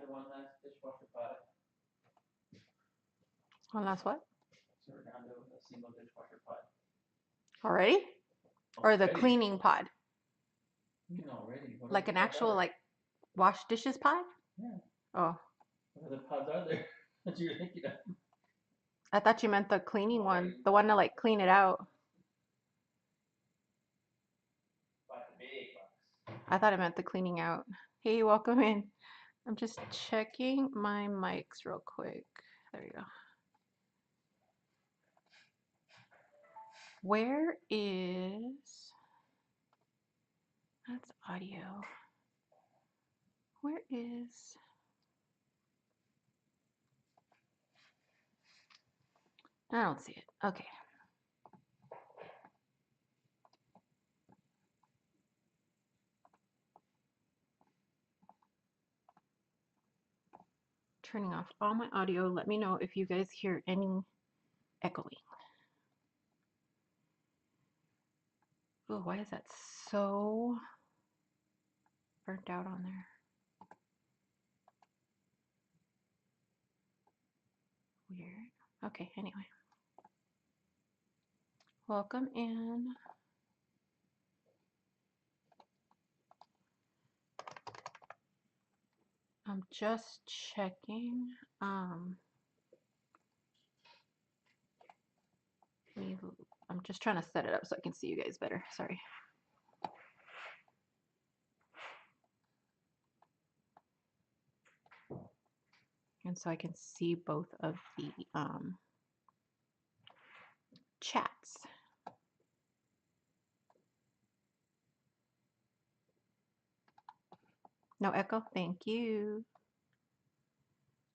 after one last dishwasher pod. One last what? So we're down to a single dishwasher pod. Already? Or the cleaning pod? Already. Like an actual like wash dishes pod? Yeah. Oh. What other pods are there that you're thinking of? I thought you meant the cleaning one, the one to like clean it out. I thought it meant the cleaning out. Hey, welcome in. I'm just checking my mics real quick. There you go. Where is... That's audio. Where is... I don't see it. Okay. Turning off all my audio. Let me know if you guys hear any echoing. Oh, why is that so burnt out on there? Weird. Okay, anyway. Welcome in. I'm just checking. I'm just trying to set it up so I can see you guys better. Sorry. And so I can see both of the chats. No echo? Thank you.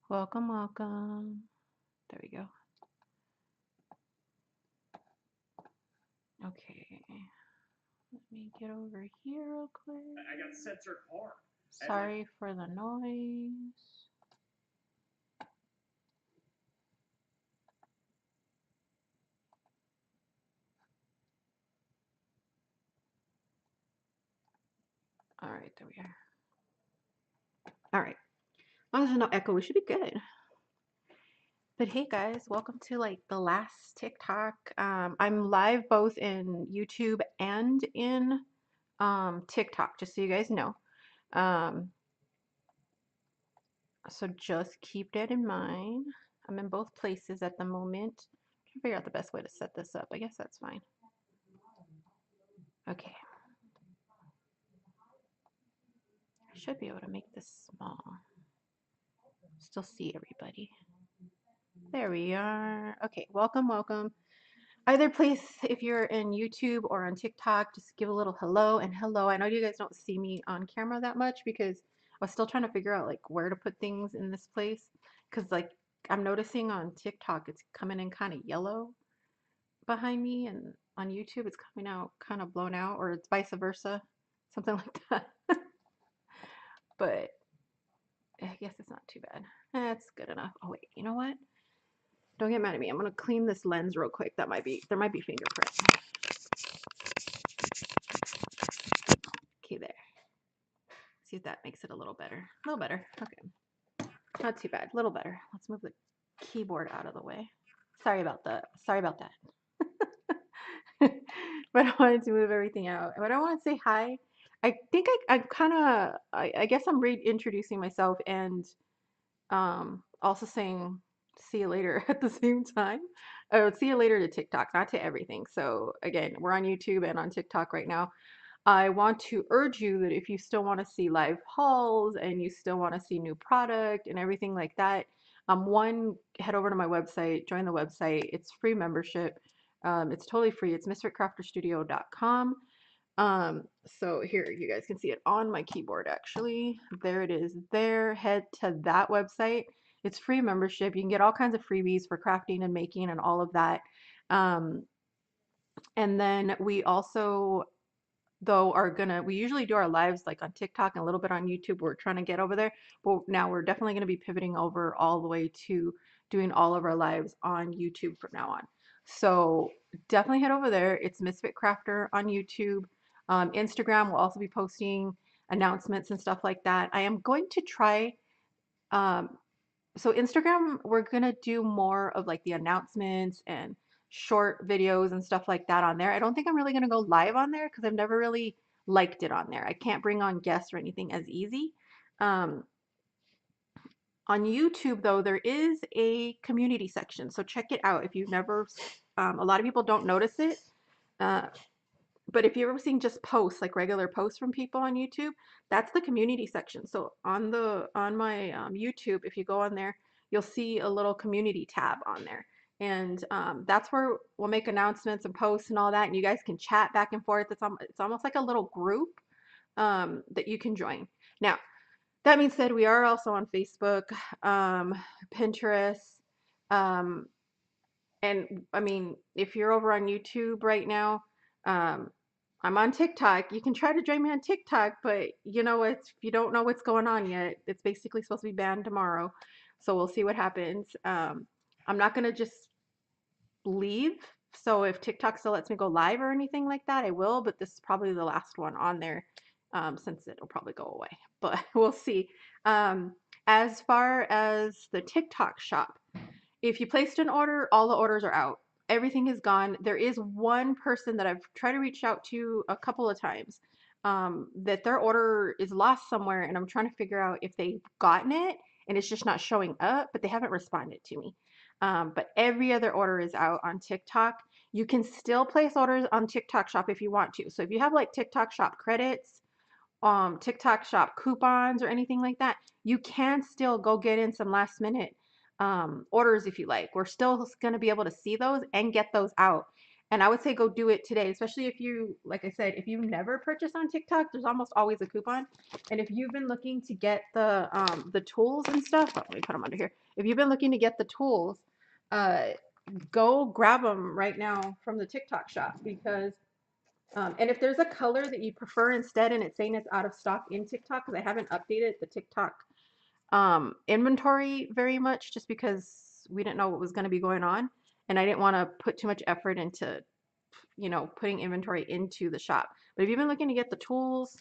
Welcome, welcome. There we go. Okay. Let me get over here real quick. I got censored hard. Sorry for the noise. All right, there we are. All right. As long as there's no echo, we should be good. But hey guys, welcome to like the last TikTok. I'm live both in YouTube and in TikTok, just so you guys know. So just keep that in mind. I'm in both places at the moment. I'm trying to figure out the best way to set this up. I guess that's fine. Okay. I should be able to make this small. Still see everybody. There we are. Okay, welcome, welcome. Either place, if you're in YouTube or on TikTok, just give a little hello and hello. I know you guys don't see me on camera that much because I was still trying to figure out like where to put things in this place. Because like I'm noticing on TikTok, it's coming in kind of yellow behind me, and on YouTube, it's coming out kind of blown out, or it's vice versa, something like that. But I guess it's not too bad. That's good enough. Oh wait, you know what? Don't get mad at me. I'm gonna clean this lens real quick. There might be fingerprints. Okay, there. See if that makes it a little better. A little better. Okay. Not too bad. A little better. Let's move the keyboard out of the way. Sorry about that. But I wanted to move everything out. But I want to say hi. I think I guess I'm reintroducing myself and also saying see you later at the same time. Oh, see you later to TikTok, not to everything. So again, we're on YouTube and on TikTok right now. I want to urge you that if you still want to see live hauls and you still want to see new product and everything like that, one, head over to my website, join the website. It's free membership. It's totally free. It's misfitcrafterstudio.com. So here you guys can see it on my keyboard actually. There it is there. Head to that website. It's free membership. You can get all kinds of freebies for crafting and making and all of that. And then we also though we usually do our lives like on TikTok and a little bit on YouTube. We're trying to get over there, but now we're definitely going to be pivoting over all the way to doing all of our lives on YouTube from now on. So definitely head over there. It's Misfit Crafter on YouTube. Instagram will also be posting announcements and stuff like that. I am going to try Um, so Instagram, we're gonna do more of like the announcements and short videos and stuff like that on there. I don't think I'm really gonna go live on there because I've never really liked it on there. I can't bring on guests or anything as easy. Um, on YouTube, though, there is a community section, so check it out if you've never. A lot of people don't notice it, uh, but if you're ever seeing just posts, like regular posts from people on YouTube, that's the community section. So on my YouTube, if you go on there, you'll see a little community tab on there, and that's where we'll make announcements and posts and all that, and you guys can chat back and forth. It's almost like a little group that you can join. Now, that being said, we are also on Facebook, um, Pinterest, um, and I mean, if you're over on YouTube right now, um, I'm on TikTok. You can try to join me on TikTok, but you know what? If you don't know what's going on yet, it's basically supposed to be banned tomorrow. So we'll see what happens. I'm not gonna just leave. So if TikTok still lets me go live or anything like that, I will. But this is probably the last one on there, since it'll probably go away. But we'll see. Um, as far as the TikTok shop, if you placed an order, all the orders are out. Everything is gone. There is one person that I've tried to reach out to a couple of times, that their order is lost somewhere, and I'm trying to figure out if they've gotten it and it's just not showing up, but they haven't responded to me. But every other order is out on TikTok. You can still place orders on TikTok Shop if you want to. So if you have like TikTok Shop credits, TikTok shop coupons or anything like that, you can still go get in some last minute orders if you like. We're still going to be able to see those and get those out. And I would say go do it today, especially if you, like I said, if you've never purchased on TikTok, there's almost always a coupon. And if you've been looking to get the tools and stuff, let me put them under here. If you've been looking to get the tools, uh, go grab them right now from the TikTok shop because and if there's a color that you prefer instead and it's saying it's out of stock in TikTok, because I haven't updated the TikTok inventory very much just because we didn't know what was going to be going on. And I didn't want to put too much effort into, putting inventory into the shop. But if you've been looking to get the tools,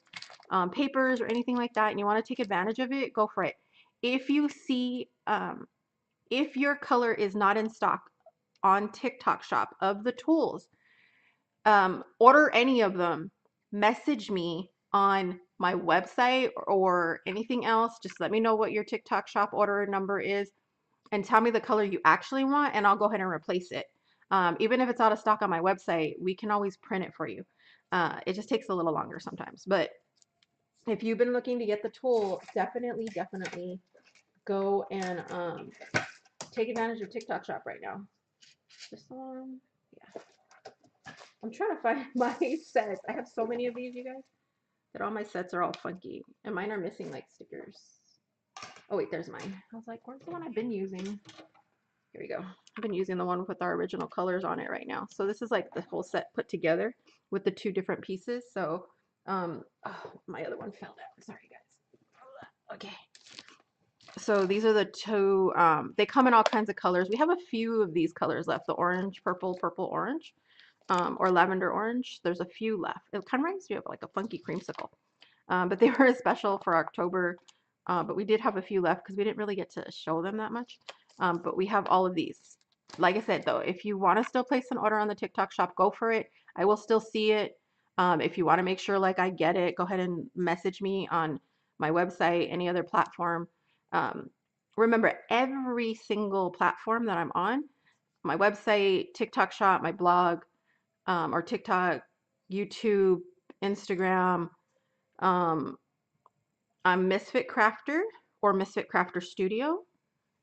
papers, or anything like that, and you want to take advantage of it, go for it. If you see, if your color is not in stock on TikTok shop of the tools, order any of them, message me on my website or anything else. Just let me know what your TikTok shop order number is and tell me the color you actually want, and I'll go ahead and replace it. Even if it's out of stock on my website, we can always print it for you. It just takes a little longer sometimes. But if you've been looking to get the tool, definitely go and take advantage of TikTok shop right now. This one, yeah. I'm trying to find my sets. I have so many of these, you guys, that all my sets are all funky. And mine are missing like stickers. Oh wait, there's mine. I was like, where's the one I've been using? Here we go. I've been using the one with our original colors on it right now. So this is like the whole set put together with the two different pieces. So, oh, my other one fell down. Sorry, guys. Okay. So these are the two, they come in all kinds of colors. We have a few of these colors left, the orange, purple, purple, orange, or lavender orange. There's a few left. It kind of reminds me of like a funky creamsicle. But they were a special for October. But we did have a few left because we didn't really get to show them that much. But we have all of these. Like I said, though, if you want to still place an order on the TikTok shop, go for it. I will still see it. If you want to make sure like I get it, go ahead and message me on my website, any other platform. Um, remember, every single platform that I'm on, my website, TikTok shop, my blog, or TikTok, YouTube, Instagram, um, I'm Misfit Crafter or Misfit Crafter Studio,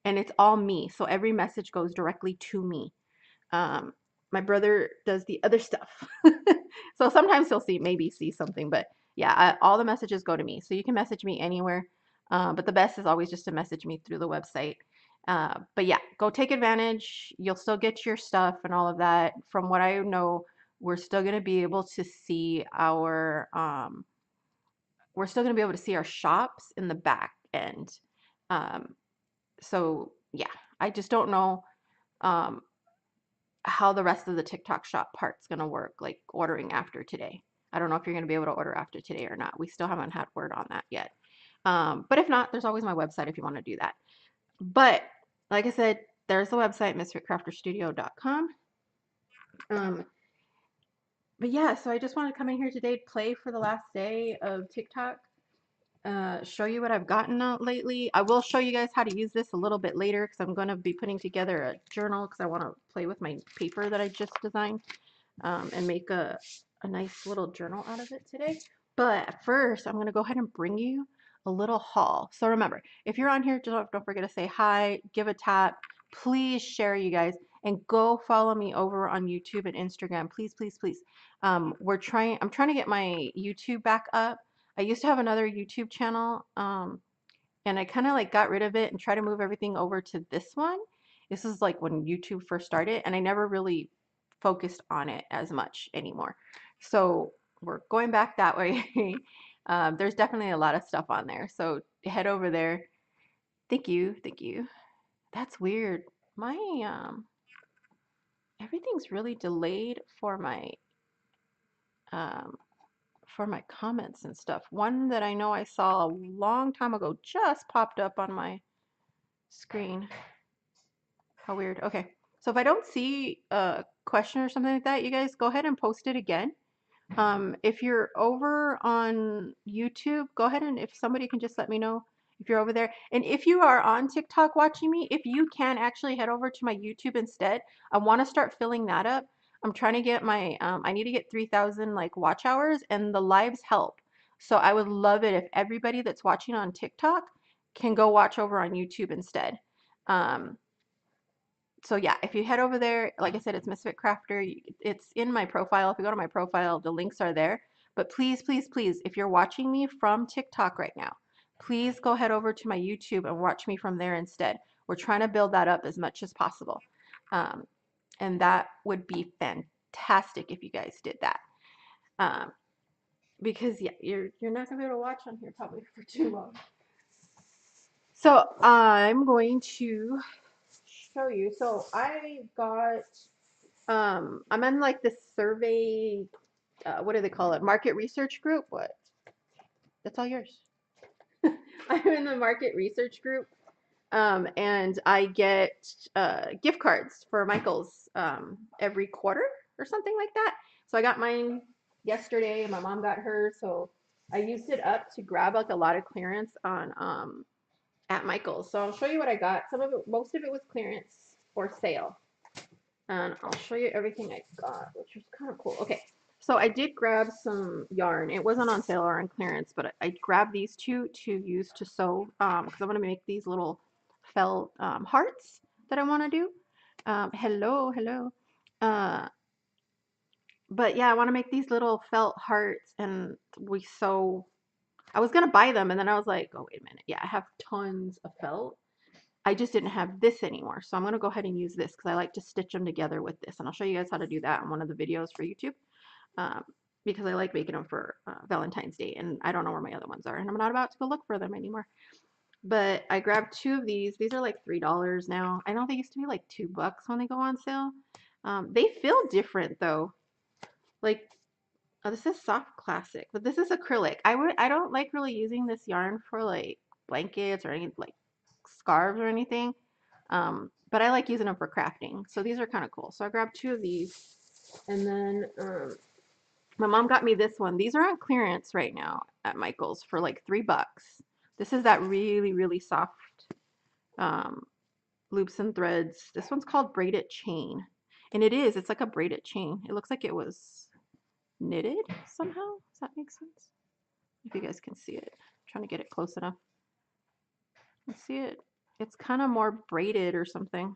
and it's all me. So every message goes directly to me. Um, my brother does the other stuff. So sometimes he'll maybe see something, but yeah, all the messages go to me. So you can message me anywhere. But the best is always just to message me through the website. But yeah, go take advantage. You'll still get your stuff and all of that. From what I know, we're still going to be able to see our shops in the back end. Um, so yeah, I just don't know um, how the rest of the TikTok shop part's gonna work, like ordering after today. I don't know if you're gonna be able to order after today or not. We still haven't had word on that yet. But if not, there's always my website if you want to do that. But like I said, there's the website, misfitcrafterstudio.com. Um, but yeah, so I just wanted to come in here today, play for the last day of TikTok, show you what I've gotten out lately. I will show you guys how to use this a little bit later because I'm going to be putting together a journal because I want to play with my paper that I just designed, and make a nice little journal out of it today. But first, I'm going to go ahead and bring you a little haul. So remember, if you're on here, don't forget to say hi, give a tap, please share, you guys, and go follow me over on YouTube and Instagram. Please, please, please. I'm trying to get my YouTube back up. I used to have another YouTube channel, and I kind of like got rid of it and tried to move everything over to this one. This is like when YouTube first started, and I never really focused on it as much anymore. So we're going back that way. There's definitely a lot of stuff on there. So head over there. Thank you. Thank you. That's weird. My everything's really delayed um for my comments and stuff. One that I know I saw a long time ago just popped up on my screen. How weird. Okay. So if I don't see a question or something like that, you guys go ahead and post it again. If you're over on YouTube, go ahead and if somebody can just let me know if you're over there. And if you are on TikTok watching me, if you can actually head over to my YouTube instead, I want to start filling that up. I'm trying to get my, I need to get 3,000 like watch hours, and the lives help. So I would love it if everybody that's watching on TikTok can go watch over on YouTube instead. Um, so yeah, if you head over there, like I said, it's Misfit Crafter. It's in my profile. If you go to my profile, the links are there. But please, please, please, if you're watching me from TikTok right now, please go head over to my YouTube and watch me from there instead. We're trying to build that up as much as possible. Um, and that would be fantastic if you guys did that. Um, because yeah, you're not gonna be able to watch on here probably for too long. So I'm going to show you. So I got I'm in like this survey, what do they call it? Market research group. What? That's all yours. I'm in the market research group, and I get gift cards for Michael's every quarter or something like that. So I got mine yesterday, and my mom got hers. So I used it up to grab like a lot of clearance on at Michael's. So I'll show you what I got. Some of it, most of it was clearance or sale. And I'll show you everything I got, which was kind of cool. Okay, so I did grab some yarn. It wasn't on sale or on clearance, but I grabbed these two to use to sew, because I'm going to make these little felt hearts that I want to do. Hello, hello. Uh, but yeah, I want to make these little felt hearts, and we sew. I was going to buy them, and then I was like, oh, wait a minute. Yeah, I have tons of felt. I just didn't have this anymore. So I'm going to go ahead and use this because I like to stitch them together with this. And I'll show you guys how to do that in one of the videos for YouTube, um, because I like making them for Valentine's Day. And I don't know where my other ones are. And I'm not about to go look for them anymore. But I grabbed two of these. These are like $3 now. I know they used to be like $2 when they go on sale. They feel different though. Like, oh, this is soft classic, but this is acrylic. I don't like really using this yarn for like blankets or any like scarves or anything. But I like using them for crafting. So these are kind of cool. So I grabbed two of these. And then my mom got me this one. These are on clearance right now at Michael's for like $3. This is that really, really soft um, loops and threads. This one's called Braided Chain. And it is, it's like a braided chain. It looks like it was knitted somehow. Does that make sense? If you guys can see it. I'm trying to get it close enough. Let's see it. It's kind of more braided or something.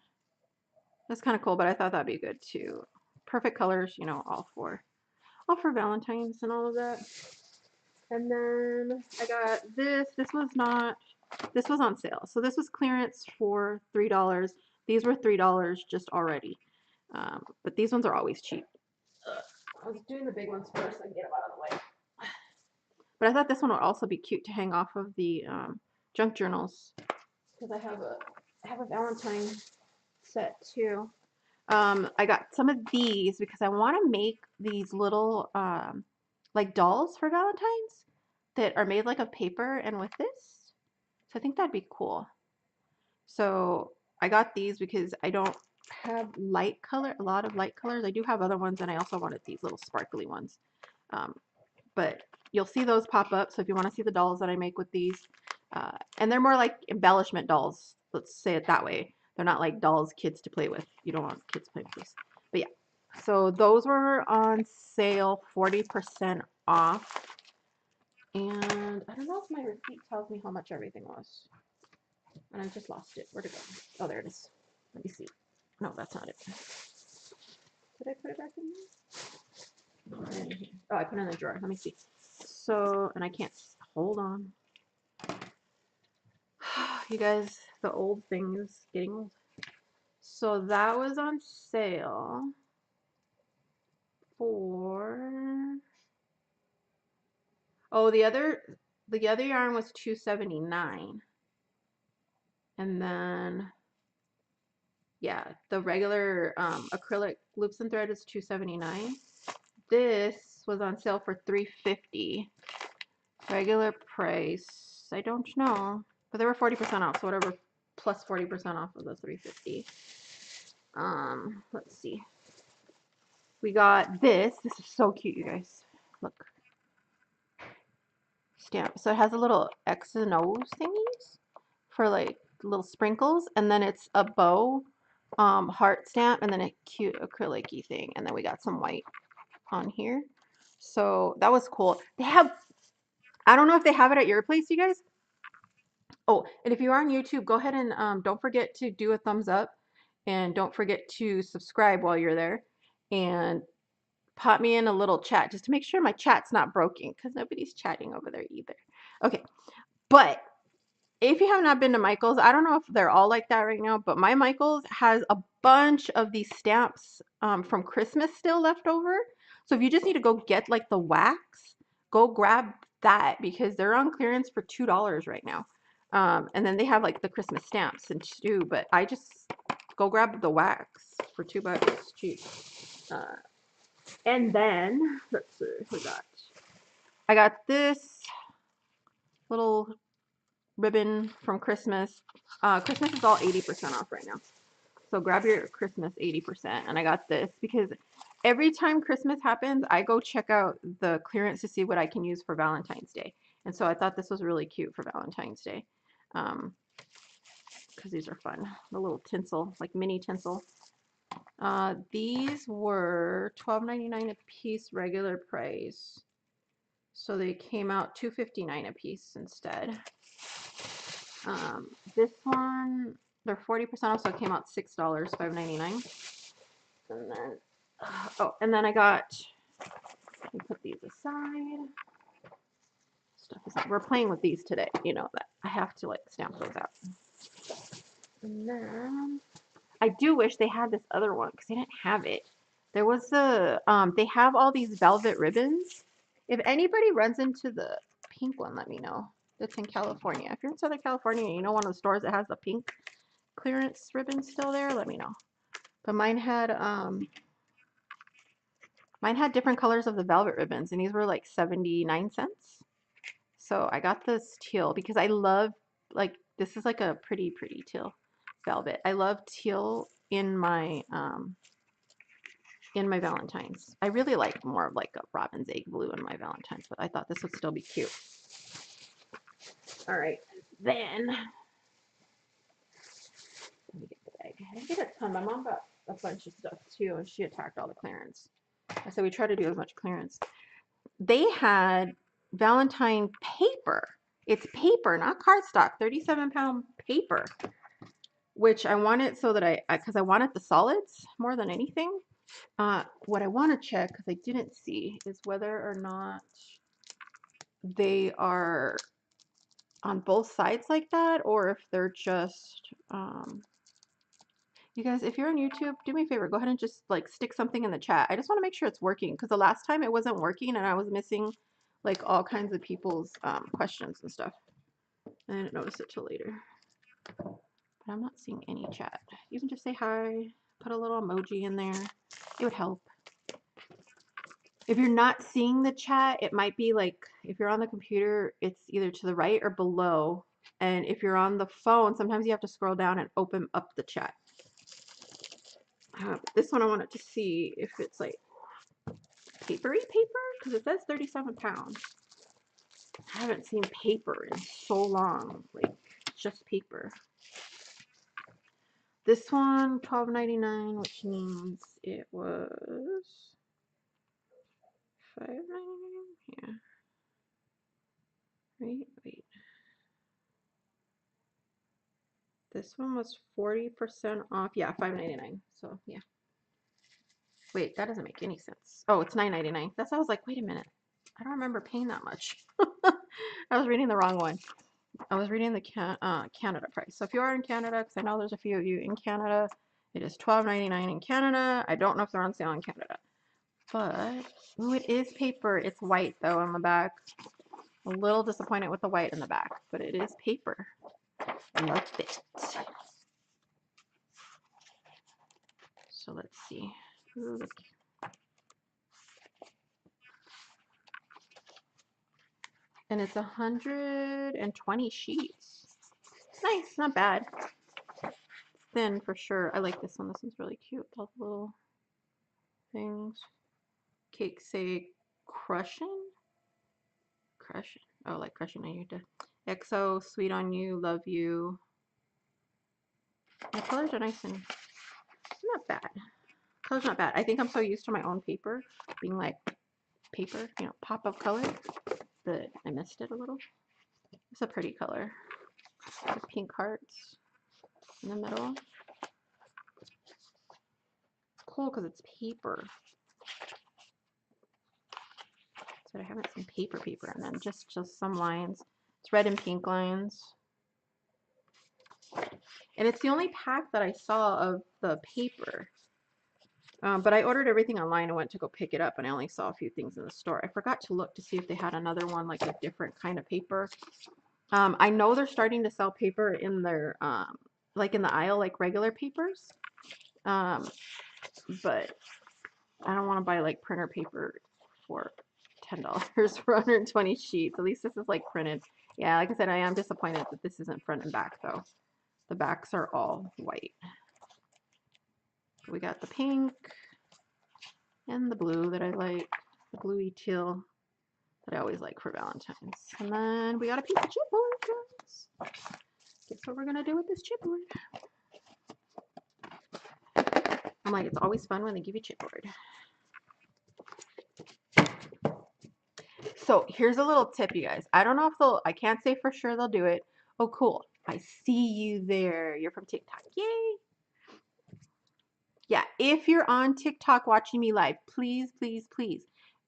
That's kind of cool, but I thought that'd be good too. Perfect colors, you know, all for Valentine's and all of that. And then I got this. This was on sale. So this was clearance for $3. These were $3 just already. But these ones are always cheap. I was doing the big ones first. I can get them out of the way. But I thought this one would also be cute to hang off of the junk journals because I have a Valentine set too. I got some of these because I want to make these little like dolls for Valentine's that are made like of paper, and with this So I think that'd be cool. So I got these because I don't have a lot of light colors. I do have other ones, and I also wanted these little sparkly ones. Um, but you'll see those pop up. So if you want to see the dolls that I make with these, and they're more like embellishment dolls. Let's say it that way. They're not like dolls kids to play with. You don't want kids playing with these. But yeah, so those were on sale, 40% off. And I don't know if my receipt tells me how much everything was. And I just lost it. Where'd it go? Oh, there it is. Let me see. No, that's not it. Did I put it back in here? Oh, I put it in the drawer. Let me see. So, and I can't. Hold on. You guys, the old thing is getting old. So that was on sale for. Oh, the other yarn was $2.79, and then yeah, the regular acrylic loops and thread is $2.79. This was on sale for $3.50. Regular price, I don't know, but they were 40% off, so whatever, plus 40% off of the $3.50. Let's see. We got this. This is so cute, you guys. Look. Stamp. So it has a little X and O's thingies for like little sprinkles, and then it's a bow heart stamp, and then a cute acrylic-y thing, and then we got some white on here. So that was cool. They have, I don't know if they have it at your place, you guys. Oh, and if you are on YouTube, go ahead and don't forget to do a thumbs up, and don't forget to subscribe while you're there, and pop me in a little chat just to make sure my chat's not broken, because nobody's chatting over there either. Okay, but if you have not been to Michael's, I don't know if they're all like that right now, but my Michael's has a bunch of these stamps from Christmas still left over. So if you just need to go get like the wax, go grab that because they're on clearance for $2 right now. And then they have like the Christmas stamps and too, but I just go grab the wax for $2 cheap. And then let's see, I got this little ribbon from Christmas. Christmas is all 80% off right now. So grab your Christmas 80%. And I got this because every time Christmas happens, I go check out the clearance to see what I can use for Valentine's Day. And so I thought this was really cute for Valentine's Day. Because these are fun. The little tinsel, like mini tinsel. These were $12.99 a piece regular price. So they came out $2.59 a piece instead. This one, they're 40% off, so it came out $6, $5.99. And then, oh, and then I got, let me put these aside. Stuff aside. We're playing with these today, you know that. I have to like stamp those out. And then, I do wish they had this other one because they didn't have it. There was the, they have all these velvet ribbons. If anybody runs into the pink one, let me know. It's in California. If you're in Southern California and you know one of the stores that has the pink clearance ribbon still there, let me know. But mine had different colors of the velvet ribbons, and these were like 79 cents. So I got this teal because I love, like, this is like a pretty teal velvet. I love teal in my Valentine's. I really like more of like a robin's egg blue in my Valentine's, but I thought this would still be cute. All right, then let me get the bag. I didn't get a ton. My mom got a bunch of stuff too, and she attacked all the clearance. I said we try to do as much clearance. They had Valentine paper. It's paper, not cardstock. 37-pound paper, which I wanted so that because I wanted the solids more than anything. What I want to check, because I didn't see, is whether or not they are on both sides like that, or if they're just, you guys, if you're on YouTube, do me a favor, go ahead and just like stick something in the chat. I just want to make sure it's working, because the last time it wasn't working and I was missing like all kinds of people's questions and stuff. I didn't notice it till later. But I'm not seeing any chat. You can just say hi, put a little emoji in there. It would help. If you're not seeing the chat, it might be like, if you're on the computer, it's either to the right or below And if you're on the phone, sometimes you have to scroll down and open up the chat. This one I wanted to see if it's like papery paper because it says 37 pounds. I haven't seen paper in so long, like just paper. This one, $12.99, which means it was $5.99. Yeah. Wait. This one was 40% off. Yeah, $5.99. So yeah. Wait, that doesn't make any sense. Oh, it's $9.99. That's why I was like, wait a minute. I don't remember paying that much. I was reading the wrong one. I was reading the Canada price. So if you are in Canada, because I know there's a few of you in Canada, it is $12.99 in Canada. I don't know if they're on sale in Canada. But, ooh, it is paper. It's white, though, on the back. A little disappointed with the white in the back, but it is paper. I love it. So let's see. Ooh, look. And it's 120 sheets. Nice, not bad. Thin for sure. I like this one. This one's really cute. All the little things. Cake say crushing? Crushing. Oh, like crushing on you. XO, sweet on you, love you. The colors are nice and not bad. Color's not bad. I think I'm so used to my own paper being like paper, you know, pop of color that I missed it a little. It's a pretty color. The pink hearts in the middle. It's cool because it's paper. So I haven't seen paper, and then just some lines. It's red and pink lines. And it's the only pack that I saw of the paper. But I ordered everything online and went to go pick it up, and I only saw a few things in the store. I forgot to look to see if they had another one, like a different kind of paper. I know they're starting to sell paper in their, like in the aisle, like regular papers. But I don't want to buy like printer paper for $10 for 120 sheets. At least this is like printed. Yeah, like I said, I am disappointed that this isn't front and back though. The backs are all white. We got the pink and the blue that I like, the bluey teal that I always like for Valentine's. And then we got a piece of chipboard, guys. Guess what we're gonna do with this chipboard? I'm like, it's always fun when they give you chipboard. So here's a little tip, you guys. I don't know if they'll, I can't say for sure they'll do it. Oh, cool. I see you there. You're from TikTok. Yay. Yeah, if you're on TikTok watching me live, please, please, please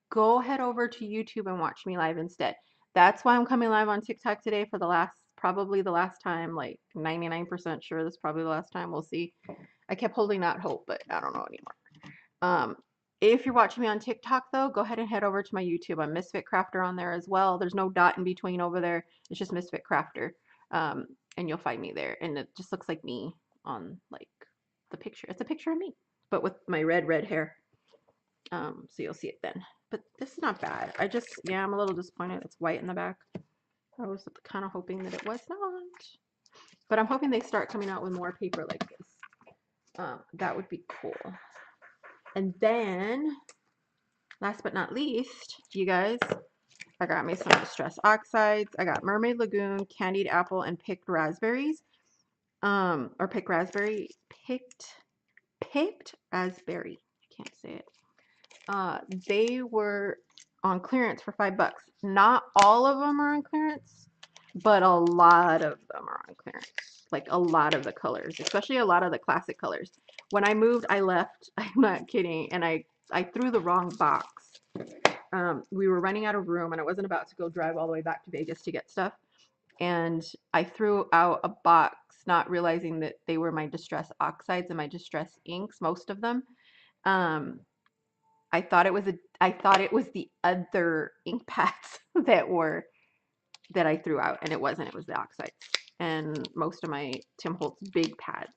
go head over to YouTube and watch me live instead. That's why I'm coming live on TikTok today for the last, probably the last time, like 99% sure this is probably the last time. We'll see. I kept holding out hope, but I don't know anymore. If you're watching me on TikTok though, go ahead and head over to my YouTube. I'm Misfit Crafter on there as well. There's no dot in between over there. It's just Misfit Crafter. And you'll find me there. And it just looks like me on like the picture. It's a picture of me, but with my red hair. So you'll see it then. But this is not bad. Yeah, I'm a little disappointed. It's white in the back. I was kind of hoping that it was not. But I'm hoping they start coming out with more paper like this. That would be cool. And then, last but not least, you guys, I got me some Distress Oxides. I got Mermaid Lagoon, Candied Apple, and Picked Raspberries. Or Picked Raspberry. Picked Raspberry. I can't say it. They were on clearance for $5. Not all of them are on clearance, but a lot of them are on clearance. Like a lot of the colors, especially a lot of the classic colors. When I moved, I left. I'm not kidding. And I threw the wrong box. We were running out of room and I wasn't about to go drive all the way back to Vegas to get stuff. And I threw out a box, not realizing that they were my Distress Oxides and my Distress inks, most of them. I thought it was the other ink pads that I threw out, and it wasn't. It was the oxides and most of my Tim Holtz big pads.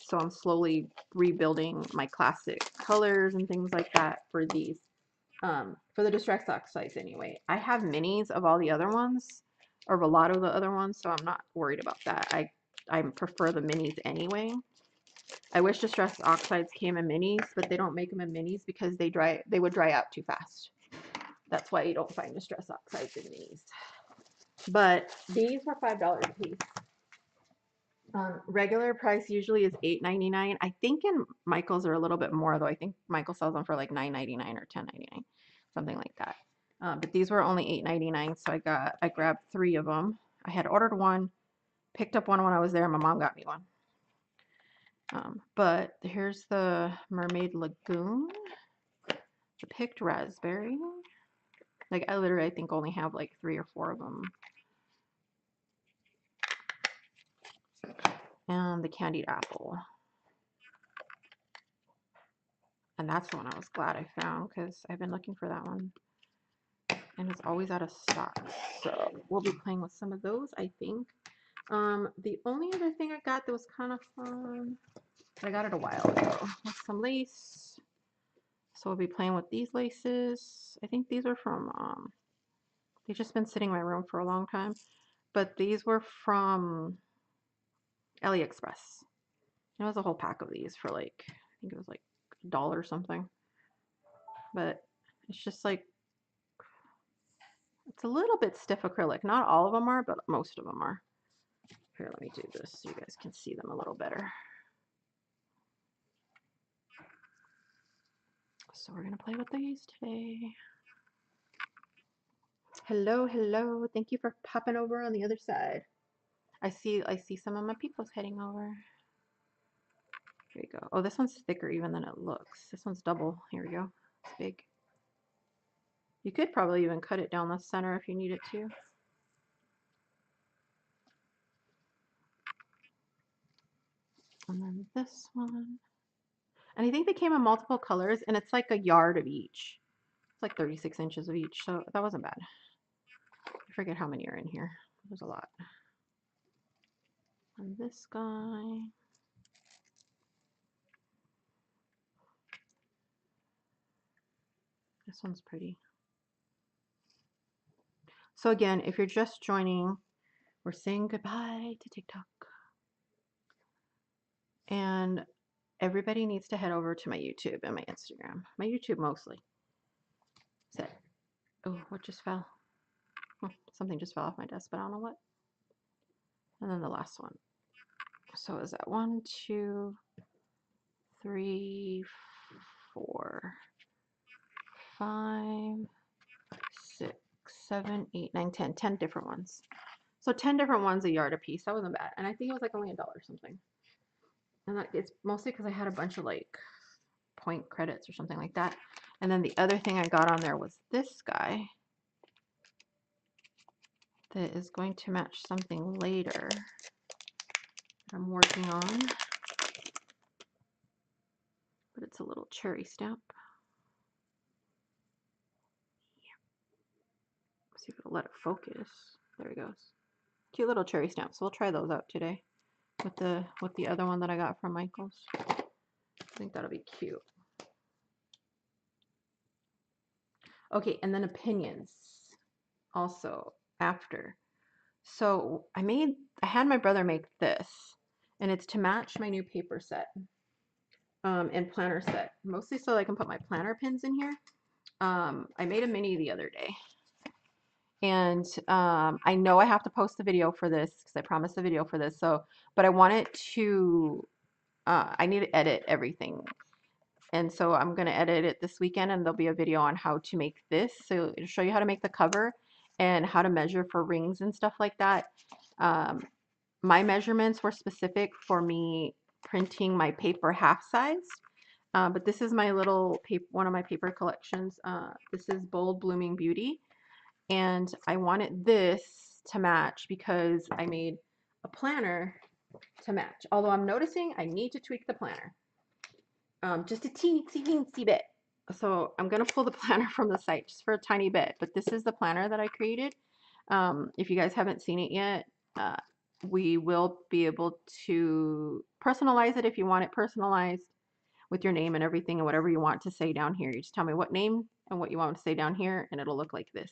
So I'm slowly rebuilding my classic colors and things like that for these. For the Distress Oxides anyway. I have minis of all the other ones, of a lot of the other ones, so I'm not worried about that. I prefer the minis anyway. I wish Distress Oxides came in minis, but they don't make them in minis because they would dry out too fast. That's why you don't find Distress Oxides in minis. But these were $5 a piece. Regular price usually is $8.99. I think in Michael's are a little bit more though. I think Michael sells them for like $9.99 or $10.99, something like that. But these were only $8.99, so I grabbed 3 of them. I had ordered one, picked up one when I was there. My mom got me one. But here's the Mermaid Lagoon, the picked raspberry. Like I literally, I think only have like 3 or 4 of them. And the candied apple. And that's the one I was glad I found because I've been looking for that one. And it's always out of stock. So we'll be playing with some of those, I think. The only other thing I got that was kind of fun, I got it a while ago, was some lace. So we'll be playing with these laces. I think these are from, they've just been sitting in my room for a long time. But these were from AliExpress. It was a whole pack of these for like, I think it was like $1 something. But it's just like, it's a little bit stiff acrylic. Not all of them are, but most of them are. Here, let me do this so you guys can see them a little better. So we're going to play with these today. Hello, hello. Thank you for popping over on the other side. I see some of my people's heading over. Here you go. Oh, this one's thicker even than it looks. This one's double. Here we go. It's big. You could probably even cut it down the center if you needed to. And then this one. And I think they came in multiple colors, and it's like a yard of each. It's like 36 inches of each, so that wasn't bad. I forget how many are in here. There's a lot. And this guy. This one's pretty. So again, if you're just joining, we're saying goodbye to TikTok. And everybody needs to head over to my YouTube and my Instagram. My YouTube mostly. Set. Oh, what just fell? Something just fell off my desk, but I don't know what. And then the last one. So is that 1, 2, 3, 4, 5, 6, 7, 8, 9, 10. 10 different ones. So 10 different ones a yard a piece. That wasn't bad. And I think it was like only $1 something. And it's mostly because I had a bunch of like point credits or something like that. And then the other thing I got on there was this guy that is going to match something later that I'm working on. But it's a little cherry stamp. See if it'll let it focus. There it goes. Cute little cherry stamp. So we'll try those out today with the other one that I got from Michael's. I think that'll be cute. Okay, and then opinions also after. So I had my brother make this, and it's to match my new paper set and planner set, mostly so I can put my planner pins in here. I made a mini the other day, and I know I have to post the video for this because I promised a video for this. So, but I wanted to, I need to edit everything. And so I'm going to edit it this weekend, and there'll be a video on how to make this. So it'll show you how to make the cover and how to measure for rings and stuff like that. My measurements were specific for me printing my paper half size. But this is my little paper, one of my paper collections. This is Bold Blooming Beauty. And I wanted this to match because I made a planner to match. Although I'm noticing I need to tweak the planner. Just a teensy bit. So I'm going to pull the planner from the site just for a tiny bit. But this is the planner that I created. If you guys haven't seen it yet, we will be able to personalize it if you want it personalized with your name and everything and whatever you want to say down here. You just tell me what name and what you want to say down here, and it'll look like this.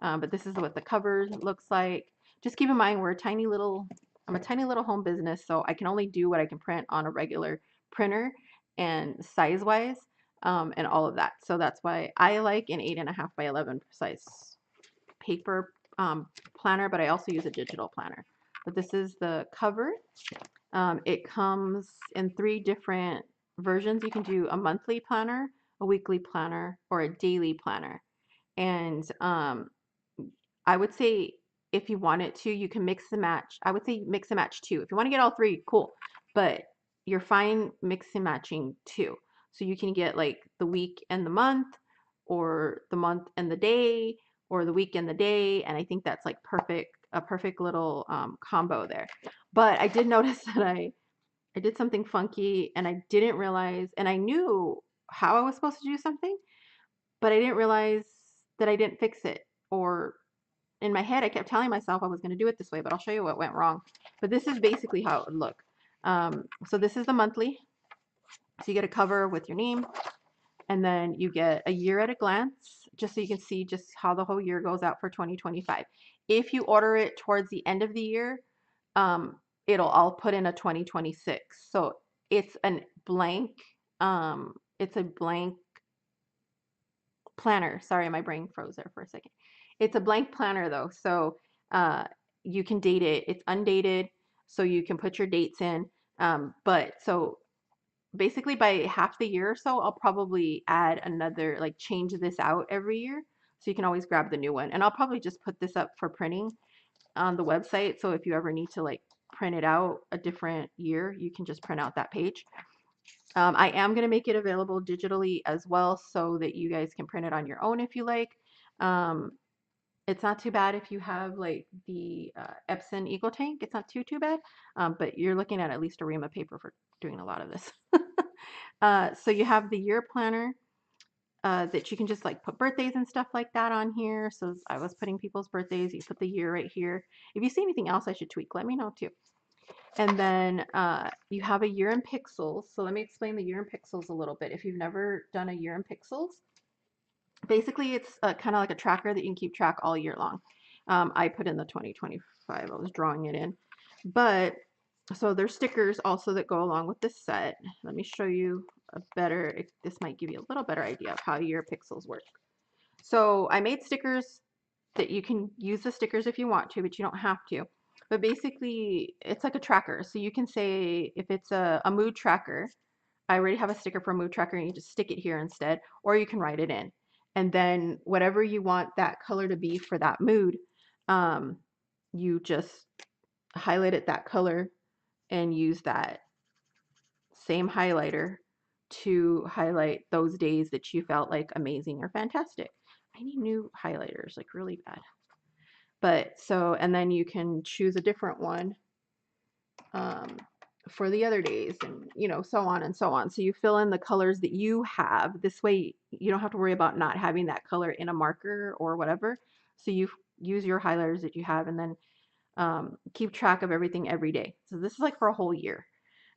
But this is what the cover looks like. just keep in mind I'm a tiny little home business, so I can only do what I can print on a regular printer and size wise, and all of that. So that's why I like an 8.5 by 11 size paper planner, but I also use a digital planner. But this is the cover. It comes in 3 different versions. You can do a monthly planner, a weekly planner, or a daily planner. And I would say if you wanted to, you can mix and match. I would say mix and match too. If you want to get all 3, cool. But you're fine mix and matching too. So you can get like the week and the month, or the month and the day, or the week and the day. And I think that's like a perfect little combo there. But I did notice that I did something funky and I didn't realize, and I knew how I was supposed to do something, but I didn't realize that I didn't fix it. Or in my head, I kept telling myself I was going to do it this way, but I'll show you what went wrong. But this is basically how it would look. So this is the monthly. So you get a cover with your name, and then you get a year at a glance, just so you can see just how the whole year goes out for 2025. If you order it towards the end of the year, um, I'll put in a 2026. So it's an blank, it's a blank planner. Sorry, my brain froze there for a second. It's a blank planner though, so uh, you can date it. It's undated, so you can put your dates in. But so basically by half the year or so, I'll probably add another, like change this out every year. So you can always grab the new one. And I'll probably just put this up for printing on the website. So if you ever need to like print it out a different year, you can just print out that page. I am going to make it available digitally as well so that you guys can print it on your own if you like. Um, it's not too bad if you have like the Epson Eco Tank. It's not too bad, but you're looking at least a ream of paper for doing a lot of this. So you have the year planner that you can just like put birthdays and stuff like that on here. So I was putting people's birthdays. You put the year right here. If you see anything else I should tweak, let me know too. And then you have a year in pixels. So let me explain the year in pixels a little bit. If you've never done a year in pixels, basically it's kind of like a tracker that you can keep track all year long. I put in the 2025. I was drawing it in. But so there's stickers also that go along with this set. Let me show you this might give you a little better idea of how your pixels work. So I made stickers that you can use the stickers if you want to, but you don't have to. But basically, it's like a tracker. So you can say if it's a mood tracker, I already have a sticker for a mood tracker and you just stick it here instead, or you can write it in. And then whatever you want that color to be for that mood, you just highlight it that color and use that same highlighter to highlight those days that you felt like amazing or fantastic. I need new highlighters, like really bad. But so, and then you can choose a different one um, for the other days, and so on and so on. So you fill in the colors that you have. This way, you don't have to worry about not having that color in a marker or whatever. So you use your highlighters that you have, and then keep track of everything every day. So this is like for a whole year.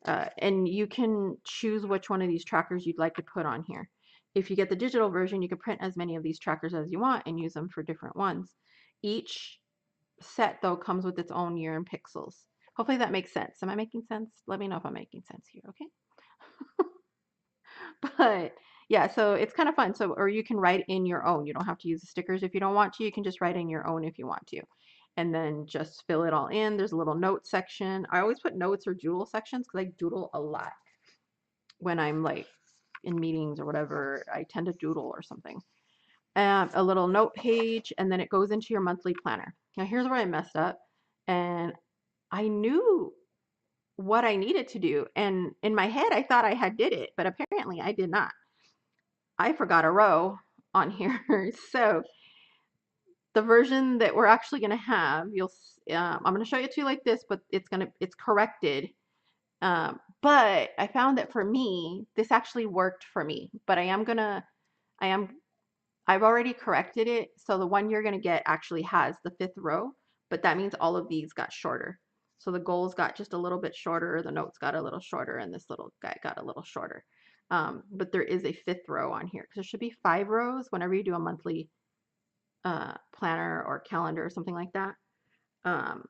And you can choose which one of these trackers you'd like to put on here. If you get the digital version, you can print as many of these trackers as you want and use them for different ones. Each set, though, comes with its own year in pixels. Hopefully that makes sense. Am I making sense? Let me know if I'm making sense here, okay? But yeah, so it's kind of fun. So, or you can write in your own. You don't have to use the stickers if you don't want to. You can just write in your own if you want to. And then just fill it all in. There's a little note section. I always put notes or doodle sections because I doodle a lot when I'm like in meetings or whatever. I tend to doodle or something. A little note page, and then it goes into your monthly planner. Now, here's where I messed up. And I knew what I needed to do. And in my head, I thought I had did it, but apparently I did not. I forgot a row on here. So the version that we're actually going to have, I'm going to show you two like this, but it's corrected. But I found that for me, this actually worked for me. But I've already corrected it. So the one you're going to get actually has the 5th row, but that means all of these got shorter. So the goals got just a little bit shorter, the notes got a little shorter, and this little guy got a little shorter. But there is a 5th row on here because there should be 5 rows whenever you do a monthly planner or calendar or something like that. Um,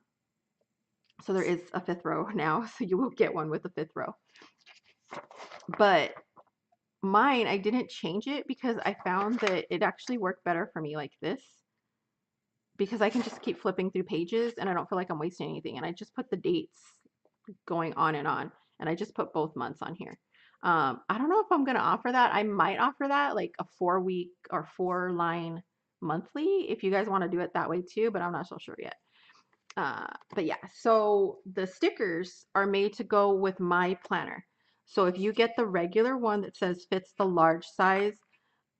so there is a fifth row now, so you will get one with a fifth row. But mine, I didn't change it because I found that it actually worked better for me like this, because I can just keep flipping through pages and I don't feel like I'm wasting anything. And I just put the dates going on, and I just put both months on here. I don't know if I'm gonna offer that. I might offer that like a 4 week or 4 line monthly if you guys want to do it that way too, but I'm not so sure yet. But yeah, so the stickers are made to go with my planner. So if you get the regular one that says fits the large size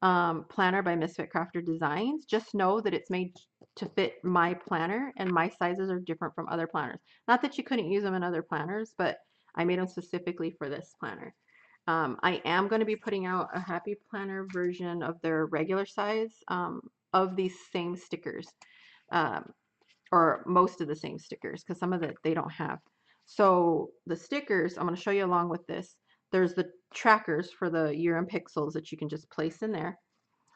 planner by Misfit Crafter Designs, just know that it's made to fit my planner, and my sizes are different from other planners. Not that you couldn't use them in other planners, but I made them specifically for this planner. I am going to be putting out a Happy Planner version of their regular size of these same stickers, um, or most of the same stickers, because some of it they don't have. So the stickers, I'm going to show you along with this. There's the trackers for the year in pixels that you can just place in there.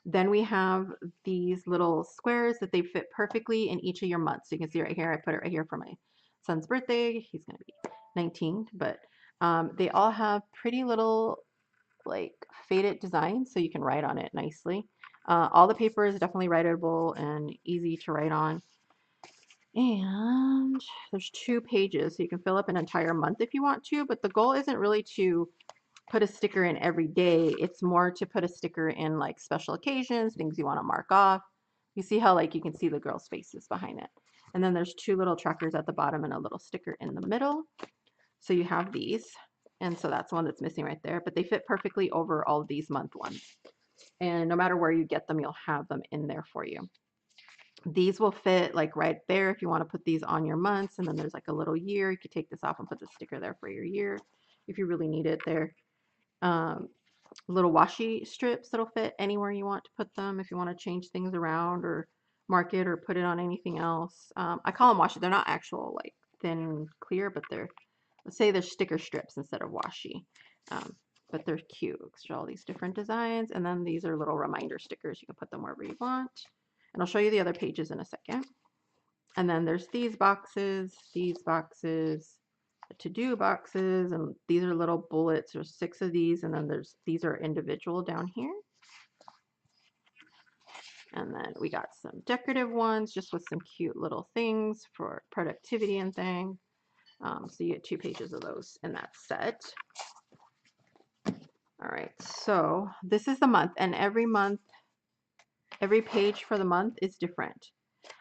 Then we have these little squares that they fit perfectly in each of your months. So you can see right here, I put it right here for my son's birthday. He's going to be 19, but they all have pretty little like faded designs, so you can write on it nicely. All the paper is definitely writable and easy to write on. And there's 2 pages, so you can fill up an entire month if you want to, but the goal isn't really to put a sticker in every day. It's more to put a sticker in like special occasions, things you want to mark off. You see how like you can see the girls' faces behind it. And then there's 2 little trackers at the bottom and a little sticker in the middle. So you have these. And so that's one that's missing right there, but they fit perfectly over all of these month ones. And no matter where you get them, you'll have them in there for you. These will fit like right there if you want to put these on your months. And then there's like a little year. You could take this off and put the sticker there for your year if you really need it there. Um, Little washi strips that'll fit anywhere you want to put them if you want to change things around or mark it or put it on anything else. I call them washi. They're not actual like thin clear, but they're, let's say they're sticker strips instead of washi. Um, but they're cute because they're all these different designs. And then these are little reminder stickers. You can put them wherever you want. And I'll show you the other pages in a second. And then there's these boxes, the to-do boxes, and these are little bullets. There's 6 of these, and then these are individual down here. And then we got some decorative ones just with some cute little things for productivity and thing. So you get 2 pages of those in that set. All right, so this is the month, and every month, every page for the month is different.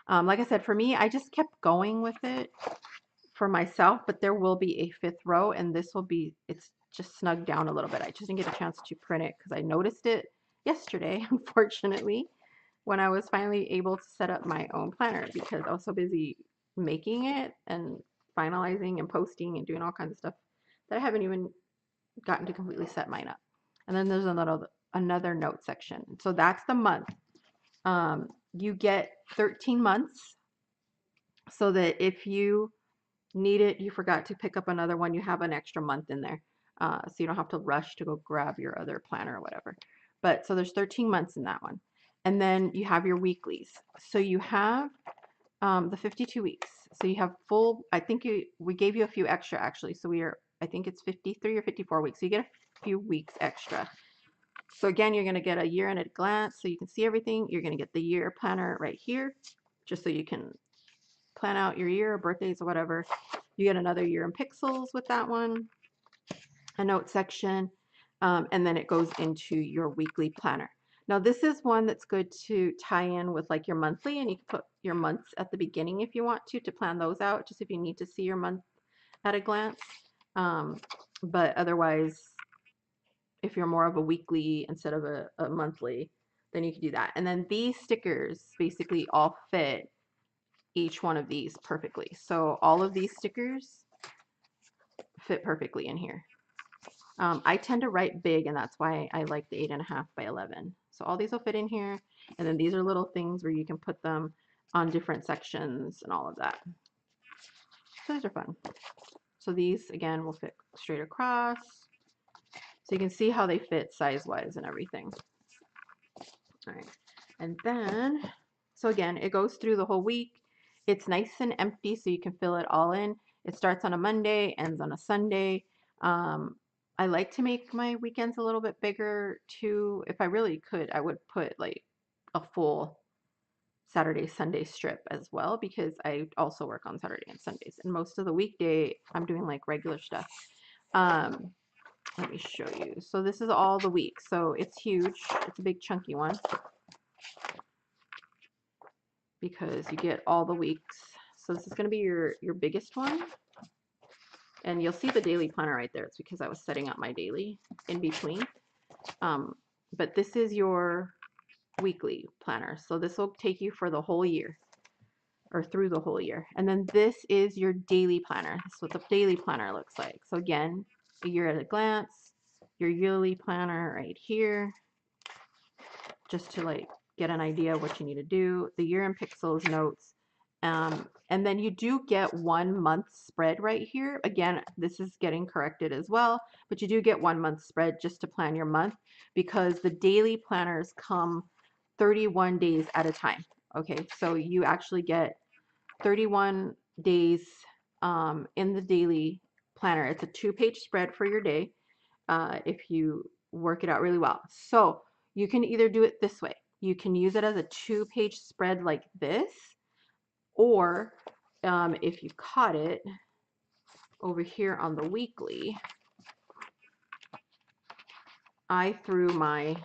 Like I said, for me, I just kept going with it for myself, but there will be a 5th row, and this will be, it's just snugged down a little bit. I just didn't get a chance to print it because I noticed it yesterday, unfortunately, when I was finally able to set up my own planner, because I was so busy making it and finalizing and posting and doing all kinds of stuff that I haven't even gotten to completely set mine up. And then there's another note section. So that's the month. You get 13 months, so that if you need it, you forgot to pick up another one, you have an extra month in there. So you don't have to rush to go grab your other planner or whatever. But so there's 13 months in that one. And then you have your weeklies. So you have the 52 weeks. So you have full, I think we gave you a few extra actually. So I think it's 53 or 54 weeks. So you get a few weeks extra. So again, you're going to get a year in at a glance so you can see everything. You're going to get the year planner right here, just so you can plan out your year, birthdays or whatever. You get another year in pixels with that one, a note section, and then it goes into your weekly planner. Now this is one that's good to tie in with like your monthly, and you can put your months at the beginning if you want to plan those out, just if you need to see your month at a glance. But otherwise, if you're more of a weekly instead of a monthly, then you can do that. And then these stickers basically all fit each one of these perfectly. So all of these stickers fit perfectly in here. I tend to write big, and that's why I like the 8.5 by 11. So all these will fit in here, and then these are little things where you can put them on different sections and all of that. So these are fun. So these, again, will fit straight across. So you can see how they fit size-wise and everything. All right. And then, so again, it goes through the whole week. It's nice and empty so you can fill it all in. It starts on a Monday, ends on a Sunday. Um, I like to make my weekends a little bit bigger too. If I really could, I would put like a full Saturday, Sunday strip as well because I also work on Saturday and Sundays. And most of the weekday, I'm doing like regular stuff. Um, Let me show you. So this is all the week. So it's huge. It's a big chunky one because you get all the weeks. So this is going to be your biggest one. And you'll see the daily planner right there. It's because I was setting up my daily in between. Um, but this is your weekly planner. So this will take you for the whole year or through the whole year. And then this is your daily planner. This is what the daily planner looks like. So again, a year at a glance, your yearly planner right here, just to like get an idea of what you need to do. The year in pixels notes. And then you do get 1 month spread right here. Again, this is getting corrected as well, but you do get 1 month spread just to plan your month because the daily planners come 31 days at a time. Okay, so you actually get 31 days in the daily planner. It's a 2-page spread for your day if you work it out really well. So you can either do it this way. You can use it as a 2-page spread like this, or if you caught it over here on the weekly, I threw my,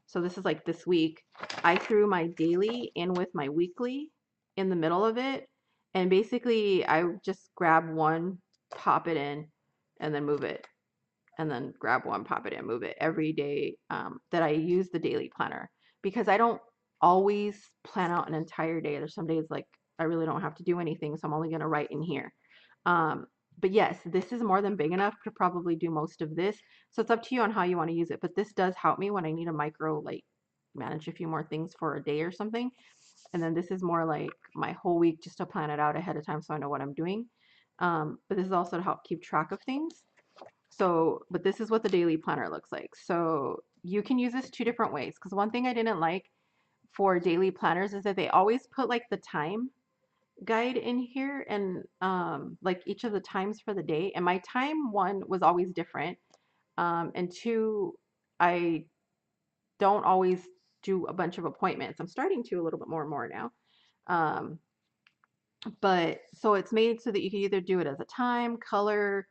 so this is like this week, I threw my daily in with my weekly in the middle of it. And basically I just grab one, pop it in, and then move it and then grab one, pop it in, move it every day that I use the daily planner because I don't always plan out an entire day. There's some days like I really don't have to do anything, so I'm only going to write in here. Um, but yes, this is more than big enough to probably do most of this. So it's up to you on how you want to use it. But this does help me when I need a micro, like manage a few more things for a day or something. And then this is more like my whole week just to plan it out ahead of time so I know what I'm doing. But this is also to help keep track of things. So, but this is what the daily planner looks like. So you can use this 2 different ways. Because one thing I didn't like for daily planners is that they always put like the time guide in here and like each of the times for the day. And my time one was always different. And two, I don't always do a bunch of appointments. I'm starting to a little bit more and more now. Um, but so it's made so that you can either do it as a time, color,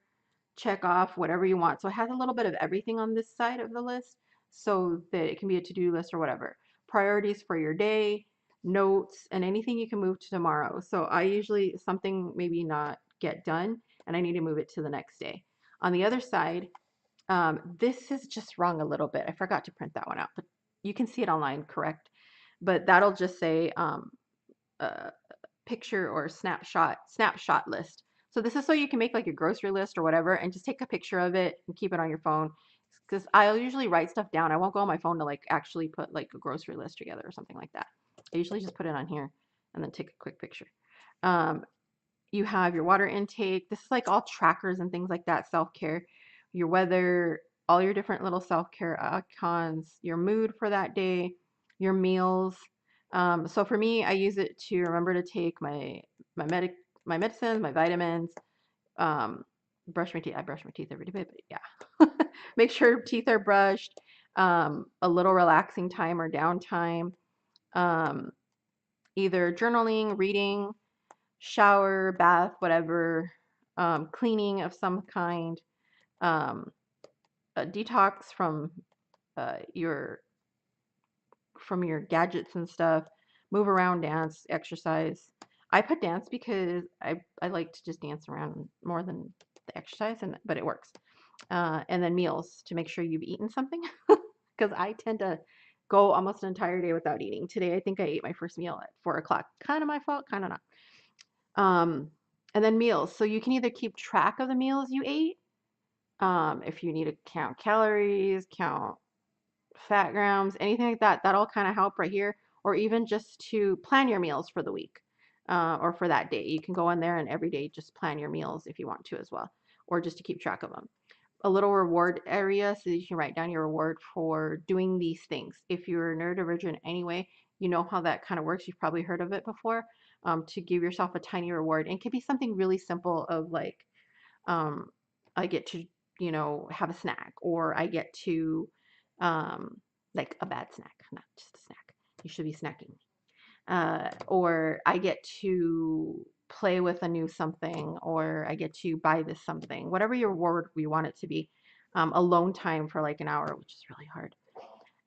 check off whatever you want. So it has a little bit of everything on this side of the list so that it can be a to-do list or whatever. Priorities for your day, notes, and anything you can move to tomorrow. So I usually something maybe not get done and I need to move it to the next day. On the other side, this is just wrong a little bit. I forgot to print that one out, but you can see it online, correct? But that'll just say uh, picture or snapshot list. So this is so you can make like your grocery list or whatever and just take a picture of it and keep it on your phone. Because I'll usually write stuff down. I won't go on my phone to like actually put like a grocery list together or something like that. I usually just put it on here and then take a quick picture. Um, you have your water intake. This is like all trackers and things like that, self-care, your weather, all your different little self-care icons, your mood for that day, your meals. So for me, I use it to remember to take my medic my medicines, my vitamins, um, brush my teeth. I brush my teeth every day, but yeah. Make sure teeth are brushed, a little relaxing time or downtime, um, either journaling, reading, shower, bath, whatever, cleaning of some kind, um, a detox uh, your your gadgets and stuff, move around, dance, exercise. I put dance because I like to just dance around more than the exercise, and but it works. And then meals to make sure you've eaten something because I tend to go almost an entire day without eating. Today, I think I ate my first meal at 4 o'clock. Kind of my fault, kind of not. Um, and then meals. So you can either keep track of the meals you ate, if you need to count calories, count fat grams, anything like that, that'll kind of help right here. Or even just to plan your meals for the week or for that day. You can go in there and every day just plan your meals if you want to as well, or just to keep track of them. A little reward area so that you can write down your reward for doing these things. If you're neurodivergent anyway, you know how that kind of works. You've probably heard of it before. to give yourself a tiny reward. And it could be something really simple of like, um, I get to, have a snack, or I get to, like a bad snack, not just a snack. You should be snacking. Or I get to play with a new something, or I get to buy this something, whatever your reward we want it to be. Alone time for like an hour, which is really hard.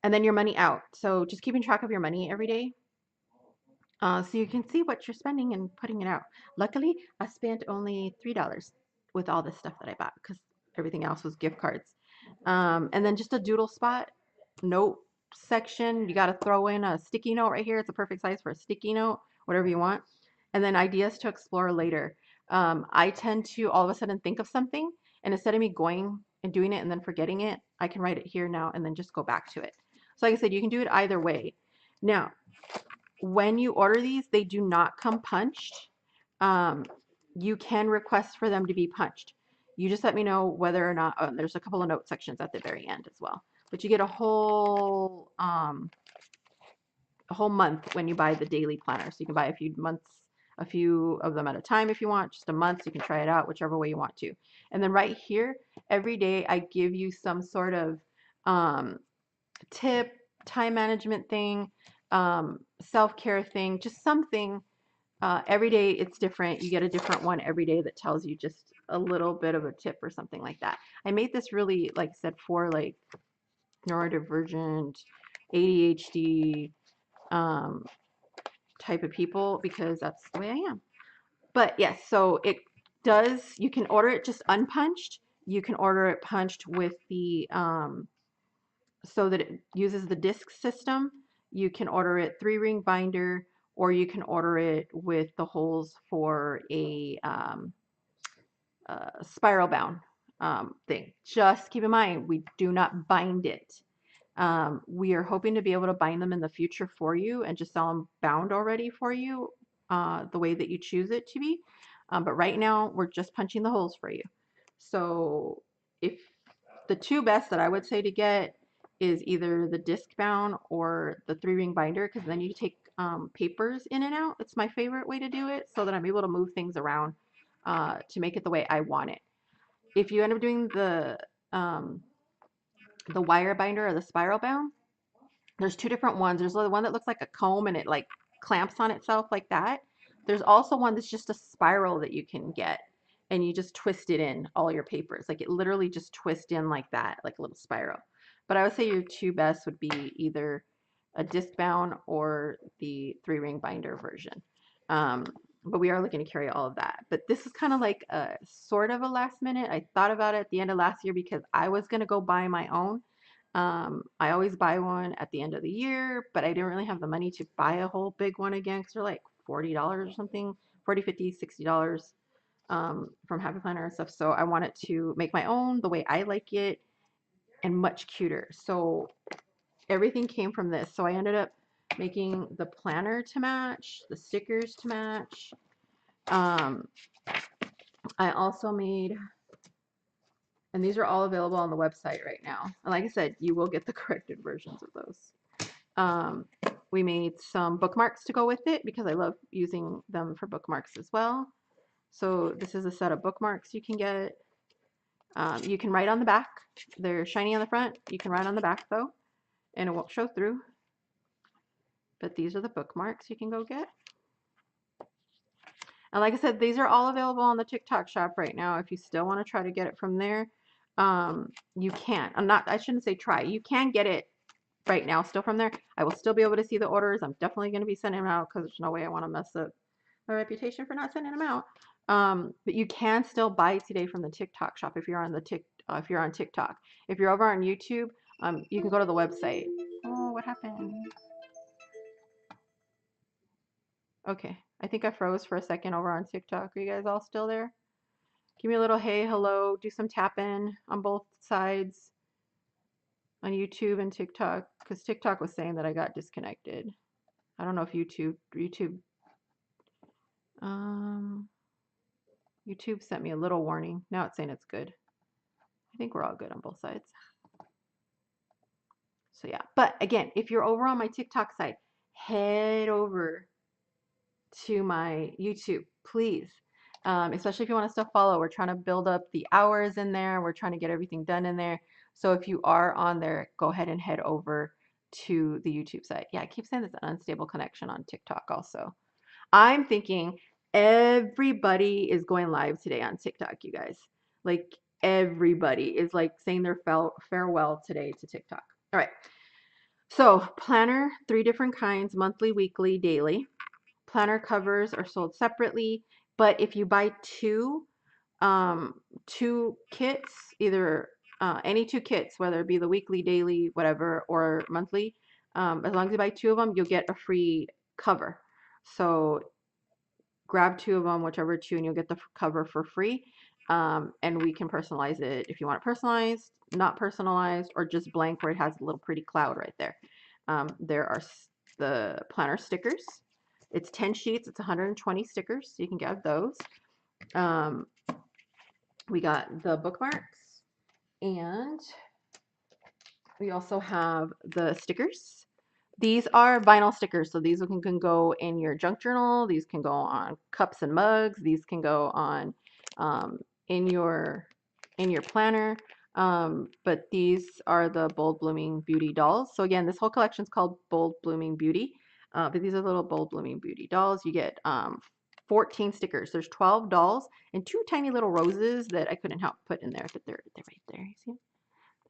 And then your money out. So just keeping track of your money every day, so you can see what you're spending and putting it out. Luckily, I spent only $3 with all this stuff that I bought because everything else was gift cards. And then just a doodle spot, note section. You got to throw in a sticky note right here. It's a perfect size for a sticky note, whatever you want. And then ideas to explore later. I tend to all of a sudden think of something, and instead of me going and doing it and then forgetting it, I can write it here now and then just go back to it. So, like I said, you can do it either way. Now, when you order these, they do not come punched. Um, you can request for them to be punched. You just let me know whether or not, there's a couple of note sections at the very end as well. But you get a whole month when you buy the daily planner. So you can buy a few of them at a time if you want, just a month, so you can try it out whichever way you want to. And then right here, every day I give you some sort of um, tip, time management thing, self-care thing, just something. Every day it's different. You get a different one every day that tells you just a little bit of a tip or something like that. I made this really, like I said, for like neurodivergent, ADHD um, type of people, because that's the way I am. But yes, so you can order it just unpunched. You can order it punched with so that it uses the disc system. You can order it 3-ring binder, or you can order it with the holes for a spiral bound thing. Just keep in mind, we do not bind it. We are hoping to be able to bind them in the future for you and just sell them bound already for you, the way that you choose it to be. But right now, we're just punching the holes for you. So if the two best that I would say to get is either the disc bound or the 3-ring binder, because then you take papers in and out. It's my favorite way to do it, so that I'm able to move things around to make it the way I want it. If you end up doing um, the wire binder or the spiral bound, there's two different ones. There's the one that looks like a comb and it like clamps on itself like that. There's also one that's just a spiral that you can get, and you just twist it in all your papers. Like it literally just twists in like that, like a little spiral. But I would say your two best would be either a disc bound or the 3-ring binder version. Um, but we are looking to carry all of that. But this is kind of like a sort of a last minute. I thought about it at the end of last year because I was going to go buy my own. I always buy one at the end of the year, but I didn't really have the money to buy a whole big one again because they're like $40 or something, 40, 50, $60 from Happy Planner and stuff. So I wanted to make my own the way I like it and much cuter. So everything came from this. So I ended up making the planner to match, the stickers to match. I also made, and these are all available on the website right now. And like I said, you will get the corrected versions of those. Um, we made some bookmarks to go with it because I love using them for bookmarks as well. So this is a set of bookmarks you can get. You can write on the back. They're shiny on the front. You can write on the back though, and it won't show through. But these are the bookmarks you can go get. And like I said, these are all available on the TikTok shop right now. If you still want to try to get it from there, you can. I shouldn't say try. You can get it right now still from there. I will still be able to see the orders. I'm definitely going to be sending them out because there's no way I want to mess up my reputation for not sending them out. But you can still buy today from the TikTok shop if you're on if you're on TikTok. If you're over on YouTube, you can go to the website. Oh, what happened? Okay, I think I froze for a second over on TikTok. Are you guys all still there? Give me a little hey, hello, do some tapping on both sides on YouTube and TikTok, because TikTok was saying that I got disconnected. I don't know if um, YouTube sent me a little warning. Now it's saying it's good. I think we're all good on both sides. So yeah, but again, if you're over on my TikTok side, head over to my YouTube, please. Especially if you want to still follow. We're trying to build up the hours in there. We're trying to get everything done in there. So if you are on there, go ahead and head over to the YouTube site. Yeah, I keep saying it's an unstable connection on TikTok also. I'm thinking everybody is going live today on TikTok, you guys. Like everybody is like saying their farewell today to TikTok. All right. So, planner, three different kinds, monthly, weekly, daily. Planner covers are sold separately, but if you buy um, two kits, either any two kits, whether it be the weekly, daily, whatever, or monthly, as long as you buy two of them, you'll get a free cover. So grab two of them, whichever two, and you'll get the cover for free. And we can personalize it if you want it personalized, not personalized, or just blank where it has a little pretty cloud right there. There are the planner stickers. It's 10 sheets. It's 120 stickers. So you can get those. Um, we got the bookmarks, and we also have the stickers. These are vinyl stickers, so these can go in your junk journal. These can go on cups and mugs. These can go on um, in your planner. But these are the Bold Blooming Beauty dolls. So again, this whole collection is called Bold Blooming Beauty. But these are little Bold Blooming Beauty dolls. You get 14 stickers. There's 12 dolls and two tiny little roses that I couldn't help put in there, but they're right there. You see?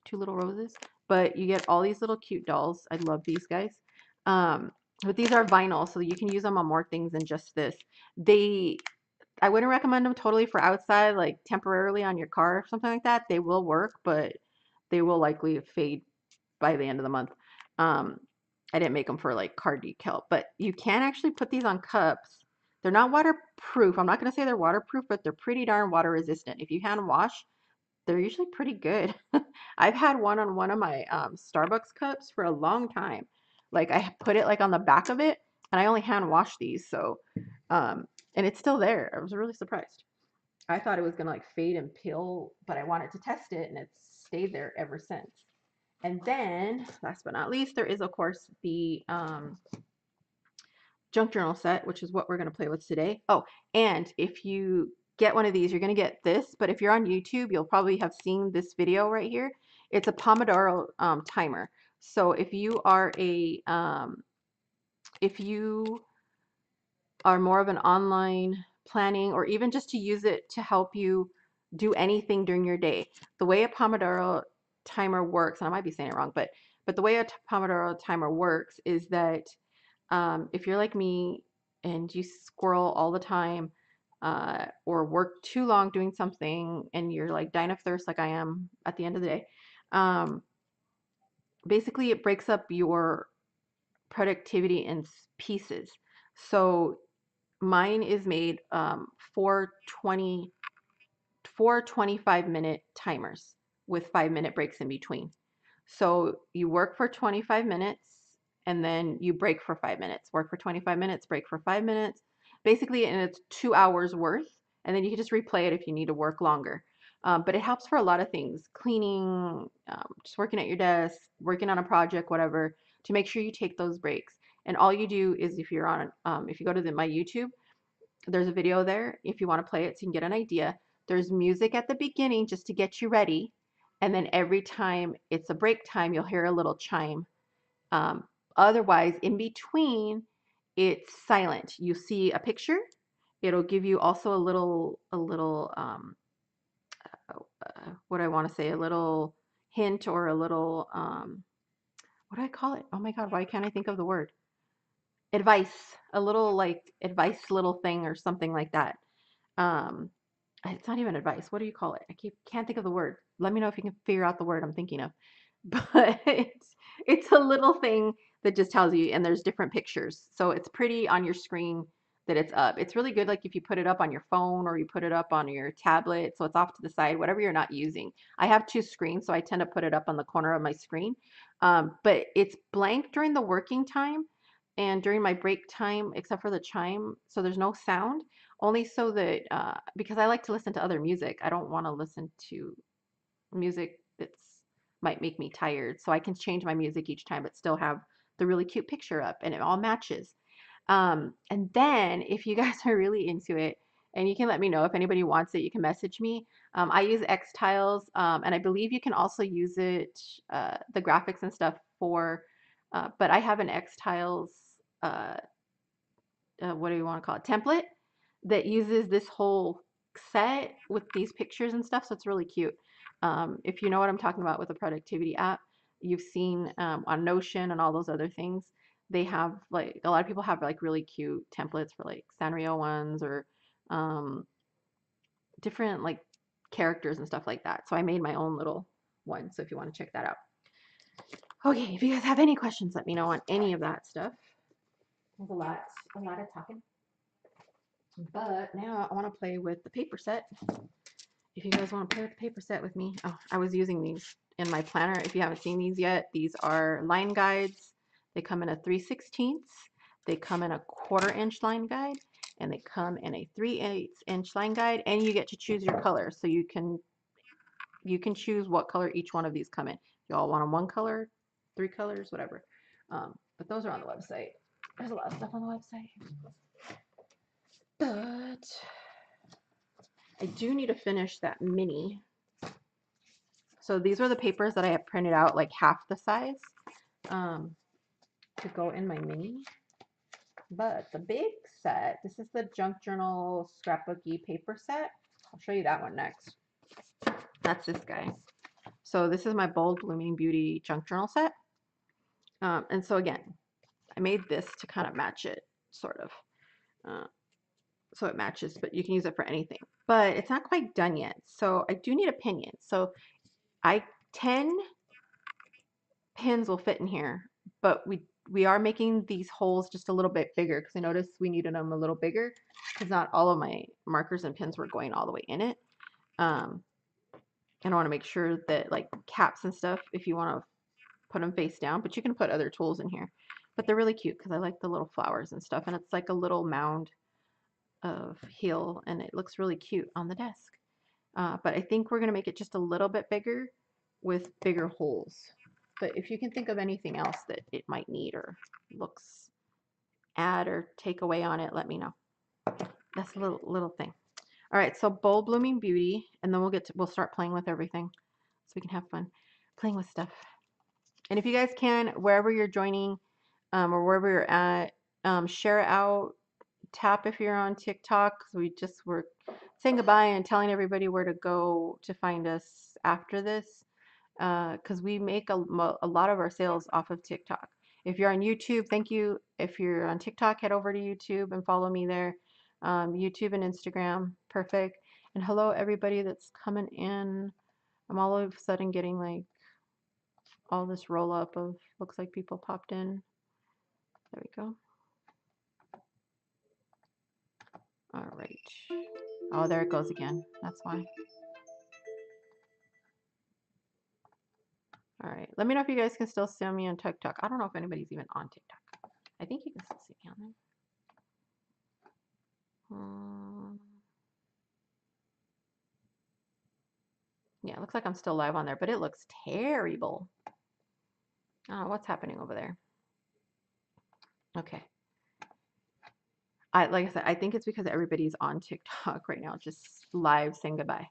Two little roses. But you get all these little cute dolls. I love these guys. Um, but these are vinyl, so you can use them on more things than just this. I wouldn't recommend them totally for outside, like temporarily on your car or something like that. They will work, but they will likely fade by the end of the month. Um, I didn't make them for like car decal, but you can actually put these on cups. They're not waterproof. I'm not going to say they're waterproof, but they're pretty darn water resistant. If you hand wash, they're usually pretty good. I've had one on one of my Starbucks cups for a long time. Like I put it like on the back of it, and I only hand wash these, so and it's still there. I was really surprised. I thought it was gonna like fade and peel, but I wanted to test it, and it's stayed there ever since. And then, last but not least, there is of course the junk journal set, which is what we're going to play with today. Oh, and if you get one of these, you're going to get this, but if you're on YouTube, you'll probably have seen this video right here. It's a Pomodoro timer. So if you are more of an online planning or even just to use it to help you do anything during your day, the way a Pomodoro timer works, and I might be saying it wrong, but the way a Pomodoro timer works is that if you're like me and you squirrel all the time or work too long doing something and you're like dying of thirst like I am at the end of the day, um, basically it breaks up your productivity in pieces. So mine is made for 20 four 25-minute timers with 5-minute breaks in between. So you work for 25 minutes and then you break for 5 minutes. Work for 25 minutes, break for 5 minutes. Basically, and it's 2 hours worth. And then you can just replay it if you need to work longer. But it helps for a lot of things cleaning, just working at your desk, working on a project, whatever, to make sure you take those breaks. And all you do is if you go to my YouTube, there's a video there if you want to play it so you can get an idea. There's music at the beginning just to get you ready. And then every time it's a break time, you'll hear a little chime. Um, Otherwise, in between, it's silent. You see a picture. It'll give you also what do I want to say, a little hint or a little, what do I call it? Oh my God, why can't I think of the word? Advice, a little like advice little thing or something like that. Um, it's not even advice. What do you call it? Can't think of the word. Let me know if you can figure out the word I'm thinking of. But it's a little thing that just tells you, and there's different pictures. So it's pretty on your screen that it's up. It's really good, like if you put it up on your phone or you put it up on your tablet, so it's off to the side, whatever you're not using. I have two screens, so I tend to put it up on the corner of my screen. But it's blank during the working time and during my break time, except for the chime, so there's no sound. Only so that because I like to listen to other music, I don't want to listen to music that's might make me tired. So I can change my music each time, but still have the really cute picture up, and it all matches. And then if you guys are really into it, and you can let me know if anybody wants it, you can message me. I use X Tiles, and I believe you can also use it, the graphics and stuff for, but I have an X Tiles, uh, what do you want to call it, template that uses this whole set with these pictures and stuff. So it's really cute. If you know what I'm talking about with a productivity app, you've seen on Notion and all those other things. They have like a lot of people have like really cute templates for like Sanrio ones or um, different like characters and stuff like that. So I made my own little one. So if you want to check that out. Okay, if you guys have any questions, let me know on any of that stuff. There's a lot of talking. But now I want to play with the paper set. If you guys want to play with the paper set with me, oh, I was using these in my planner. If you haven't seen these yet, these are line guides. They come in a 3/16, they come in a 1/4 inch line guide, and they come in a 3/8 inch line guide, and you get to choose your color. So you can choose what color each one of these come in. You all want them one color, 3 colors, whatever. But those are on the website. There's a lot of stuff on the website. But I do need to finish that mini. So these are the papers that I have printed out like half the size um, to go in my mini. But the big set, this is the Junk Journal Scrapbooky paper set. I'll show you that one next. That's this guy. So this is my Bold Blooming Beauty Junk Journal set. And so again, I made this to kind of match it, sort of. So it matches, but you can use it for anything. But it's not quite done yet. So I do need a pinion. So 10 pins will fit in here, but we are making these holes just a little bit bigger because I noticed we needed them a little bigger because not all of my markers and pins were going all the way in it. And I want to make sure that like caps and stuff, if you want to put them face down, but you can put other tools in here. But they're really cute because I like the little flowers and stuff, and it's like a little mound of heel, and it looks really cute on the desk. But I think we're going to make it just a little bit bigger with bigger holes. But if you can think of anything else that it might need or looks add or take away on it, let me know. That's a little thing. All right, so Bold Blooming Beauty, and then we'll start playing with everything so we can have fun playing with stuff. And if you guys can, wherever you're joining or wherever you're at, share out, tap if you're on TikTok. We just were saying goodbye and telling everybody where to go to find us after this because we make a lot of our sales off of TikTok. If you're on YouTube, thank you. If you're on TikTok, head over to YouTube and follow me there. YouTube and Instagram, perfect. And hello, everybody that's coming in. I'm all of a sudden getting like all this roll up of looks like people popped in. There we go. All right. Oh, there it goes again. That's why. All right. Let me know if you guys can still see me on TikTok. I don't know if anybody's even on TikTok. I think you can still see me on there. Yeah, it looks like I'm still live on there, but it looks terrible. I don't know what's happening over there. Okay. Like I said, I think it's because everybody's on TikTok right now, just live saying goodbye.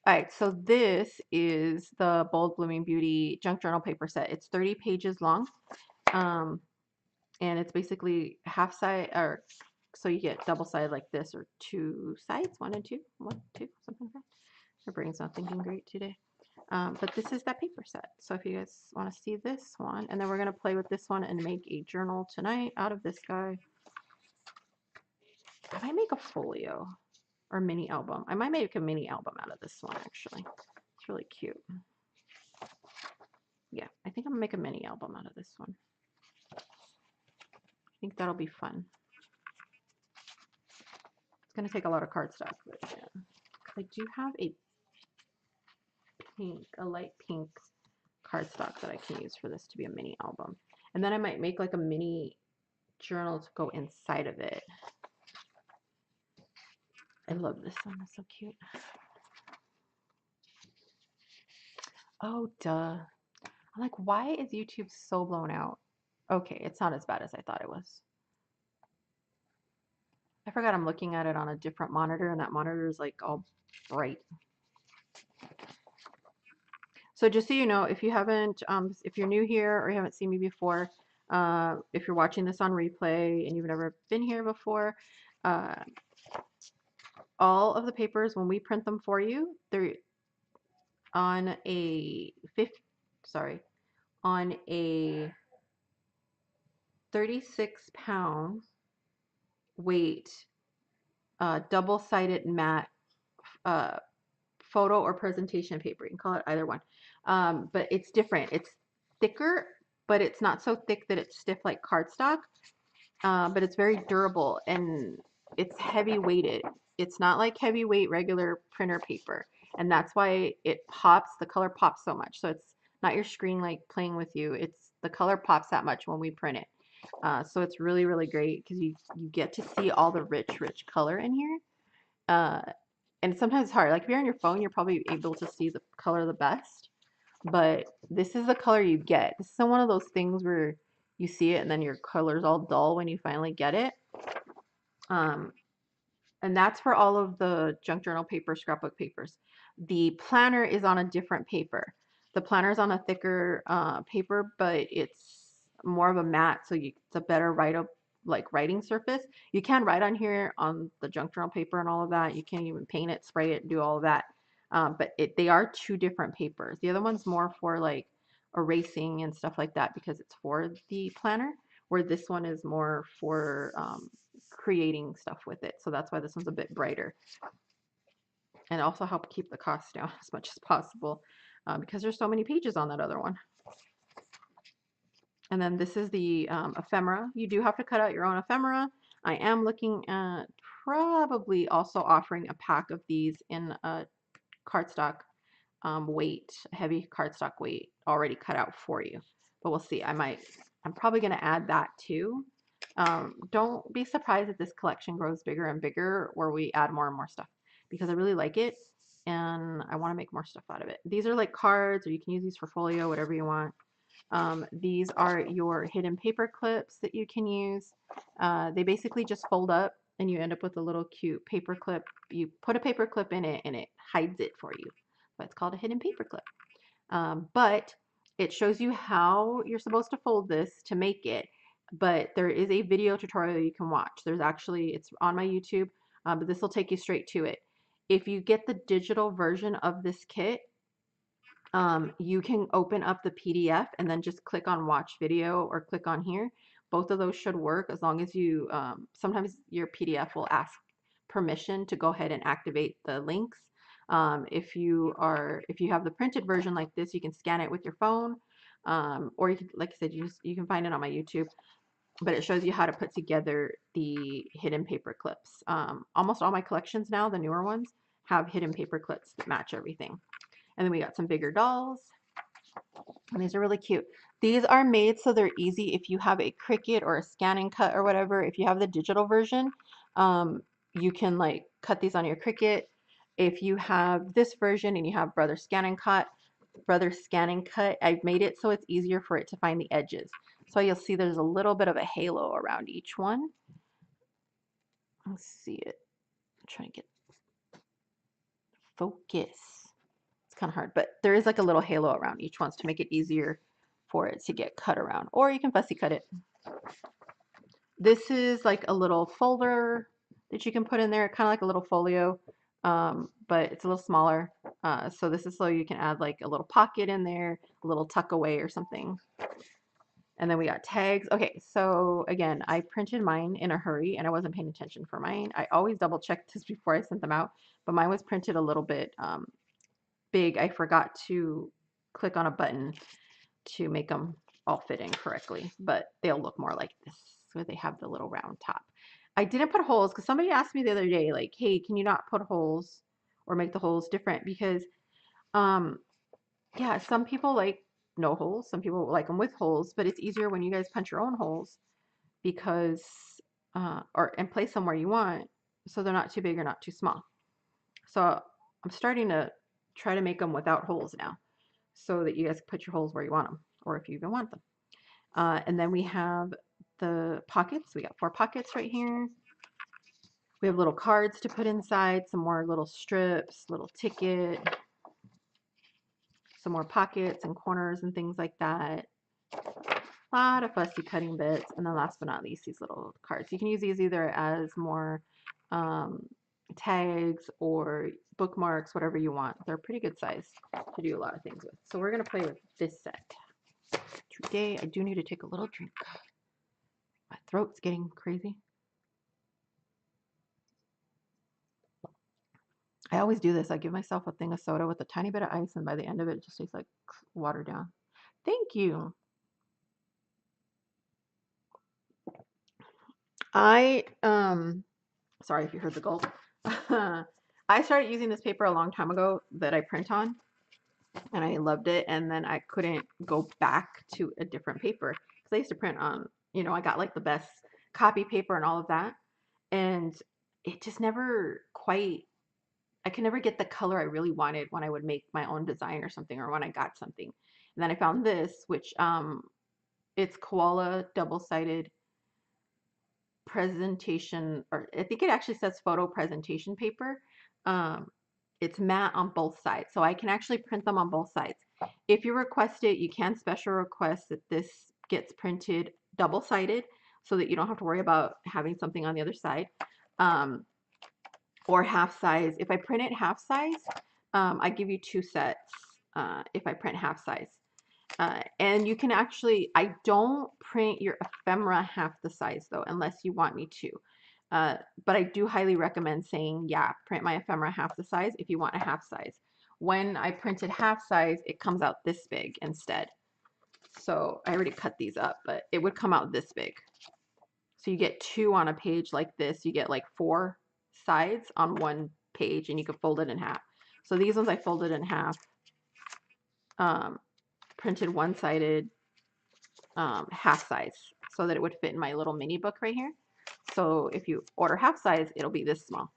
All right, so this is the Bold Blooming Beauty Junk Journal paper set. It's 30 pages long, and it's basically half side, or so you get double sided like this, or two sides, one and two, something like that. My brain's not thinking great today. But this is that paper set. So if you guys want to see this one, and then we're going to play with this one and make a journal tonight out of this guy. I might make a folio or mini album. I might make a mini album out of this one, actually. It's really cute. Yeah, I think I'm going to make a mini album out of this one. I think that'll be fun. It's going to take a lot of cardstock, but yeah. I do have a light pink cardstock that I can use for this to be a mini album. And then I might make like a mini journal to go inside of it. I love this one. It's so cute. Oh, duh. I'm like, why is YouTube so blown out? Okay, it's not as bad as I thought it was. I forgot I'm looking at it on a different monitor, and that monitor is like all bright. So just so you know, if you haven't, if you're new here or you haven't seen me before, if you're watching this on replay and you've never been here before, uh, all of the papers, when we print them for you, they're on a sorry, on a 36-pound weight, double-sided matte uh, photo or presentation paper. You can call it either one. But it's different. It's thicker, but it's not so thick that it's stiff like cardstock. But it's very durable and it's heavy weighted. It's not like heavyweight regular printer paper. And that's why it pops, the color pops so much. So it's not your screen like playing with you. It's the color pops that much when we print it. So it's really, really great because you get to see all the rich color in here. Uh, and sometimes it's hard. Like if you're on your phone, you're probably able to see the color the best. But this is the color you get. This is one of those things where you see it and then your color's all dull when you finally get it. Um, and that's for all of the junk journal paper, scrapbook papers. The planner is on a different paper. The planner is on a thicker paper, but it's more of a matte, so it's a better writing surface. You can write on here on the junk journal paper and all of that. You can even paint it, spray it, do all of that. But they are two different papers. The other one's more for like erasing and stuff like that because it's for the planner, where this one is more for creating stuff with it. So that's why this one's a bit brighter. And also help keep the cost down as much as possible because there's so many pages on that other one. And then this is the ephemera. You do have to cut out your own ephemera. I am looking at probably also offering a pack of these in a cardstock weight, heavy cardstock weight already cut out for you. But we'll see. I'm probably going to add that too. Don't be surprised if this collection grows bigger and bigger or we add more and more stuff because I really like it and I want to make more stuff out of it. These are like cards, or you can use these for folio, whatever you want. These are your hidden paper clips that you can use. They basically just fold up and you end up with a little cute paper clip. You put a paper clip in it and it hides it for you. So it's called a hidden paper clip. But it shows you how you're supposed to fold this to make it. But there is a video tutorial you can watch. It's on my YouTube, but this will take you straight to it. If you get the digital version of this kit, you can open up the PDF and then just click on watch video or click on here. Both of those should work as long as you, sometimes your PDF will ask permission to go ahead and activate the links. If you have the printed version like this, you can scan it with your phone, or you can, like I said, you can find it on my YouTube. But it shows you how to put together the hidden paper clips. Almost all my collections now, the newer ones, have hidden paper clips that match everything. And then we got some bigger dolls. And these are really cute. These are made so they're easy if you have a Cricut or a Scan and Cut or whatever. If you have the digital version, you can like cut these on your Cricut. If you have this version and you have Brother Scan and Cut, I've made it so it's easier for it to find the edges. So you'll see there's a little bit of a halo around each one. Let's see it. I'm trying to get focus. It's kind of hard, but there is like a little halo around each one to make it easier for it to get cut around, or you can fussy cut it. This is like a little folder that you can put in there, kind of like a little folio, but it's a little smaller. So this is so you can add like a little pocket in there, a little tuck away or something. And then we got tags. Okay, so again, I printed mine in a hurry and I wasn't paying attention for mine. I always double checked this before I sent them out, but mine was printed a little bit big. I forgot to click on a button to make them all fit in correctly, but they'll look more like this where they have the little round top. I didn't put holes because somebody asked me the other day, like, hey, can you not put holes or make the holes different? Because, yeah, some people like no holes, some people like them with holes, but it's easier when you guys punch your own holes because, and place them where you want so they're not too big or not too small. So I'm starting to try to make them without holes now so that you guys can put your holes where you want them or if you even want them. And then we have the pockets. We got 4 pockets right here. We have little cards to put inside, some more little strips, little ticket, some more pockets and corners and things like that. A lot of fussy cutting bits. And then last but not least, these little cards. You can use these either as more um, tags or bookmarks, whatever you want. They're pretty good size to do a lot of things with. So we're going to play with this set. Today, I do need to take a little drink. My throat's getting crazy. I always do this. I give myself a thing of soda with a tiny bit of ice, and by the end of it, it just tastes like watered down. Thank you. I sorry if you heard the gulp. I started using this paper a long time ago that I print on, and I loved it. And then I couldn't go back to a different paper because I used to print on, I got like the best copy paper and all of that, and it just never quite. I could never get the color I really wanted when I would make my own design or something, or when I got something. And then I found this, which it's koala double-sided presentation, or I think it actually says photo presentation paper. Um, it's matte on both sides, so I can actually print them on both sides. If you request it, you can special request that this gets printed double-sided so that you don't have to worry about having something on the other side. Or half size. If I print it half size, I give you 2 sets if I print half size. And you can actually, I don't print your ephemera half the size though, unless you want me to. But I do highly recommend saying, yeah, print my ephemera half the size if you want a half size. When I printed half size, it comes out this big instead. So I already cut these up, but it would come out this big. So you get 2 on a page like this. You get like 4 sides on one page, and you can fold it in half. So these ones I folded in half, printed one-sided, half size, so that it would fit in my little mini book right here. So if you order half size, it'll be this small.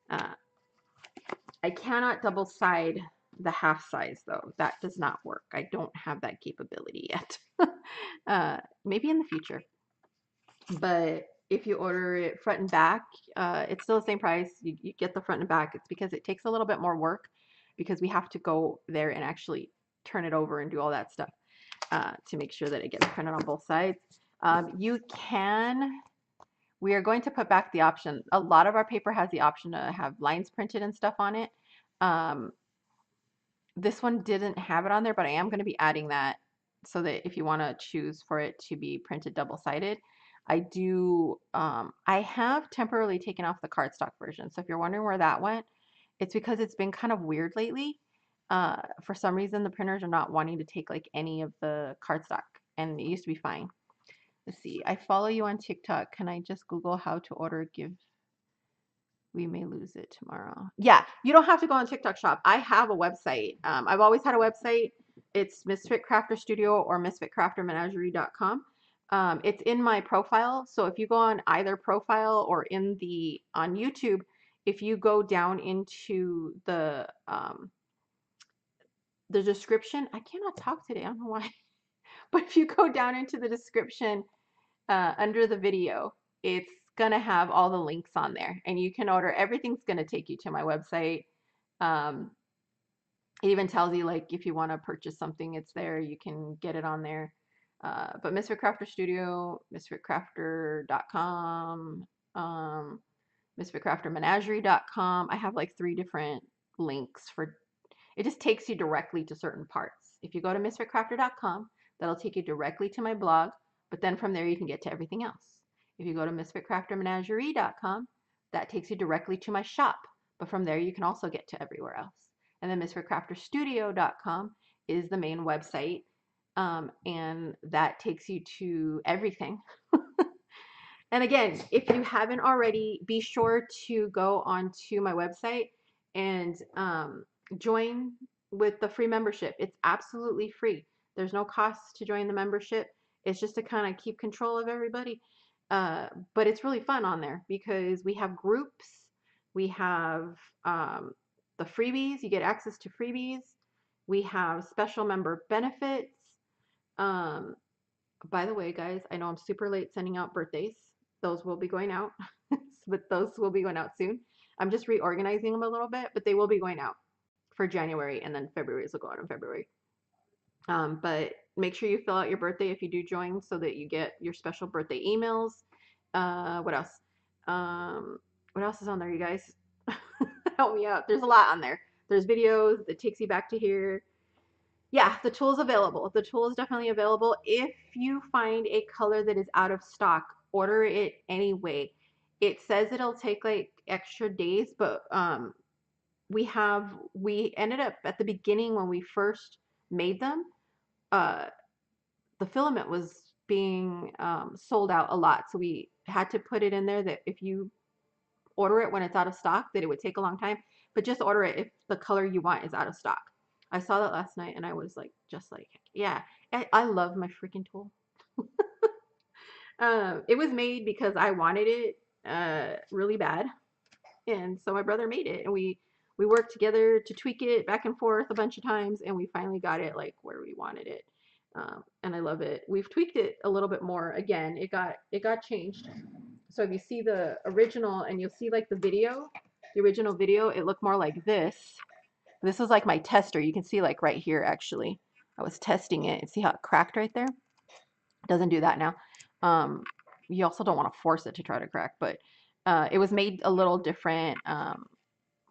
I cannot double side the half size though. That does not work. I don't have that capability yet. Maybe in the future. But if you order it front and back, it's still the same price. You get the front and back. It's because it takes a little bit more work because we have to go there and actually turn it over and do all that stuff to make sure that it gets printed on both sides. We are going to put back the option. A lot of our paper has the option to have lines printed and stuff on it. This one didn't have it on there, but I am going to be adding that so that if you want to choose for it to be printed double-sided, I have temporarily taken off the cardstock version. So if you're wondering where that went, it's because it's been kind of weird lately. For some reason, the printers are not wanting to take like any of the cardstock, and it used to be fine. Let's see. I follow you on TikTok. Can I just Google how to order give? We may lose it tomorrow. Yeah, you don't have to go on TikTok shop. I have a website. I've always had a website. It's Misfit Crafter Studio or misfitcraftermenagerie.com. It's in my profile. So if you go on either profile or on YouTube, if you go down into the description, I cannot talk today. I don't know why. But if you go down into the description under the video, it's gonna have all the links on there, and you can order. Everything's gonna take you to my website. Um, it even tells you like if you want to purchase something, it's there. You can get it on there. But Misfit Crafter Studio, misfitcrafter.com, misfitcraftermenagerie.com. I have like 3 different links for. It just takes you directly to certain parts. If you go to misfitcrafter.com, that'll take you directly to my blog, but then from there you can get to everything else. If you go to misfitcraftermenagerie.com, that takes you directly to my shop, but from there you can also get to everywhere else. And then misfitcrafterstudio.com is the main website, and that takes you to everything. And again, if you haven't already, be sure to go onto my website and join with the free membership. It's absolutely free. There's no cost to join the membership. It's just to kind of keep control of everybody. But it's really fun on there because we have groups. We have the freebies. You get access to freebies. We have special member benefits. By the way, guys, I know I'm super late sending out birthdays. Those will be going out. but those will be going out soon. I'm just reorganizing them a little bit, but they will be going out for January, and then February's will go out in February. But make sure you fill out your birthday if you do join so that you get your special birthday emails. What else? What else is on there, you guys? Help me out. There's a lot on there. There's videos that takes you back to here. Yeah, the tool is available. The tool is definitely available. If you find a color that is out of stock, order it anyway. It says it'll take like extra days, but we ended up at the beginning when we first made them, uh, the filament was being sold out a lot. So we had to put it in there that if you order it when it's out of stock, that it would take a long time, but just order it if the color you want is out of stock. I saw that last night and I was like, just like, yeah, I love my freaking tool. It was made because I wanted it really bad. And so my brother made it and we worked together to tweak it back and forth a bunch of times and we finally got it like where we wanted it. And I love it. We've tweaked it a little bit more. Again, it got changed. So if you see the original and you'll see like the original video, it looked more like this. This is like my tester. You can see like right here actually. I was testing it and see how it cracked right there? It doesn't do that now. You also don't want to force it to try to crack, but it was made a little different.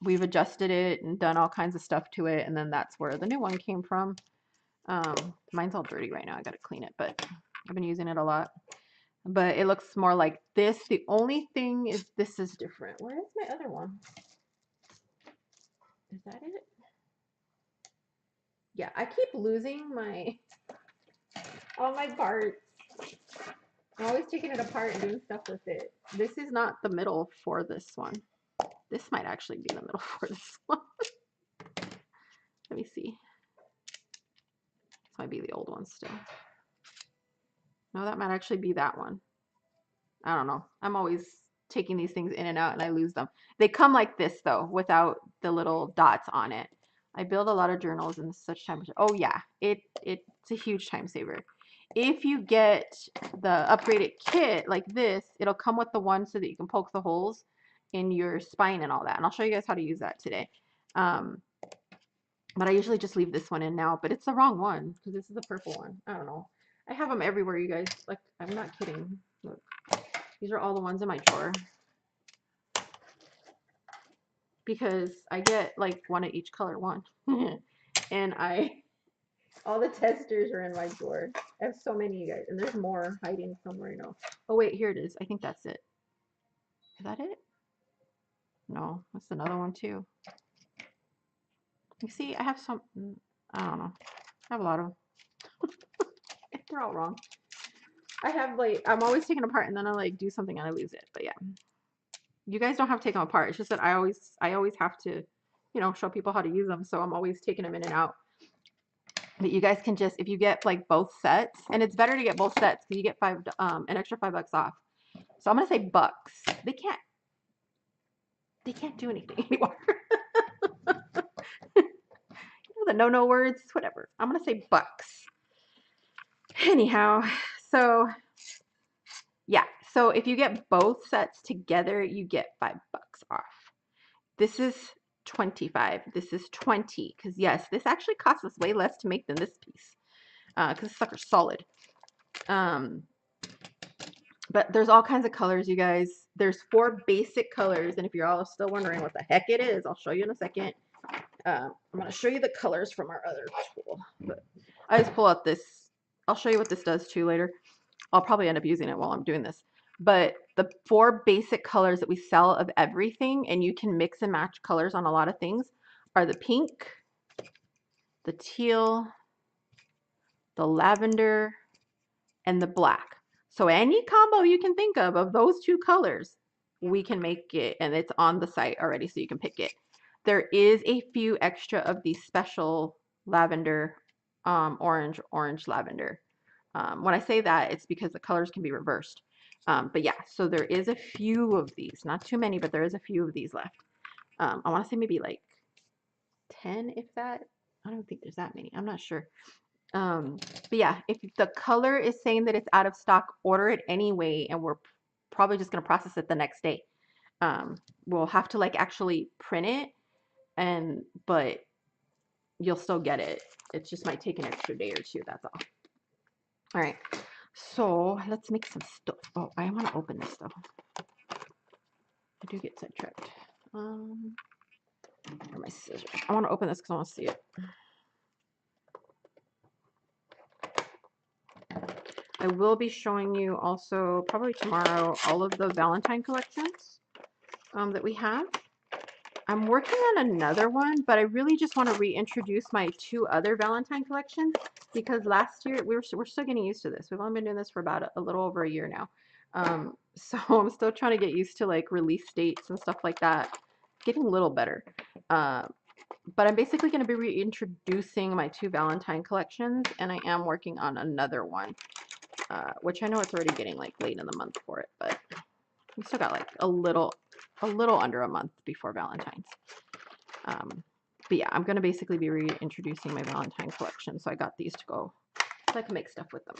We've adjusted it and done all kinds of stuff to it, and then that's where the new one came from. Mine's all dirty right now. I gotta clean it, but I've been using it a lot. But it looks more like this. The only thing is this is different. Where is my other one? Is that it? Yeah, I keep losing all my parts. I'm always taking it apart and doing stuff with it. This is not the middle for this one. This might actually be the middle for this one. Let me see. This might be the old one still. No, that might actually be that one. I don't know. I'm always taking these things in and out and I lose them. They come like this though, without the little dots on it. I build a lot of journals in such time. Oh yeah, it's a huge time saver. If you get the upgraded kit like this, it'll come with the one so that you can poke the holes in your spine and all that. And I'll show you guys how to use that today. But I usually just leave this one in now, but it's the wrong one because this is the purple one. I don't know. I have them everywhere, you guys. Like, I'm not kidding. Look, these are all the ones in my drawer. Because I get like one of each color one. And all the testers are in my drawer. I have so many, you guys. And there's more hiding somewhere, you know. Oh, wait, here it is. I think that's it. Is that it? No, that's another one too. You see, I have some, I don't know. I have a lot of them. They're all wrong. I have like, I'm always taking apart and then I like do something and I lose it. But yeah, you guys don't have to take them apart. It's just that I always have to, you know, show people how to use them. So I'm always taking them in and out. But you guys can just, if you get like both sets, and it's better to get both sets because you get an extra $5 off. So I'm gonna say bucks. They can't do anything anymore. The no words, whatever. I'm gonna say bucks. Anyhow, so yeah. So if you get both sets together, you get $5 off. This is 25. This is 20. Because yes, this actually costs us way less to make than this piece. Because this sucker's solid. But there's all kinds of colors, you guys. There's 4 basic colors, and if you're all still wondering what the heck it is, I'll show you in a second. I'm going to show you the colors from our other tool. But I just pull out this. I'll show you what this does too later. I'll probably end up using it while I'm doing this. But the 4 basic colors that we sell of everything, and you can mix and match colors on a lot of things, are the pink, the teal, the lavender, and the black. So any combo you can think of those 2 colors, we can make it, and it's on the site already, so you can pick it. There is a few extra of these special lavender, orange lavender. When I say that, it's because the colors can be reversed. But yeah, so there is a few of these, not too many, but there is a few of these left. I want to say maybe like 10, if that. I don't think there's that many. I'm not sure. But yeah, if the color is saying that it's out of stock, order it anyway, and we're probably just gonna process it the next day. Um, we'll have to like actually print it, and but you'll still get it. It just might take an extra day or two. That's all. All right. So let's make some stuff. Oh, I want to open this stuff. I do get sidetracked. Where are my scissors? I want to open this because I want to see it. I will be showing you also probably tomorrow all of the Valentine collections that we have. I'm working on another one, but I really just want to reintroduce my two other Valentine collections because last year we're still getting used to this. We've only been doing this for about a little over a year now. So I'm still trying to get used to like release dates and stuff like that. Getting a little better. Uh, but I'm basically going to be reintroducing my two Valentine collections, and I am working on another one, which I know it's already getting like late in the month for it, but we still got like a little under a month before Valentine's. But yeah, I'm gonna basically be reintroducing my Valentine collection, so I got these to go so I can make stuff with them.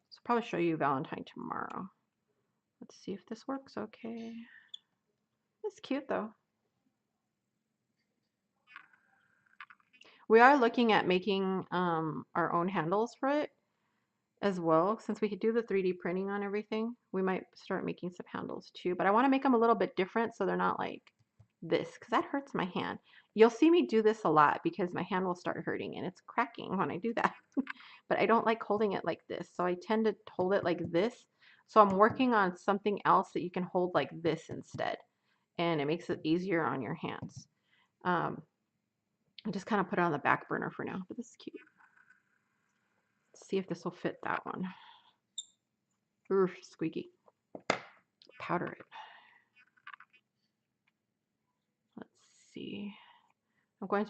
So I'll probably show you Valentine tomorrow. Let's see if this works okay. It's cute though. We are looking at making our own handles for it as well. Since we could do the 3D printing on everything, we might start making some handles too. But I want to make them a little bit different so they're not like this, because that hurts my hand. You'll see me do this a lot because my hand will start hurting and it's cracking when I do that. But I don't like holding it like this, so I tend to hold it like this. So I'm working on something else that you can hold like this instead, and it makes it easier on your hands. I just kind of put it on the back burner for now, but this is cute. Let's see if this will fit that one. Oof, squeaky. Powder it. Let's see. I'm going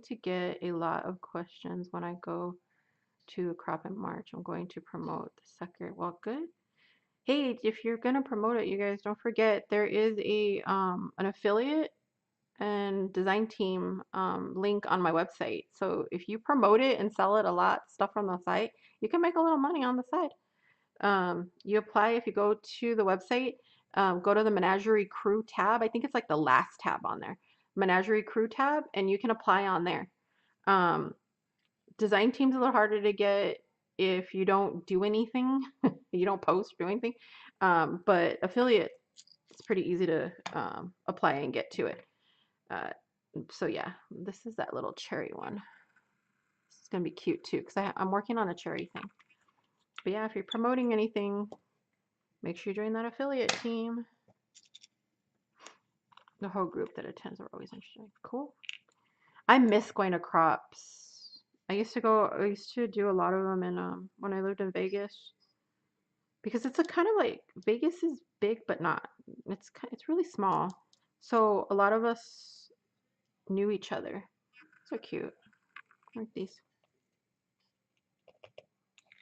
to get a lot of questions when I go to crop in March. I'm going to promote the sucker. Well, good. Hey, if you're gonna promote it, you guys don't forget there is a an affiliate and design team link on my website. So if you promote it and sell it a lot, stuff from the site, you can make a little money on the side. You apply if you go to the website, go to the Menagerie Crew tab. I think it's like the last tab on there, Menagerie Crew tab, and you can apply on there. Um, Design team's a little harder to get if you don't do anything, you don't post, do anything. But affiliate, it's pretty easy to apply and get to it. Uh, so yeah, this is that little cherry one. This is gonna be cute too because I'm working on a cherry thing. But yeah, if you're promoting anything, make sure you join that affiliate team. The whole group that attends are always interesting. Cool. I miss going to crops. I used to do a lot of them in when I lived in Vegas because it's a kind of like Vegas is big but not. It's really small. So a lot of us knew each other. So cute. Like these.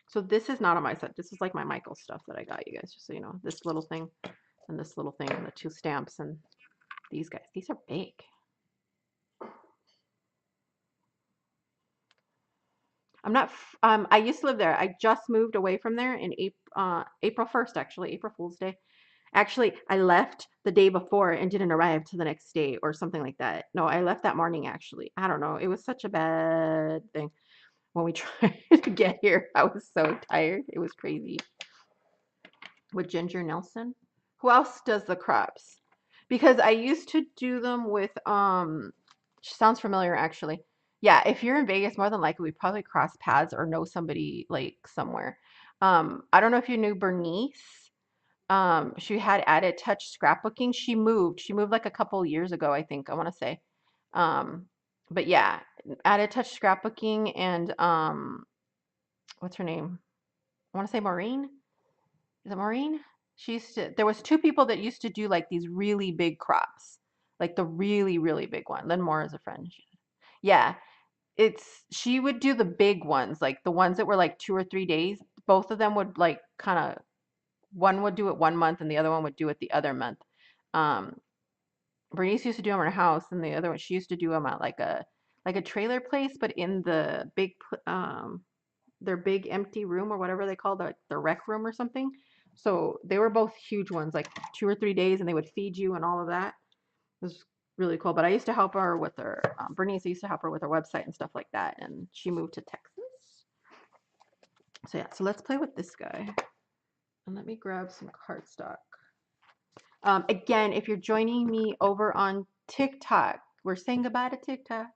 So this is not on my set. This is like my Michael stuff that I got you guys, just so you know. This little thing and this little thing and the two stamps and these guys. These are big. I'm not. I used to live there. I just moved away from there in April 1st, actually, April Fool's Day. Actually, I left the day before and didn't arrive till the next day or something like that. No, I left that morning, actually. I don't know. It was such a bad thing when we tried to get here. I was so tired. It was crazy. With Ginger Nelson. Who else does the crops? Because I used to do them with sounds familiar actually. Yeah, if you're in Vegas, more than likely we probably cross paths or know somebody like somewhere. I don't know if you knew Bernice. She had Added Touch scrapbooking. She moved. She moved like a couple years ago, I think, I want to say. Um, but yeah, Added Touch scrapbooking and what's her name? I want to say Maureen. Is it Maureen? There was two people that used to do like these really big crops, like the really, really big one. Then Maura's a friend. Yeah, she would do the big ones, like the ones that were like 2 or 3 days. Both of them would like kind of, one would do it 1 month and the other one would do it the other month. Um, Bernice used to do them in her house, and the other one she used to do them at like a trailer place, but in the their big empty room or whatever they call the rec room or something. So they were both huge ones, like 2 or 3 days, and they would feed you and all of that. It was really cool. But I used to help her with her Bernice. I used to help her with her website and stuff like that, and she moved to Texas. So yeah, so let's play with this guy, and let me grab some cardstock. Again, if you're joining me over on TikTok, we're saying goodbye to TikTok.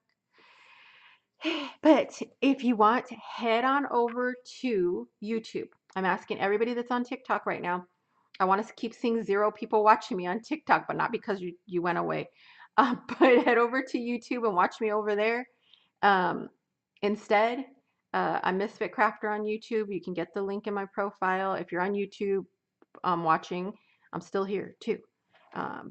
But if you want, head on over to YouTube. I'm asking everybody that's on TikTok right now. I want to keep seeing 0 people watching me on TikTok, but not because you went away. But head over to YouTube and watch me over there. Instead, I'm Misfit Crafter on YouTube. You can get the link in my profile. If you're on YouTube watching, I'm still here too.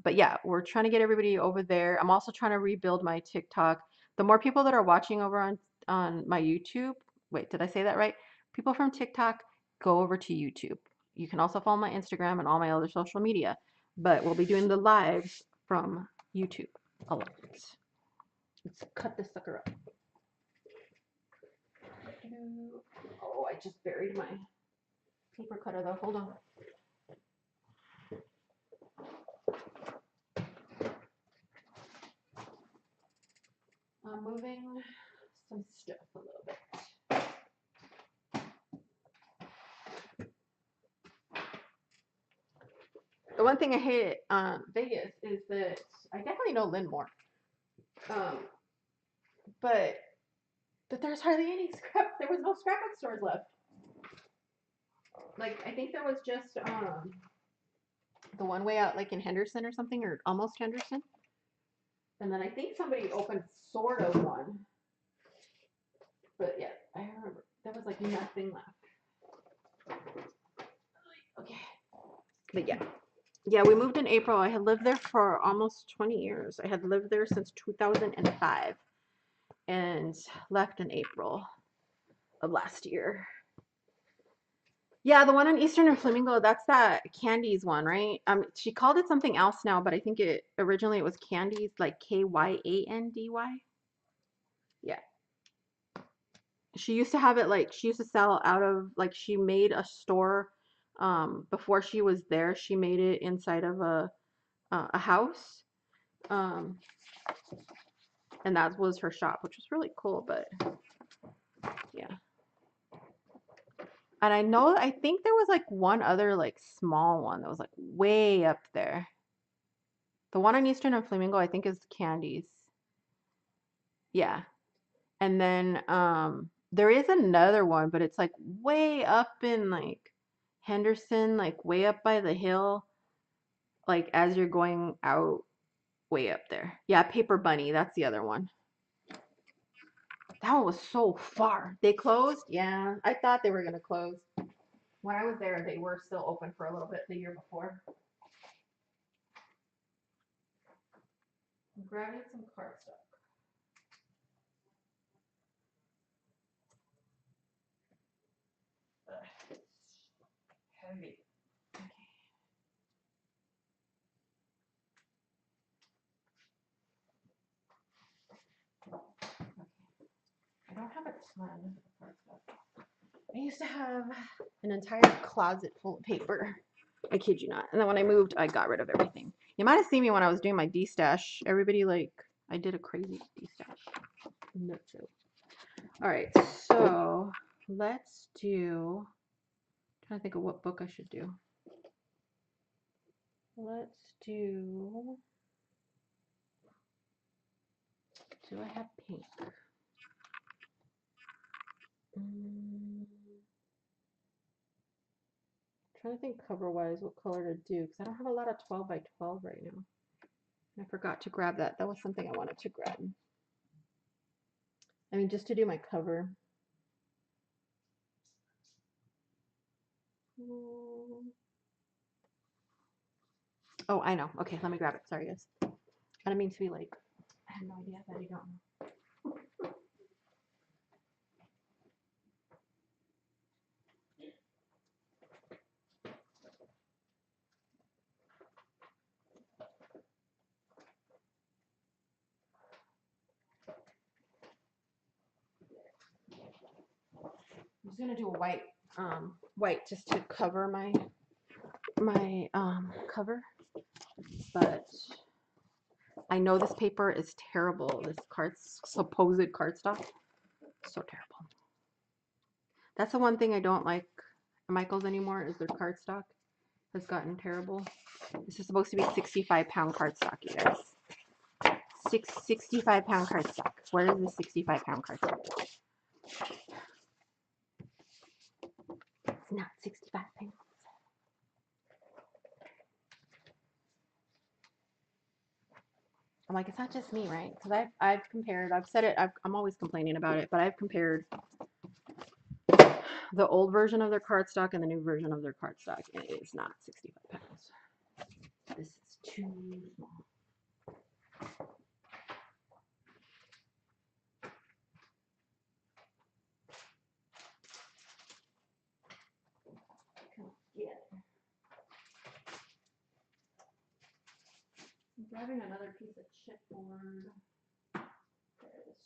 But yeah, we're trying to get everybody over there. I'm also trying to rebuild my TikTok. The more people that are watching over on my YouTube, wait, did I say that right? People from TikTok, go over to YouTube. You can also follow my Instagram and all my other social media, but we'll be doing the lives from YouTube a lot. Let's cut this sucker up. Oh, I just buried my paper cutter though. Hold on. I'm moving some stuff a little bit. The one thing I hate at Vegas is that I definitely know Lynn more, but that there's hardly any scrap. There was no scrapbook stores left. Like I think there was just the one way out, like in Henderson or something, or almost Henderson. And then I think somebody opened sort of one, but yeah, I remember there was like nothing left. Okay, but yeah, we moved in April. I had lived there for almost 20 years. I had lived there since 2005 and left in April of last year. Yeah, the one on Eastern and Flamingo, that's that Candy's one, right? She called it something else now, but I think it originally it was Candy's, like Kyandy. Yeah. She used to have it like she used to sell out of like she made a store before she was there. She made it inside of a house. Um and that was her shop, which was really cool, but yeah. And I think there was like one other like small one that was like way up there. The one on Eastern and Flamingo, I think, is Candy's. Yeah. And then there is another one, but it's like way up in like Henderson, like way up by the hill, like as you're going out way up there. Yeah, Paper Bunny, that's the other one. That one was so far. They closed? Yeah, I thought they were gonna close. When I was there, they were still open for a little bit the year before. I'm grabbing some cardstock. Heavy. Okay. I don't have a ton of cardstock. I used to have an entire closet full of paper. I kid you not. And then when I moved, I got rid of everything. You might have seen me when I was doing my D-stash. Everybody like, I did a crazy D-stash. No joke. All right, so let's do, I'm trying to think of what book I should do. Let's do I have pink? Trying to think cover-wise what color to do, because I don't have a lot of 12 by 12 right now. I forgot to grab that. That was something I wanted to grab. I mean, just to do my cover. Oh, I know. Okay, let me grab it. Sorry, guys. I don't mean to be like, I have no idea that I don't know. I'm gonna do a white just to cover my cover, but I know this paper is terrible. This supposed cardstock, so terrible. That's the one thing I don't like Michaels anymore is their cardstock has gotten terrible. This is supposed to be 65-pound cardstock, you guys. 65-pound cardstock. Where is the 65-pound cardstock? It's not 65 pounds. I'm like, it's not just me, right? Because I've compared. I've said it. I'm always complaining about it, but I've compared the old version of their cardstock and the new version of their cardstock, and it is not 65 pounds. This is too small. I'm grabbing another piece of chipboard. There it is.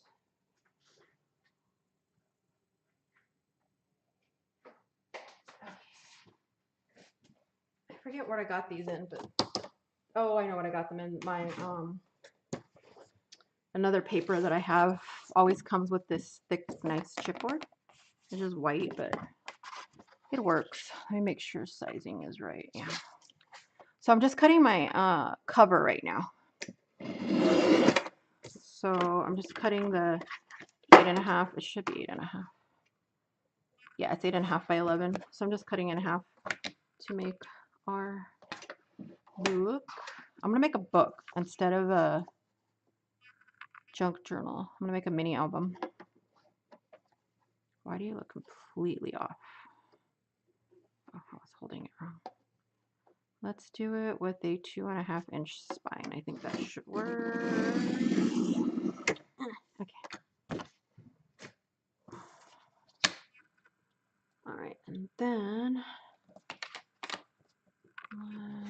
Okay. I forget what I got these in, but oh, I know what I got them in. My another paper that I have always comes with this thick, nice chipboard. It's just white, but it works. Let me make sure sizing is right. Yeah. So I'm just cutting my cover right now. So I'm just cutting the 8.5. It should be 8.5. Yeah, it's 8.5 by 11. So I'm just cutting it in half to make our book. I'm gonna make a book instead of a junk journal. I'm gonna make a mini album. Why do you look completely off? Oh, I was holding it wrong. Let's do it with a 2.5-inch spine. I think that should work. Okay. All right, and then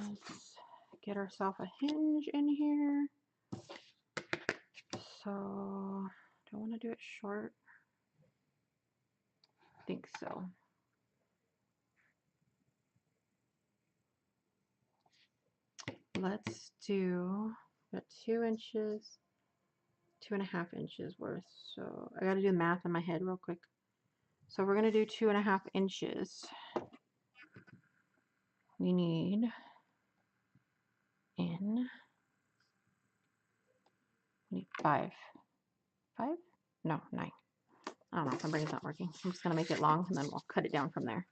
let's get ourselves a hinge in here. So, do I want to do it short? I think so. Let's do about 2 inches, 2.5 inches worth. So I got to do the math in my head real quick. So we're going to do 2.5 inches. We need we need 5. 5? No, 9. I don't know if my brain's not working. I'm just going to make it long and then we'll cut it down from there.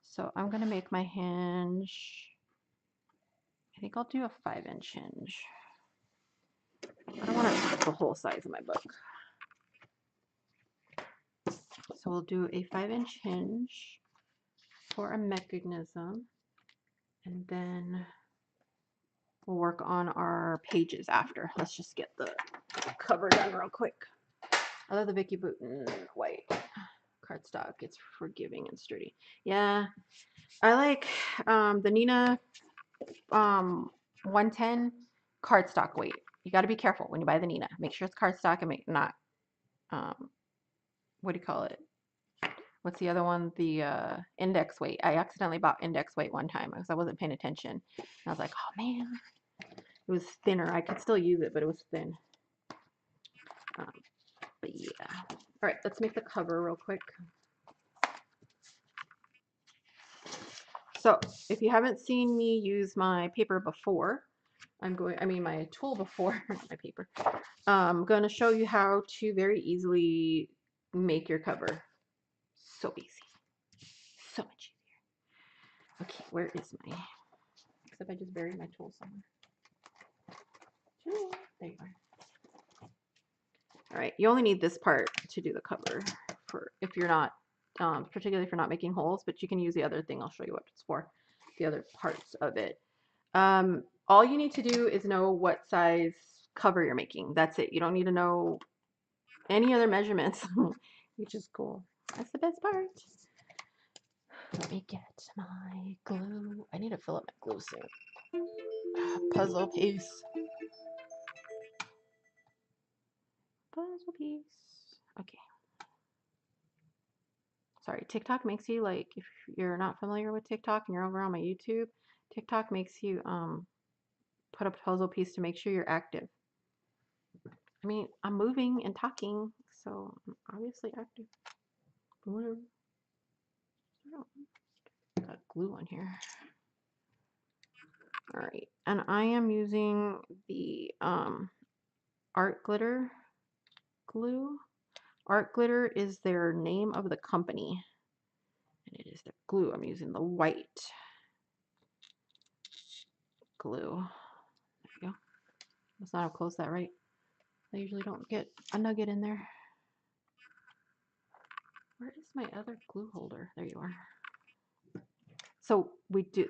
So I'm going to make my hinge. I think I'll do a 5-inch hinge. I don't want to cut the whole size of my book. So we'll do a 5-inch hinge for a mechanism, and then we'll work on our pages after. Let's just get the cover done real quick. I love the Vicky Bouton white cardstock. It's forgiving and sturdy. Yeah, I like the Nina 110 cardstock weight. You got to be careful when you buy the Nina. Make sure it's cardstock and make not what do you call it? What's the other one? The index weight. I accidentally bought index weight one time because I wasn't paying attention. And I was like, oh man, it was thinner. I could still use it, but it was thin. But yeah. All right, let's make the cover real quick. So if you haven't seen me use my paper before, my tool before, not my paper. I'm going to show you how to very easily make your cover. So easy. So much easier. Okay, where is my, except I just buried my tool somewhere. There you are. All right, you only need this part to do the cover for if you're not, particularly if you're not making holes, but you can use the other thing. I'll show you what it's for, the other parts of it. All you need to do is know what size cover you're making. That's it. You don't need to know any other measurements, which is cool. That's the best part. Let me get my glue. I need to fill up my glue soon. Puzzle piece. Puzzle piece. Okay. sorry, TikTok makes you like, if you're not familiar with TikTok and you're over on my YouTube, TikTok makes you put a puzzle piece to make sure you're active. I mean, I'm moving and talking, so I'm obviously active. Whatever. Got glue on here. All right, and I am using the art glitter glue. Art glitter is their name of the company, and it is their glue. I'm using the white glue. There we go. Must not have closed that right. I usually don't get a nugget in there. Where is my other glue holder? There you are. So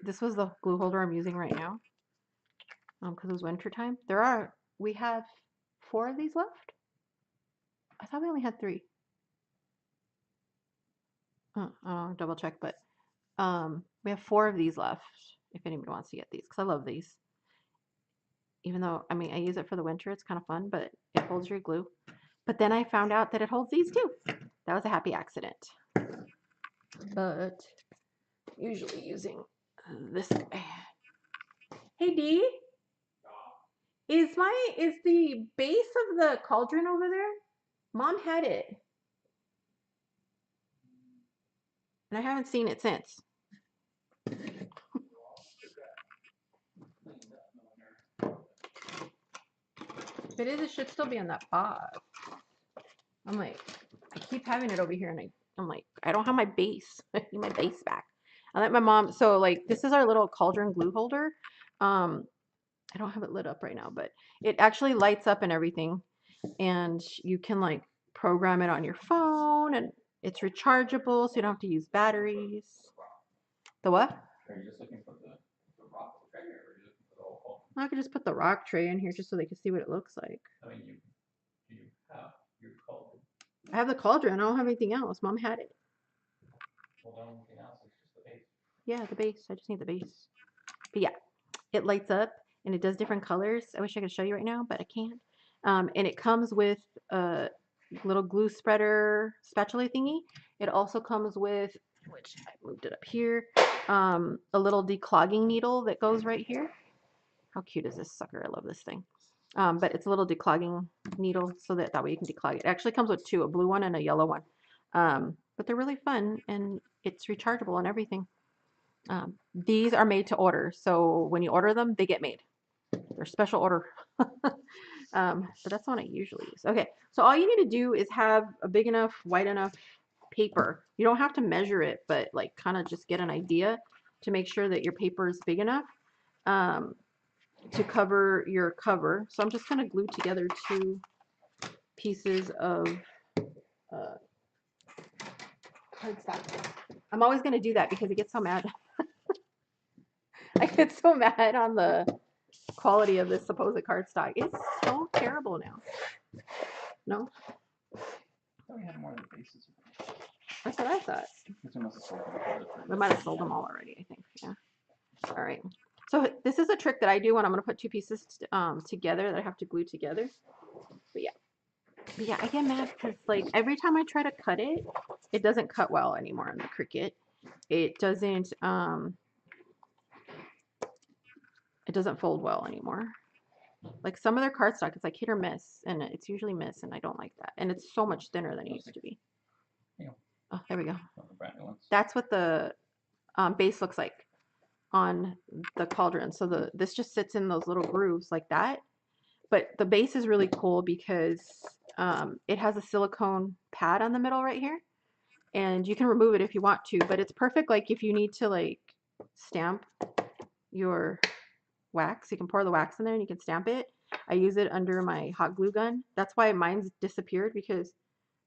this was the glue holder I'm using right now, because it was winter time. We have 4 of these left. I thought we only had 3. I'll double check, but we have 4 of these left. If anybody wants to get these, because I love these. Even though, I mean, I use it for the winter, it's kind of fun, but it holds your glue. But then I found out that it holds these too. That was a happy accident. But usually using this guy. Hey D, is the base of the cauldron over there? Mom had it, and I haven't seen it since. If it is, it should still be in that box. I'm like, I keep having it over here, and I'm like, I don't have my base. I need my base back. I let my mom. So like, this is our little cauldron glue holder. I don't have it lit up right now, but it actually lights up and everything, and you can like program it on your phone, and it's rechargeable, so you don't have to use batteries. The what? Are you just looking for the rock tray, or are you looking for the whole cauldron? I could just put the rock tray in here just so they can see what it looks like. I mean, you have your cauldron. I have the cauldron. I don't have anything else. Mom had it. Well, the only thing else is just the base. Yeah, the base. I just need the base. But yeah, it lights up and it does different colors. I wish I could show you right now, but I can't. And it comes with a little glue spreader spatula thingy. It also comes with, which I moved it up here, a little declogging needle that goes right here. How cute is this sucker? I love this thing. But it's a little declogging needle so that way you can declog it. It actually comes with 2, a blue one and a yellow one. But they're really fun, and it's rechargeable and everything. These are made to order, so when you order them, they get made. They're special order. But that's the one I usually use. Okay, so all you need to do is have a big enough, white enough paper. You don't have to measure it, but like kind of just get an idea to make sure that your paper is big enough to cover your cover. So I'm just going to glue together 2 pieces of cardstock. I'm always going to do that because it gets so mad. I get so mad on the quality of this supposed cardstock. It's so terrible now. No? I thought we had more of the bases. That's what I thought. We must have sold them. We might have sold them all already, I think. Yeah. All right. So this is a trick that I do when I'm going to put 2 pieces together that I have to glue together. But yeah, I get mad because like every time I try to cut it, it doesn't cut well anymore on the Cricut. It doesn't fold well anymore. Like some of their cardstock, it's like hit or miss, and it's usually miss, and I don't like that. And it's so much thinner than it used to be. Oh, there we go. That's what the base looks like on the cauldron. So this just sits in those little grooves like that. But the base is really cool because it has a silicone pad on the middle right here, and you can remove it if you want to. But it's perfect like if you need to like stamp your wax. You can pour the wax in there and you can stamp it. I use it under my hot glue gun. That's why mine's disappeared, because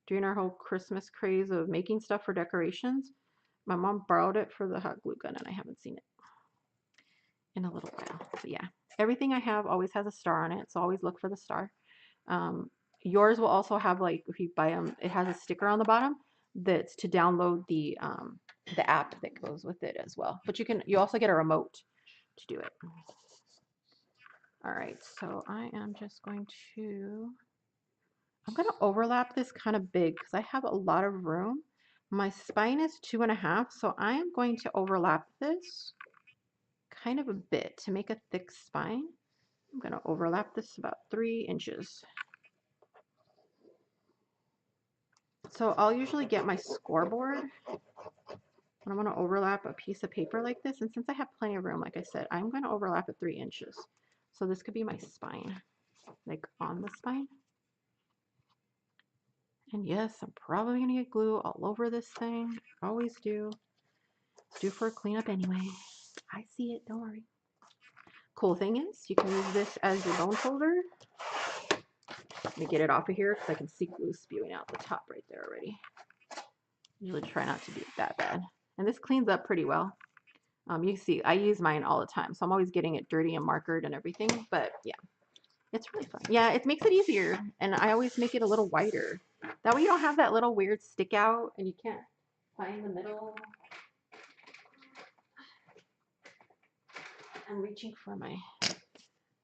during our whole Christmas craze of making stuff for decorations, my mom borrowed it for the hot glue gun, and I haven't seen it in a little while. But yeah, everything I have always has a star on it, so always look for the star. Yours will also have, like, if you buy them, it has a sticker on the bottom that's to download the app that goes with it as well. But you also get a remote to do it. All right, so I am just going to, I'm going to overlap this kind of big because I have a lot of room, My spine is 2.5, so I am going to overlap this kind of a bit to make a thick spine. I'm going to overlap this about 3 inches. So I'll usually get my scoreboard when I want to overlap a piece of paper like this. And since I have plenty of room, like I said, I'm going to overlap at 3 inches. So this could be my spine, like on the spine. And yes, I'm probably going to get glue all over this thing. I always do. It's due for a cleanup anyway. I see it, don't worry. Cool thing is, you can use this as your bone folder. Let me get it off of here because I can see glue spewing out the top right there already. Usually try not to do it that bad. And this cleans up pretty well. You see, I use mine all the time, so I'm always getting it dirty and markered and everything. But yeah, it's really fun. Yeah, it makes it easier, and I always make it a little wider. That way you don't have that little weird stick out, and you can't find the middle. I'm reaching for my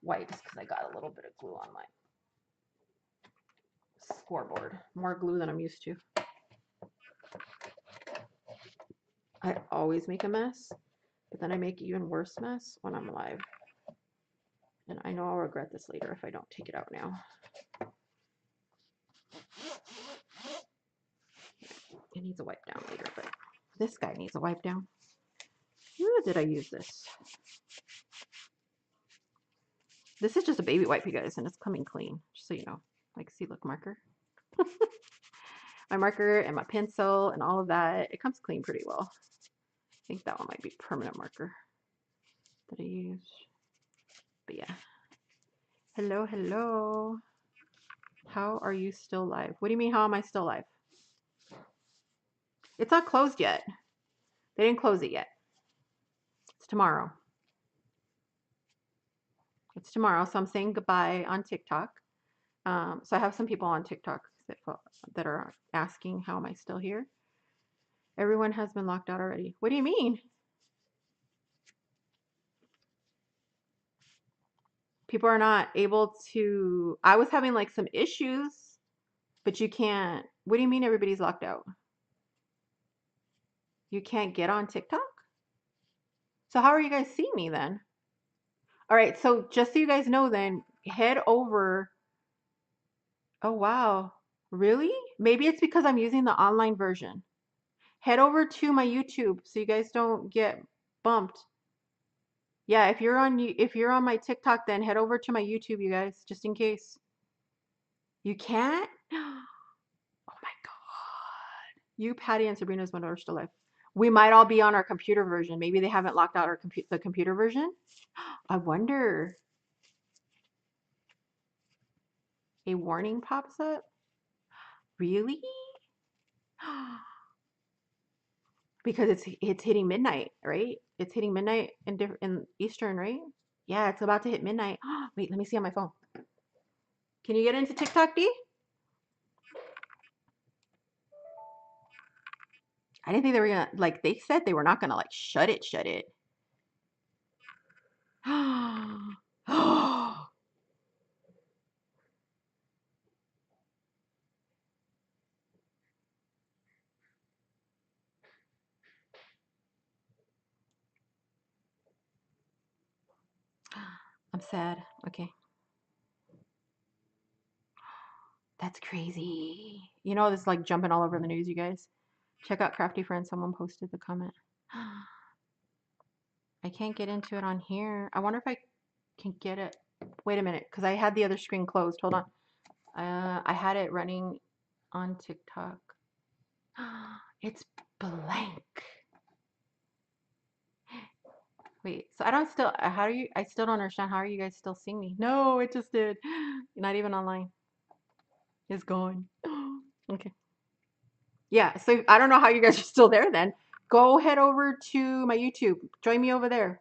wipes because I got a little bit of glue on my scoreboard. More glue than I'm used to. I always make a mess, but then I make an even worse mess when I'm live. And I know I'll regret this later if I don't take it out now. It needs a wipe down later, but this guy needs a wipe down. Where did I use this? This is just a baby wipe, you guys, and it's coming clean, just so you know. Like, see, look, marker. My marker and my pencil and all of that, it comes clean pretty well. I think that one might be permanent marker that I used. But yeah. Hello, hello. How are you still live? What do you mean, how am I still live? It's not closed yet. They didn't close it yet. It's tomorrow. It's tomorrow, so I'm saying goodbye on TikTok. So I have some people on TikTok that are asking, how am I still here? Everyone has been locked out already. What do you mean? People are not able to. I was having like some issues, but you can't. What do you mean everybody's locked out? You can't get on TikTok? So how are you guys seeing me then? All right, so just so you guys know then, head over. Oh, wow. Really? Maybe it's because I'm using the online version. Head over to my YouTube so you guys don't get bumped. Yeah, if you're on my TikTok, then head over to my YouTube, you guys, just in case. You can't? Oh my God. You, Patty, and Sabrina's one are still alive. We might all be on our computer version. Maybe they haven't locked out the computer version. I wonder. A warning pops up. Really? Because it's hitting midnight, right? It's hitting midnight in Eastern, right? Yeah, it's about to hit midnight. Wait, let me see on my phone. Can you get into TikTok, D? I didn't think they were gonna, like, they said they were not gonna like shut it. I'm sad. Okay. That's crazy. You know, this like jumping all over the news, you guys. Check out Crafty Friends. Someone posted the comment. I can't get into it on here. I wonder if I can get it. Wait a minute, because I had the other screen closed. Hold on. I had it running on TikTok. It's blank. Wait, so I don't still, how do you, I still don't understand. How are you guys still seeing me? No, it just did. You're not even online. It's gone. Okay. Yeah, so I don't know how you guys are still there then. Go head over to my YouTube. Join me over there.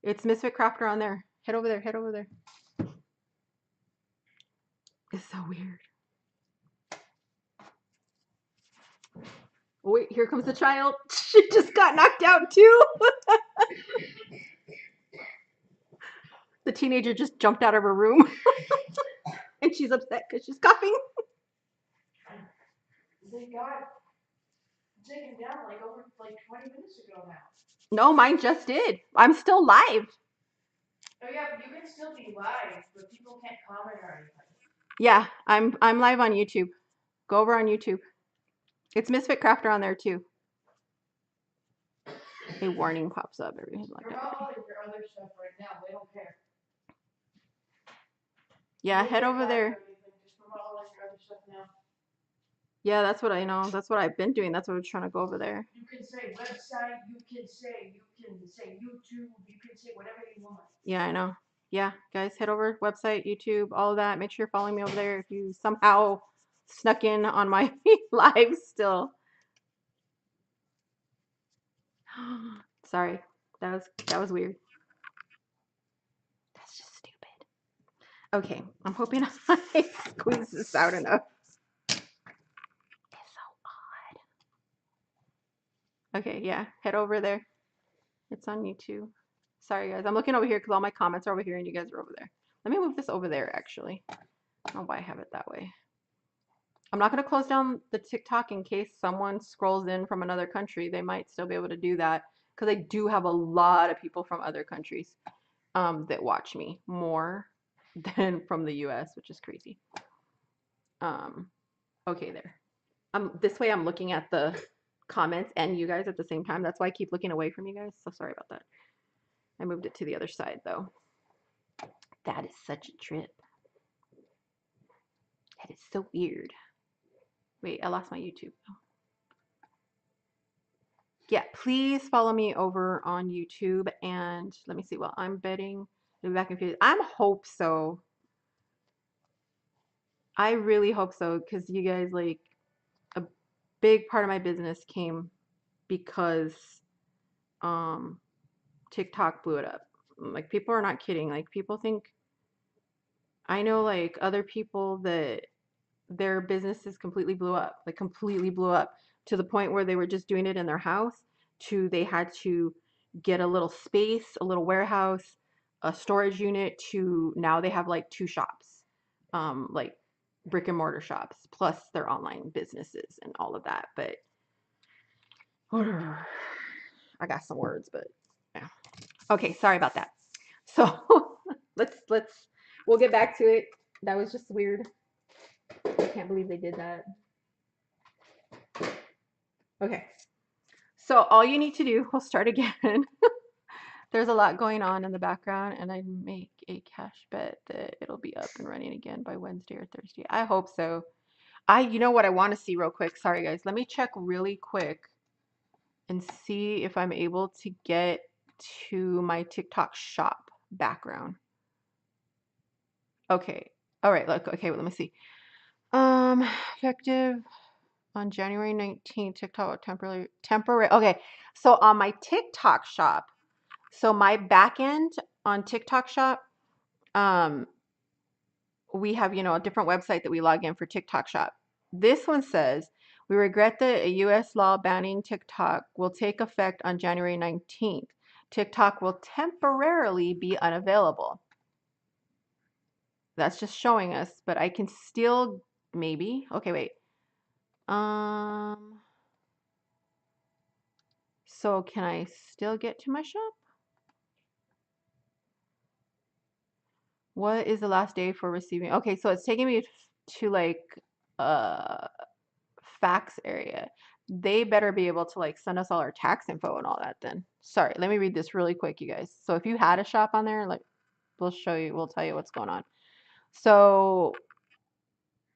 It's Misfit Crafter on there. Head over there. Head over there. It's so weird. Oh, wait, here comes the child. She just got knocked out too. The teenager just jumped out of her room. And she's upset because she's coughing. taken down like over 20 minutes ago now. No, mine just did. I'm still live. Oh yeah, but you can still be live, but people can't comment or anything. Yeah, I'm live on YouTube. Go over on YouTube. It's Misfit Crafter on there too. A warning pops up every like Promote all of your other stuff right now. They don't care. Yeah, head over there. Just promote all of your other stuff now. Yeah, that's what I know. That's what I've been doing. That's what I'm trying to go over there. You can say website. You can say YouTube. You can say whatever you want. Yeah, I know. Yeah, guys, head over website, YouTube, all of that. Make sure you're following me over there if you somehow snuck in on my live still. Sorry. That was weird. That's just stupid. Okay, I'm hoping I squeeze this out enough. It's so odd. Okay, yeah, head over there. It's on YouTube. Sorry, guys. I'm looking over here because all my comments are over here and you guys are over there. Let me move this over there, actually. I don't know why I have it that way. I'm not going to close down the TikTok in case someone scrolls in from another country. They might still be able to do that because I do have a lot of people from other countries that watch me more than from the US, which is crazy. Okay, there. This way I'm looking at the comments and you guys at the same time. That's why I keep looking away from you guys. So sorry about that. I moved it to the other side though. That is such a trip. That is so weird. Wait, I lost my YouTube. Yeah, please follow me over on YouTube and let me see. Well, I'm betting it'll be back in a few days. I hope so. I really hope so because you guys like a big part of my business came because um TikTok blew it up. Like people are not kidding. Like people think I know like other people that their businesses completely blew up, like completely blew up to the point where they were just doing it in their house to they had to get a little space, a little warehouse, a storage unit to now they have like two shops, like brick and mortar shops, plus their online businesses and all of that. But I got some words, but yeah. Okay, sorry about that. So let's we'll get back to it. That was just weird. I can't believe they did that. Okay. So all you need to do, we'll start again. There's a lot going on in the background, and I make a cash bet that it'll be up and running again by Wednesday or Thursday. I hope so. You know what I want to see real quick. Sorry, guys. Let me check really quick and see if I'm able to get to my TikTok shop background. Okay. All right. Look. Okay. Well, let me see. Effective on January 19th. TikTok temporary. Okay. So on my TikTok shop. So my back end on TikTok Shop, we have, a different website that we log in for TikTok Shop. This one says, we regret that a US law banning TikTok will take effect on January 19th. TikTok will temporarily be unavailable. That's just showing us, but I can still maybe. Okay, wait. So can I still get to my shop? What is the last day for receiving? Okay, so it's taking me to like fax area. They better be able to like send us all our tax info and all that then. Sorry, let me read this really quick, you guys. So if you had a shop on there, like we'll tell you what's going on. So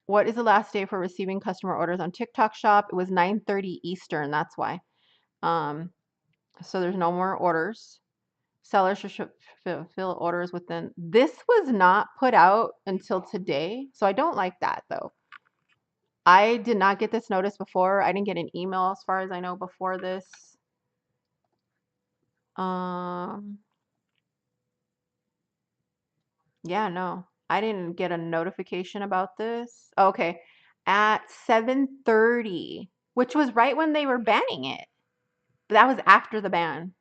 what is the last day for receiving customer orders on TikTok Shop? It was 9:30 Eastern, that's why. So there's no more orders. Sellers should fulfill orders within. This was not put out until today, so I don't like that though. I did not get this notice before. I didn't get an email as far as I know before this. Yeah, no. I didn't get a notification about this. Okay. At 7:30, which was right when they were banning it. But that was after the ban,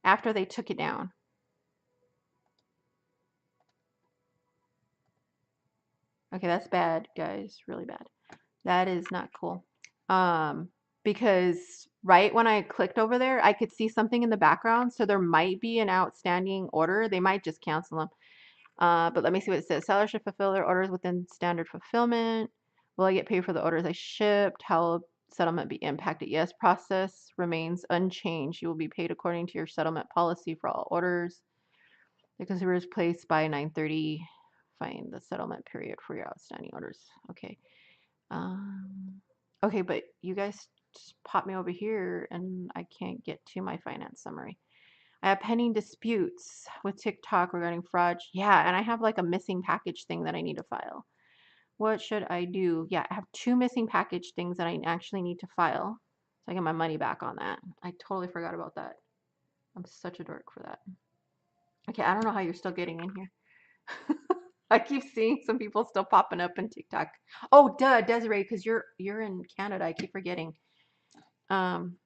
after they took it down. Okay, that's bad, guys. Really bad. That is not cool. because right when I clicked over there, I could see something in the background. So there might be an outstanding order. They might just cancel them. But let me see what it says. Sellers should fulfill their orders within standard fulfillment. Will I get paid for the orders I shipped? How will settlement be impacted? Yes, process remains unchanged. You will be paid according to your settlement policy for all orders. The consumer is placed by 9:30. Find the settlement period for your outstanding orders. Okay. Um, okay, but you guys just pop me over here and I can't get to my finance summary. I have pending disputes with TikTok regarding fraud. Yeah, and I have like a missing package thing that I need to file. What should I do? Yeah, I have 2 missing package things that I actually need to file. So I get my money back on that. I totally forgot about that. I'm such a dork for that. Okay, I don't know how you're still getting in here. I keep seeing some people still popping up in TikTok. Oh, duh, Desiree, because you're in Canada. I keep forgetting. Um,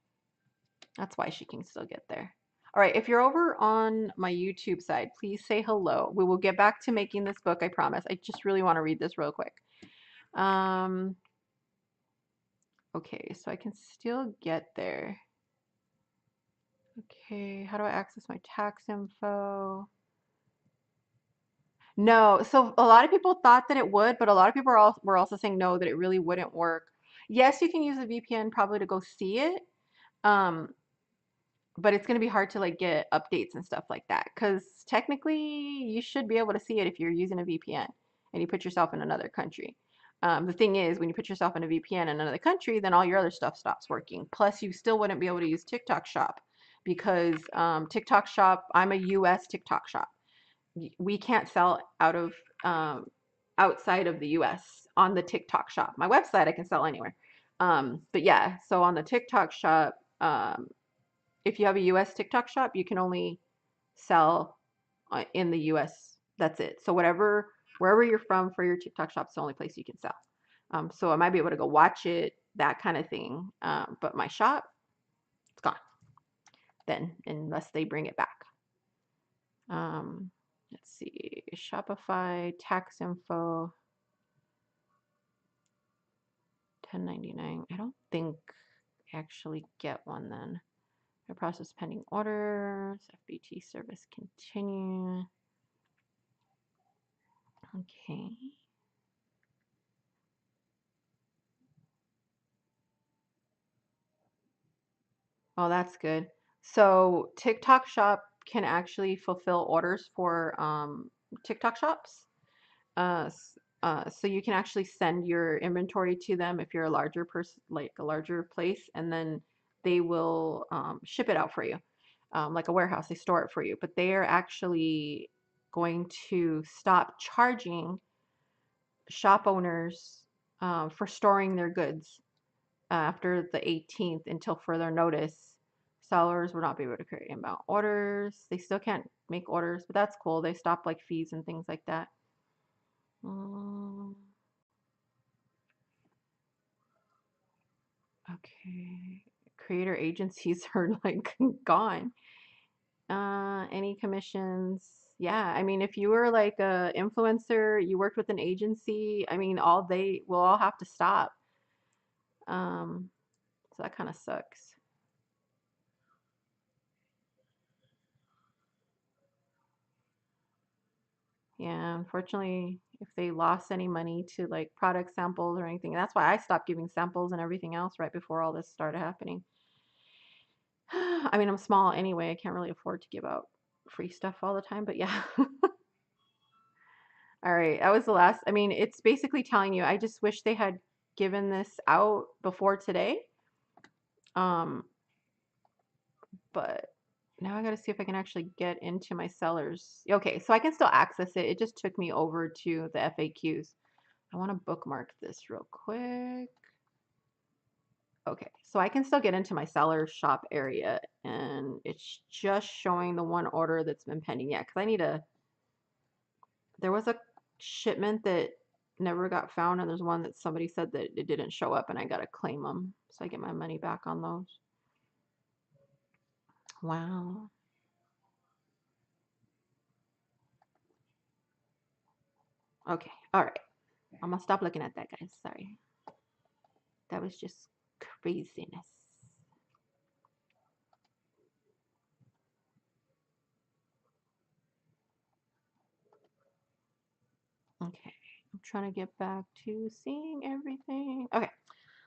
that's why she can still get there. All right, if you're over on my YouTube side, please say hello. We will get back to making this book, I promise. I just really want to read this real quick. Okay, so I can still get there. Okay, how do I access my tax info? No, so a lot of people thought that it would, but a lot of people were also saying no, that it really wouldn't work. Yes, you can use a VPN probably to go see it, um, but it's going to be hard to like get updates and stuff like that because technically you should be able to see it if you're using a VPN and you put yourself in another country. The thing is, when you put yourself in a VPN in another country, then all your other stuff stops working. Plus, you still wouldn't be able to use TikTok Shop because TikTok Shop, I'm a US TikTok Shop. We can't sell um, outside of the US on the TikTok Shop. My website, I can sell anywhere. But yeah, so on the TikTok Shop, if you have a US TikTok shop, you can only sell in the US. That's it. So wherever you're from for your TikTok shop, it's the only place you can sell. So I might be able to go watch it, that kind of thing. But my shop, it's gone then, unless they bring it back. Let's see, Shopify, tax info, 1099. I don't think I actually get one then. I process pending orders, FBT service continue. Okay. Oh, that's good. So TikTok Shop can actually fulfill orders for TikTok shops. So you can actually send your inventory to them if you're a larger person, like a larger place, and then they will ship it out for you, like a warehouse. They store it for you, but they are actually going to stop charging shop owners for storing their goods after the 18th until further notice. Sellers will not be able to create inbound orders. They still can't make orders, but that's cool. They stop like fees and things like that. Okay. Creator agencies are like gone. Any commissions? Yeah, I mean, if you were like a influencer, you worked with an agency, I mean, all they will all have to stop. So that kind of sucks. Yeah, unfortunately, if they lost any money to like product samples or anything, that's why I stopped giving samples and everything else right before all this started happening. I mean, I'm small anyway. I can't really afford to give out free stuff all the time, but yeah. All right, that was the last. I mean, it's basically telling you, I just wish they had given this out before today. Um, but now I got to see if I can actually get into my sellers. Okay, so I can still access it. It just took me over to the FAQs. I want to bookmark this real quick. Okay, so I can still get into my seller shop area and it's just showing the one order that's been pending. Yeah, because I need a, there was a shipment that never got found and there's one that somebody said that it didn't show up and I got to claim them. So I get my money back on those. Wow. Okay, all right. I'm gonna stop looking at that, guys. Sorry. That was just Craziness. Okay, I'm trying to get back to seeing everything. Okay,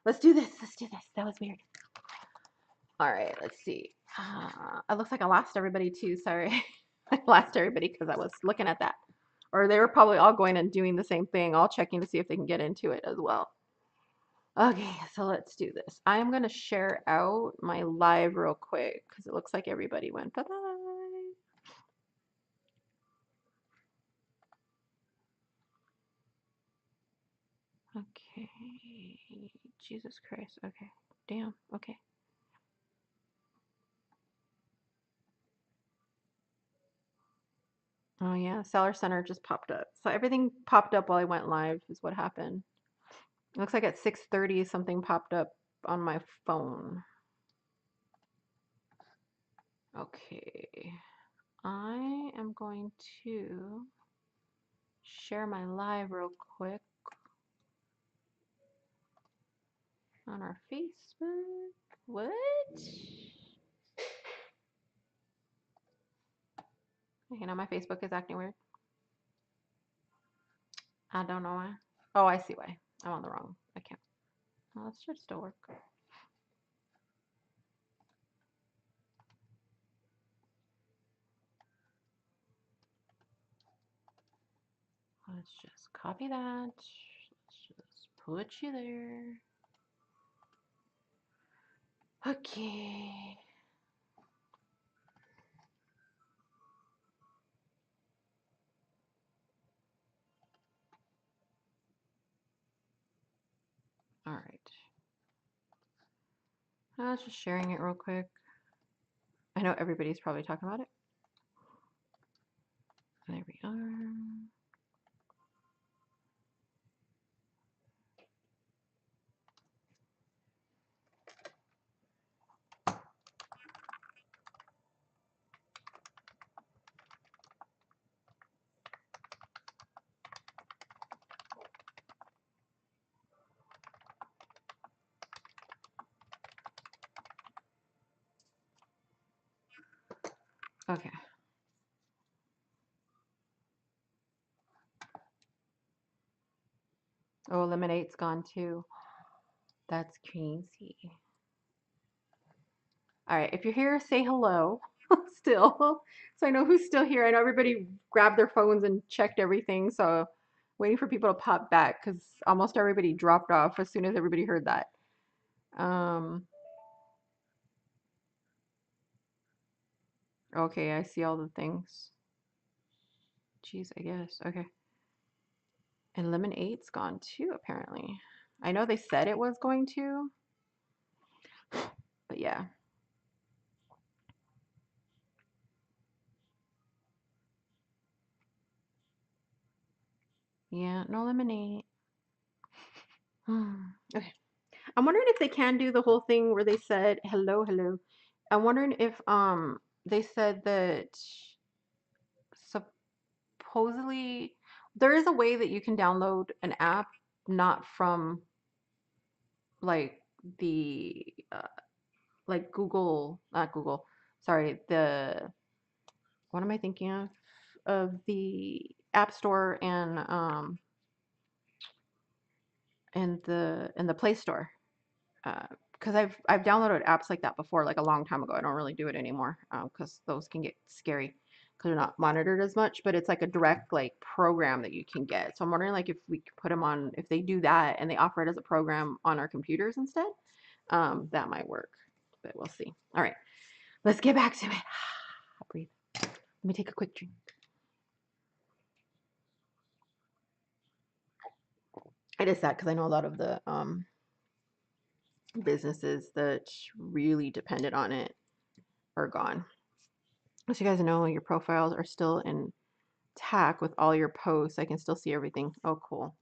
let's do this. Let's do this. That was weird. All right, let's see. It looks like I lost everybody too. Sorry. I lost everybody because I was looking at that. Or they were probably all going and doing the same thing, all checking to see if they can get into it as well. Okay, so let's do this. I am going to share out my live real quick because it looks like everybody went bye-bye. Okay. Jesus Christ. Okay. Damn. Okay. Oh yeah, Seller Center just popped up. So everything popped up while I went live is what happened. It looks like at 6:30 something popped up on my phone. Okay. I am going to share my live real quick on our Facebook. What? Okay, now my Facebook is acting weird. I don't know why. Oh, I see why. I'm on the wrong account. Oh, this should still work. Let's just copy that. Let's just put you there. Okay. All right. I was just sharing it real quick. I know everybody's probably talking about it. There we are. Okay. Oh, Lemonade's gone too. That's crazy. All right, if you're here, say hello still. So I know who's still here. I know everybody grabbed their phones and checked everything. So waiting for people to pop back because almost everybody dropped off as soon as everybody heard that. Okay, I see all the things. Jeez, I guess. Okay. And Lemon 8's gone too, apparently. I know they said it was going to, but yeah. Yeah, no lemonade. Okay. I'm wondering if they can do the whole thing where they said hello, hello. I'm wondering if they said that supposedly there is a way that you can download an app not from like the like Google, not Google, sorry, the what am I thinking of? Of the App Store and the Play Store. Because I've downloaded apps like that before, like a long time ago. I don't really do it anymore because those can get scary because they're not monitored as much. But it's like a direct like program that you can get. So I'm wondering like if we could put them on, if they do that and they offer it as a program on our computers instead, that might work. But we'll see. All right, let's get back to it. Breathe. Let me take a quick drink. It is sad because I know a lot of the businesses that really depended on it are gone. As you guys know, your profiles are still intact with all your posts. I can still see everything. Oh, cool.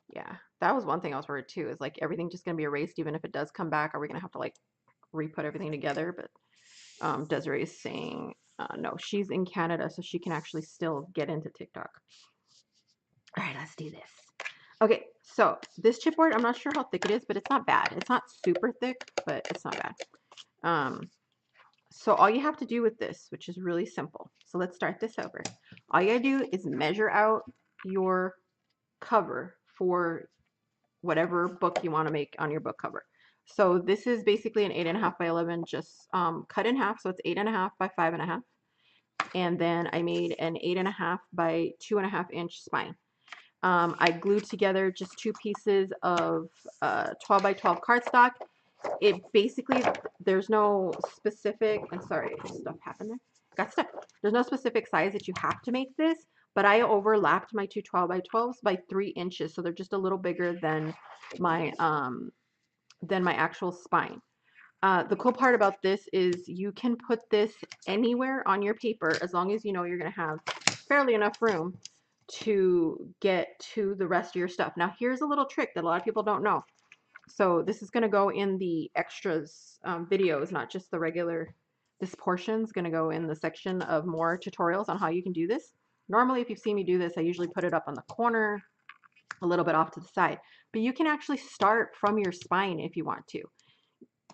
Yeah, that was one thing I was worried too. Is like everything just gonna be erased, even if it does come back? Are we gonna have to like re-put everything together? But Desiree is saying no, she's in Canada, so she can actually still get into TikTok. All right, let's do this. Okay, so this chipboard, I'm not sure how thick it is, but it's not bad. It's not super thick, but it's not bad. So all you have to do with this, which is really simple. So let's start this over. All you gotta do is measure out your cover for whatever book you want to make on your book cover. So this is basically an 8.5 by 11, just cut in half. So it's 8.5 by 5.5. And then I made an 8.5 by 2.5 inch spine. I glued together just two pieces of 12 by 12 cardstock. It basically, there's no specific, I'm sorry, stuff happened there. Got stuck. There's no specific size that you have to make this, but I overlapped my two 12 by 12s by 3 inches. So they're just a little bigger than my actual spine. The cool part about this is you can put this anywhere on your paper as long as you know you're going to have fairly enough room to get to the rest of your stuff. Now here's a little trick that a lot of people don't know. So this is going to go in the extras videos, not just the regular. This portion is going to go in the section of more tutorials on how you can do this. Normally, if you've seen me do this, I usually put it up on the corner, a little bit off to the side. But you can actually start from your spine if you want to.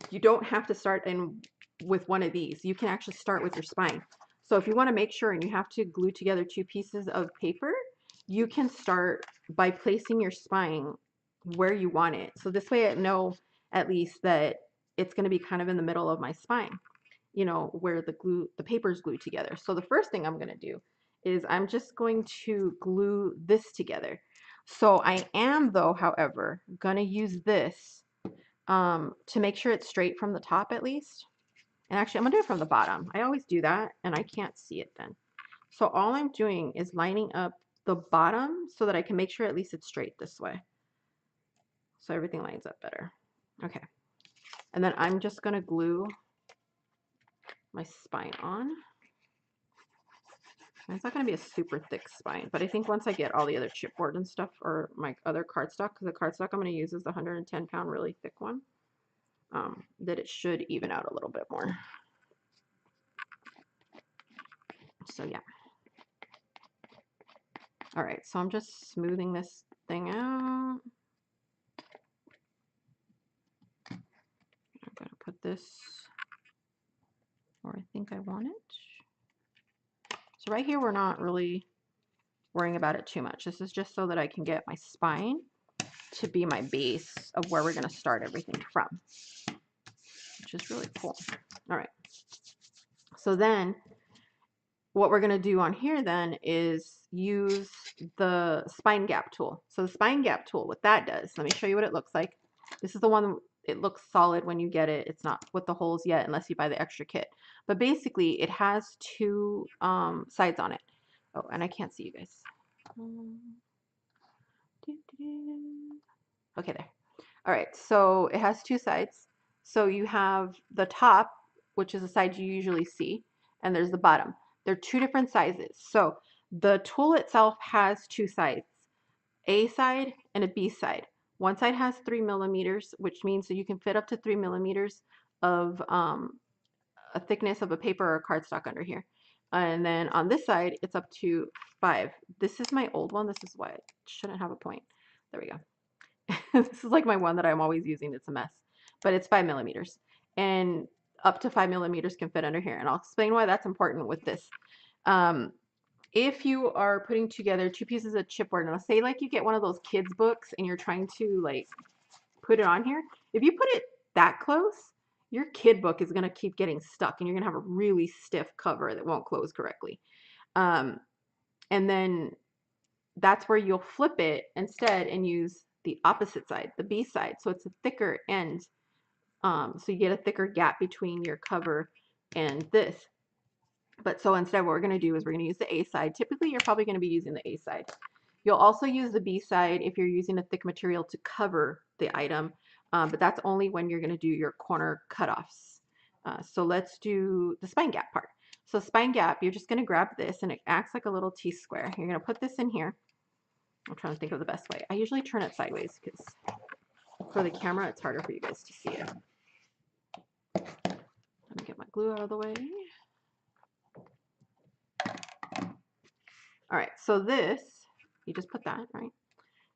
You don't have to start in with one of these. You can actually start with your spine. So if you want to make sure and you have to glue together two pieces of paper, you can start by placing your spine where you want it. So this way I know at least that it's going to be kind of in the middle of my spine, you know, where the paper's glued together. So the first thing I'm going to do is I'm just going to glue this together. So I am though, however, going to use this to make sure it's straight from the top at least. And actually, I'm going to do it from the bottom. I always do that, and I can't see it then. So all I'm doing is lining up the bottom so that I can make sure at least it's straight this way. So everything lines up better. Okay. And then I'm just going to glue my spine on. And it's not going to be a super thick spine, but I think once I get all the other chipboard and stuff, or my other cardstock, because the cardstock I'm going to use is the 110-pound really thick one, that it should even out a little bit more. So yeah. All right, so I'm just smoothing this thing out. I'm gonna put this where I think I want it. So right here, we're not really worrying about it too much. This is just so that I can get my spine to be my base of where we're gonna start everything from, which is really cool. All right, so then what we're going to do on here then is use the spine gap tool. So the spine gap tool, what that does, let me show you what it looks like. This is the one, it looks solid when you get it. It's not with the holes yet unless you buy the extra kit. But basically it has two sides on it. Oh, and I can't see you guys. Okay, there. All right, so it has two sides. So you have the top, which is the side you usually see, and there's the bottom. They're two different sizes. So the tool itself has two sides, A side and a B side. One side has 3 millimeters, which means that you can fit up to 3 millimeters of a thickness of a paper or cardstock under here. And then on this side, it's up to 5. This is my old one. This is why it shouldn't have a point. There we go. This is like my one that I'm always using. It's a mess, but it's 5 millimeters, and up to 5 millimeters can fit under here. And I'll explain why that's important with this. If you are putting together two pieces of chipboard, and I'll say like you get one of those kids books and you're trying to like put it on here, if you put it that close, your kid book is going to keep getting stuck and you're going to have a really stiff cover that won't close correctly. And then that's where you'll flip it instead and use the opposite side, the B side. So it's a thicker end. So you get a thicker gap between your cover and this. But so instead what we're going to do is we're going to use the A side. Typically you're probably going to be using the A side. You'll also use the B side if you're using a thick material to cover the item, but that's only when you're going to do your corner cutoffs. So let's do the spine gap part. So spine gap, you're just going to grab this and it acts like a little T-square. You're going to put this in here. I'm trying to think of the best way. I usually turn it sideways because for the camera it's harder for you guys to see it. Let me get my glue out of the way. All right, so this You just put that, right?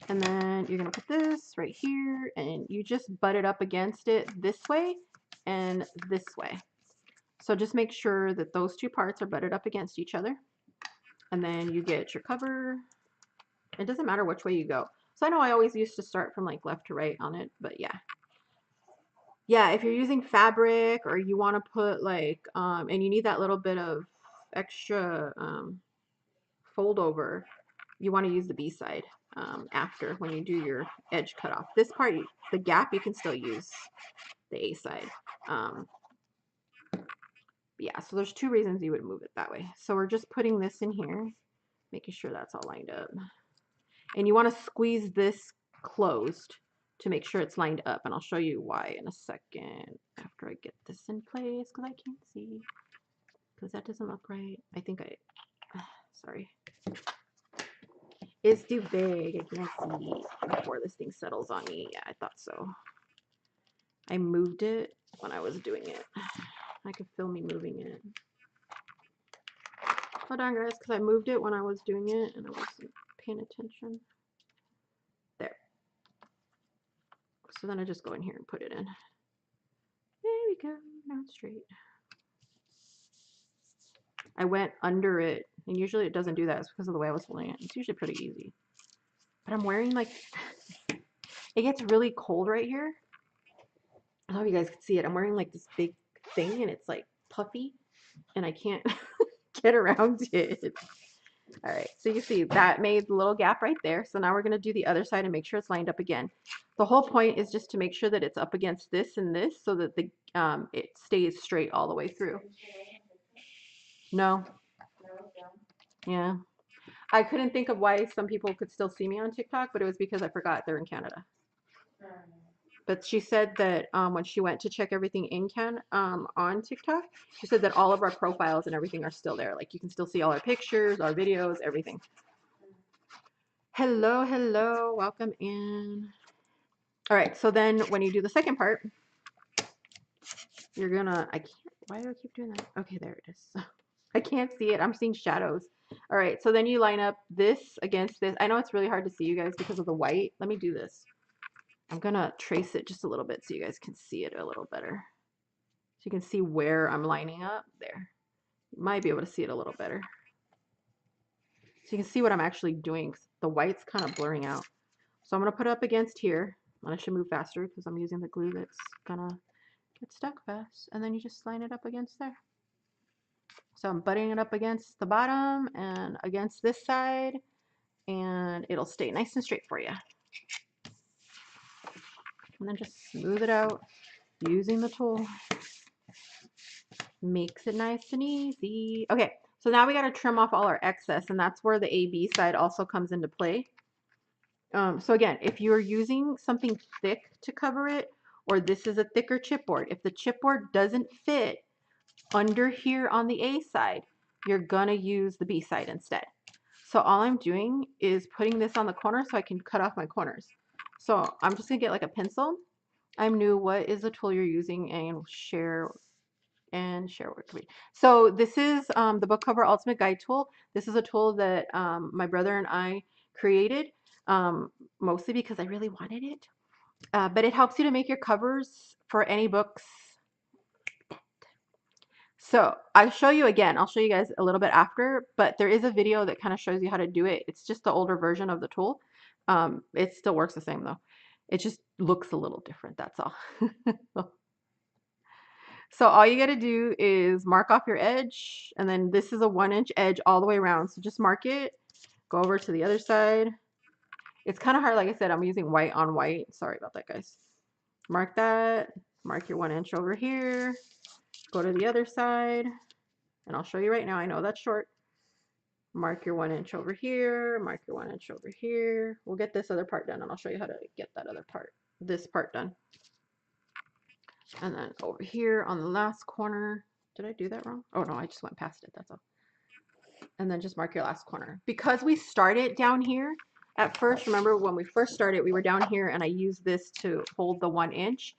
And then you're going to put this right here, and you just butt it up against it this way and this way. So just make sure that those two parts are butted up against each other. And then you get your cover. It doesn't matter which way you go. So I know I always used to start from like left to right on it, but yeah. Yeah, if you're using fabric or you want to put like, and you need that little bit of extra fold over, you want to use the B side after when you do your edge cut off. This part, the gap, you can still use the A side. Yeah, so there's two reasons you would move it that way. So we're just putting this in here, making sure that's all lined up. And you want to squeeze this closed to make sure it's lined up. And I'll show you why in a second after I get this in place, because I can't see. Because that doesn't look right. I think sorry. It's too big. I can't see before this thing settles on me. Yeah, I thought so. I moved it when I was doing it. I could feel me moving it. Hold on, guys, because I moved it when I was doing it and I wasn't paying attention. There. So then I just go in here and put it in. There we go. Now it's straight. I went under it, and usually it doesn't do that. It's because of the way I was holding it. It's usually pretty easy. But I'm wearing like, it gets really cold right here. I don't know if you guys can see it. I'm wearing like this big thing, and it's like puffy, and I can't get around it. All right, so you see that made the little gap right there. So now we're going to do the other side and make sure it's lined up again. The whole point is just to make sure that it's up against this and this so that the it stays straight all the way through. No. Yeah. I couldn't think of why some people could still see me on TikTok, but it was because I forgot they're in Canada. But she said that when she went to check everything in on TikTok, she said that all of our profiles and everything are still there. Like you can still see all our pictures, our videos, everything. Hello, hello, welcome in. All right, so then when you do the second part, you're gonna, I can't, why do I keep doing that? Okay, there it is. I can't see it, I'm seeing shadows. All right, so then you line up this against this. I know it's really hard to see you guys because of the white. Let me do this. I'm gonna trace it just a little bit so you guys can see it a little better. So you can see where I'm lining up there. You might be able to see it a little better. So you can see what I'm actually doing. The white's kind of blurring out. So I'm gonna put it up against here. I should move faster because I'm using the glue that's gonna get stuck fast. And then you just line it up against there. So I'm butting it up against the bottom and against this side, and it'll stay nice and straight for you. And then just smooth it out using the tool. Makes it nice and easy. Okay, so now we got to trim off all our excess, and that's where the AB side also comes into play. So again, if you're using something thick to cover it, or this is a thicker chipboard, if the chipboard doesn't fit under here on the A side, you're gonna use the B side instead. So all I'm doing is putting this on the corner so I can cut off my corners. So I'm just gonna get like a pencil. I'm new. What is the tool you're using? And share with me. So this is the book cover ultimate guide tool. This is a tool that my brother and I created mostly because I really wanted it. But it helps you to make your covers for any books. So I'll show you again. I'll show you guys a little bit after, but there is a video that kind of shows you how to do it. It's just the older version of the tool. It still works the same though. It just looks a little different, that's all. So all you got to do is mark off your edge, and then this is a 1-inch edge all the way around. So just mark it, go over to the other side. It's kind of hard, like I said, I'm using white on white. Sorry about that, guys. Mark that, mark your 1 inch over here, go to the other side, and I'll show you right now. I know that's short. Mark your 1 inch over here, mark your 1 inch over here. We'll get this other part done, and I'll show you how to get that other part, this part done. And then over here on the last corner, did I do that wrong? Oh no, I just went past it, that's all. And then just mark your last corner. Because we started down here at first, remember when we first started, we were down here and I used this to hold the 1 inch.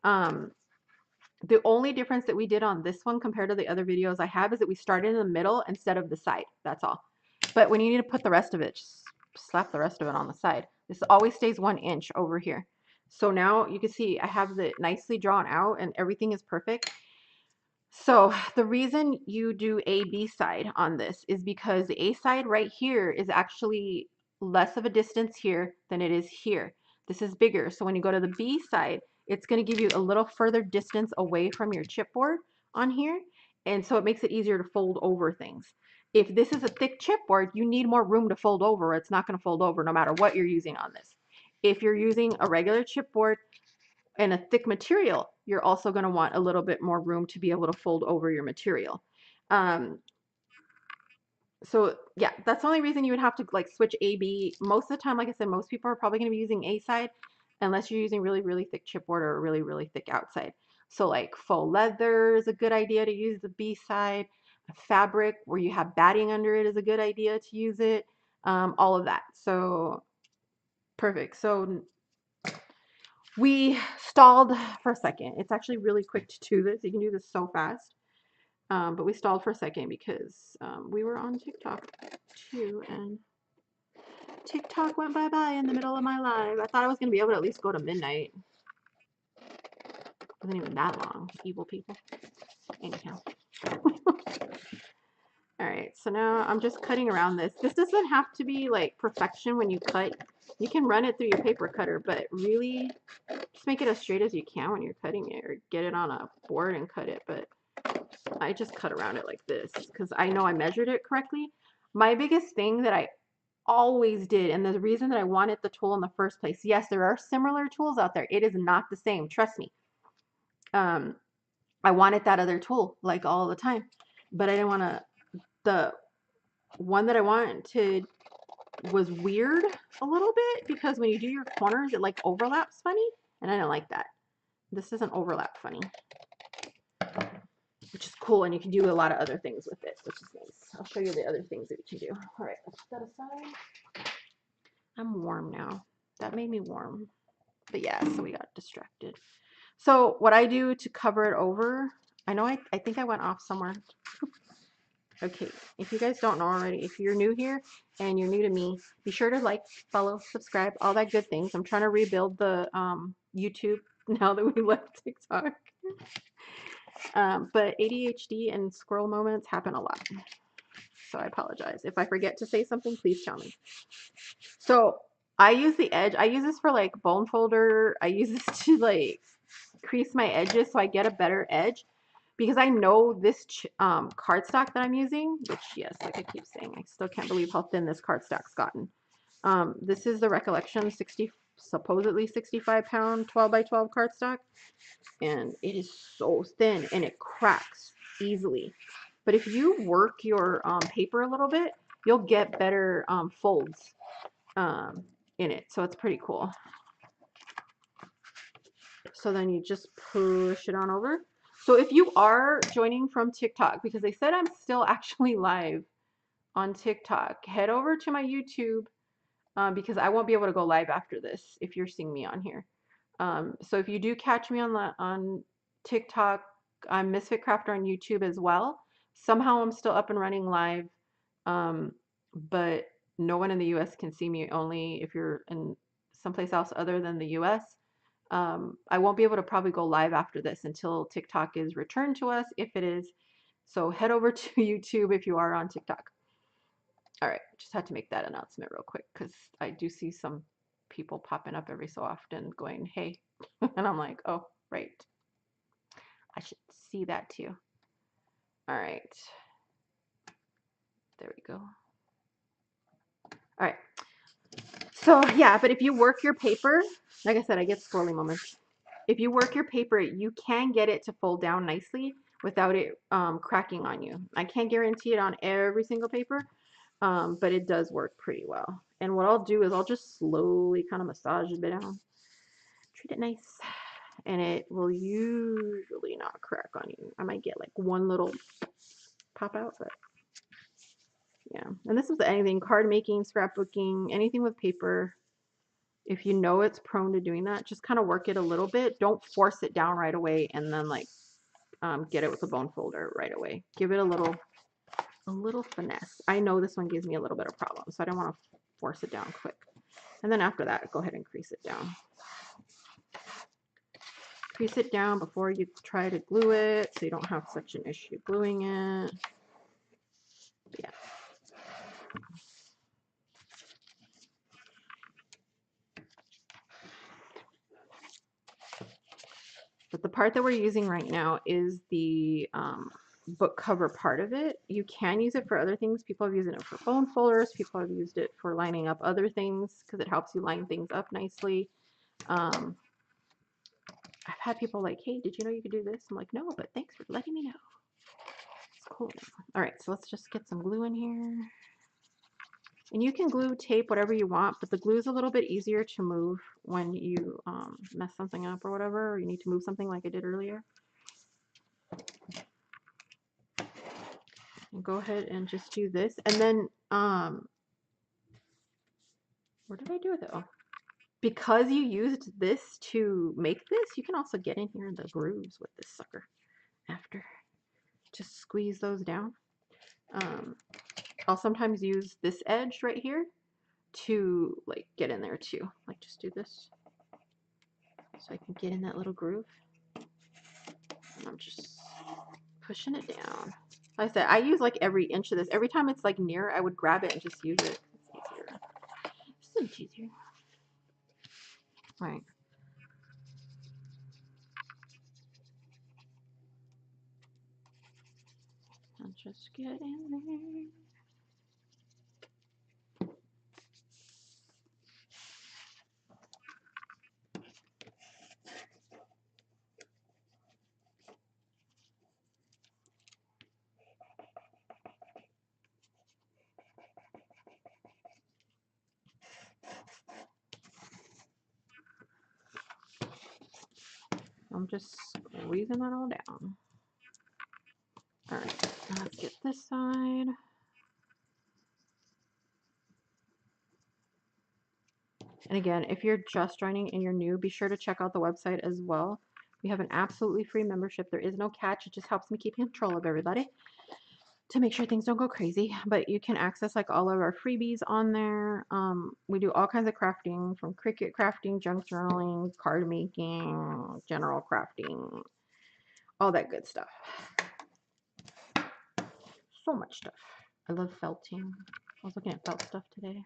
The only difference that we did on this one compared to the other videos I have is that we started in the middle instead of the side, that's all. But when you need to put the rest of it, just slap the rest of it on the side. This always stays 1 inch over here. So now you can see I have it nicely drawn out and everything is perfect. So the reason you do A, B side on this is because the A side right here is actually less of a distance here than it is here. This is bigger. So when you go to the B side, it's going to give you a little further distance away from your chipboard on here. And so it makes it easier to fold over things. If this is a thick chipboard, you need more room to fold over. It's not going to fold over no matter what you're using on this. If you're using a regular chipboard, and a thick material, you're also going to want a little bit more room to be able to fold over your material. Um, so yeah, that's the only reason you would have to like switch A, B. Most of the time, like I said, most people are probably going to be using A side unless you're using really, really thick chipboard or a really, really thick outside. So like faux leather is a good idea to use the B side. Fabric where you have batting under it is a good idea to use it. All of that. So perfect. So we stalled for a second. It's actually really quick to do this. You can do this so fast. But we stalled for a second because we were on TikTok too, and TikTok went bye-bye in the middle of my live. I thought I was going to be able to at least go to midnight. It wasn't even that long, evil people. Anyhow. Alright, so now I'm just cutting around this. This doesn't have to be like perfection when you cut. You can run it through your paper cutter, but really just make it as straight as you can when you're cutting it, or get it on a board and cut it. But I just cut around it like this because I know I measured it correctly. My biggest thing that I always did, and the reason that I wanted the tool in the first place, yes, there are similar tools out there. It is not the same, trust me. I wanted that other tool like all the time, but I didn't want to. The one that I wanted was weird a little bit because when you do your corners, it like overlaps funny, and I didn't like that. This doesn't overlap funny, which is cool, and you can do a lot of other things with it, which is nice. I'll show you the other things that you can do. All right, let's put that aside. I'm warm now. That made me warm. But yeah, so we got distracted. So what I do to cover it over, I know I think I went off somewhere. Okay, if you guys don't know already, if you're new here and you're new to me, be sure to like, follow, subscribe, all that good things. I'm trying to rebuild the YouTube now that we left TikTok. But ADHD and squirrel moments happen a lot. So I apologize. If I forget to say something, please tell me. So I use the edge. I use this for like bone folder. I use this to like crease my edges so I get a better edge. Because I know this cardstock that I'm using, which yes, like I keep saying, I still can't believe how thin this cardstock's gotten. This is the Recollection supposedly 65-pound 12 by 12 cardstock, and it is so thin and it cracks easily. But if you work your paper a little bit, you'll get better folds in it. So it's pretty cool. So then you just push it on over. So if you are joining from TikTok, because they said I'm still actually live on TikTok, head over to my YouTube because I won't be able to go live after this if you're seeing me on here. So if you do catch me on TikTok, I'm Misfit Crafter on YouTube as well. Somehow I'm still up and running live, but no one in the US can see me, only if you're in someplace else other than the US. I won't be able to probably go live after this until TikTok is returned to us, if it is. So head over to YouTube if you are on TikTok. All right, just had to make that announcement real quick because I do see some people popping up every so often going, hey, and I'm like, oh, right. I should see that too. All right. There we go. All right. So yeah, but if you work your paper, like I said, I get squirrely moments. If you work your paper, you can get it to fold down nicely without it cracking on you. I can't guarantee it on every single paper, but it does work pretty well. And what I'll do is I'll just slowly kind of massage it down. Treat it nice. And it will usually not crack on you. I might get like one little pop out, but yeah. And this is anything, card making, scrapbooking, anything with paper. If you know it's prone to doing that, just kind of work it a little bit. Don't force it down right away and then like get it with a bone folder right away. Give it a little finesse. I know this one gives me a little bit of problem, so I don't want to force it down quick. And then after that, go ahead and crease it down. Crease it down before you try to glue it so you don't have such an issue gluing it. Yeah. But the part that we're using right now is the book cover part of it. You can use it for other things. People have used it for phone folders. People have used it for lining up other things because it helps you line things up nicely. I've had people like, hey, did you know you could do this? I'm like, no, but thanks for letting me know. It's cool. All right, so let's just get some glue in here. And you can glue, tape, whatever you want, but the glue is a little bit easier to move when you mess something up or whatever, or you need to move something like I did earlier. And go ahead and just do this. And then, where did I do it though? Because you used this to make this, you can also get in here in the grooves with this sucker after. Just squeeze those down. I'll sometimes use this edge right here to like get in there too. Like just do this so I can get in that little groove. And I'm just pushing it down. Like I said, I use like every inch of this. Every time it's like near, I would grab it and just use it. It's easier. So much easier. All right. I'll just get in there. I'm just squeezing that all down. All right, now let's get this side. And again, if you're just joining and you're new, be sure to check out the website as well. We have an absolutely free membership. There is no catch. It just helps me keep control of everybody to make sure things don't go crazy. But you can access like all of our freebies on there. We do all kinds of crafting, from Cricut crafting, junk journaling, card making, general crafting, all that good stuff. So much stuff. I love felting. I was looking at felt stuff today.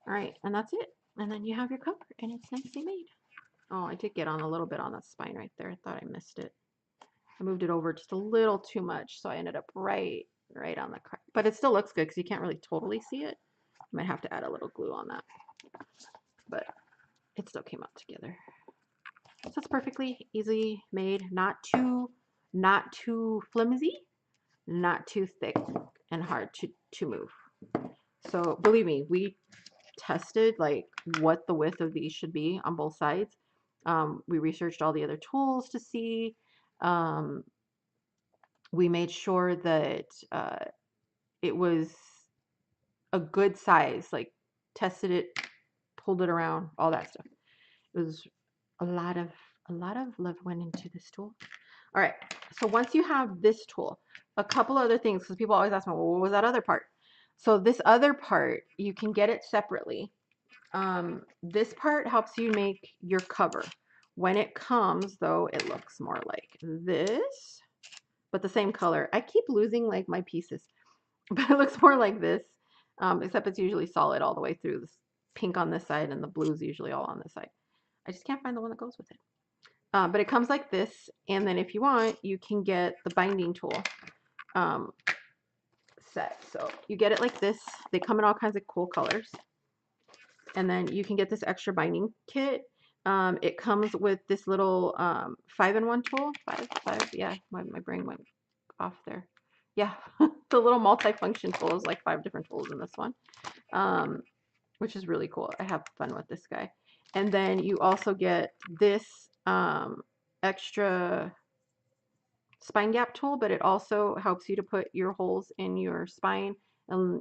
All right, and that's it. And then you have your cover, and it's nicely made. Oh, I did get on a little bit on the spine right there. I thought I missed it. I moved it over just a little too much, so I ended up right on the crack. But it still looks good because you can't really totally see it. I might have to add a little glue on that, but it still came out together. So it's perfectly easy made, not too flimsy, not too thick and hard to move. So believe me, we tested like what the width of these should be on both sides. We researched all the other tools to see. We made sure that it was a good size, like tested it, pulled it around, all that stuff. It was a lot of love went into this tool. All right, so once you have this tool, a couple other things, because people always ask me, well, what was that other part? So this other part, you can get it separately. This part helps you make your cover. When it comes, though, it looks more like this, but the same color. I keep losing like my pieces, but it looks more like this, except it's usually solid all the way through. This pink on this side and the blue is usually all on this side. I just can't find the one that goes with it. But it comes like this, and then if you want, you can get the binding tool set. So you get it like this. They come in all kinds of cool colors. And then you can get this extra binding kit. It comes with this little 5-in-1 tool. Five, yeah, my brain went off there. Yeah, the little multi-function tool is like 5 different tools in this one, which is really cool. I have fun with this guy. And then you also get this extra spine gap tool, but it also helps you to put your holes in your spine. And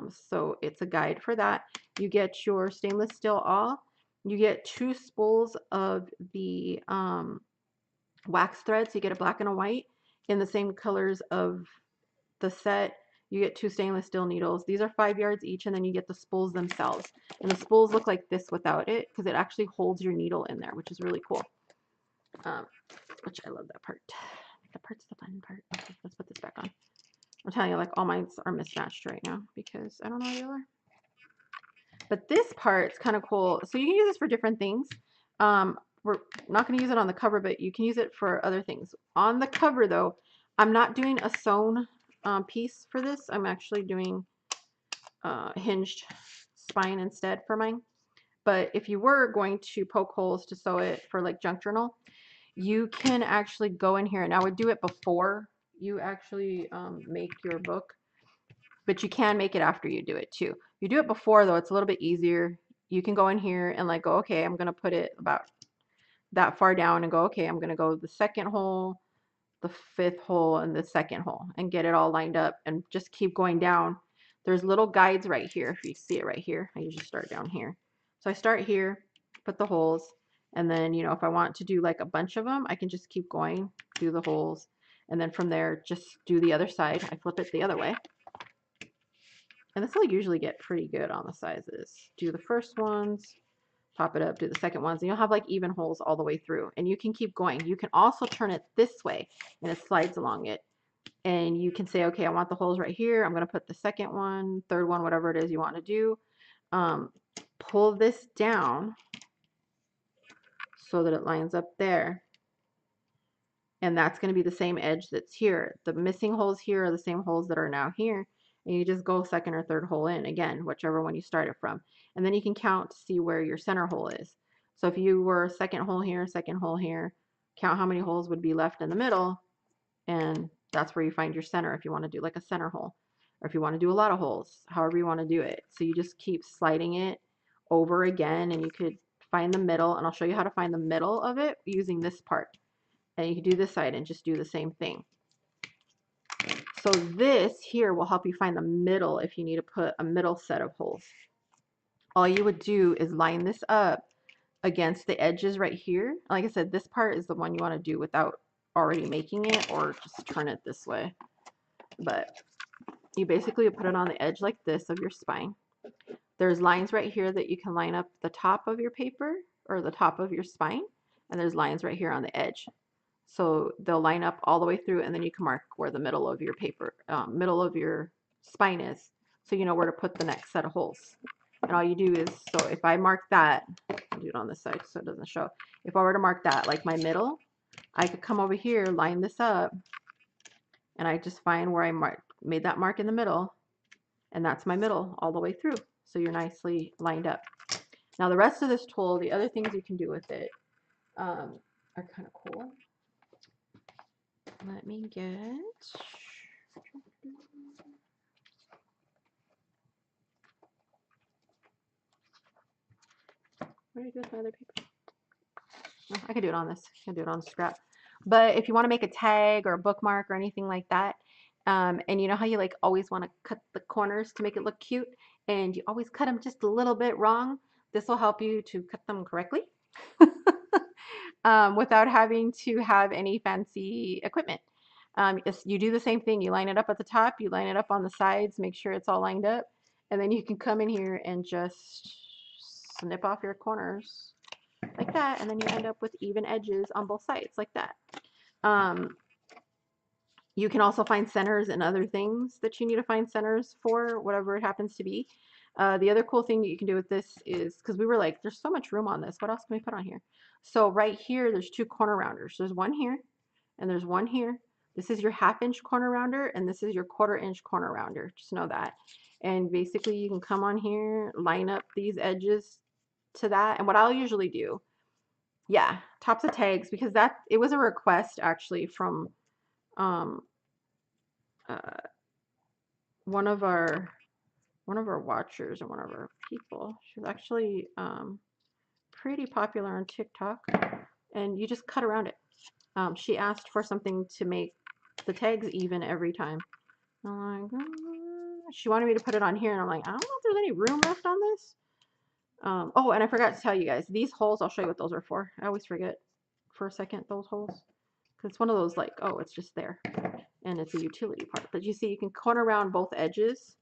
so it's a guide for that. You get your stainless steel awl. You get 2 spools of the wax threads. You get a black and a white in the same colors of the set. You get 2 stainless steel needles. These are 5 yards each, and then you get the spools themselves. And the spools look like this without it because it actually holds your needle in there, which is really cool. Which I love that part. That part's the fun part. Okay, let's put this back on. I'm telling you, like, all mine are mismatched right now because I don't know where you are. But this part's kind of cool. So you can use this for different things. We're not going to use it on the cover, but you can use it for other things. On the cover, though, I'm not doing a sewn piece for this. I'm actually doing hinged spine instead for mine. But if you were going to poke holes to sew it for like junk journal, you can actually go in here, and I would do it before you actually make your book, but you can make it after you do it too. You do it before though, it's a little bit easier. You can go in here and like go, okay, I'm gonna put it about that far down and go, okay, I'm gonna go the second hole, the 5th hole, and the 2nd hole, and get it all lined up, and just keep going down. There's little guides right here. If you see it right here, I usually start down here. So I start here, put the holes, and then, you know, if I want to do like a bunch of them, I can just keep going, do the holes, and then from there, just do the other side. I flip it the other way. And this will usually get pretty good on the sizes. Do the first ones, pop it up, do the second ones, and you'll have like even holes all the way through. And you can keep going. You can also turn it this way, and it slides along it. And you can say, okay, I want the holes right here. I'm going to put the second one, third one, whatever it is you want to do. Pull this down so that it lines up there. And that's going to be the same edge that's here. The missing holes here are the same holes that are now here. And you just go 2nd or 3rd hole in, again, whichever one you started from. And then you can count to see where your center hole is. So if you were 2nd hole here, 2nd hole here, count how many holes would be left in the middle. And that's where you find your center if you want to do like a center hole. Or if you want to do a lot of holes, however you want to do it. So you just keep sliding it over again, and you could find the middle. And I'll show you how to find the middle of it using this part. And you can do this side and just do the same thing. So this here will help you find the middle if you need to put a middle set of holes. All you would do is line this up against the edges right here. Like I said, this part is the one you want to do without already making it, or just turn it this way. But you basically put it on the edge like this of your spine. There's lines right here that you can line up the top of your paper or the top of your spine, and there's lines right here on the edge. So they'll line up all the way through, and then you can mark where the middle of your paper, middle of your spine is, so you know where to put the next set of holes. And all you do is, so if I mark that, I'll do it on this side so it doesn't show. If I were to mark that like my middle, I could come over here, line this up, and I just find where I made that mark in the middle, and that's my middle all the way through. So you're nicely lined up. Now the rest of this tool, the other things you can do with it are kind of cool. Let me get, what do I do with my other paper? Oh, I can do it on this. I can do it on the scrap. But if you want to make a tag or a bookmark or anything like that, and you know how you like always want to cut the corners to make it look cute, and you always cut them just a little bit wrong, this will help you to cut them correctly without having to have any fancy equipment. You do the same thing. You line it up at the top, you line it up on the sides, make sure it's all lined up, and then you can come in here and just snip off your corners like that, and then you end up with even edges on both sides like that. You can also find centers and other things that you need to find centers for, whatever it happens to be. The other cool thing that you can do with this is, because we were like, there's so much room on this, what else can we put on here? So right here, there's 2 corner rounders. There's one here, and there's one here. This is your 1/2 inch corner rounder, and this is your 1/4 inch corner rounder. Just know that. And basically, you can come on here, line up these edges to that. And what I'll usually do, yeah, tops of tags, because it was a request actually from one of our watchers and one of our people. She's actually pretty popular on TikTok, and you just cut around it. She asked for something to make the tags even every time. I'm like, she wanted me to put it on here, and I'm like, I don't know if there's any room left on this. Oh, and I forgot to tell you guys, these holes, I'll show you what those are for. I always forget for a second those holes, because it's one of those like, oh, it's just there. and it's a utility part. But you see, you can corner around both edges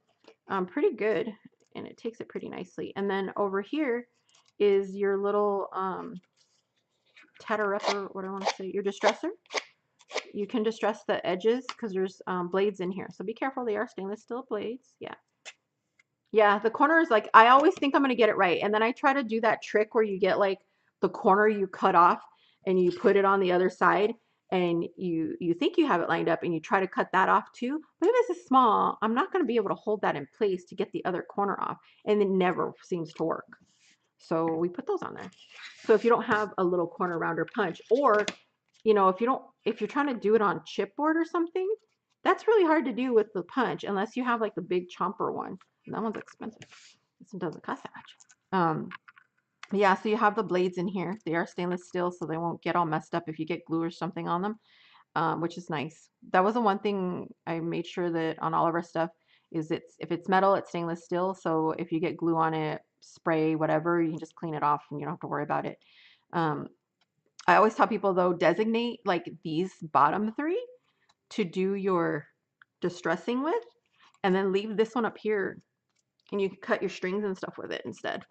pretty good, and it takes it pretty nicely. And then over here is your little tatterer, what do I want to say, your distresser. You can distress the edges because there's blades in here. So be careful, they are stainless steel blades. Yeah. Yeah, the corners, like, I always think I'm going to get it right. And then I try to do that trick where you get like the corner you cut off and you put it on the other side and you think you have it lined up and you try to cut that off too. But if this is small, I'm not going to be able to hold that in place to get the other corner off. And it never seems to work. So we put those on there. So if you don't have a little corner rounder punch, or, you know, if you're trying to do it on chipboard or something, that's really hard to do with the punch unless you have like the big chomper one. And that one's expensive. This one doesn't cost that much. Yeah, so you have the blades in here. They are stainless steel, so they won't get all messed up if you get glue or something on them, which is nice. That was the one thing I made sure that on all of our stuff is if it's metal, it's stainless steel. So if you get glue on it, spray, whatever, you can just clean it off and you don't have to worry about it. I always tell people though, designate like these bottom three to do your distressing with, and then leave this one up here, and you can cut your strings and stuff with it instead.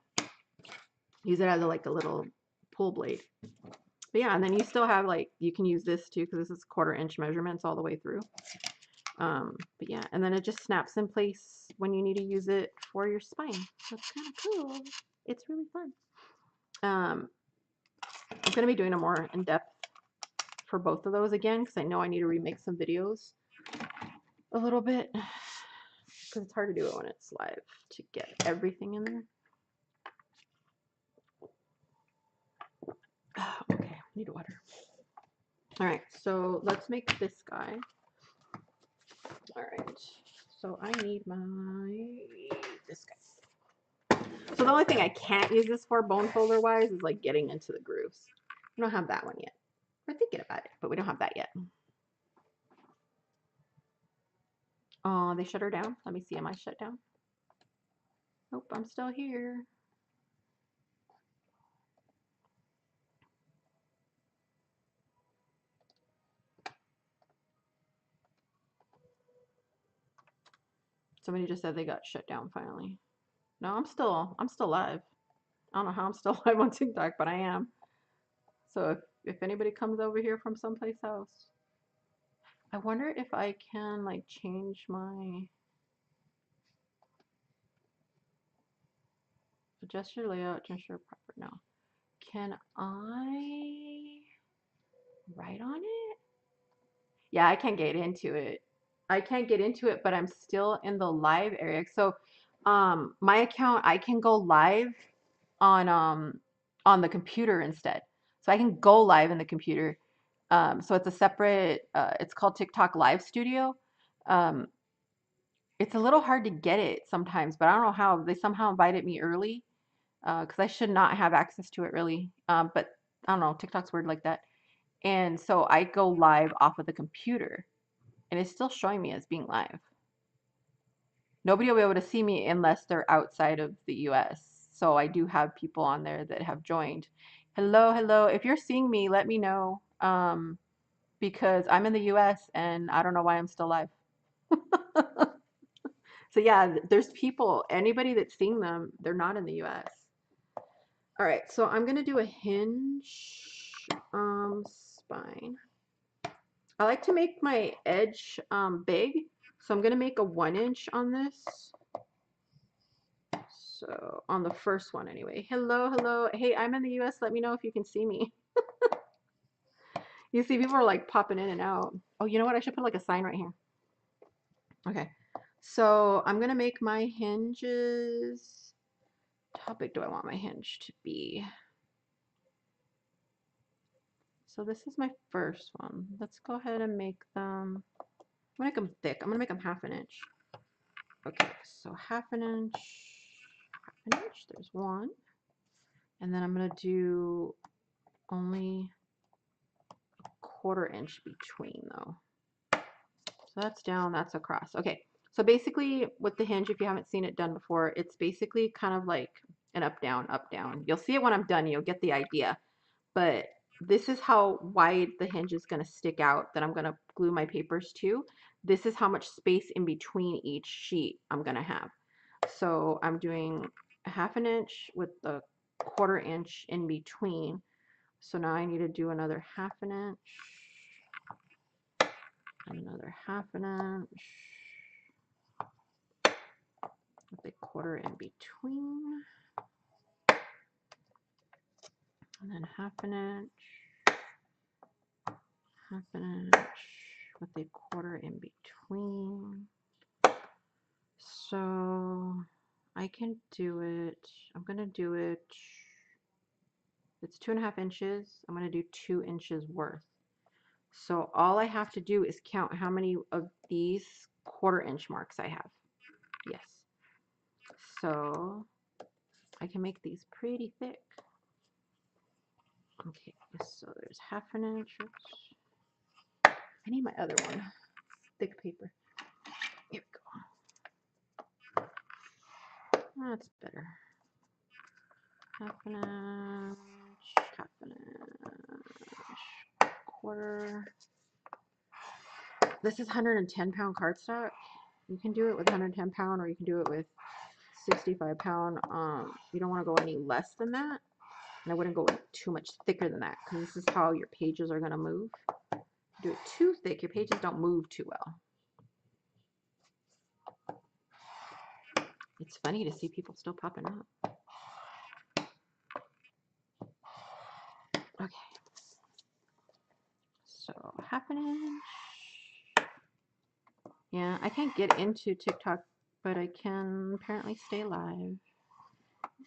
Use it as like a little pull blade. But yeah, and then you still have like, you can use this too because this is 1/4 inch measurements all the way through. But yeah, and then it just snaps in place when you need to use it for your spine. So it's kind of cool. It's really fun. I'm going to be doing a more in-depth for both of those again because I know I need to remake some videos a little bit because it's hard to do it when it's live to get everything in there. Okay, need water. All right, so let's make this guy. All right, so I need this guy. So the only thing I can't use this for bone folder wise is like getting into the grooves. We don't have that one yet. We're thinking about it, but we don't have that yet. Oh, they shut her down. Let me see, am I shut down? Nope, I'm still here. Somebody just said they got shut down finally. No, I'm still live. I don't know how I'm still live on TikTok, but I am. So if anybody comes over here from someplace else, I wonder if I can like change my adjust your layout to ensure proper. No, can I write on it? Yeah, I can't get into it. I can't get into it, but I'm still in the live area. So, my account, I can go live on the computer instead. So I can go live in the computer. So it's a separate. It's called TikTok Live Studio. Um, it's a little hard to get it sometimes, but I don't know how. They somehow invited me early because I should not have access to it really. But I don't know. TikTok's weird like that. And so I go live off of the computer, and it's still showing me as being live. Nobody will be able to see me unless they're outside of the US. So I do have people on there that have joined. Hello, hello. If you're seeing me, let me know. Because I'm in the US and I don't know why I'm still live. So yeah, there's people, anybody that's seeing them, they're not in the US. All right, so I'm gonna do a hinge spine. I like to make my edge big, so I'm gonna make a 1 inch on this. So on the first one anyway. Hello, hello. Hey, I'm in the US. Let me know if you can see me. You see people are like popping in and out. Oh, you know what? I should put like a sign right here. Okay. So I'm gonna make my hinges. How big do I want my hinge to be? So this is my first one. Let's go ahead and make them. I'm gonna make them thick. I'm gonna make them 1/2 inch. Okay, so 1/2 inch, 1/2 inch. There's one, and then I'm gonna do only 1/4 inch between though. So that's down, that's across. Okay, so basically with the hinge, if you haven't seen it done before, it's basically kind of like an up down, up down. You'll see it when I'm done, you'll get the idea. But this is how wide the hinge is going to stick out that I'm going to glue my papers to. This is how much space in between each sheet I'm going to have. So I'm doing a 1/2 inch with the 1/4 inch in between. So now I need to do another 1/2 inch, another 1/2 inch, with a 1/4 in between, and then 1/2 inch, 1/2 inch, with a 1/4 in between. So I can do it. I'm gonna do it. It's 2.5 inches. I'm gonna do 2 inches worth. So all I have to do is count how many of these 1/4 inch marks I have. Yes. So I can make these pretty thick. Okay, so there's 1/2 inch. Oops. I need my other one. Thick paper. Here we go. That's better. 1/2 inch, 1/2 inch, 1/4. This is 110-pound cardstock. You can do it with 110-pound, or you can do it with 65-pound. You don't want to go any less than that, and I wouldn't go too much thicker than that, because this is how your pages are going to move. Do it too thick, your pages don't move too well. It's funny to see people still popping up. Okay, so 1/2 inch. Yeah, I can't get into TikTok, but I can apparently stay live.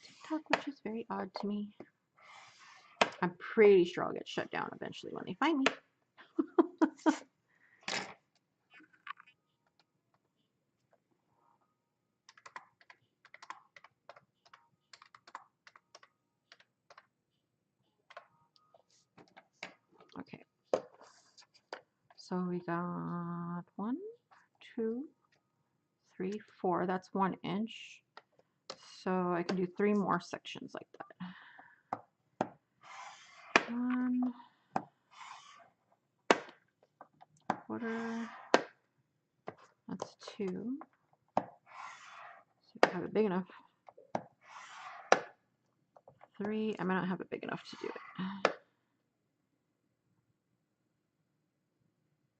TikTok, which is very odd to me. I'm pretty sure I'll get shut down eventually when they find me. Okay. So we got 1, 2, 3, 4. That's 1 inch. So I can do 3 more sections like that. 1, 1/4. That's 2. See if I have it big enough. 3. I might not have it big enough to do it.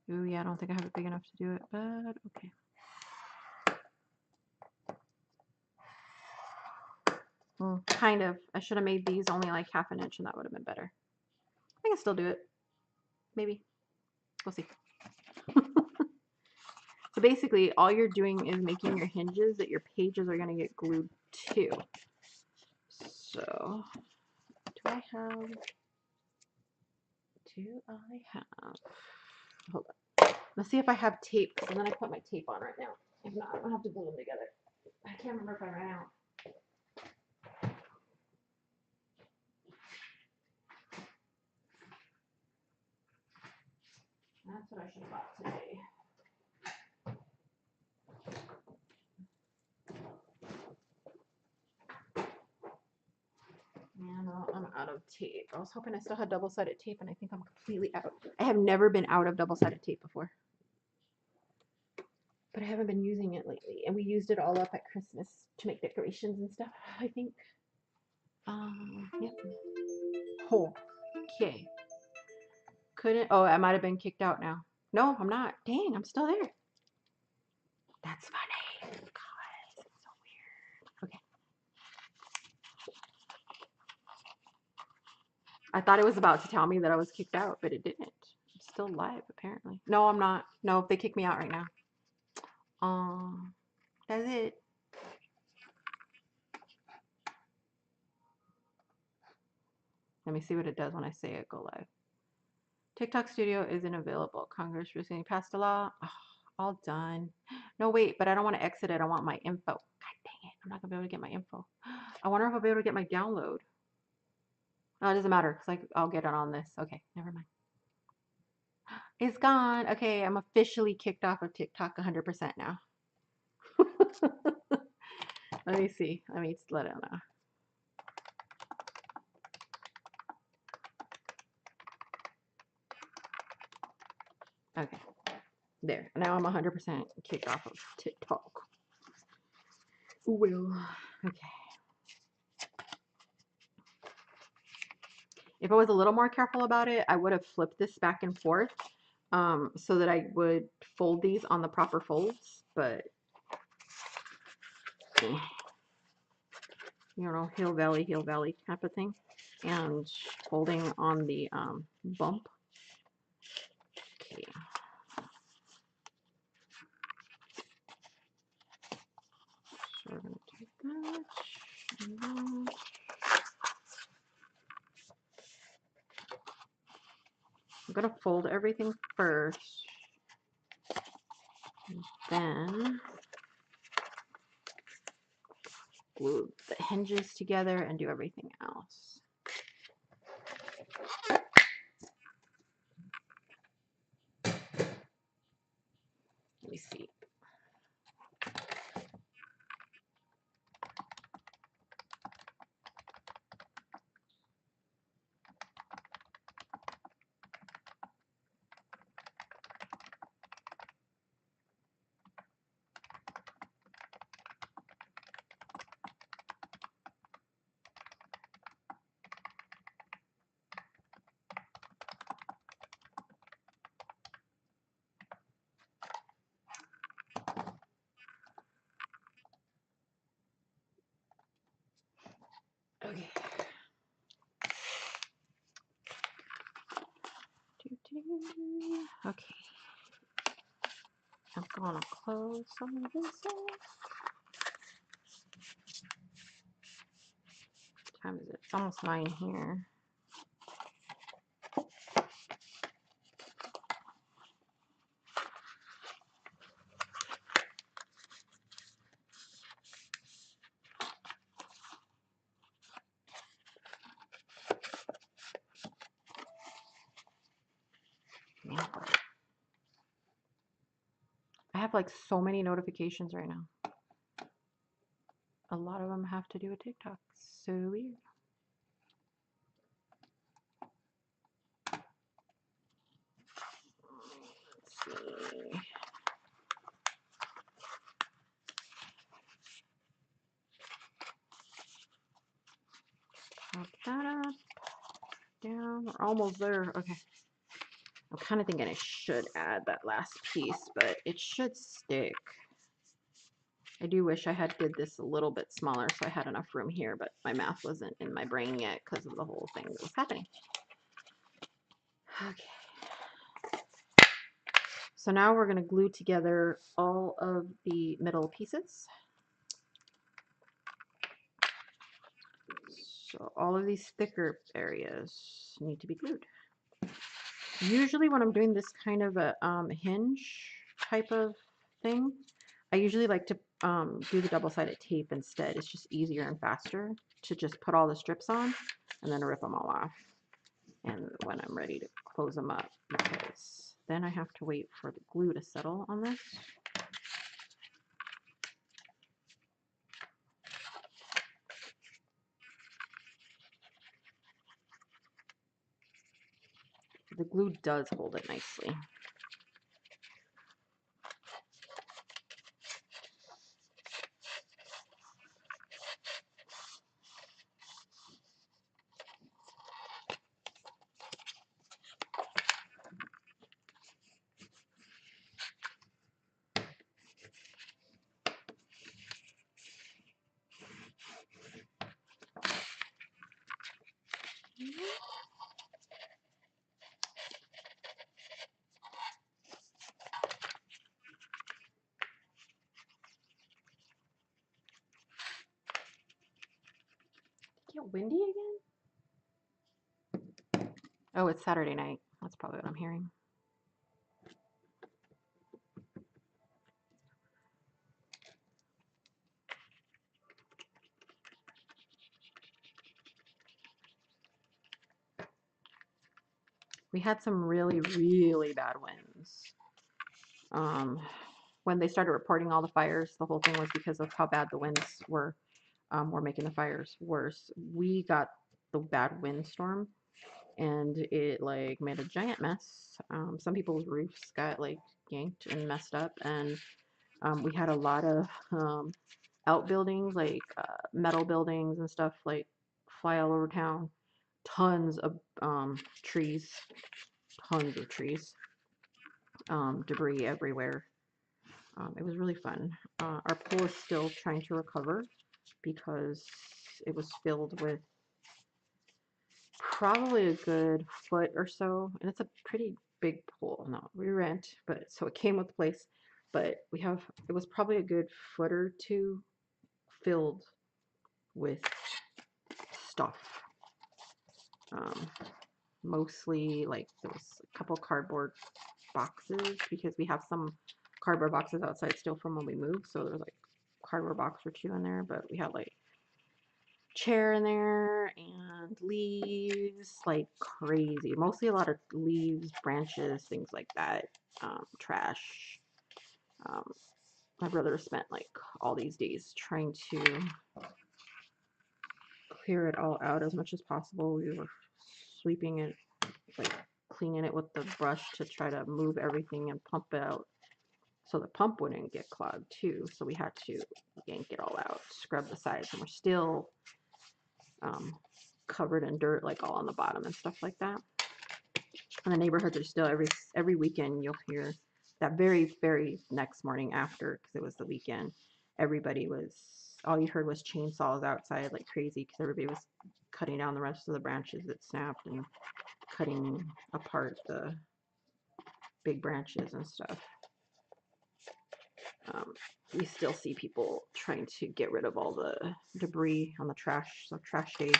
Ooh, yeah, I don't think I have it big enough to do it, but okay. Well, kind of. I should have made these only like 1/2 inch, and that would have been better. I can still do it. Maybe. We'll see. So basically, all you're doing is making your hinges that your pages are going to get glued to. So, do I have... Hold on. Let's see if I have tape, because then I put my tape on right now. If not, I'm going to have to glue them together. I can't remember if I ran out. That's what I should have bought today. Yeah, no, I'm out of tape. I was hoping I still had double-sided tape, and I think I'm completely out. I have never been out of double-sided tape before. But I haven't been using it lately. And we used it all up at Christmas to make decorations and stuff, I think. Yep. Oh, okay. Couldn't, oh, I might have been kicked out now. No, I'm not. Dang, I'm still there. That's funny. God, it's so weird. Okay. I thought it was about to tell me that I was kicked out, but it didn't. I'm still live, apparently. No, I'm not. No, they kicked me out right now. That's it. Let me see what it does when I say it go live. TikTok Studio isn't available. Congress recently passed a law. Oh, all done. No, wait, but I don't want to exit it. I want my info. God dang it. I'm not going to be able to get my info. I wonder if I'll be able to get my download. No, it doesn't matter because I'll get it on this. Okay, never mind. It's gone. Okay, I'm officially kicked off of TikTok 100% now. Let me see. Let me let it know. Okay. There. Now I'm 100% kicked off of TikTok. Well, okay. If I was a little more careful about it, I would have flipped this back and forth so that I would fold these on the proper folds, but you know, heel valley type of thing, and folding on the bump. Okay. So we're gonna do that and that. I'm gonna fold everything first, and then glue the hinges together and do everything else. Let me see. Okay. Okay. I'm gonna close some of this off. What time is it? It's almost 9 here. Yeah. I have like so many notifications right now. A lot of them have to do with TikTok. So weird. Let's see. Pop that up. Down. We're almost there. Okay. I'm kind of thinking I should add that last piece, but it should stick. I do wish I had did this a little bit smaller so I had enough room here, but my math wasn't in my brain yet because of the whole thing that was happening. Okay. So now we're going to glue together all of the middle pieces. So all of these thicker areas need to be glued. Usually when I'm doing this kind of a hinge type of thing, I usually like to do the double-sided tape instead. It's just easier and faster to just put all the strips on and then rip them all off. And when I'm ready to close them up, because then I have to wait for the glue to settle on this. The glue does hold it nicely. Get windy again? Oh, it's Saturday night. That's probably what I'm hearing. We had some really, really bad winds. When they started reporting all the fires, the whole thing was because of how bad the winds were making the fires worse. We got the bad windstorm, and it like made a giant mess. Some people's roofs got like yanked and messed up, and we had a lot of outbuildings, like metal buildings and stuff, like fly all over town. Tons of trees, tons of trees, debris everywhere. It was really fun. Our pool is still trying to recover because it was filled with probably a good foot or so, and it's a pretty big pool. No, we rent, but so it came with the place, but it was probably a good foot or two filled with stuff. Um, Mostly like there was a couple cardboard boxes because we have some cardboard boxes outside still from when we moved, so there's like cardboard box or two in there, but we had like chair in there and leaves like crazy. Mostly a lot of leaves, branches, things like that. Trash. Um, my brother spent like all these days trying to clear it all out as much as possible. We were sweeping it, like cleaning it with the brush to try to move everything and pump it out so the pump wouldn't get clogged too. So we had to yank it all out, scrub the sides, and we're still covered in dirt, like all on the bottom and stuff like that. And the neighborhoods are still every weekend you'll hear that very next morning after, because it was the weekend, everybody was all you heard was chainsaws outside like crazy because everybody was cutting down the rest of the branches that snapped and cutting apart the big branches and stuff. We still see people trying to get rid of all the debris on the trash. So trash day,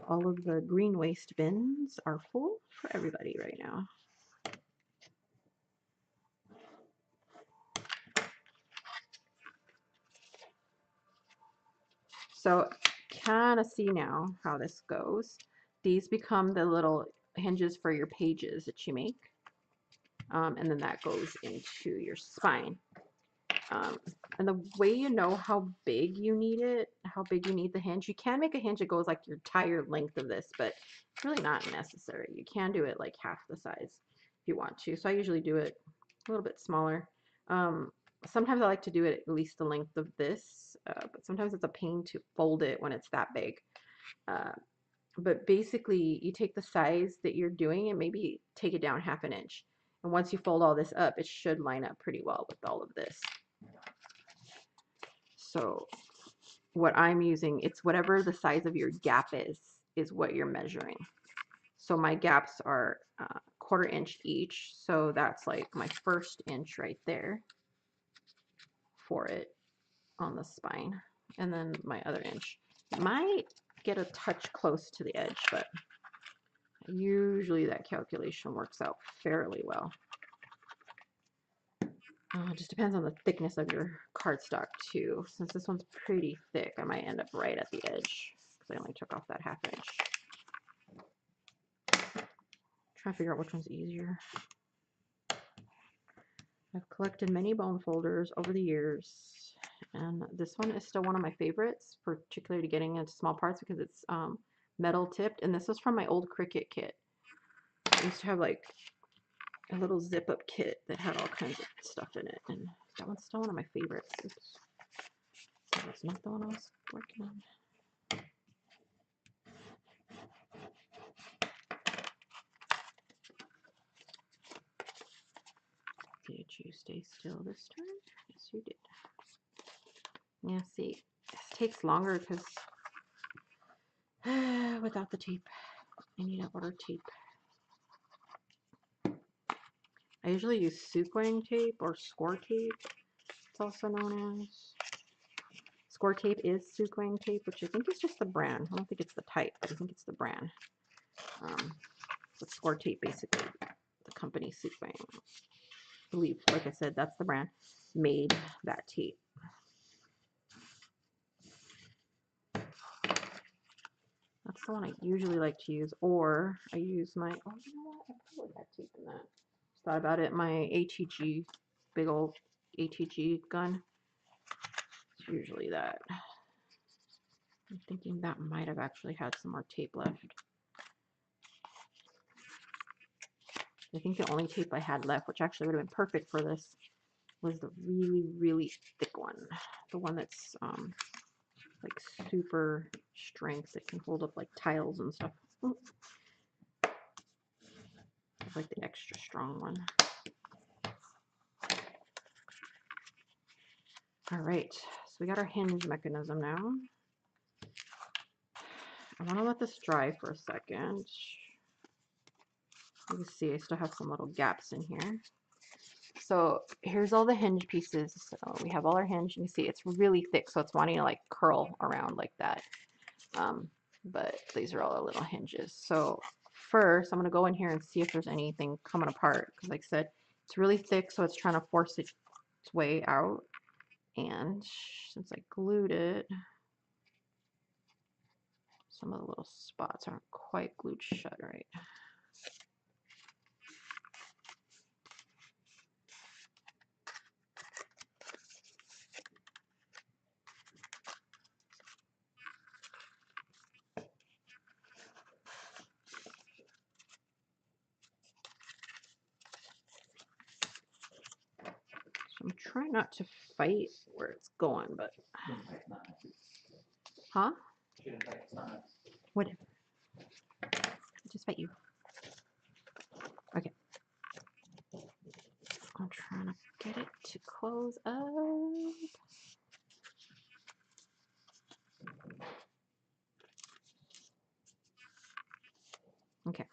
all of the green waste bins are full for everybody right now. So kind of see now how this goes. These become the little hinges for your pages that you make. And then that goes into your spine. And the way you know how big you need it, how big you need the hinge, you can make a hinge that goes like your entire length of this, but it's really not necessary. You can do it like half the size if you want to. So I usually do it a little bit smaller. Sometimes I like to do it at least the length of this, but sometimes it's a pain to fold it when it's that big. But basically, you take the size that you're doing and maybe take it down half an inch. And once you fold all this up, it should line up pretty well with all of this. So what I'm using, it's whatever the size of your gap is what you're measuring. So my gaps are 1/4 inch each. So that's like my 1st inch right there for it on the spine. And then my other inch. It might get a touch close to the edge, but usually that calculation works out fairly well. It just depends on the thickness of your cardstock too. Since this one's pretty thick, I might end up right at the edge because I only took off that half inch. Trying to figure out which one's easier. I've collected many bone folders over the years, and this one is still one of my favorites, particularly getting into small parts because it's metal tipped, and this is from my old Cricut kit. I used to have like a little zip up kit that had all kinds of stuff in it, and that one's still one of my favorites. Oops. So that's not the one I was working on. Did you stay still this time? Yes, you did. Yeah, see, this takes longer because without the tape, I need to order tape. I usually use Suquang tape or score tape. It's also known as. Score tape is Suquang tape, which I think is just the brand. I don't think it's the type, but I think it's the brand. So score tape, basically, the company Suquang, I believe, like I said, that's the brand, made that tape. That's the one I usually like to use, or I use my, oh, you know what, I probably had tape in that. Just thought about it, my ATG, big old ATG gun, it's usually that. I'm thinking that might have actually had some more tape left. I think the only tape I had left, which actually would have been perfect for this, was the really, really thick one. The one that's like super strength that can hold up like tiles and stuff. Ooh. Like the extra strong one. All right, so we got our hinge mechanism now. I want to let this dry for a second. You can see I still have some little gaps in here. So here's all the hinge pieces. So we have all our hinge. You can see it's really thick, so it's wanting to like curl around like that. But these are all the little hinges. So first, I'm going to go in here and see if there's anything coming apart. Because like I said, it's really thick, so it's trying to force its way out. And since I glued it, some of the little spots aren't quite glued shut right. So I'm trying not to fight where it's going, but huh? Whatever. Just fight you. Okay. I'm trying to get it to close up. Okay.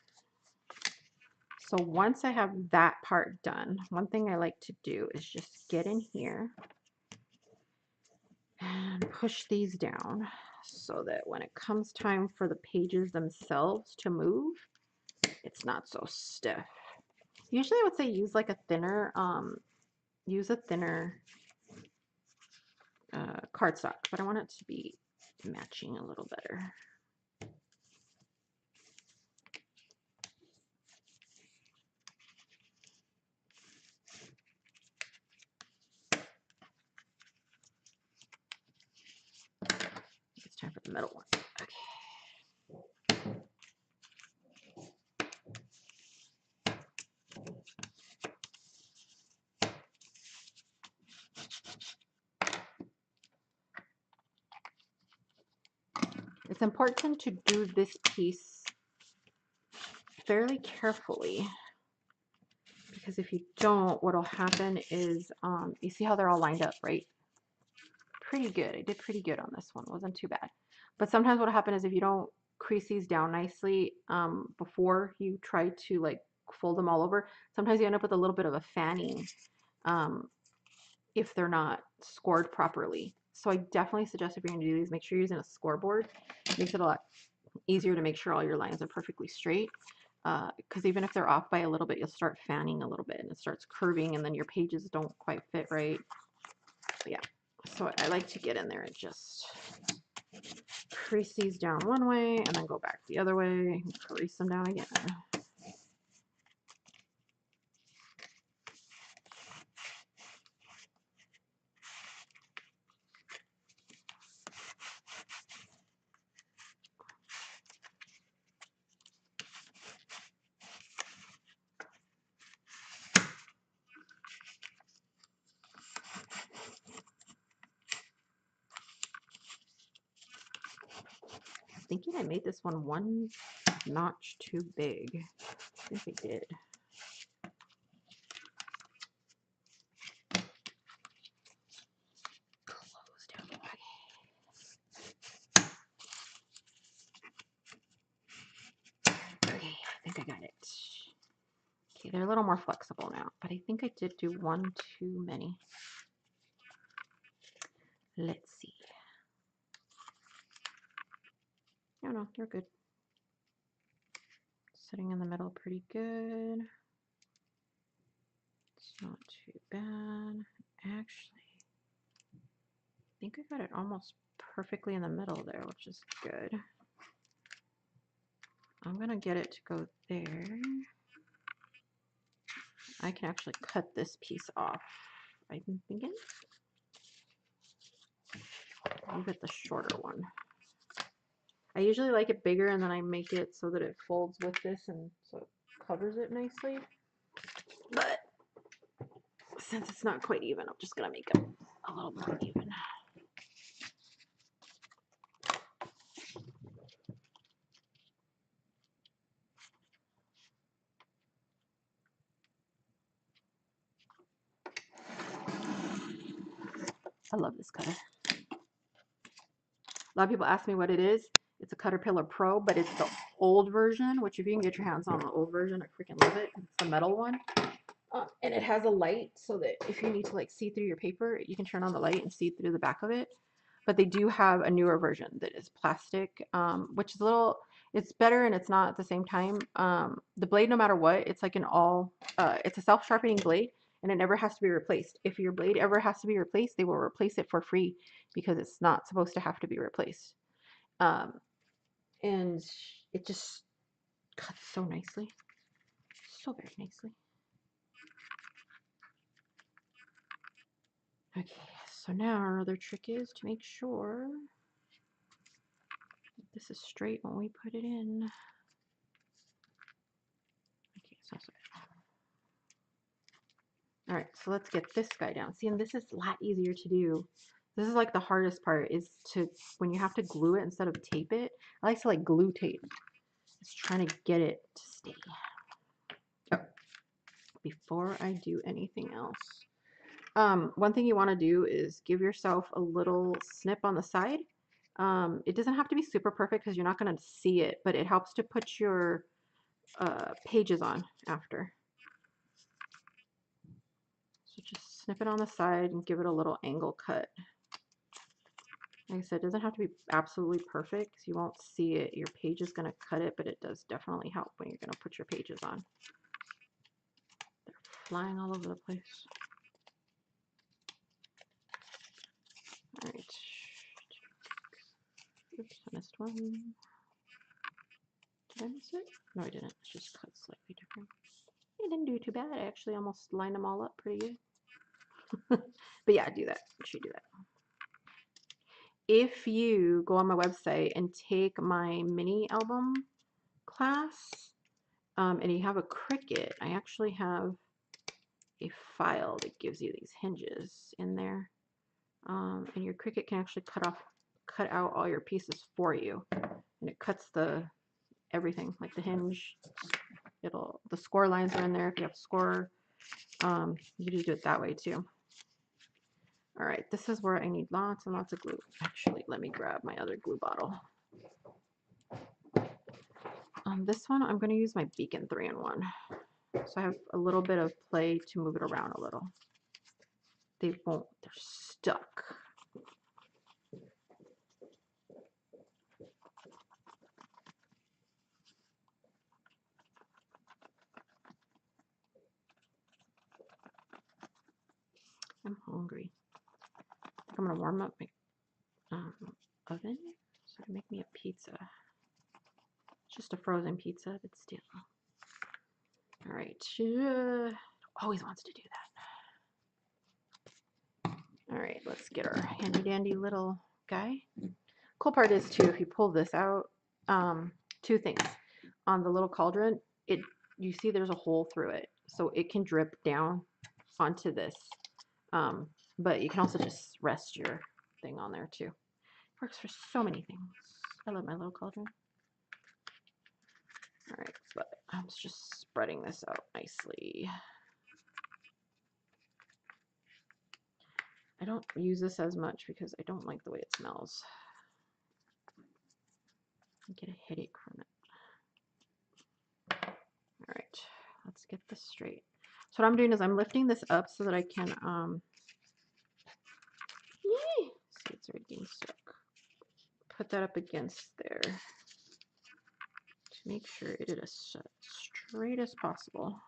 So once I have that part done, one thing I like to do is just get in here and push these down so that when it comes time for the pages themselves to move, it's not so stiff. Usually I would say use like a thinner, cardstock, but I want it to be matching a little better. It's time for the middle one. Okay. It's important to do this piece fairly carefully, because if you don't, what'll happen is, you see how they're all lined up, right? Pretty good. I did pretty good on this one. Wasn't too bad. But sometimes what'll happen is if you don't crease these down nicely before you try to like fold them all over, sometimes you end up with a little bit of a fanning if they're not scored properly. So I definitely suggest if you're going to do these, make sure you're using a scoreboard. It makes it a lot easier to make sure all your lines are perfectly straight. Because even if they're off by a little bit, you'll start fanning a little bit and it starts curving and then your pages don't quite fit right. But yeah, so I like to get in there and just crease these down one way and then go back the other way and crease them down again. Thinking I made this one notch too big. I think I did. Close down. Okay, I think I got it. Okay, they're a little more flexible now, but I think I did do one too many. Let's see. Oh no, they're good. Sitting in the middle pretty good. It's not too bad. Actually, I think I got it almost perfectly in the middle there, which is good. I'm gonna get it to go there. I can actually cut this piece off. I'm thinking. I'll get the shorter one. I usually like it bigger and then I make it so that it folds with this and so it covers it nicely. since it's not quite even, I'm just gonna make it a little more even. I love this cutter. A lot of people ask me what it is. It's a Caterpillar Pro, but it's the old version, which if you can get your hands on the old version, I freaking love it. It's the metal one. And it has a light so that if you need to like see through your paper, you can turn on the light and see through the back of it. But they do have a newer version that is plastic, which is a little, it's better and it's not at the same time. The blade, no matter what, it's like it's a self-sharpening blade and it never has to be replaced. If your blade ever has to be replaced, they will replace it for free because it's not supposed to have to be replaced. And it just cuts so nicely, so very nicely. Okay, so now our other trick is to make sure this is straight when we put it in. Okay, so all right, so let's get this guy down. See, and this is a lot easier to do. This is like the hardest part is to, when you have to glue it instead of tape it. I like to like glue tape. Just trying to get it to stay. Oh, before I do anything else. One thing you want to do is give yourself a little snip on the side. It doesn't have to be super perfect because you're not going to see it, but it helps to put your pages on after. So just snip it on the side and give it a little angle cut. Like I said, it doesn't have to be absolutely perfect because you won't see it. Your page is going to cut it, but it does definitely help when you're going to put your pages on. They're flying all over the place. All right. Oops, I missed one. Did I miss it? No, I didn't. It's just cut slightly different. It didn't do too bad. I actually almost lined them all up pretty good. But yeah, do that. You should do that. If you go on my website and take my mini album class, and you have a Cricut, I actually have a file that gives you these hinges in there. And your Cricut can actually cut out all your pieces for you. And it cuts everything, like the hinge. The score lines are in there if you have score. You can just do it that way too. All right, this is where I need lots and lots of glue. Actually, let me grab my other glue bottle. On this one, I'm going to use my Beacon 3-in-1. So I have a little bit of play to move it around a little. They're stuck. I'm hungry. I'm going to warm up my oven so to make me a pizza. It's just a frozen pizza, but still. All right. Always wants to do that. All right, let's get our handy dandy little guy. Cool part is too, if you pull this out, two things. On the little cauldron, you see there's a hole through it, so it can drip down onto this. But you can also just rest your thing on there too. Works for so many things. I love my little cauldron. All right, but I'm just spreading this out nicely. I don't use this as much because I don't like the way it smells. I get a headache from it. All right, let's get this straight. So what I'm doing is I'm lifting this up so that I can, see, it's already getting stuck. Put that up against there to make sure it is as straight as possible.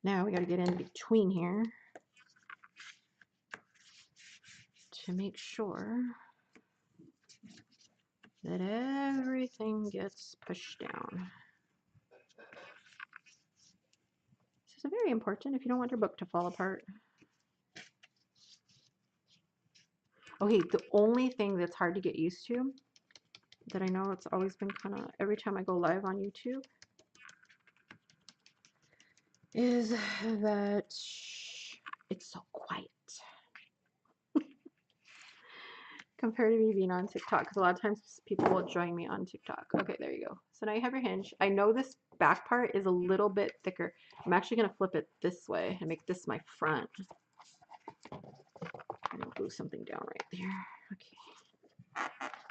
Now we got to get in between here to make sure that everything gets pushed down. This is very important if you don't want your book to fall apart. Okay, the only thing that's hard to get used to, that I know it's always been kind of, every time I go live on YouTube, is that it's so quiet compared to me being on TikTok, because a lot of times people will join me on TikTok. Okay, there you go. So now you have your hinge. I know this back part is a little bit thicker. I'm actually going to flip it this way and make this my front. I'm going to glue something down right there. Okay.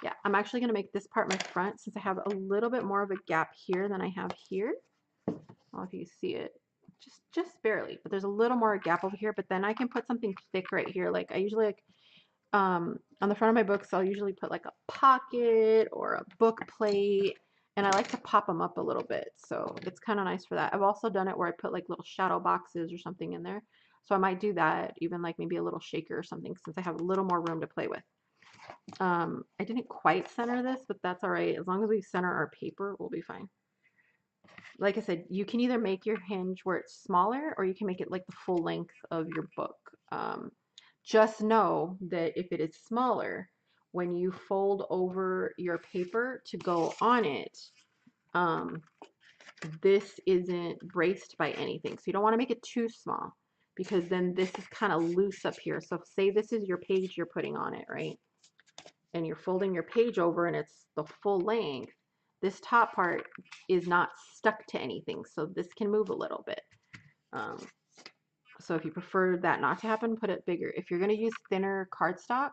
Yeah, I'm actually going to make this part my front since I have a little bit more of a gap here than I have here. I don't know if you see it. Just barely, but there's a little more gap over here, but then I can put something thick right here. Like I usually like on the front of my books, I'll usually put like a pocket or a book plate, and I like to pop them up a little bit, so it's kind of nice for that. I've also done it where I put like little shadow boxes or something in there, so I might do that, even like maybe a little shaker or something, since I have a little more room to play with. I didn't quite center this, but that's all right. As long as we center our paper, we'll be fine. Like I said, you can either make your hinge where it's smaller, or you can make it like the full length of your book. Just know that if it is smaller, when you fold over your paper to go on it, this isn't braced by anything. So you don't want to make it too small, because then this is kind of loose up here. So say this is your page you're putting on it, right? And you're folding your page over and it's the full length. This top part is not stuck to anything, so this can move a little bit. So if you prefer that not to happen, put it bigger. If you're going to use thinner cardstock,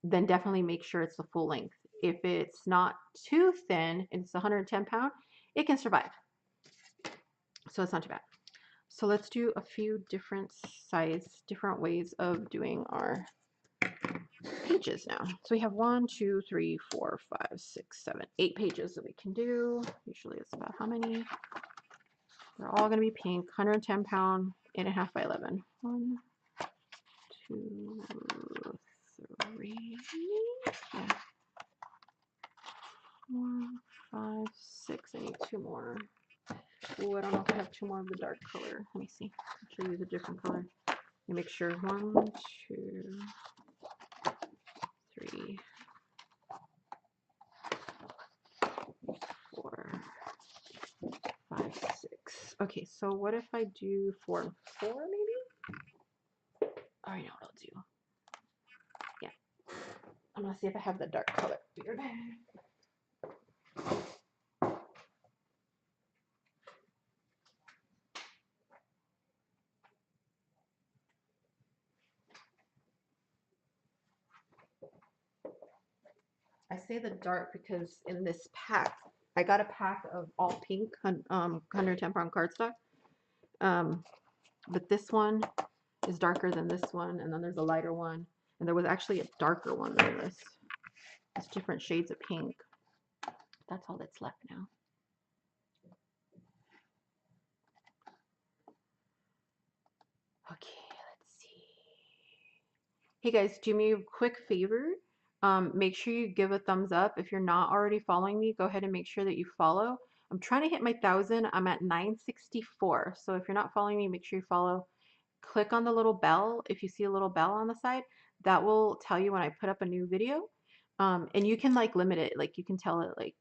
then definitely make sure it's the full length. If it's not too thin and it's 110 pound, it can survive. So it's not too bad. So let's do a few different ways of doing our pages now. So we have 1, 2, 3, 4, 5, 6, 7, 8 pages that we can do. Usually it's about how many? They're all going to be pink, 110 pound, 8.5 by 11. 1, 2, 3, yeah. 4, 5, 6. I need 2 more. Oh, I don't know if I have 2 more of the dark color. Let me see. I should use a different color. Let me make sure. 1, 2, 3, 4, 5, 6. Okay, so what if I do 4 and 4 maybe? Oh, I know what I'll do. Yeah. I'm gonna see if I have the dark color. Weird. I say the dark because in this pack, I got a pack of all pink 110 pound cardstock. But this one is darker than this one, and then there's a lighter one, and there was actually a darker one than this. It's different shades of pink. That's all that's left now. Okay, let's see. Hey guys, do me a quick favor. Make sure you give a thumbs up. If you're not already following me, go ahead and make sure that you follow. I'm trying to hit my 1,000. I'm at 964. So if you're not following me, make sure you follow. Click on the little bell. If you see a little bell on the side, that will tell you when I put up a new video. And you can like limit it. Like you can tell it like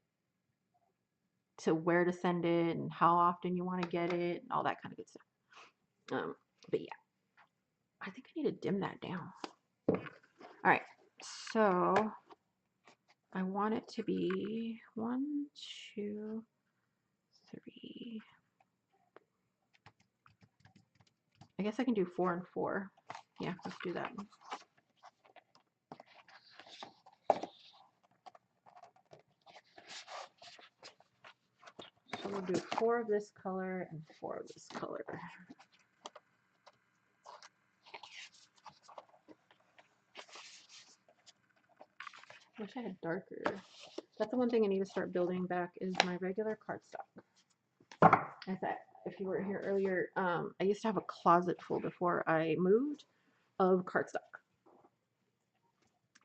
to where to send it and how often you want to get it and all that kind of good stuff. But yeah, I think I need to dim that down. All right, so I want it to be 1, 2, 3. I guess I can do 4 and 4. Yeah, let's do that one. So we'll do 4 of this color and 4 of this color. I wish I had darker. That's the one thing I need to start building back is my regular cardstock. As if you were here earlier, I used to have a closet full before I moved of cardstock.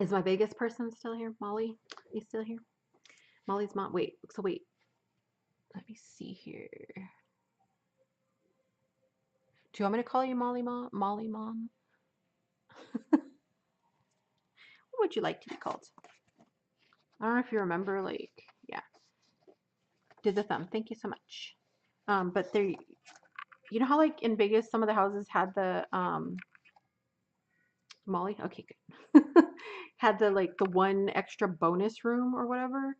Is my Vegas person still here? Molly? Are you still here? Molly's mom. Wait, so wait. Let me see here. Do you want me to call you Molly Mom? Molly Mom? What would you like to be called? I don't know if you remember, like, yeah. Did the thumb. Thank you so much. But there, you know how like in Vegas some of the houses had the Molly? Okay, good. Had the like the one extra bonus room or whatever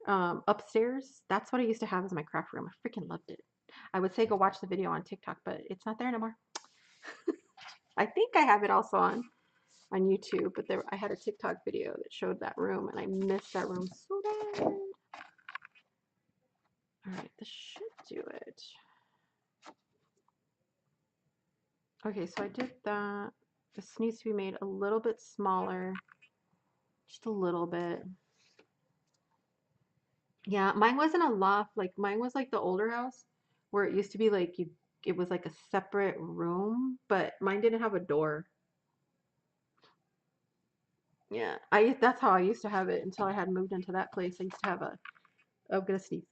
upstairs. That's what I used to have as my craft room. I freaking loved it. I would say go watch the video on TikTok, but it's not there anymore. I think I have it also on YouTube, but there I had a TikTok video that showed that room and I missed that room so bad. All right, this should do it. Okay, so I did that. This needs to be made a little bit smaller, just a little bit. Yeah, mine wasn't a loft. Like mine was like the older house where it used to be like it was like a separate room, but mine didn't have a door. Yeah, that's how I used to have it until I had moved into that place. I used to have a oh, I'm gonna sneeze.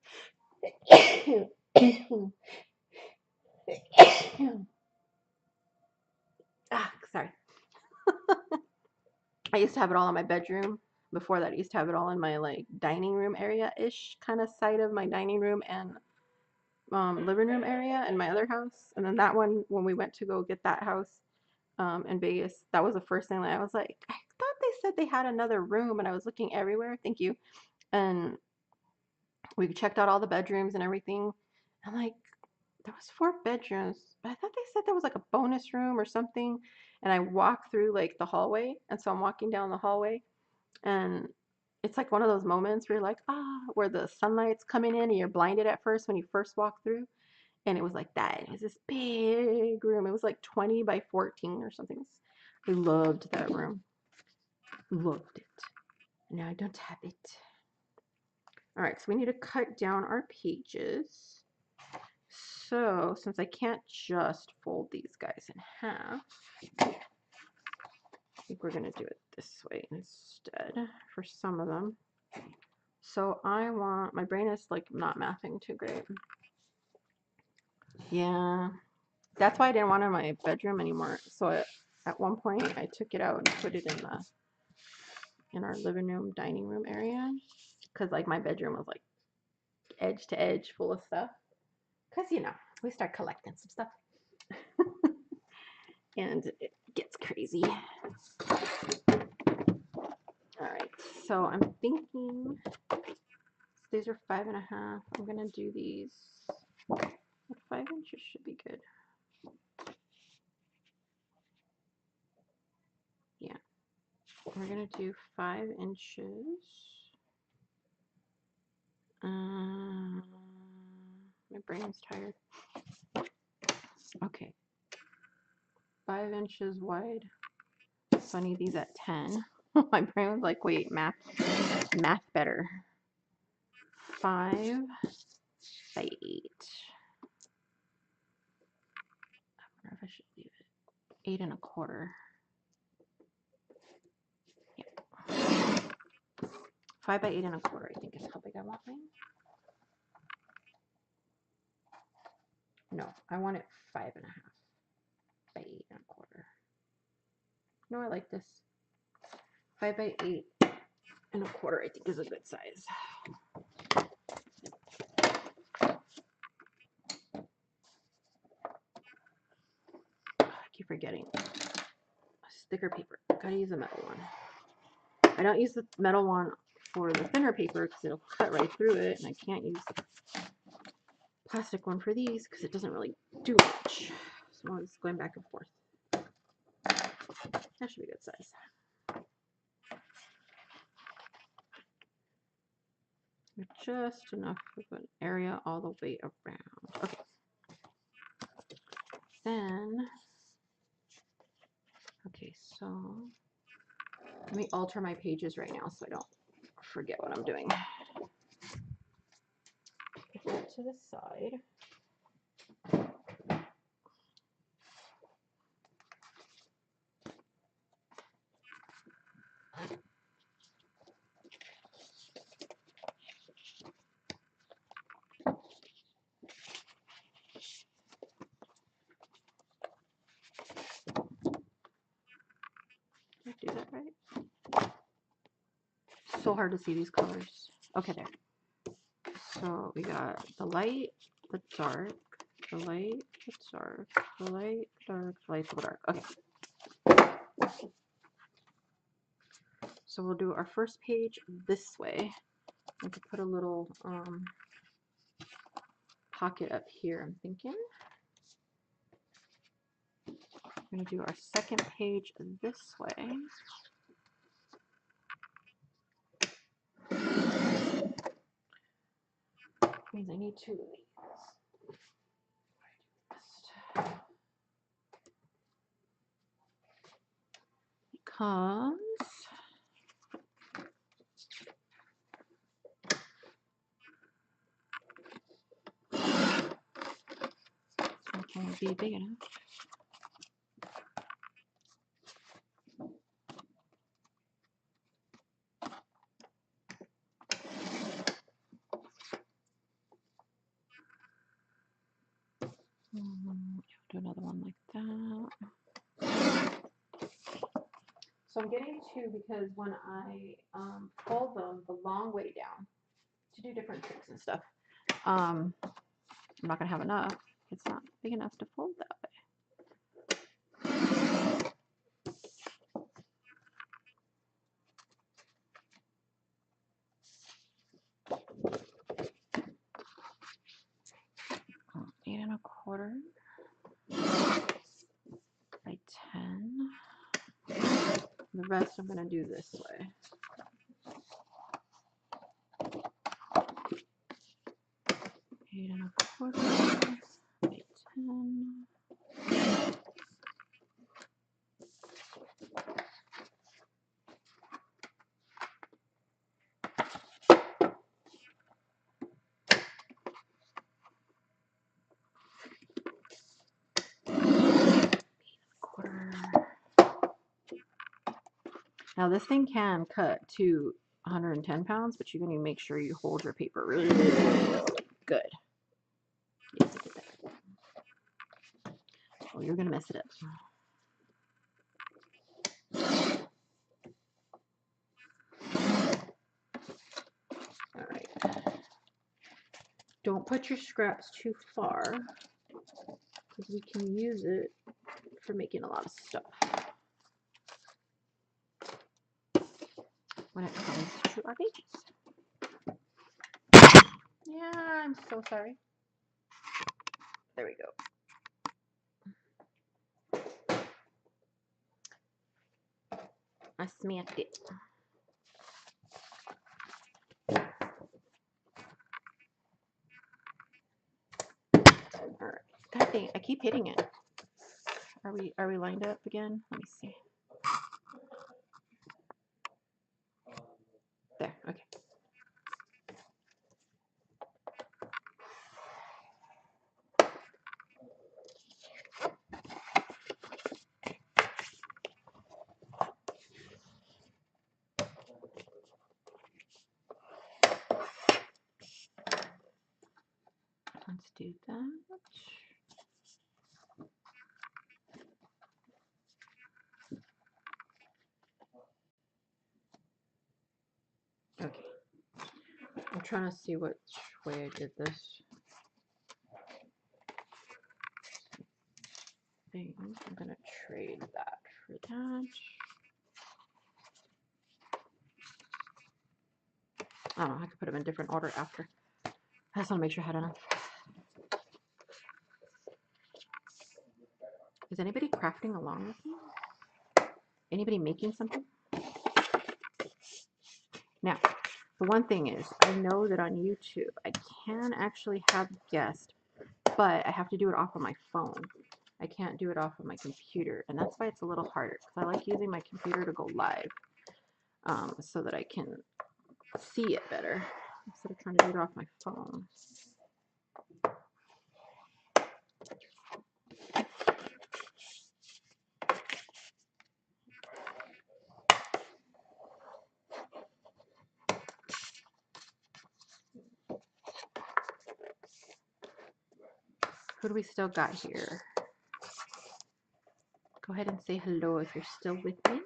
Ah, sorry. I used to have it all in my bedroom. Before that, I used to have it all in my like dining room area-ish kind of side of my dining room and living room area in my other house. And then that one, when we went to go get that house in Vegas, that was the first thing that I was like, I thought they said they had another room, and I was looking everywhere. Thank you. And we checked out all the bedrooms and everything. I'm like, there was 4 bedrooms, but I thought they said there was like a bonus room or something. And I walked through like the hallway, and so I'm walking down the hallway, and it's like one of those moments where you're like, where the sunlight's coming in and you're blinded at first when you first walk through. And it was like that. It was this big room. It was like 20 by 14 or something. I loved that room. Loved it. Now I don't have it. All right, so we need to cut down our pages. So since I can't just fold these guys in half, I think we're gonna do it this way instead for some of them. So I want, my brain is like not mathing too great. Yeah, that's why I didn't want it in my bedroom anymore. So at one point I took it out and put it in our living room, dining room area, because like my bedroom was like edge to edge full of stuff. Because you know, we start collecting some stuff. And it gets crazy. All right, so I'm thinking these are 5.5. I'm gonna do these. 5 inches should be good. Yeah, we're gonna do 5 inches. My brain's tired. Okay, 5 inches wide. So I need these at 10. My brain was like, wait, math better. 5 by 8. I wonder if I should leave it 8 1/4. Yeah. 5 by 8 1/4, I think is how big I want mine. No, I want it 5.5 by 8 1/4. No, I like this. 5 by 8 1/4, I think is a good size. I keep forgetting. Sticker paper. Gotta use a metal one. I don't use the metal one for the thinner paper because it'll cut right through it, and I can't use the plastic one for these because it doesn't really do much. So I'm just going back and forth. That should be a good size. Just enough of an area all the way around. Okay. Then, okay, so let me alter my pages right now so I don't forget what I'm doing. Put that to the side. Did I do that right? So hard to see these colors. Okay, there. So we got the light, the dark, the light, dark, light, dark, light, dark. Okay. So we'll do our first page this way. I could put a little pocket up here, I'm thinking. We're going to do our second page this way. Means I need two of these. Because it's not going to be big enough. Do another one like that. So I'm getting two because when I fold them the long way down to do different tricks and stuff, I'm not going to have enough. It's not big enough to fold that way. Eight and a quarter by 10. The rest I'm going to do this way. Eight and a quarter by 10. Quarter. Now this thing can cut to 110 pounds, but you're going to make sure you hold your paper really, really, really good. Yes, I did that. Oh, you're going to mess it up. All right. Don't put your scraps too far because we can use it for making a lot of stuff when it comes to our pages. Yeah, I'm so sorry. There we go. I smacked it. All right. God dang, I keep hitting it. Are we lined up again? Let me see. There, okay. Let's do that. Okay. I'm trying to see which way I did this thing. I'm gonna trade that for that. I don't know, I could put them in different order after. I just want to make sure I had enough. Is anybody crafting along with me? Anybody making something? Now, the one thing is, I know that on YouTube, I can actually have guests, but I have to do it off of my phone. I can't do it off of my computer, and that's why it's a little harder, because I like using my computer to go live so that I can see it better instead of trying to do it off my phone. Who do we still got here? Go ahead and say hello if you're still with me.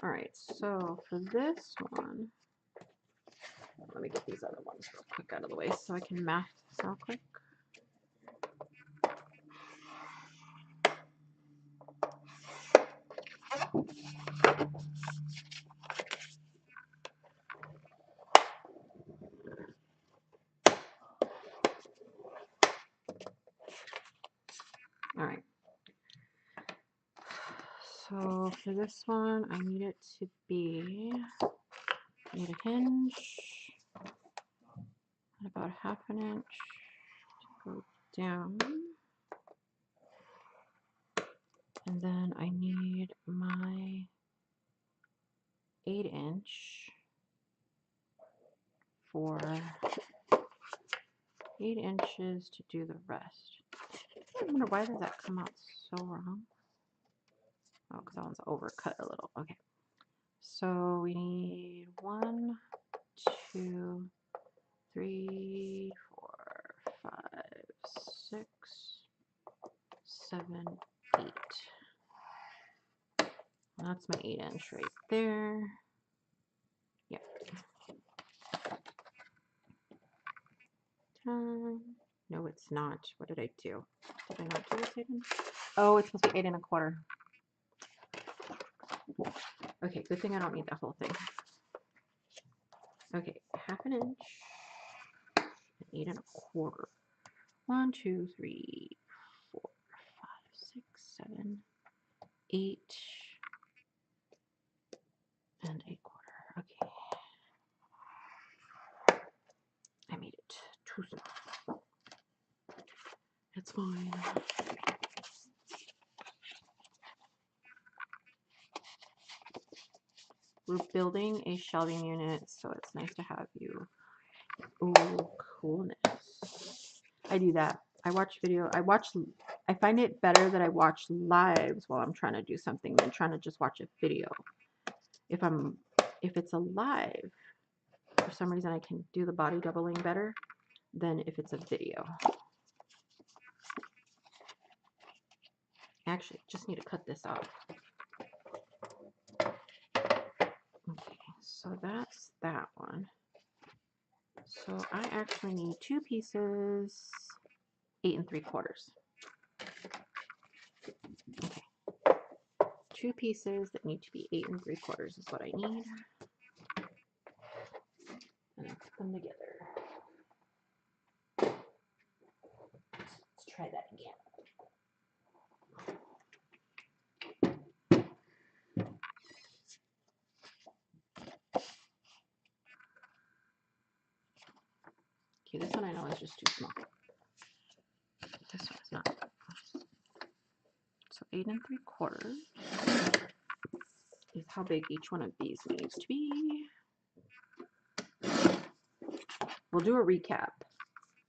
All right, so for this one, let me get these other ones real quick out of the way so I can math this out quick. All right. So for this one, I need it to be, I need a hinge at about 1/2 inch to go down. And then I need my 8-inch for 8 inches to do the rest. I wonder why does that come out so wrong? Oh, because that one's overcut a little. Okay. So we need 1, 2, 3, 4, 5, 6, 7, 8. That's my 8-inch right there. Yep. 10. No, it's not. What did I do? Did I not do this 8-inch? Oh, it's supposed to be 8 1/4. Okay, good thing I don't need that whole thing. Okay, 1/2 inch, 8 1/4. 1, 2, 3, 4, 5, 6, 7, 8, and 1/4. Okay. I made it too small. It's fine. We're building a shelving unit, so it's nice to have you. Ooh, coolness. I do that. I find it better that I watch lives while I'm trying to do something than trying to just watch a video. If it's a live, for some reason I can do the body doubling better than if it's a video. Actually, just need to cut this off. Okay, so that's that one. So I actually need 2 pieces, 8 3/4. Okay. 2 pieces that need to be 8 3/4 is what I need. And I put them together. Let's try that again. Okay, this one I know is just too small. This one is not. So 8 3/4 is how big each one of these needs to be. We'll do a recap.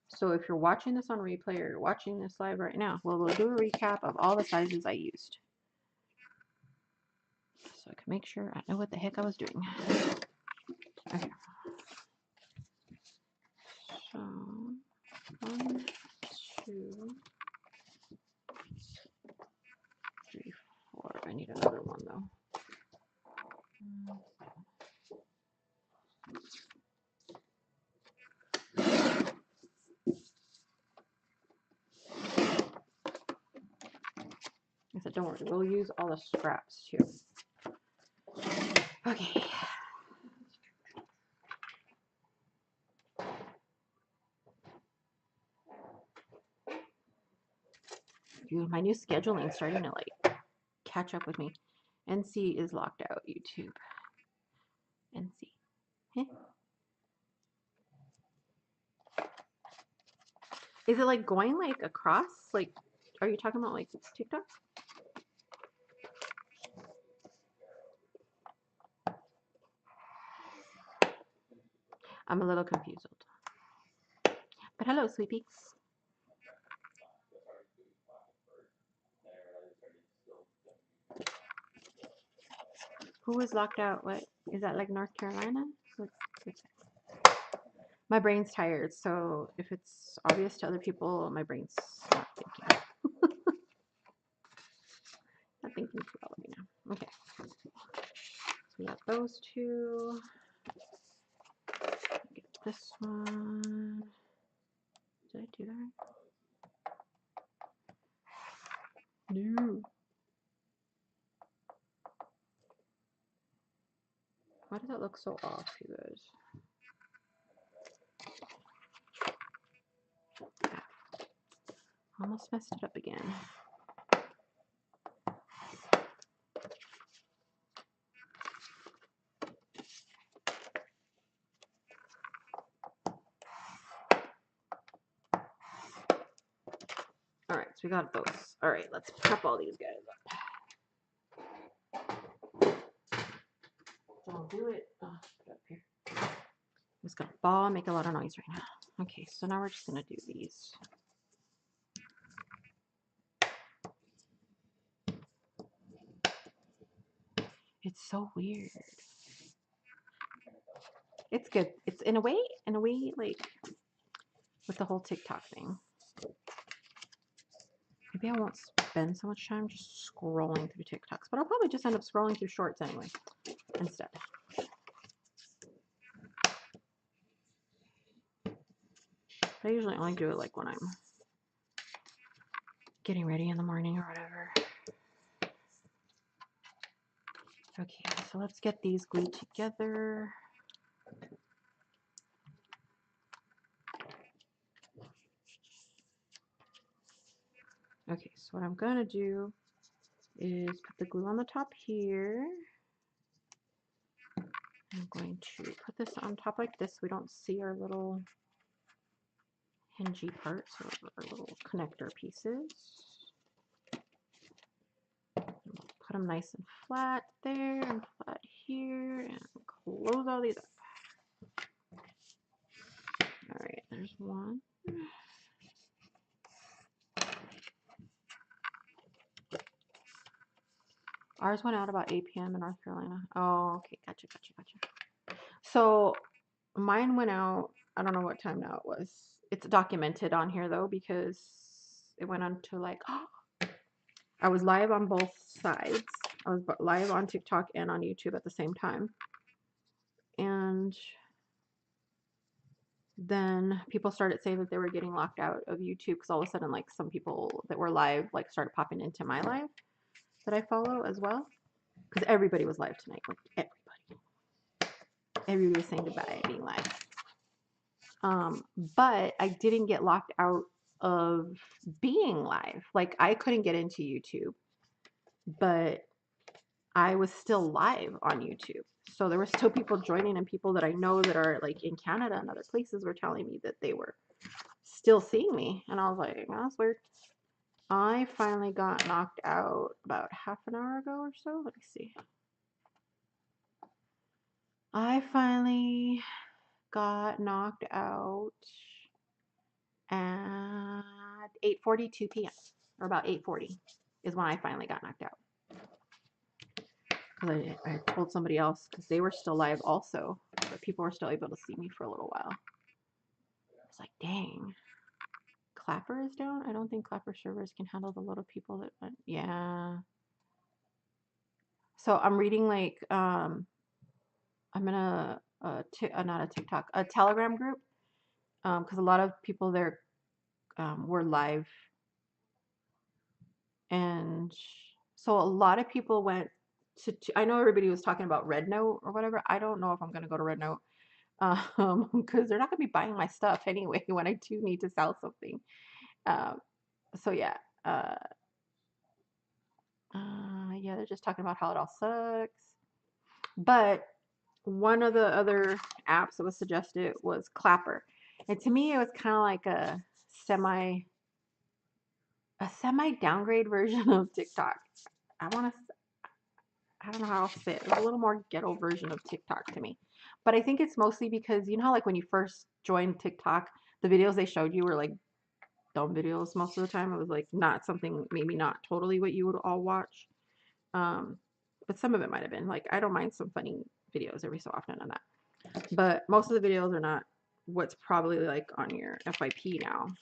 So if you're watching this on replay or you're watching this live right now, we'll do a recap of all the sizes I used. So I can make sure I know what the heck I was doing. Okay. So 1, 2, 3, 4. I need another one though. I said, don't worry, we'll use all the scraps too. Okay. Dude, my new scheduling is starting to like catch up with me. NC is locked out, YouTube. NC. Heh. Is it like going like across? Like, are you talking about like TikTok? I'm a little confused. But hello, sweetie. Who was locked out? What is that, like North Carolina? What's my brain's tired, so if it's obvious to other people, my brain's not thinking. Not thinking too well of me now. Okay. we got those two. Get this one. Did I do that? No. Why does that look so off, you guys? Almost messed it up again. All right, so we got those. All right, let's prep all these guys up. Don't do it. Oh, put it up here. I'm just gonna ball and make a lot of noise right now. Okay, so now we're just gonna do these. It's so weird. It's good. It's in a way, like with the whole TikTok thing. Maybe I won't spend so much time just scrolling through TikToks, but I'll probably just end up scrolling through shorts anyway, instead. I usually only do it like when I'm getting ready in the morning or whatever. Okay, so let's get these glued together. Okay, so what I'm gonna do is put the glue on the top here. I'm going to put this on top like this so we don't see our little hingy parts or our little connector pieces. Put them nice and flat there and flat here and close all these up. All right, there's one. Ours went out about 8 p.m. in North Carolina. Oh, okay, gotcha. So mine went out, I don't know what time now it was. It's documented on here though because it went on to like, I was live on both sides. I was live on TikTok and on YouTube at the same time. And then people started saying that they were getting locked out of YouTube because all of a sudden like some people that were live like started popping into my live that I follow as well. Because everybody was live tonight. Like everybody was saying goodbye being live. But I didn't get locked out of being live. Like I couldn't get into YouTube, but I was still live on YouTube. So there were still people joining, and people that I know that are like in Canada and other places were telling me that they were still seeing me. And I was like, oh, that's weird. I finally got knocked out about half an hour ago or so. Let me see. I finally got knocked out at 8:42 p.m. or about 8:40 is when I finally got knocked out. Because I told somebody else because they were still live also, but people were still able to see me for a little while. I was like, dang. Clapper is down? I don't think Clapper servers can handle the load of people that went. Yeah. So I'm reading like, I'm in not a TikTok, a Telegram group, because a lot of people there were live. And so a lot of people went to I know everybody was talking about Red Note or whatever. I don't know if I'm going to go to Red Note because they're not going to be buying my stuff anyway when I do need to sell something. So yeah. Yeah, they're just talking about how it all sucks. But one of the other apps that was suggested was Clapper. And to me, it was kind of like a semi downgrade version of TikTok. I don't know how else to say it. It's a little more ghetto version of TikTok to me. But I think it's mostly because, you know how like when you first joined TikTok, the videos they showed you were like dumb videos most of the time. It was like not something, maybe not totally what you would all watch. But some of it might have been. Like I don't mind some funny videos every so often on that. But most of the videos are not what's probably like on your FYP now.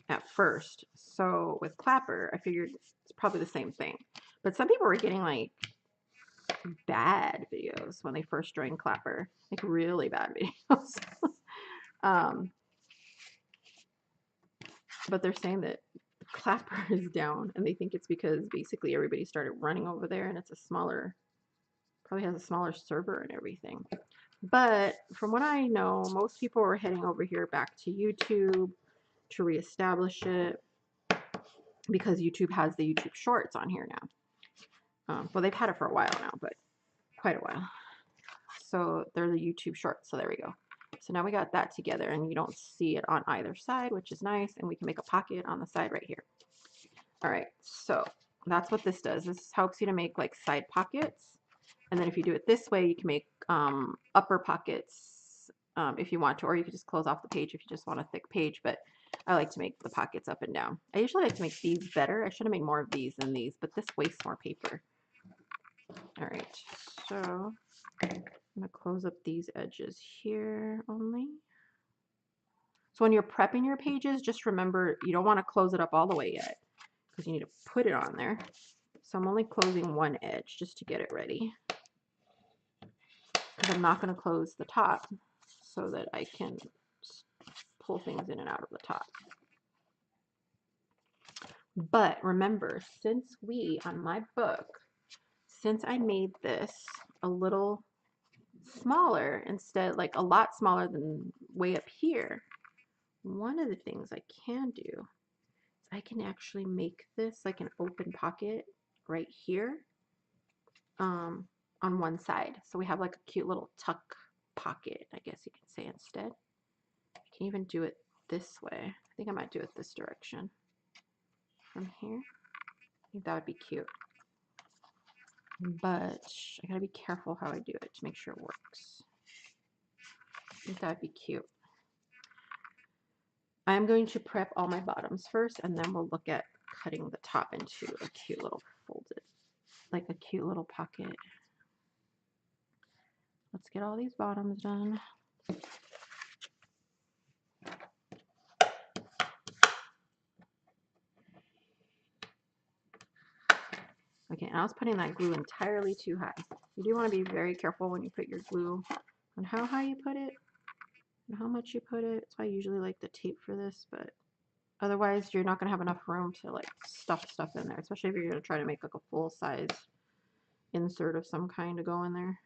At first. So with Clapper, I figured it's probably the same thing. But some people were getting like bad videos when they first joined Clapper, like really bad videos. um, but they're saying that Clapper is down, and they think it's because basically everybody started running over there, and it's a smaller, probably has a smaller server and everything. But from what I know, most people are heading over here back to YouTube to reestablish it because YouTube has the YouTube Shorts on here now. Well, they've had it for a while now, but quite a while. So they're the YouTube Shorts. So there we go. So now we got that together, and you don't see it on either side, which is nice. And we can make a pocket on the side right here. All right, so that's what this does. This helps you to make like side pockets. And then if you do it this way, you can make upper pockets if you want to, or you could just close off the page if you just want a thick page. But I like to make the pockets up and down. I usually like to make these better. I should have made more of these than these, but this wastes more paper. All right, so I'm going to close up these edges here only. So when you're prepping your pages, just remember you don't want to close it up all the way yet because you need to put it on there. So I'm only closing one edge just to get it ready, because I'm not going to close the top so that I can pull things in and out of the top. But remember, since on my book, since I made this a little smaller instead, like a lot smaller than way up here, one of the things I can do is I can actually make this like an open pocket right here on one side. So we have like a cute little tuck pocket, I guess you can say instead. I can even do it this way. I think I might do it this direction from here. I think that would be cute. But I gotta be careful how I do it to make sure it works. I think that would be cute. I'm going to prep all my bottoms first, and then we'll look at cutting the top into a cute little folded, like a cute little pocket. Let's get all these bottoms done. Okay, and I was putting that glue entirely too high. You do want to be very careful when you put your glue on how high you put it and how much you put it. That's why I usually like the tape for this, but otherwise you're not going to have enough room to like stuff stuff in there, especially if you're going to try to make like a full size insert of some kind to go in there.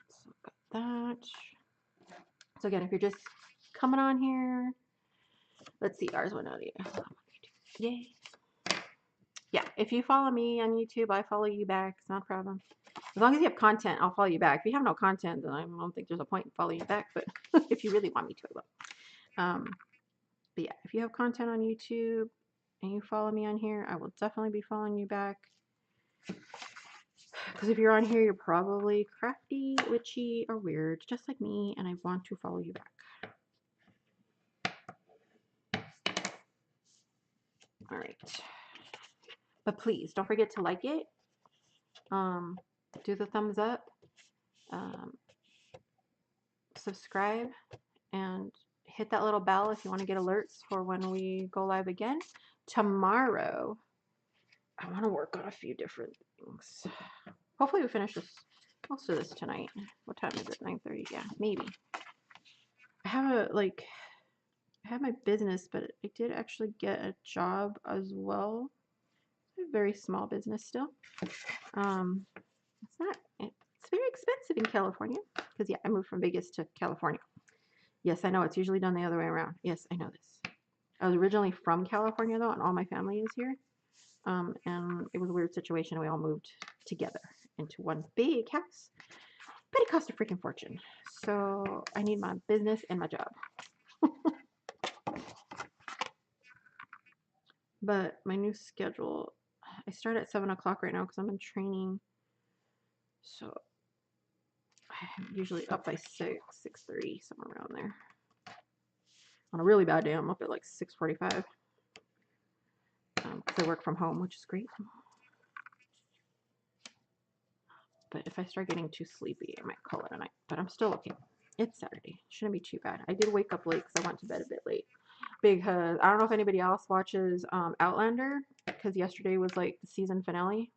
So got that. So again, if you're just coming on here, let's see, ours went out here. Yay. Yeah, if you follow me on YouTube, I follow you back. It's not a problem. As long as you have content, I'll follow you back. If you have no content, then I don't think there's a point in following you back. But if you really want me to, I will. But yeah, if you have content on YouTube and you follow me on here, I will definitely be following you back. Because if you're on here, you're probably crafty, witchy, or weird, just like me, and I want to follow you back. All right. But please don't forget to like it. Do the thumbs up. Subscribe and hit that little bell if you want to get alerts for when we go live again. Tomorrow, I want to work on a few different things. Hopefully we finish most of this tonight. What time is it? 9:30? Yeah, maybe. I have I have my business, but I did actually get a job as well. A very small business still. It's very expensive in California because yeah, I moved from Vegas to California. Yes, I know it's usually done the other way around. Yes, I know this. I was originally from California though, and all my family is here. And it was a weird situation. We all moved together into one big house, but it cost a freaking fortune. So I need my business and my job. But my new schedule, I start at 7 o'clock right now because I'm in training. So I'm usually up by 6:30, somewhere around there. On a really bad day, I'm up at like 6:45 because I work from home, which is great. But if I start getting too sleepy, I might call it a night. But I'm still okay. It's Saturday. Shouldn't be too bad. I did wake up late because I went to bed a bit late. because I don't know if anybody else watches Outlander, because yesterday was like the season finale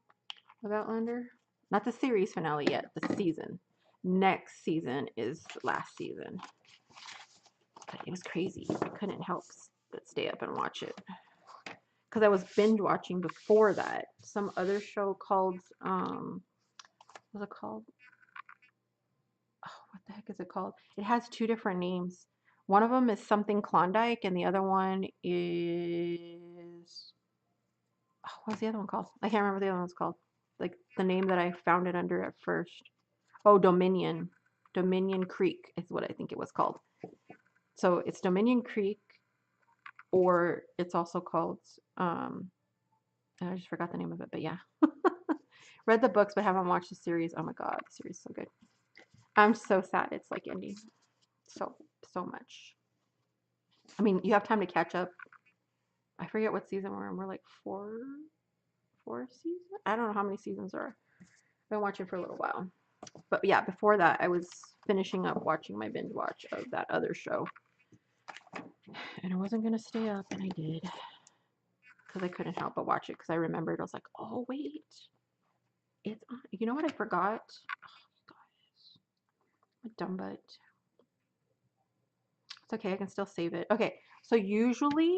of Outlander. Not the series finale yet, the season. Next season is last season. But it was crazy. I couldn't help but stay up and watch it. Because I was binge watching before that. Some other show called, what's it called? Oh, what the heck is it called? It has two different names. One of them is something Klondike, and the other one is, oh, what's the other one called? I can't remember what the other one's called. Like the name that I found it under at first. Oh, Dominion. Dominion Creek is what I think it was called. So it's Dominion Creek, or it's also called, I just forgot the name of it, but yeah. Read the books, but haven't watched the series. Oh my God, the series is so good. I'm so sad it's like ending. So much. I mean, you have time to catch up. I forget what season we're in. We're like four seasons? I don't know how many seasons there are. I've been watching for a little while. But yeah, before that, I was finishing up watching my binge watch of that other show. And I wasn't going to stay up, and I did. Because I couldn't help but watch it, because I remembered. I was like, oh, wait. It's on. You know what I forgot? Oh, guys. I'm a dumb butt. It's okay. I can still save it. Okay. So usually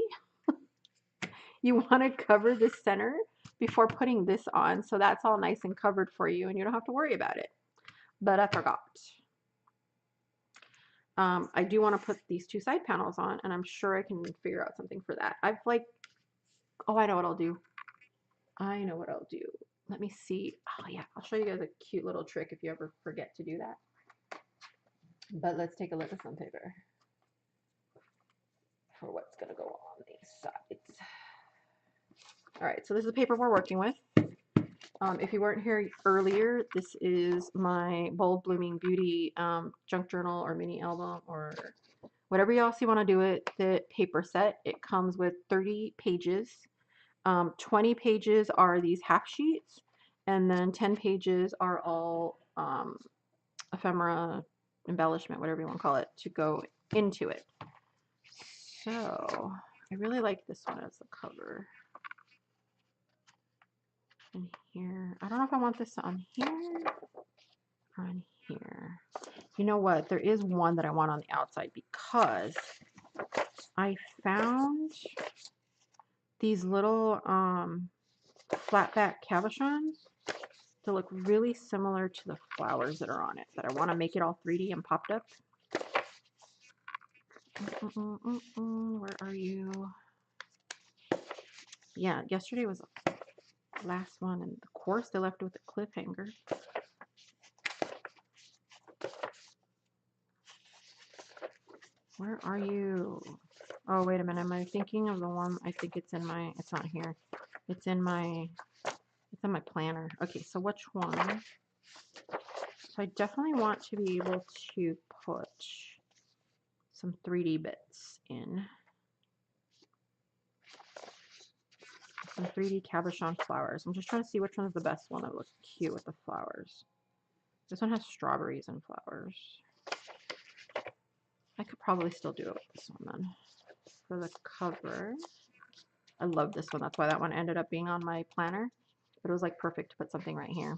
you want to cover the center before putting this on. So that's all nice and covered for you, and you don't have to worry about it. But I forgot. I do want to put these two side panels on, and I'm sure I can figure out something for that. I've like, oh, I know what I'll do. I know what I'll do. Let me see. Oh yeah, I'll show you guys a cute little trick if you ever forget to do that. But let's take a look at some paper for what's gonna go on these sides. All right, so this is the paper we're working with. If you weren't here earlier, this is my Bold Blooming Beauty junk journal or mini album or whatever else you want to do it. The paper set. It comes with 30 pages. 20 pages are these half sheets, and then 10 pages are all ephemera, embellishment, whatever you want to call it, to go into it. So I really like this one as the cover. In here, I don't know if I want this on here or on here. You know what? There is one that I want on the outside, because I found these little flat back cabochons to look really similar to the flowers that are on it, but I want to make it all 3D and popped up. Where are you? Yeah, yesterday was the last one, and of course they left it with a cliffhanger. Where are you? Oh, wait a minute. Am I thinking of the one? I think it's in my, it's not here. It's in my planner. Okay, so which one? So I definitely want to be able to put some 3D bits in. Some 3D cabochon flowers. I'm just trying to see which one is the best one that looks cute with the flowers. This one has strawberries and flowers. I could probably still do it with this one then. For the cover, I love this one. That's why that one ended up being on my planner. But it was like perfect to put something right here.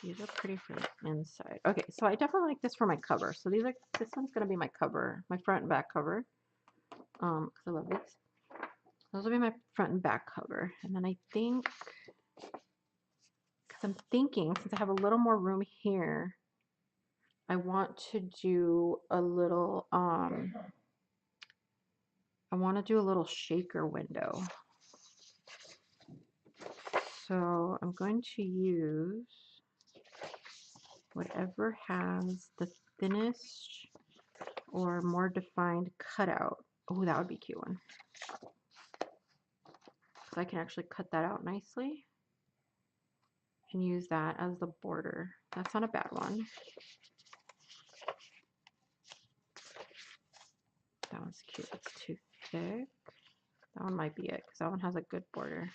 These are pretty for the inside. Okay, so I definitely like this for my cover. So these are, this one's gonna be my cover, my front and back cover. Because I love these. Those will be my front and back cover. And then I think, because I'm thinking, since I have a little more room here, I want to do a little, I want to do a little shaker window. So I'm going to use whatever has the thinnest or more defined cutout. Oh, that would be a cute one. So I can actually cut that out nicely and use that as the border. That's not a bad one. That one's cute. It's too thick. That one might be it because that one has a good border.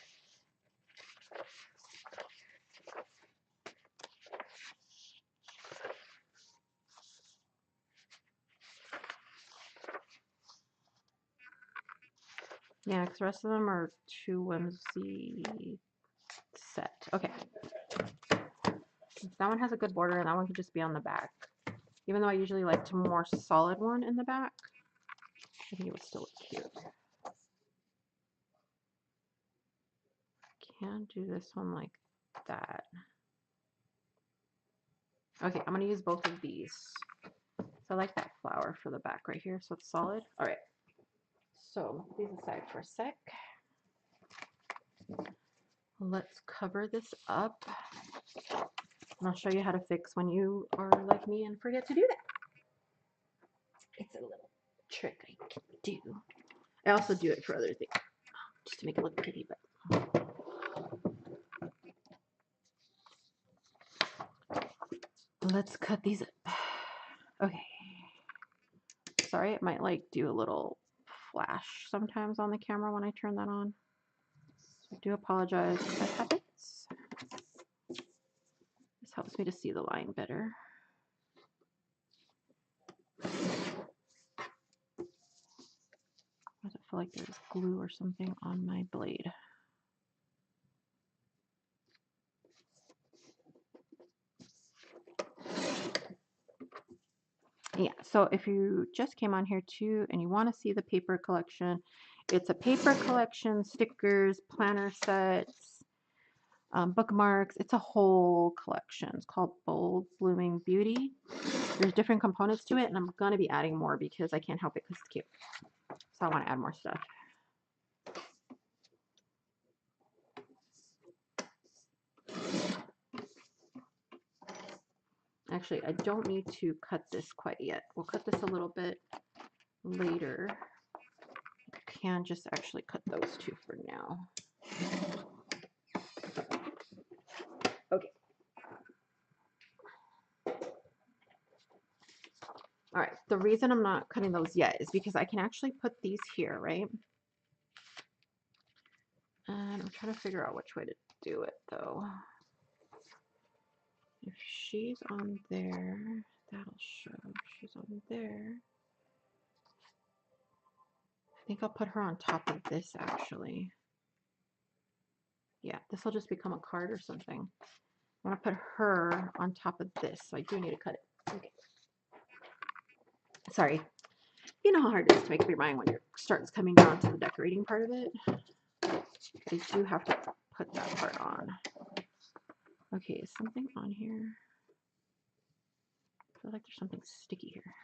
Yeah, because the rest of them are too whimsy set. Okay. That one has a good border and that one could just be on the back. Even though I usually like a more solid one in the back, I think it would still look cute. Can do this one like that. Okay, I'm gonna use both of these. So I like that flower for the back right here, so it's solid. All right, so put these aside for a sec. Let's cover this up. And I'll show you how to fix when you are like me and forget to do that. It's a little trick I can do. I also do it for other things, just to make it look pretty, but let's cut these up. Okay. Sorry, it might like do a little flash sometimes on the camera when I turn that on. So I do apologize if that happens. This helps me to see the line better. Does it feel like there's glue or something on my blade? Yeah, so if you just came on here too and you want to see the paper collection, it's a paper collection, stickers, planner sets, bookmarks. It's a whole collection. It's called Bold Blooming Beauty. There's different components to it, and I'm going to be adding more because I can't help it because it's cute. So I want to add more stuff. Actually, I don't need to cut this quite yet. We'll cut this a little bit later. I can just actually cut those two for now. Okay. All right, the reason I'm not cutting those yet is because I can actually put these here, right? And I'm trying to figure out which way to do it though. If she's on there, that'll show. If she's on there, I think I'll put her on top of this actually. Yeah, this will just become a card or something. I want to put her on top of this, so I do need to cut it. Okay. Sorry. You know how hard it is to make up your mind when you're starting coming down to the decorating part of it. I do have to put that part on. Okay, is something on here? I feel like there's something sticky here.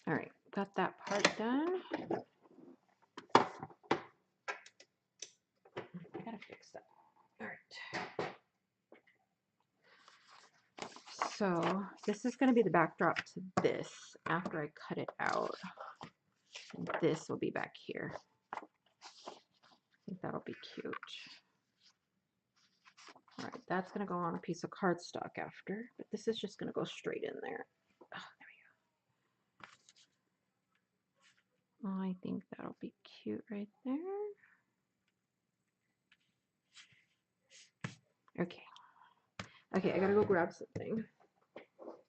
All right, got that part done. I gotta fix that. All right. So this is going to be the backdrop to this after I cut it out. And this will be back here. I think that'll be cute. All right, that's going to go on a piece of cardstock after, but this is just going to go straight in there. Oh, there we go. I think that'll be cute right there. Okay. Okay, I gotta go grab something.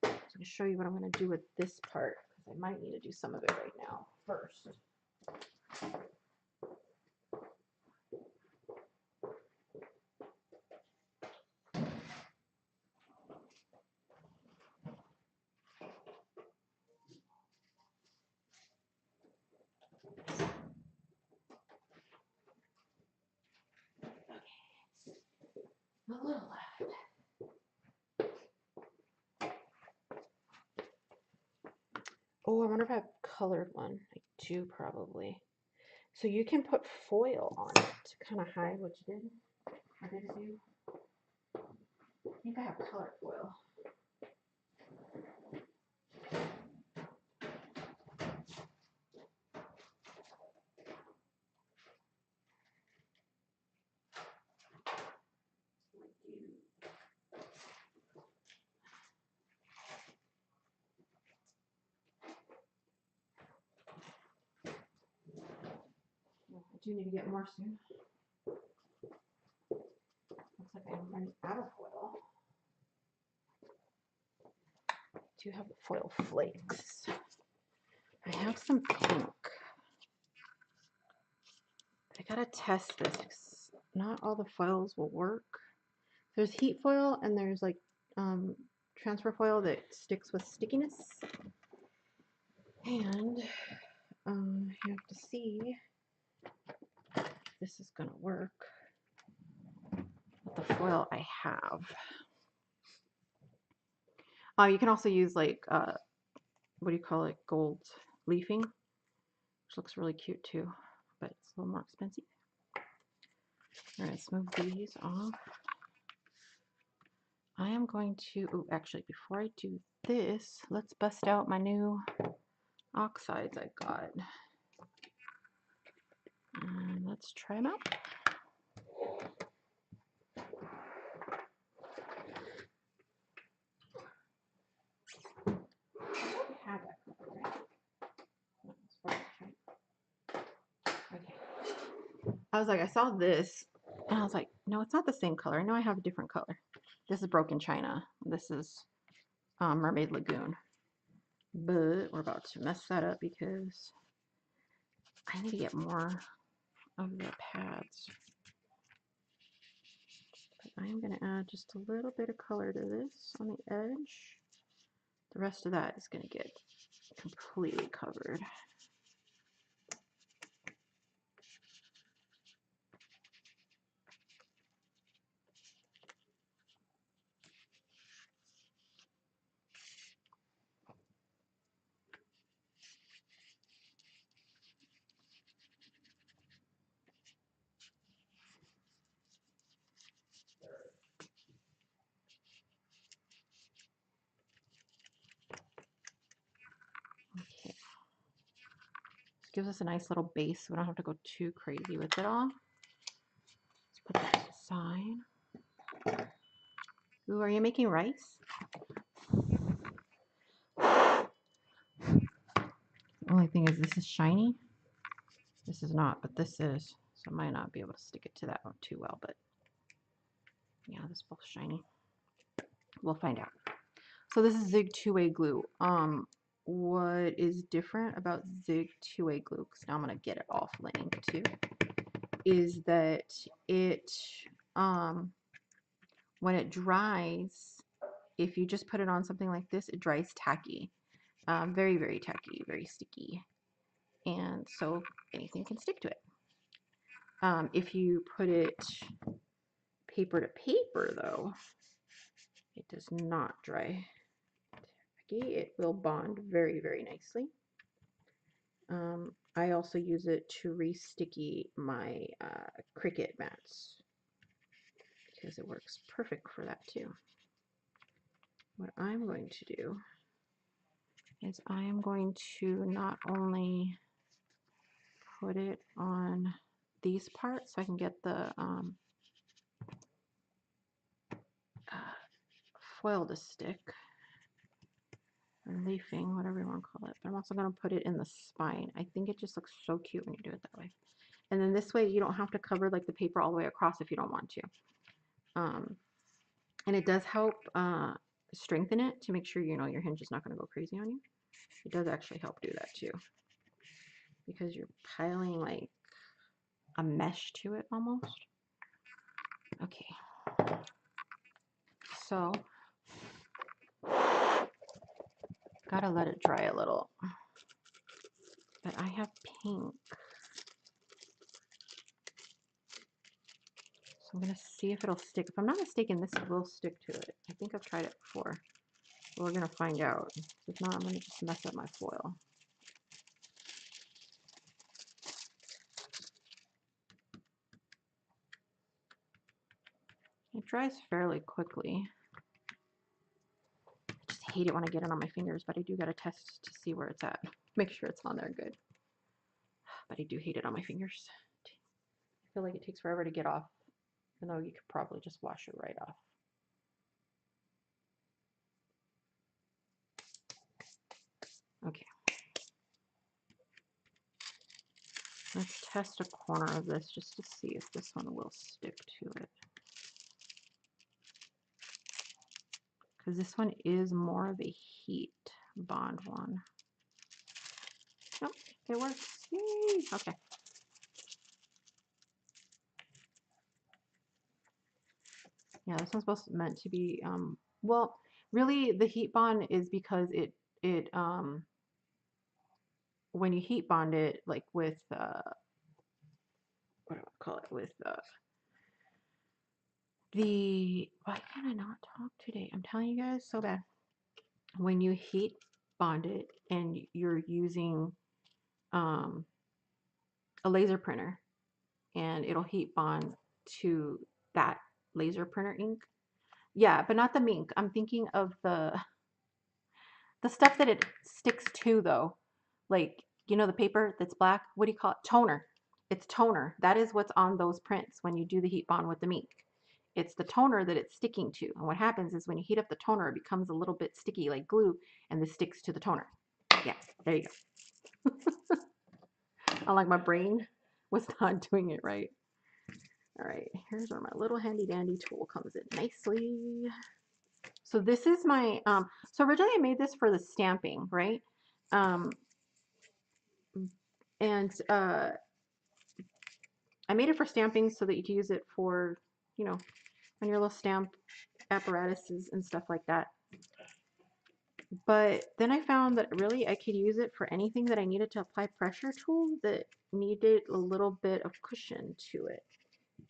I'm gonna show you what I'm gonna do with this part because I might need to do some of it right now first. A little left. Oh, I wonder if I have colored one. I do probably. So you can put foil on it to kind of hide what you did. Or did you? I think I have colored foil. I do need to get more soon. Looks like I'm running out of foil. I do have the foil flakes. I have some pink. I gotta test this because not all the foils will work. There's heat foil and there's like transfer foil that sticks with stickiness. And you have to see if this is gonna work with the foil I have. You can also use like what do you call it, gold leafing, which looks really cute too, but it's a little more expensive. All right, let's move these off. I am going to, oh, actually, before I do this, let's bust out my new oxides I got. And let's try them out. Have that color, right? Okay. I was like, I saw this, and I was like, no, it's not the same color. I know I have a different color. This is Broken China. This is Mermaid Lagoon. But we're about to mess that up because I need to get more of the pads. But I am going to add just a little bit of color to this on the edge. The rest of that is going to get completely covered. Okay. This gives us a nice little base so we don't have to go too crazy with it all. Let's put that aside. Ooh, are you making rice? The only thing is this is shiny. This is not, but this is. So I might not be able to stick it to that one too well, but yeah, this is both shiny. We'll find out. So this is Zig two-way glue. What is different about Zig two-way glue, because now I'm going to get it off laying too, is that it, when it dries, if you just put it on something like this, it dries tacky. Very, very tacky, very sticky. And so anything can stick to it. If you put it paper to paper, though, it does not dry tacky. It will bond very, very nicely. I also use it to re-sticky my Cricut mats because it works perfect for that too. What I'm going to do is I am going to not only put it on these parts so I can get the foil to stick, or leafing, whatever you want to call it, but I'm also going to put it in the spine. I think it just looks so cute when you do it that way. And then this way you don't have to cover like the paper all the way across if you don't want to. And it does help strengthen it to make sure you know your hinge is not going to go crazy on you. It does actually help do that too, because you're piling like a mesh to it almost. Okay, so gotta let it dry a little. But I have pink, so I'm gonna see if it'll stick. If I'm not mistaken, this will stick to it. I think I've tried it before We're gonna find out. If not, I'm gonna just mess up my foil. It dries fairly quickly. I just hate it when I get it on my fingers, but I do gotta test to see where it's at. Make sure it's on there good. But I do hate it on my fingers. I feel like it takes forever to get off, even though you could probably just wash it right off. Okay. Let's test a corner of this just to see if this one will stick to it. Because this one is more of a heat bond one. Nope, it works. Yay! Okay. Yeah, this one's meant to be, well, really the heat bond is because it when you heat bond it, like with, what do I call it, with why can I not talk today? I'm telling you guys so bad. When you heat bond it and you're using a laser printer, and it'll heat bond to that laser printer ink. Yeah, but not the mink. I'm thinking of the stuff that it sticks to though. Like, you know the paper that's black? What do you call it? Toner. It's toner. That is what's on those prints when you do the heat bond with the mink. It's the toner that it's sticking to. And what happens is when you heat up the toner, it becomes a little bit sticky like glue, and this sticks to the toner. Yeah, there you go. Unlike my brain was not doing it right. All right, here's where my little handy dandy tool comes in nicely. So this is my, so originally I made this for the stamping, right? And I made it for stamping so that you can use it for, you know, on your little stamp apparatuses and stuff like that. But then I found that really I could use it for anything that I needed to apply pressure to that needed a little bit of cushion to it.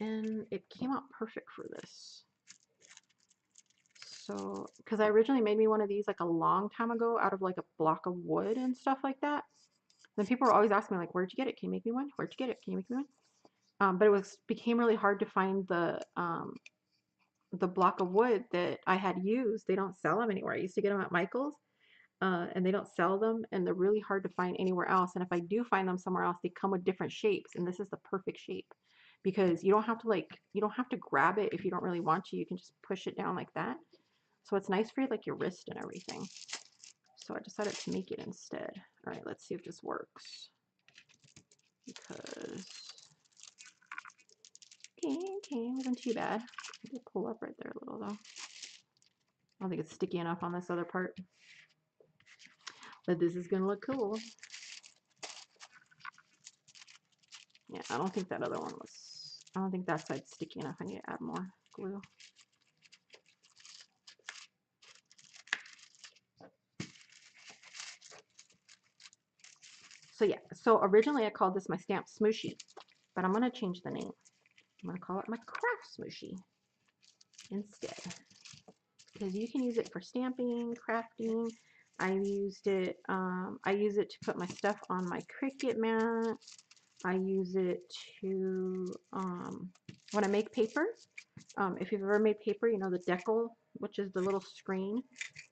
And it came out perfect for this. So, because I originally made me one of these like a long time ago out of like a block of wood and stuff like that. Then people were always asking me like, "Where'd you get it? Can you make me one? Where'd you get it? Can you make me one?" But it became really hard to find the block of wood that I had used. They don't sell them anywhere. I used to get them at Michael's, and they don't sell them, and they're really hard to find anywhere else. And if I do find them somewhere else, they come with different shapes, and this is the perfect shape because you don't have to grab it if you don't really want to. You can just push it down like that. So it's nice for like your wrist and everything. So I decided to make it instead. All right, let's see if this works. Because, okay, wasn't too bad. I did pull up right there a little though. I don't think it's sticky enough on this other part. But this is gonna look cool. Yeah, I don't think that other one was, I don't think that side's sticky enough. I need to add more glue. So yeah, so originally I called this my stamp smooshie, but I'm gonna change the name. I'm gonna call it my craft smooshie instead, because you can use it for stamping, crafting. I use it to put my stuff on my Cricut mat. I use it to, when I make paper, if you've ever made paper, you know the decal, which is the little screen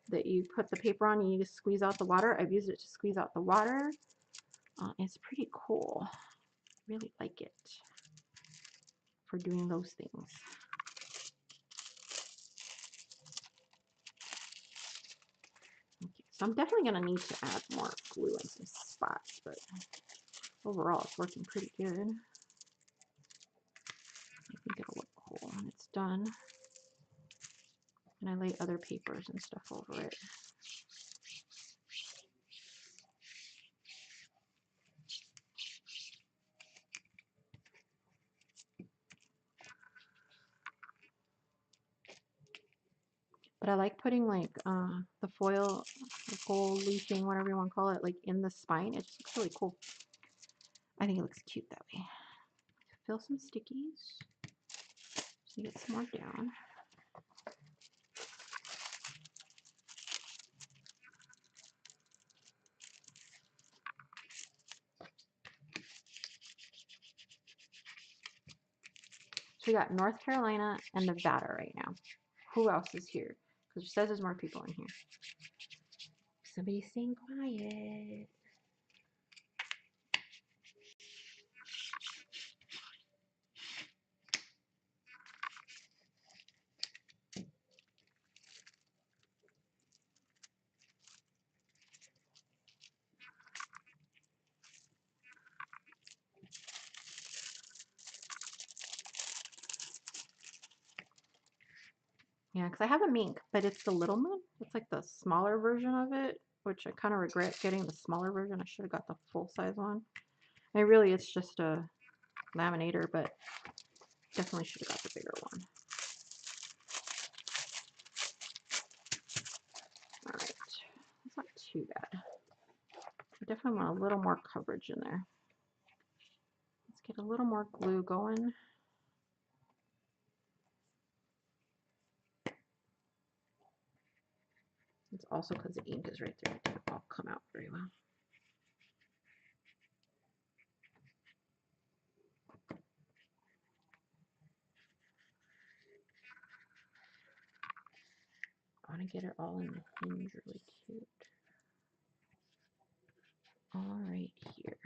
that you put the paper on and you just squeeze out the water. I've used it to squeeze out the water. It's pretty cool. Really like it for doing those things. Okay, so I'm definitely going to need to add more glue in some spots, but overall it's working pretty good. I think it'll look cool when it's done. And I lay other papers and stuff over it. But I like putting like the foil, the gold leafing, whatever you want to call it, like in the spine. It just looks really cool. I think it looks cute that way. Fill some stickies so you get some more down. we got North Carolina and Nevada right now. Who else is here? Because it says there's more people in here. Somebody's staying quiet. Yeah, because I have a mink, but it's the little one. It's like the smaller version of it, which I kind of regret getting the smaller version. I should have got the full size one. And really, it's just a laminator, but definitely should have got the bigger one. All right, that's not too bad. I definitely want a little more coverage in there. Let's get a little more glue going. It's also because the ink is right there. It didn't all come out very well. I want to get it all in the hinge really cute. All right here.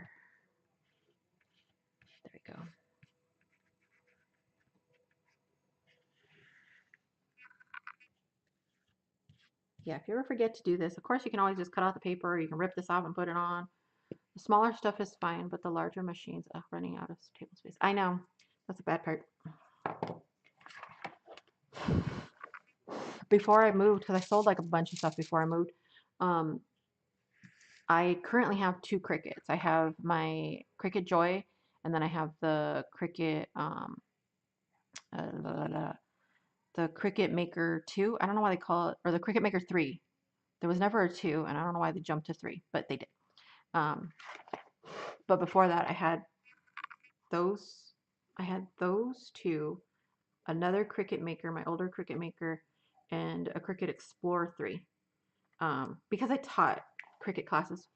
There we go. Yeah, if you ever forget to do this, of course you can always just cut out the paper, or you can rip this off and put it on. The smaller stuff is fine, but the larger machines are running out of table space. I know, that's the bad part. Before I moved, because I sold like a bunch of stuff before I moved, I currently have two Cricuts. I have my Cricut Joy, and then I have the Cricut, the Cricut Maker 2. I don't know why they call it, or the Cricut Maker 3. There was never a 2, and I don't know why they jumped to 3, but they did. But before that, I had those two, another Cricut Maker, my older Cricut Maker, and a Cricut Explorer 3. Because I taught Cricut classes,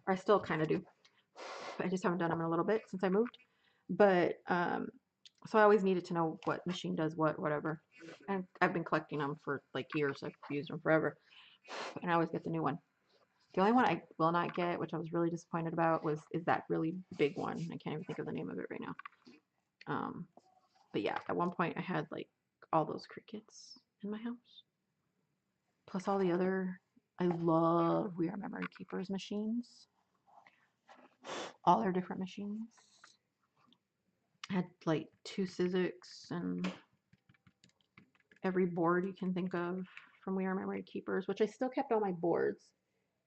or I still kind of do. I just haven't done them in a little bit since I moved. But so I always needed to know what machine does what, whatever. And I've been collecting them for like years. I've used them forever, and I always get the new one. The only one I will not get, which I was really disappointed about, is that really big one. I can't even think of the name of it right now. But yeah, at one point I had like all those Cricuts in my house, plus all the other. I love We Are Memory Keepers machines, all their different machines. I had like 2 Sizzix and every board you can think of from We Are Memory Keepers, which I still kept all my boards,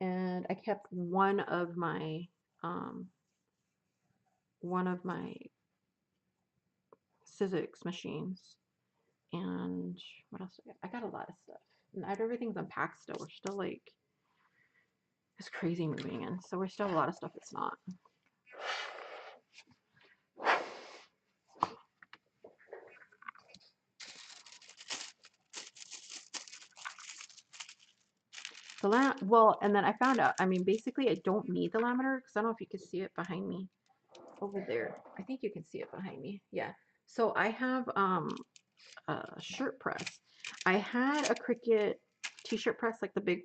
and I kept one of my Sizzix machines. And what else? I got a lot of stuff. Not everything's unpacked still. We're still like, it's crazy moving in. So we're still have a lot of stuff that's not. Well, and then I found out, I mean, basically I don't need the laminator because I don't know if you can see it behind me over there. I think you can see it behind me. Yeah. So I have a shirt press. I had a Cricut t-shirt press, like the big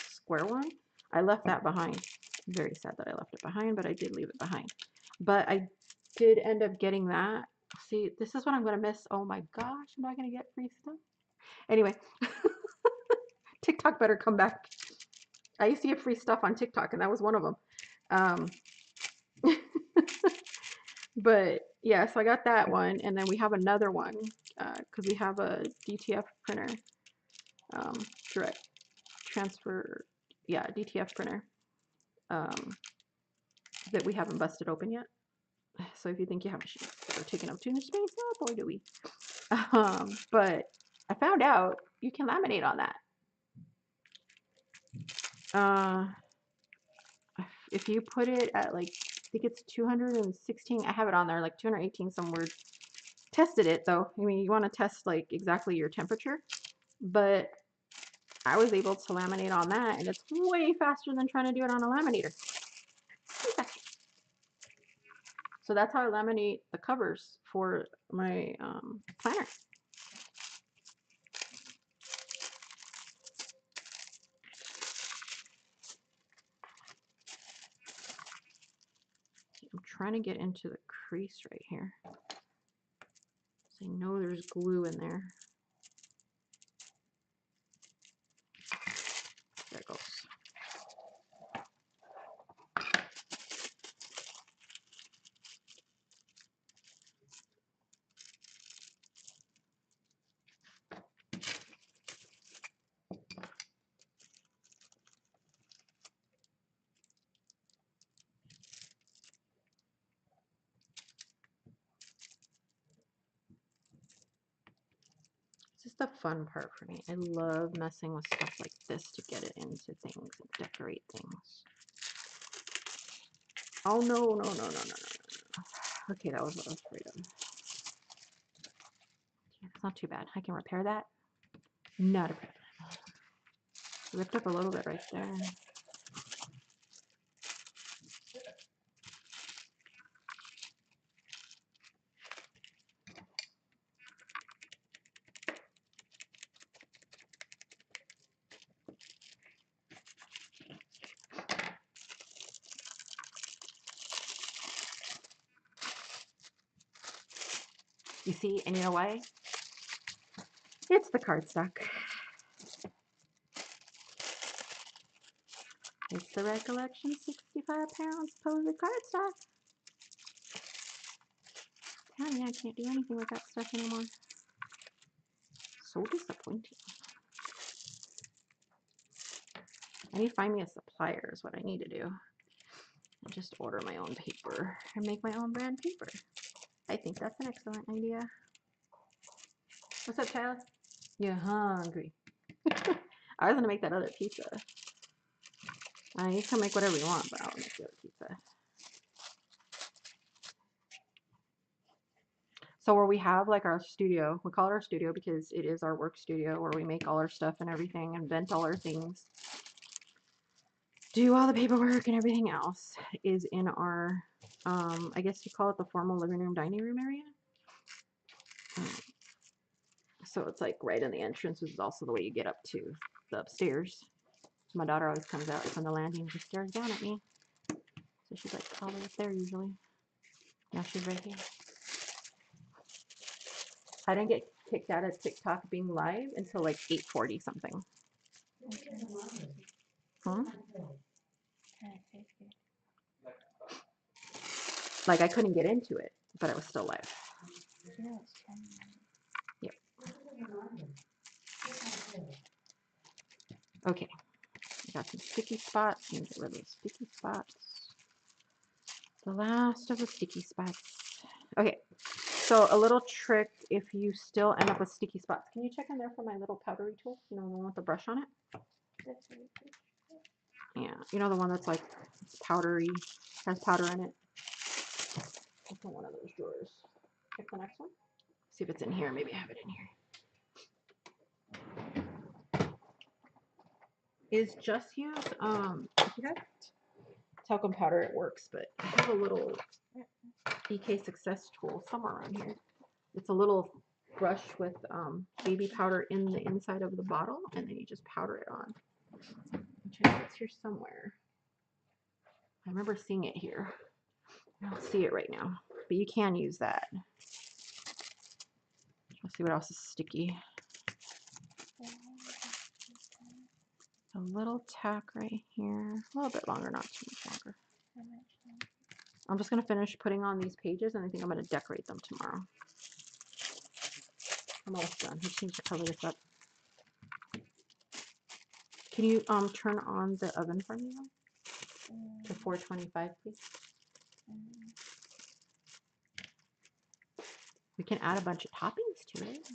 square one. I left that behind. I'm very sad that I left it behind, but I did leave it behind. But I did end up getting that. See, this is what I'm going to miss. Oh my gosh, I'm not going to get free stuff. Anyway, TikTok better come back. I used to get free stuff on TikTok, and that was one of them. But yeah, so I got that one, and then we have another one because we have a DTF printer, direct transfer, yeah, DTF printer that we haven't busted open yet. So if you think you have machines that are taking up too much space, oh boy, do we. But I found out you can laminate on that. If you put it at like, I think it's 216, I have it on there, like 218 some words. Tested it though. I mean, you want to test like exactly your temperature, but I was able to laminate on that, and it's way faster than trying to do it on a laminator. So that's how I laminate the covers for my planner. I'm trying to get into the crease right here. So I know there's glue in there. There it goes. This is the fun part for me. I love messing with stuff like this to get it into things and decorate things. Oh no, no, no, no, no, no, no. Okay, that was what I was afraid of. Yeah, that's not too bad. I can repair that. Not a problem. Ripped up a little bit right there. You see, and you know why? It's the cardstock. It's the Recollection 65 pounds posy cardstock. Tell me I can't do anything with that stuff anymore. So disappointing. I need to find me a supplier is what I need to do. And just order my own paper and make my own brand paper. I think that's an excellent idea. What's up, child? You're hungry. I was gonna make that other pizza. You can make whatever you want, but I'll make the other pizza. So where we have like our studio, we call it our studio because it is our work studio where we make all our stuff and everything, invent all our things, do all the paperwork and everything else, is in our, I guess you call it the formal living room, dining room area. So it's like right in the entrance, which is also the way you get up to the upstairs. So my daughter always comes out from the landing and just stares down at me. So she's like probably up there usually. Now she's right here. I didn't get kicked out of TikTok being live until like 8:40 something. Hmm? Like I couldn't get into it, but I was still live. Yep. Okay. I got some sticky spots. I'm gonna get rid of those sticky spots. The last of the sticky spots. Okay. So a little trick if you still end up with sticky spots. Can you check in there for my little powdery tool? You know, the one with the brush on it? Yeah. You know the one that's like powdery, has powder in it? It's in one of those drawers. Check the next one. See if it's in here. Maybe I have it in here. Is just use if you have talcum powder, it works, but I have a little EK Success tool somewhere around here. It's a little brush with baby powder in the inside of the bottle, and then you just powder it on. It's here somewhere. I remember seeing it here. I don't see it right now, but you can use that. Let's see what else is sticky. A little tack right here. A little bit longer, not too much longer. I'm just going to finish putting on these pages, and I think I'm going to decorate them tomorrow. I'm almost done. I just need to cover this up. Can you turn on the oven for me to 425, please? We can add a bunch of toppings to it.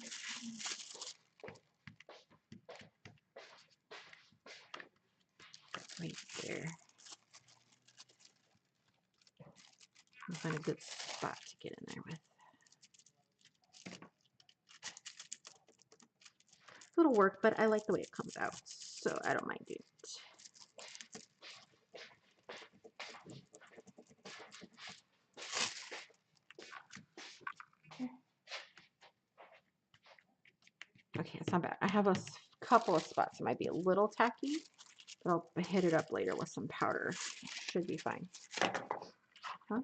Right there. I'll find a good spot to get in there with. A little work, but I like the way it comes out, so I don't mind it. Okay, it's not bad. I have a couple of spots. It might be a little tacky, but I'll hit it up later with some powder. Should be fine. Huh?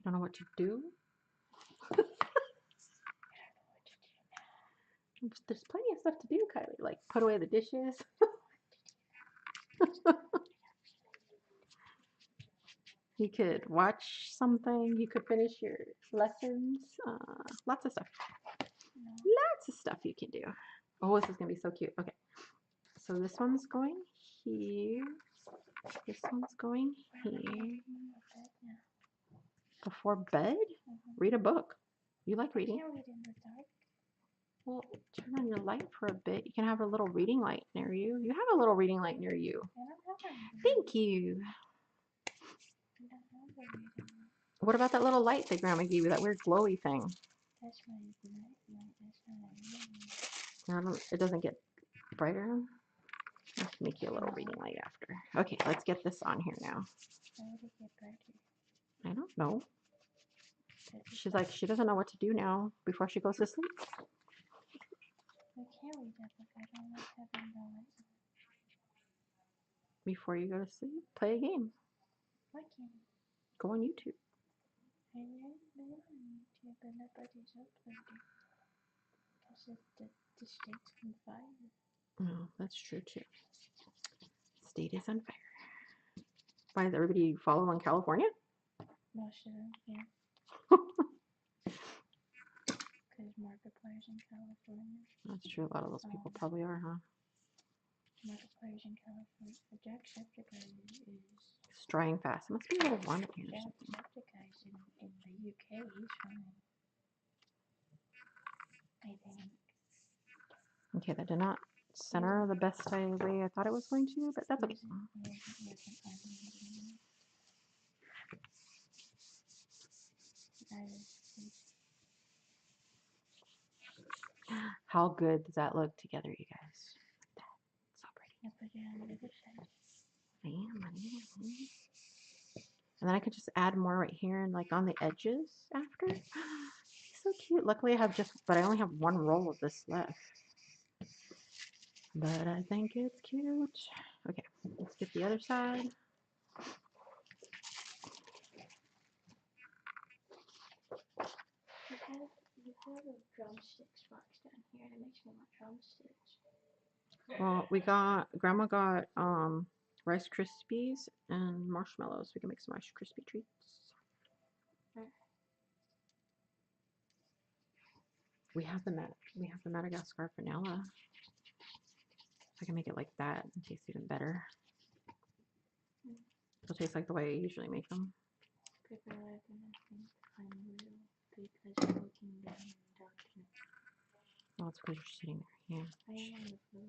Don't know what to do? There's plenty of stuff to do, Kylie. Like put away the dishes. You could watch something. You could finish your lessons. Lots of stuff. Lots of stuff you can do. Oh, this is going to be so cute. Okay. So this one's going here. This one's going here. Before bed? Read a book. You like reading? Can't read in the dark. Well, turn on your light for a bit. You can have a little reading light near you. You have a little reading light near you. I don't have one. Thank you. I don't have a reading light. What about that little light that Grandma gave you, that weird glowy thing? That's my night light. That's not a reading light. I don't, it doesn't get brighter. I'll make you a little reading light after. Okay, let's get this on here now. Why would it get brighter? I don't know. Does it She's like, she doesn't know what to do now before she goes to sleep. I can't read that book. I don't like having the light on. Before you go to sleep, play a game. Why can't I? Go on YouTube. I never been on YouTube and nobody's uploading. Because the state's on fire. Oh, that's true too. State is on fire. Why is everybody following California? Most of them, yeah. Because Markiplier's in California. That's true. A lot of those people probably are, huh? Markiplier's in California. Jacksepticeye is... It's drying fast. It must be a little warm in here. Jacksepticeye's in the UK. He's fine. I think. Okay, that did not center the best way I thought it was going to, but that's okay. How good does that look together, you guys? So pretty. I put it on the other side. And then I could just add more right here and like on the edges after. So cute. Luckily I have but I only have one roll of this left. But I think it's cute. Okay, let's get the other side. You have a drumsticks box down here. It makes me want drumsticks. Well, Grandma got Rice Krispies and marshmallows. We can make some Rice Krispie treats. We have the Madagascar vanilla. So I can make it like that and taste even better. It'll taste like the way I usually make them. People are gonna think I'm real because I'm looking down in the document. Well, it's because you're sitting there. Yeah. I am on the floor.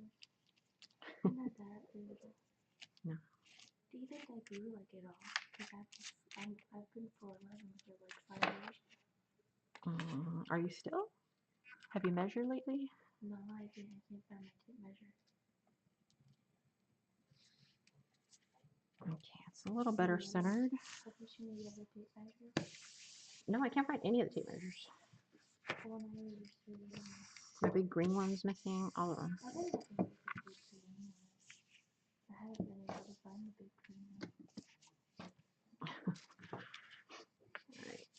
I'm not that rude. No. Do you think I do like it all? Because I've been 4'11" for like 5 years. Are you still? Have you measured lately? No, I can't find my tape measure. Okay, it's a little better centered. Have you seen the other tape measure? No, I can't find any of the tape measures. The one I used to use. The big green one's missing, all of them. I've been looking for the big green one. I haven't been able to find the big green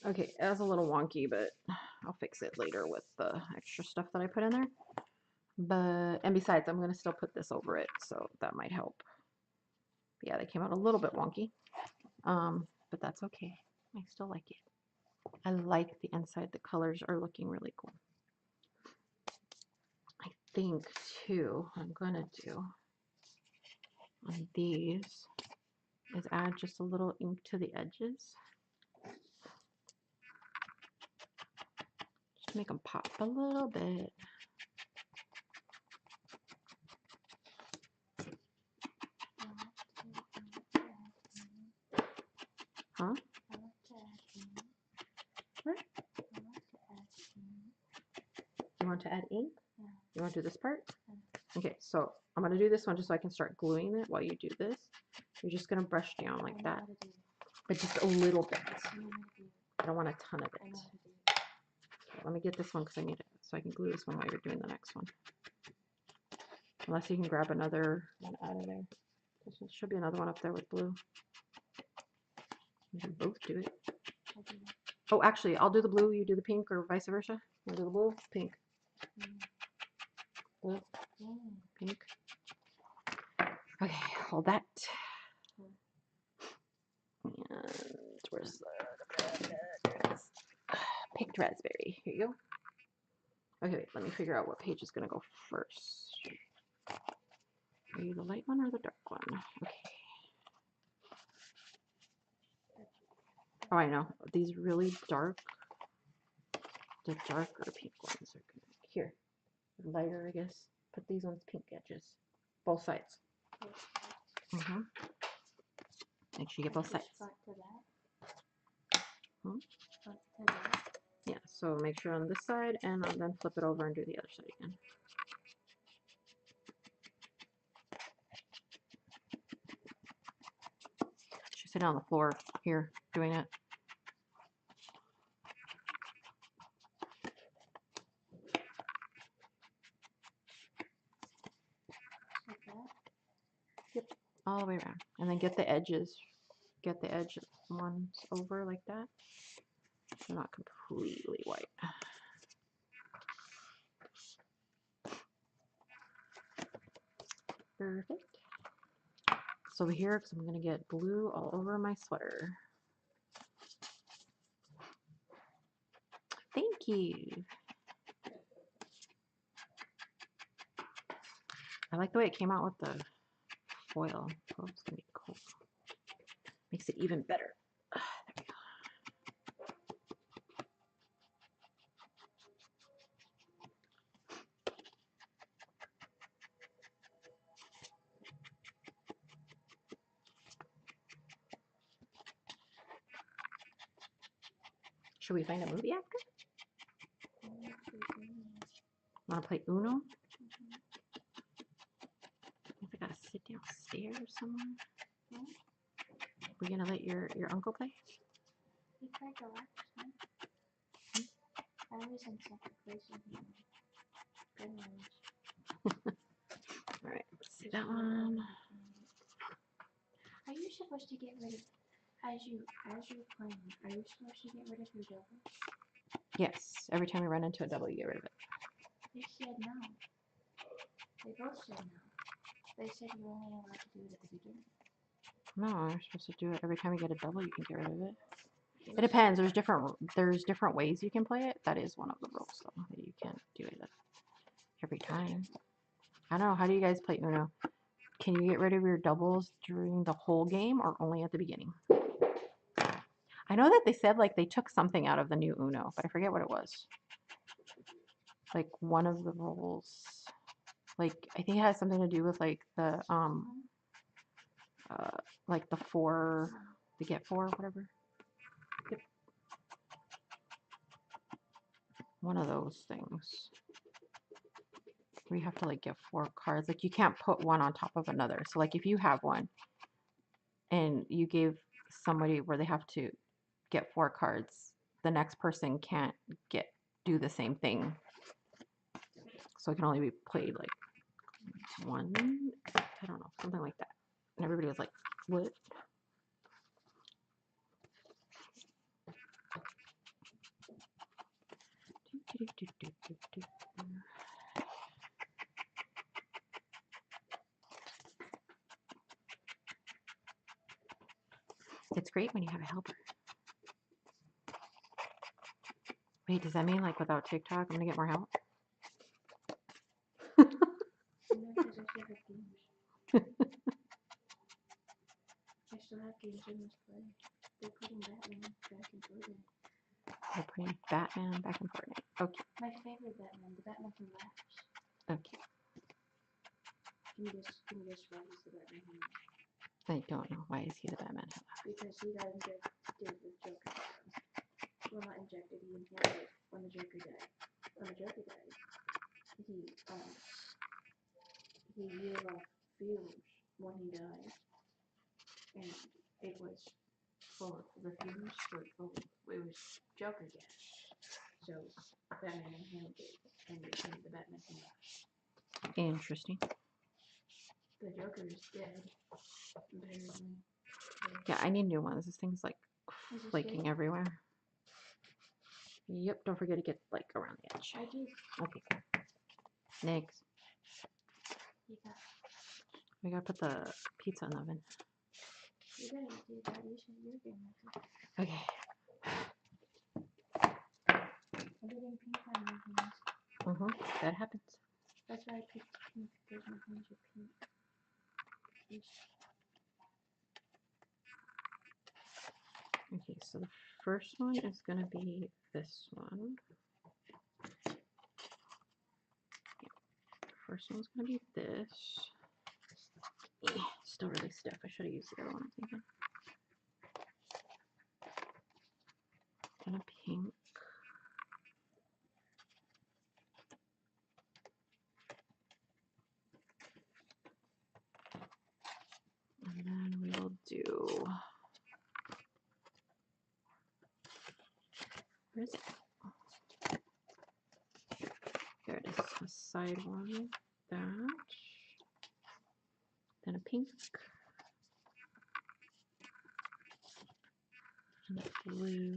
one. Okay, it was a little wonky, but I'll fix it later with the extra stuff that I put in there. And besides, I'm going to still put this over it, so that might help. But yeah, they came out a little bit wonky, but that's okay. I still like it. I like the inside. The colors are looking really cool. I think, too, what I'm going to do on these is add just a little ink to the edges. Just make them pop a little bit. Huh? What? You want to add ink? Yeah. You want to do this part? Yeah. Okay, so I'm going to do this one just so I can start gluing it while you do this. You're just going to brush down like that. But just a little bit. I don't want a ton of it. Let me get this one because I need it so I can glue this one while you're doing the next one. Unless you can grab another one out of there. There should be another one up there with blue. You can both do it. Oh, actually, I'll do the blue, you do the pink, or vice versa. You do the blue, pink. Blue, pink. Okay, hold that. And where's the picked raspberry? Here you go. Okay, wait, let me figure out what page is gonna go first. Are you the light one or the dark one? Okay. Oh, I know. These really dark, the darker pink ones are good. Here, lighter, I guess. Put these ones pink edges, both sides. Mm-hmm. Make sure you get both sides. Hmm? Yeah, so make sure on this side, and then flip it over and do the other side again. She's sitting on the floor here doing it. Yep, all the way around, and then get the edges. Get the edge ones over like that. They're not completely white. Perfect. So over here, because I'm going to get blue all over my sweater. Thank you. I like the way it came out with the foil. Oh, it's going to be cool. Makes it even better. There we go. Should we find a movie after? Want to play Uno? I gotta sit downstairs somewhere. We're gonna let your uncle play? He tried the last time. I was in second place in the good ones. Alright, see that one. Are you supposed to get rid of as you're playing? Are you supposed to get rid of your double? Yes, every time we run into a double, you get rid of it. They said no. They both said no. They said you're only allowed to do it at the beginning. No, you're supposed to do it every time you get a double, you can get rid of it. It depends. There's different ways you can play it. That is one of the rules, though, that you can't do it every time. I don't know. How do you guys play Uno? Can you get rid of your doubles during the whole game or only at the beginning? I know that they said like they took something out of the new Uno, but I forget what it was. Like one of the rules, like I think it has something to do with like the get four, whatever. Yep. One of those things. We have to like get 4 cards. Like you can't put one on top of another. So like if you have one and you gave somebody where they have to get 4 cards, the next person can't do the same thing. So it can only be played like one. I don't know, something like that. And everybody was like, what? It's great when you have a helper. Wait, does that mean like without TikTok, I'm gonna get more help? No, because I still have games. I still have games in this play. They're putting Batman back in Fortnite. They're putting Batman back in Fortnite. Okay. My favorite Batman, the Batman from Laughs. Okay. Can you guess why he's the Batman from Laughs? I don't know. Why is he the Batman? Because he got injected with Joker. Well, not injected, he inhaled it when the Joker died. When the Joker died, he gave off fumes when he died. And it was full of the fumes were full of, it was Joker gas. So Batman inhaled it and became the Batman from that. Interesting. The Joker is dead, apparently. Yeah, I need new ones. This thing's like Is this flaking good? everywhere. Yep, don't forget to get like around the edge. I do. Okay. Next. You got. We gotta put the pizza in the oven. You gotta do that. You said you're doing that. Okay. I'm getting pink on my hands. That happens. That's why I picked pink because my hands are pink. Okay, so the first one is gonna be this one. First one's gonna be this. Still really stiff. I should have used the other one, I'm thinking. And a pink. And then we will do. Where is it? There it is. A side one like that. Then a pink. And a blue.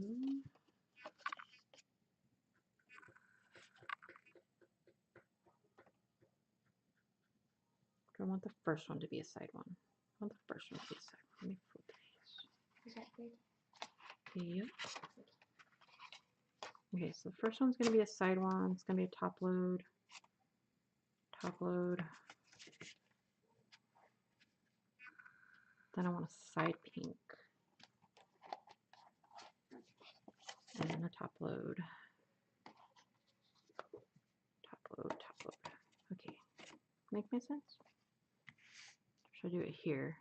Do I want the first one to be a side one? I want the first one to be a side one. Let me flip these. Is that good? Yep. Okay, so the first one's going to be a side one. It's going to be a top load. Top load. Then I want a side pink. And then a top load. Top load, top load. Okay. Make my sense? Should I do it here?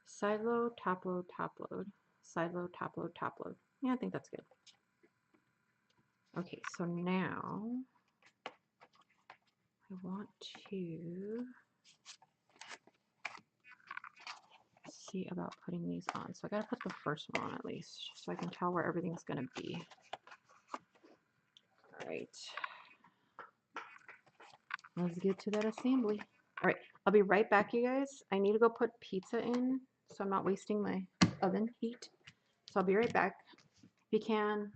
Side load, top load, top load. Side load, top load, top load. Yeah, I think that's good. Okay, so now I want to see about putting these on. So I gotta put the first one on at least, so I can tell where everything's gonna be. All right. Let's get to that assembly. All right, I'll be right back, you guys. I need to go put pizza in, so I'm not wasting my oven heat. So I'll be right back. If you can,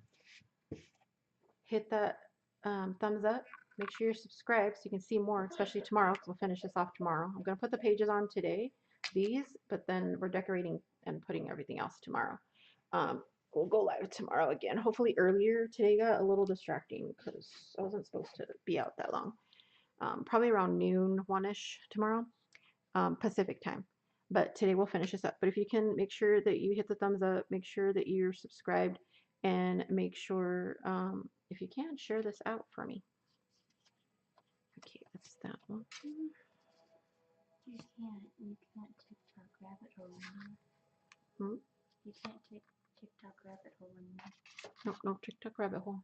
hit that thumbs up. Make sure you're subscribed so you can see more, especially tomorrow, because we'll finish this off tomorrow. I'm going to put the pages on today, these, but then we're decorating and putting everything else tomorrow. We'll go live tomorrow again. Hopefully earlier. Today got a little distracting because I wasn't supposed to be out that long. Probably around noon, 1-ish tomorrow, Pacific time. But today we'll finish this up. But if you can, make sure that you hit the thumbs up, make sure that you're subscribed, and make sure, if you can, share this out for me. Okay, that's that one. You can't TikTok rabbit hole anymore. Hmm? You can't take TikTok rabbit hole anymore. No, no, TikTok rabbit hole.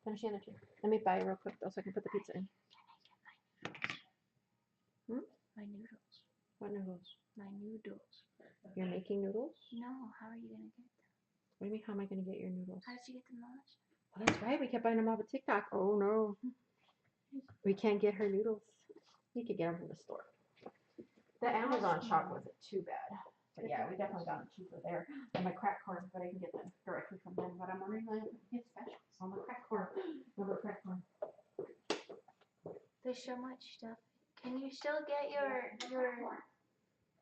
Finish the other two. Let me buy real quick though so I can put the pizza in. Can I get my noodles? What noodles? My noodles. You're making noodles? No, how are you gonna get them? What do you mean, how am I going to get your noodles? How did you get them last? Oh, that's right, we kept buying them off of TikTok. Oh no. We can't get her noodles. You could get them from the store. The Amazon shop wasn't too bad. But yeah, we definitely got them cheaper there. And my crack corn, but I can get them directly from them. But I'm wondering if I can get specials on the crack corn. Another crack corn. There's so much stuff. Can you still get your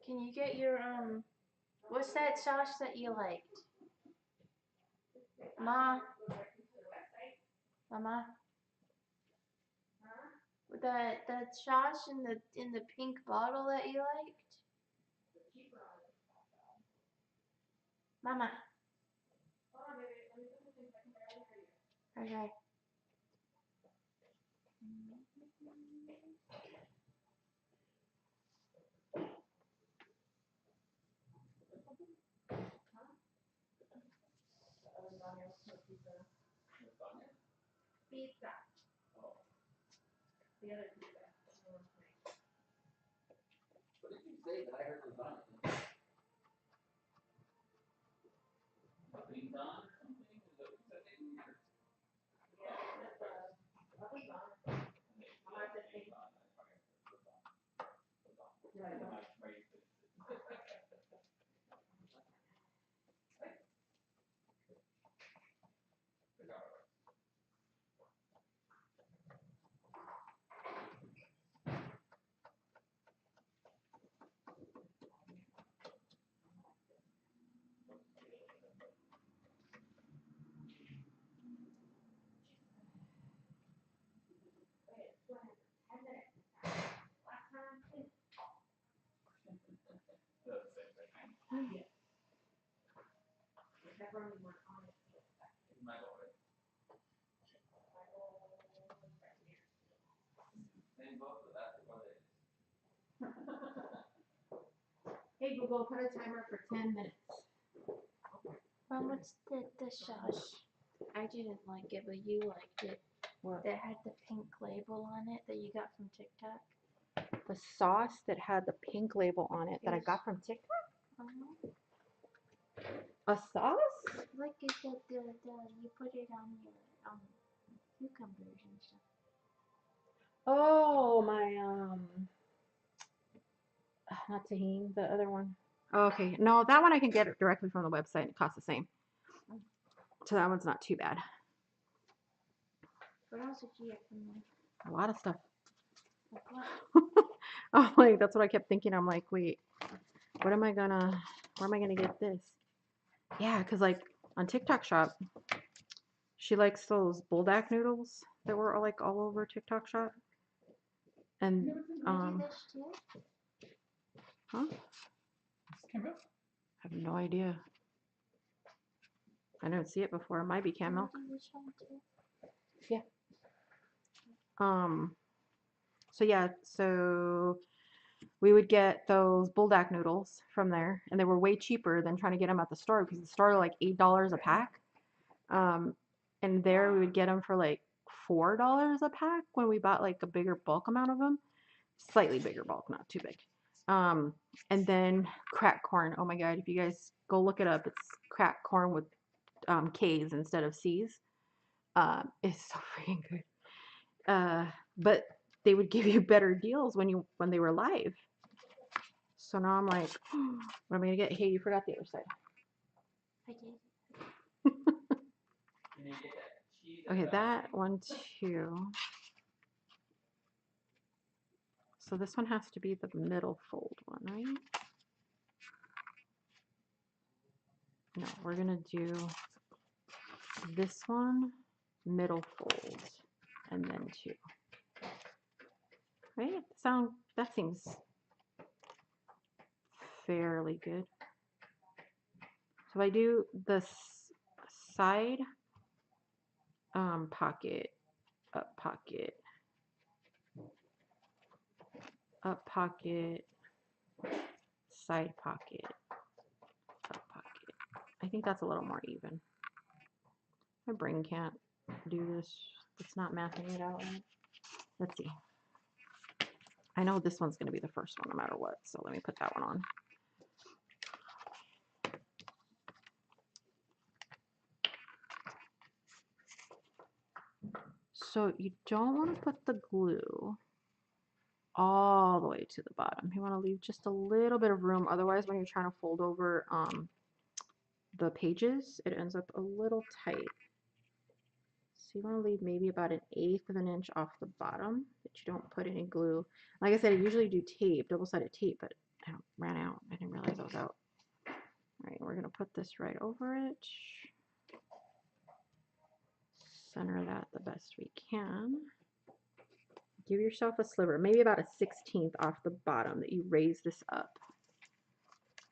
can you get your what's that sauce that you liked? Mama, that sauce in the pink bottle that you liked? Mama. Okay. Pizza. The other pizza. What did you say that I heard lasagna? Beans on or something? Right. Hey Google, put a timer for 10 minutes. Mom, what's the sauce? I didn't like it, but you liked it. What? That had the pink label on it that you got from TikTok. The sauce that had the pink label on it that I got from TikTok? Uh-huh. A sauce? Like it said you put it on your cucumbers and stuff. Oh, my, not tahini, the other one. Okay, no, that one I can get it directly from the website. It costs the same. So that one's not too bad. What else did you get from there? A lot of stuff. Like what? I'm like, that's what I kept thinking. I'm like, wait, where am I gonna get this? Yeah, because like on TikTok shop, she likes those buldak noodles that were like all over TikTok shop. And You do this too? huh? Came out. I have no idea. I didn't see it before. It might be canned milk. You do this one too? So yeah, so we would get those buldak noodles from there, and they were way cheaper than trying to get them at the store because the store are like $8 a pack. And there we would get them for like $4 a pack when we bought like a bigger bulk amount of them, slightly bigger bulk, not too big. And then cracked corn. Oh my God, if you guys go look it up, it's cracked corn with K's instead of C's. It's so freaking good. But they would give you better deals when they were live. So now I'm like, what am I gonna get? Hey, you forgot the other side. I did. You need to get that cheese. Okay, that one too. So this one has to be the middle fold one, right? No, we're gonna do this one, middle fold, and then two. Right? That seems fairly good. So I do the side pocket, up pocket, up pocket, side pocket, up pocket. I think that's a little more even. My brain can't do this. It's not mathing it out right. Let's see. I know this one's going to be the first one no matter what, so let me put that one on. So you don't want to put the glue all the way to the bottom. You want to leave just a little bit of room. Otherwise, when you're trying to fold over the pages, it ends up a little tight. So you want to leave maybe about 1/8 of an inch off the bottom that you don't put any glue. Like I said, I usually do tape, double-sided tape, but I ran out. I didn't realize I was out. All right, we're going to put this right over it. Center that the best we can. Give yourself a sliver, maybe about a 1/16 off the bottom that you raise this up.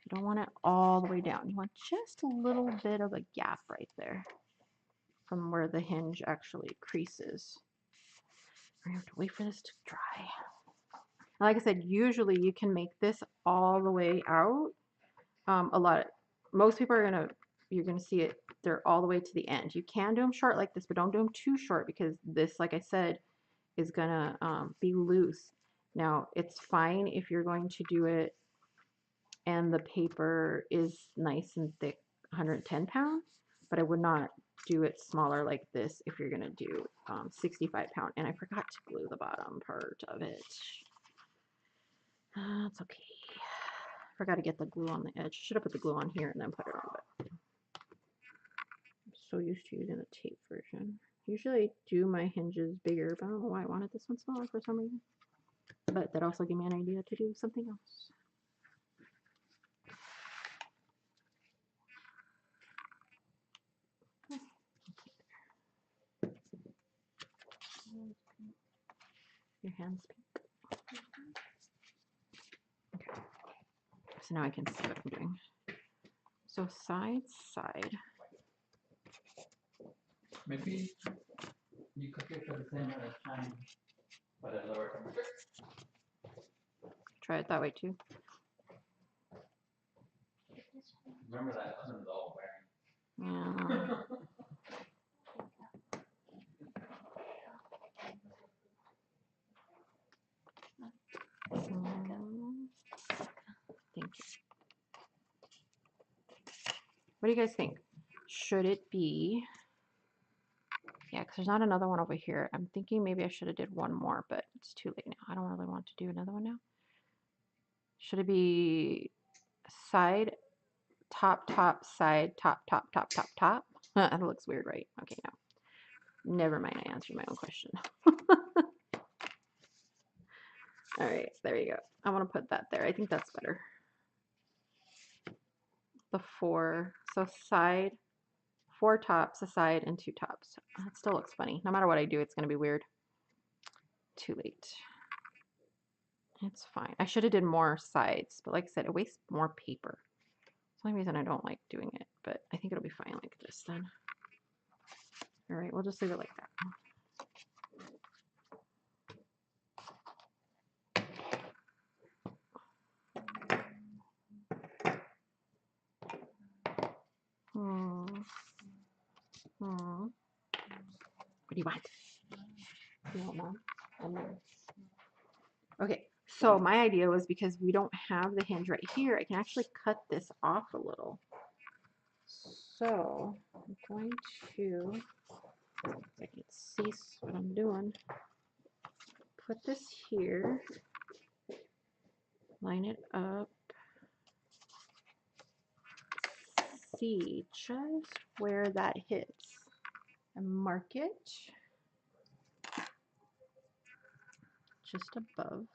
You don't want it all the way down. You want just a little bit of a gap right there from where the hinge actually creases. We have to wait for this to dry. Like I said, usually you can make this all the way out. Most people you're gonna see it, they're all the way to the end. You can do them short like this, but don't do them too short because this, like I said, is gonna be loose. Now, it's fine if you're going to do it and the paper is nice and thick, 110 pound, but I would not do it smaller like this if you're gonna do 65 pound. And I forgot to glue the bottom part of it. That's okay. Forgot to get the glue on the edge. Should have put the glue on here and then put it on, but I'm so used to using the tape version. Usually I do my hinges bigger, but I don't know why I wanted this one smaller for some reason. But that also gave me an idea to do something else. Your hand's pink. Okay. So now I can see what I'm doing. So side, side. Maybe you cook it for the same amount of time, but at lower temperature. Try it that way too. Remember that oven's all wearing. Yeah. Thank you. What do you guys think? Should it be? Yeah, because there's not another one over here. I'm thinking maybe I should have did one more, but it's too late now. I don't really want to do another one now. Should it be side, top, top, side, top, top, top, top, top? That looks weird, right? Okay, no. Never mind, I answered my own question. All right, there you go. I want to put that there. I think that's better. The 4, so side, 4 tops, a side, and 2 tops. That still looks funny. No matter what I do, it's going to be weird. Too late. It's fine. I should have did more sides, but like I said, it wastes more paper. It's the only reason I don't like doing it, but I think it'll be fine like this then. All right, we'll just leave it like that. What do you want? You want Mom? Okay, so my idea was because we don't have the hinge right here, I can actually cut this off a little. So I'm going to, if I can see what I'm doing, put this here, line it up, see just where that hits, and mark it just above.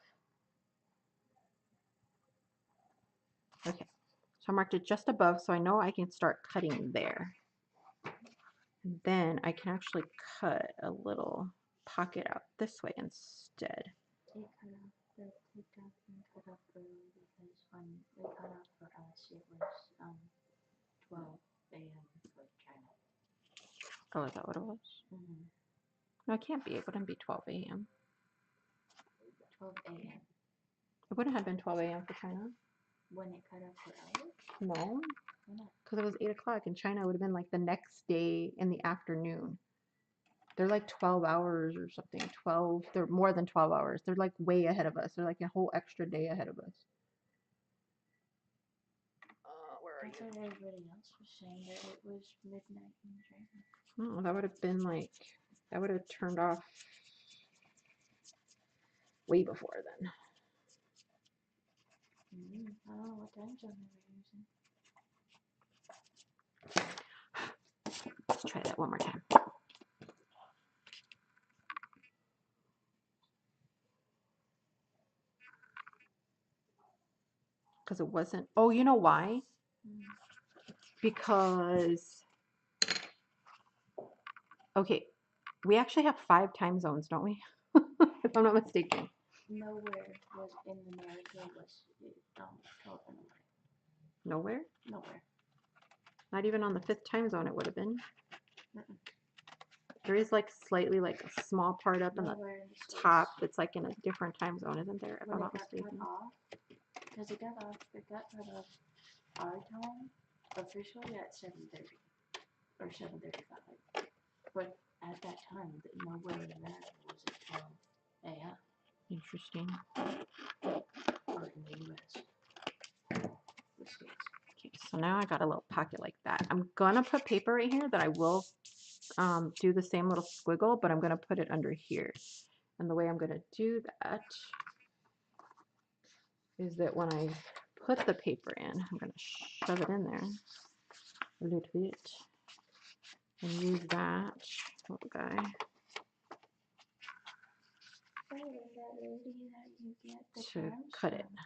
Okay, so I marked it just above, so I know I can start cutting there. And then I can actually cut a little pocket out this way instead. They cut off the TikTok and cut off early because when they cut off for us, it was 12 a.m. for China. Oh, is that what it was? No, it can't be. It wouldn't be 12 a.m. 12 a.m. It wouldn't have been 12 a.m. for China. when it cut off for us. No, Why not? because it was 8 o'clock in China. It would have been like the next day in the afternoon. They're like 12 hours or something. 12, they're more than 12 hours. They're like way ahead of us. They're like a whole extra day ahead of us. Where are I you? thought everybody else was saying that it was midnight in China. Oh, that would have been like, that would have turned off way before then. I don't know what time zone they were using. Let's try that one more time. Because it wasn't, oh, you know why? Because, okay, we actually have 5 time zones, don't we? If I'm not mistaken. Nowhere was in America was 12 in the morning. Nowhere? Nowhere. Not even on the 5th time zone it would have been. Mm-mm. There is like slightly like a small part up in the Nowhere in the States. top that's like in a different time zone, isn't there? If When I'm it not got mistaken. cut off, because it got cut off our time officially at 7:30 or 7:35. But at that time, nowhere in America was it 12 a.m. Interesting. or in the U.S. The States. Okay, so now I got a little pocket like that. I'm gonna put paper right here that I will do the same little squiggle, but I'm gonna put it under here. And the way I'm gonna do that is that when I put the paper in, I'm going to shove it in there a little bit and use that little guy Oh, is that lady that you get the to charms cut it. from?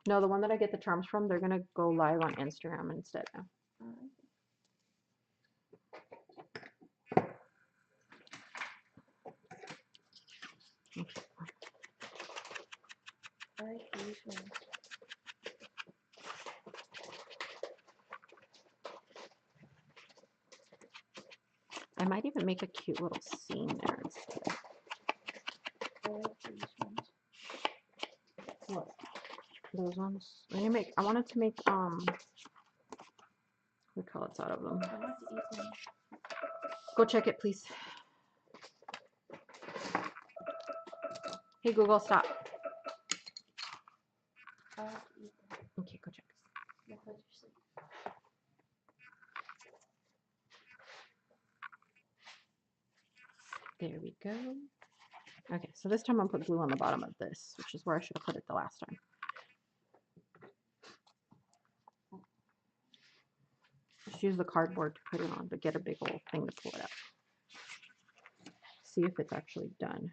No, the one that I get the charms from, they're going to go live on Instagram instead now. I like these ones. I might even make a cute little scene there instead. I like these ones. What? Those ones? I wanted to make what colors out of them. I want to eat them. Go check it, please. Hey Google, stop. I want to eat them. Okay, go check. Yeah, put your sleep. There we go. Okay, so this time I'm put glue on the bottom of this, which is where I should have put it the last time. Just use the cardboard to put it on, but get a big old thing to pull it out. See if it's actually done.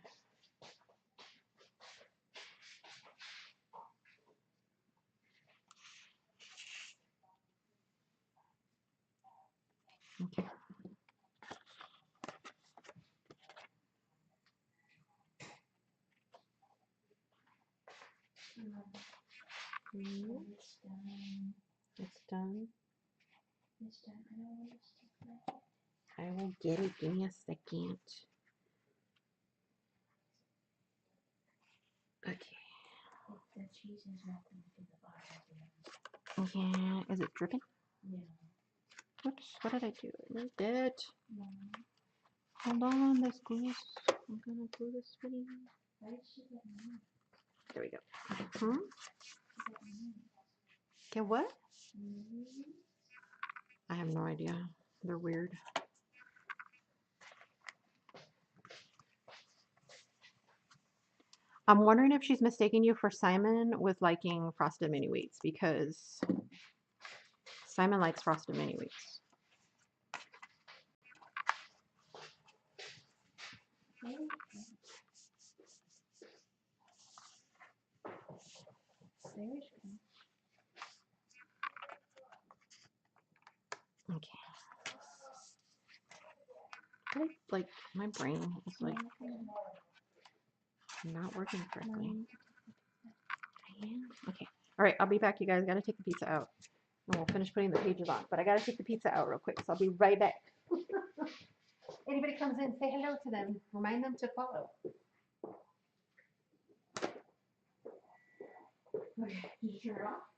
Okay. It's done. It's done. It's done. I don't want to stick my I will get it. Give me a second. Okay. The cheese is not going to the bottom. Yeah. Is it dripping? Yeah. Oops. What did I do? I moved it. No. Hold on. This glue. I'm gonna glue this for you. Why did she get me? There we go. She got me. Okay. What? Mm-hmm. I have no idea. They're weird. I'm wondering if she's mistaking you for Simon with liking frosted mini wheats, because Simon likes frosted mini wheats. Very strange. Okay. Like my brain is like not working correctly. Okay. All right. I'll be back, you guys. Got to take the pizza out. And we'll finish putting the pages on. But I got to take the pizza out real quick. So I'll be right back. Anybody comes in, say hello to them. Remind them to follow. Okay. Did you turn it off?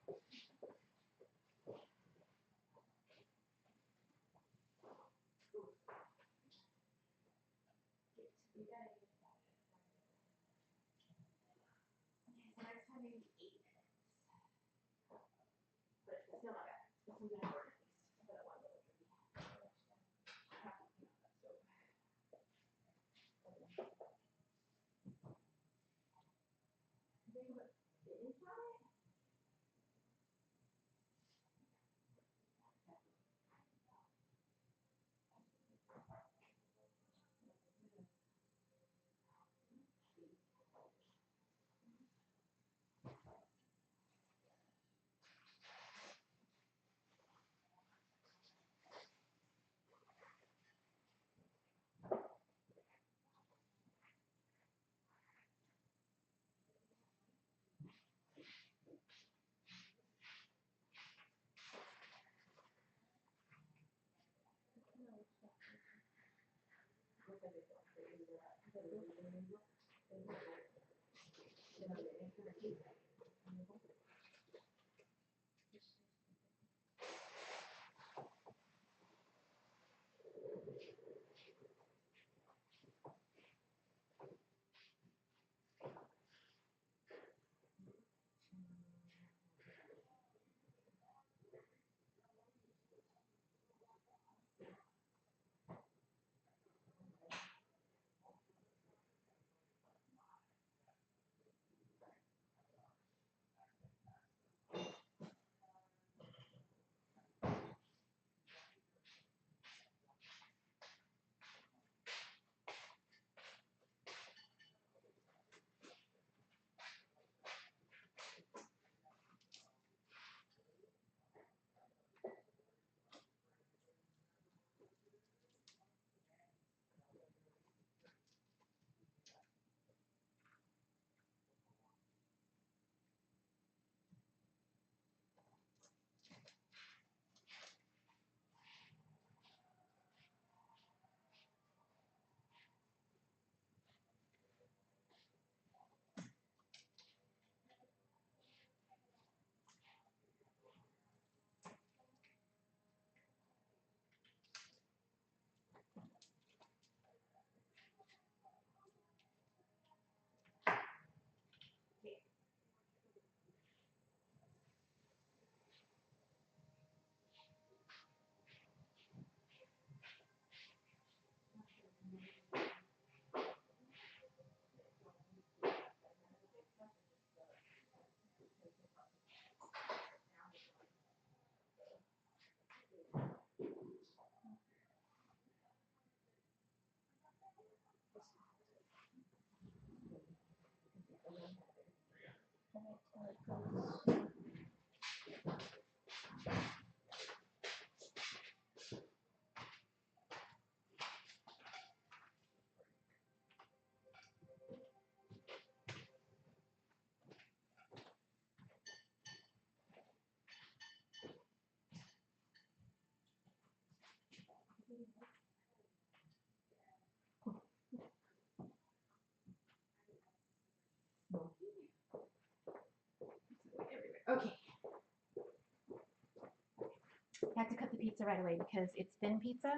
pizza right away because it's thin pizza,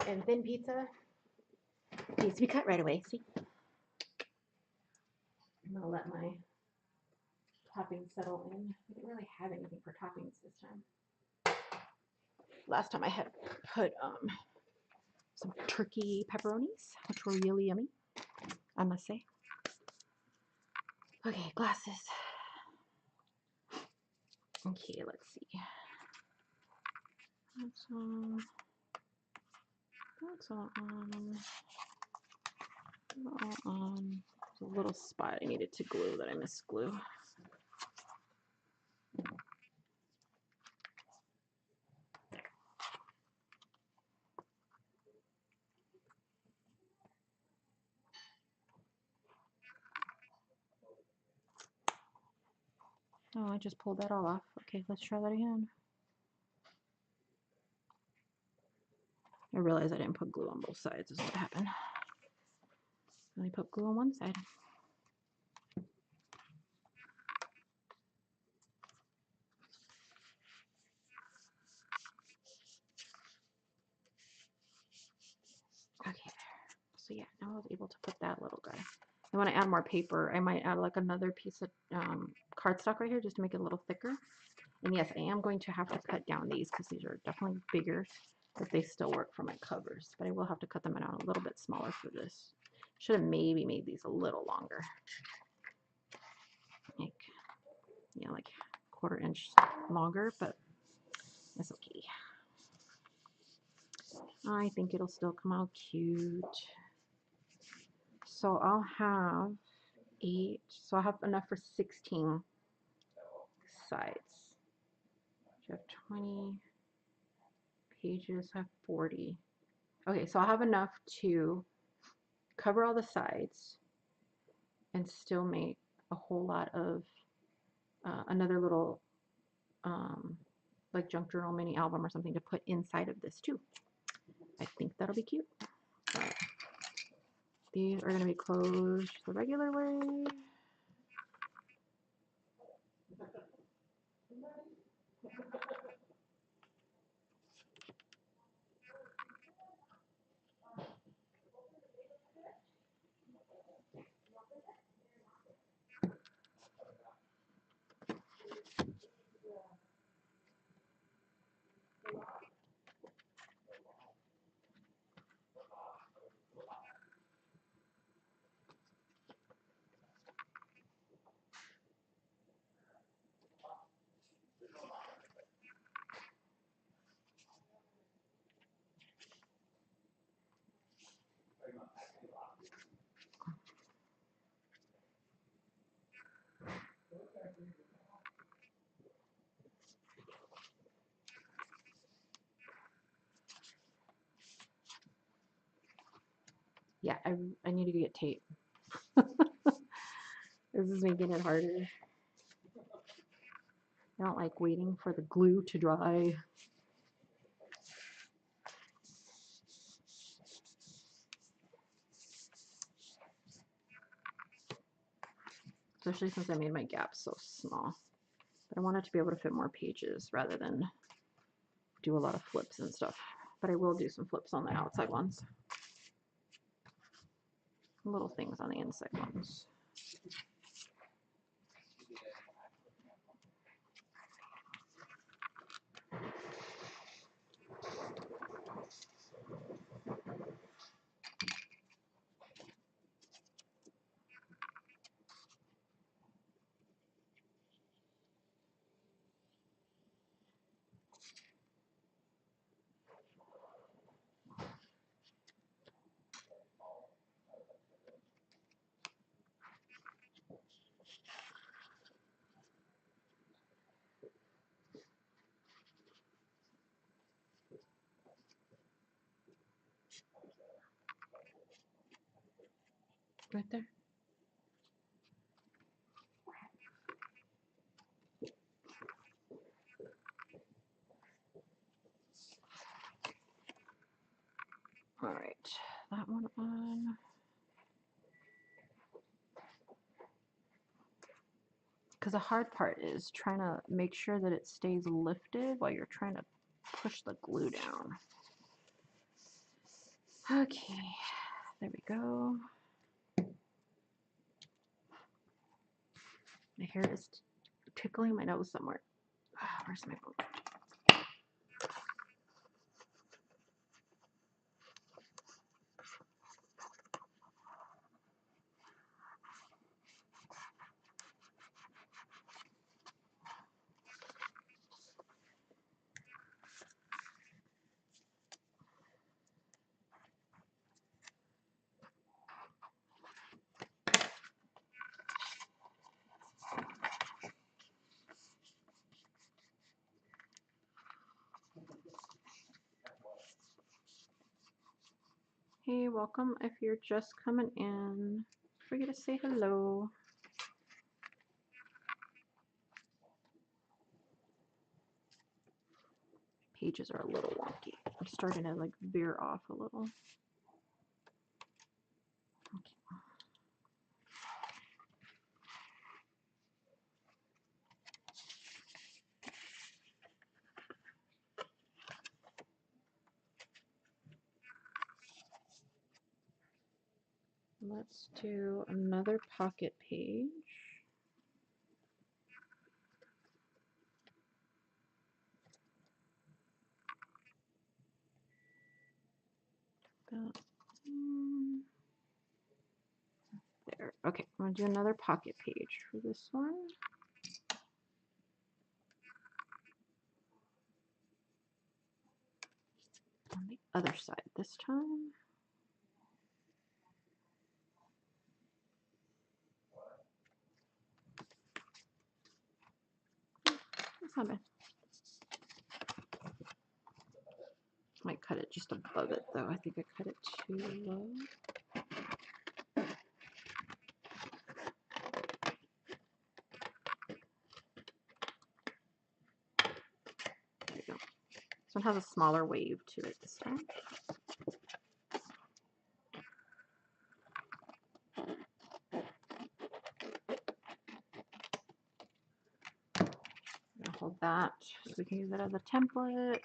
and thin pizza needs to be cut right away. See? I'm gonna let my toppings settle in. I didn't really have anything for toppings this time. Last time I had put some turkey pepperonis, which were really yummy, I must say. Okay, glasses. Okay, let's see. That's on. That's on. There's a little spot I needed to glue that I missed glue. Oh, I just pulled that all off. Okay, let's try that again. I realized I didn't put glue on both sides. Is what happened. I only put glue on one side. Okay, so yeah, now I was able to put that little guy. I want to add more paper. I might add like another piece of cardstock right here just to make it a little thicker. And yes, I am going to have to cut down these because these are definitely bigger, but they still work for my covers. But I will have to cut them down a little bit smaller for this. Should have maybe made these a little longer. Like, you know, like 1/4 inch longer, but that's okay. I think it'll still come out cute. So I'll have 8. So I'll have enough for 16 sides. I have 20 pages. I have 40. Okay, so I'll have enough to cover all the sides and still make a whole lot of another little like junk journal mini album or something to put inside of this too. I think that'll be cute. But these are going to be closed the regular way. Yeah, I need to get tape. This is making it harder. I don't like waiting for the glue to dry. Especially since I made my gaps so small. But I wanted to be able to fit more pages rather than do a lot of flips and stuff. But I will do some flips on the outside ones. Little things on the inside ones. Right there. All right, that one on. Because the hard part is trying to make sure that it stays lifted while you're trying to push the glue down. Okay, there we go. My hair is tickling my nose somewhere. Where's my book? Hey, welcome if you're just coming in. Don't forget to say hello. Pages are a little wonky. I'm starting to like veer off a little. Okay. Let's do another pocket page. There. Okay, I'm going to do another pocket page for this one. On the other side this time. That's not bad. Might cut it just above it though. I think I cut it too low. There you go. This one has a smaller wave to it this time. I'll hold that so we can use it as a template.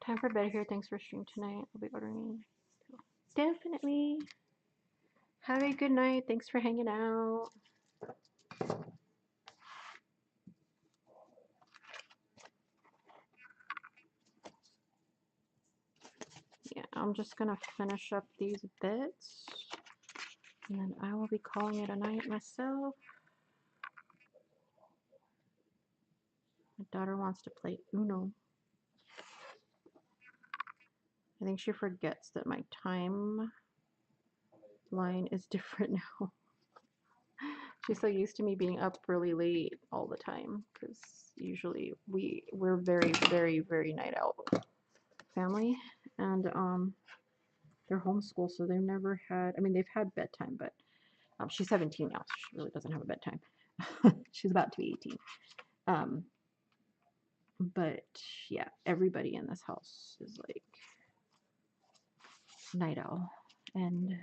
Time for bed here. Thanks for stream tonight. I'll be ordering. Definitely. Have a good night. Thanks for hanging out. Yeah, I'm just gonna finish up these bits and then I will be calling it a night myself. My daughter wants to play Uno. I think she forgets that my time line is different now. She's so used to me being up really late all the time because usually we're very, very, very night out family, and they're homeschooled, so they've never had. I mean, they've had bedtime, but she's 17 now, so she really doesn't have a bedtime. She's about to be 18. But yeah, everybody in this house is like night owl, and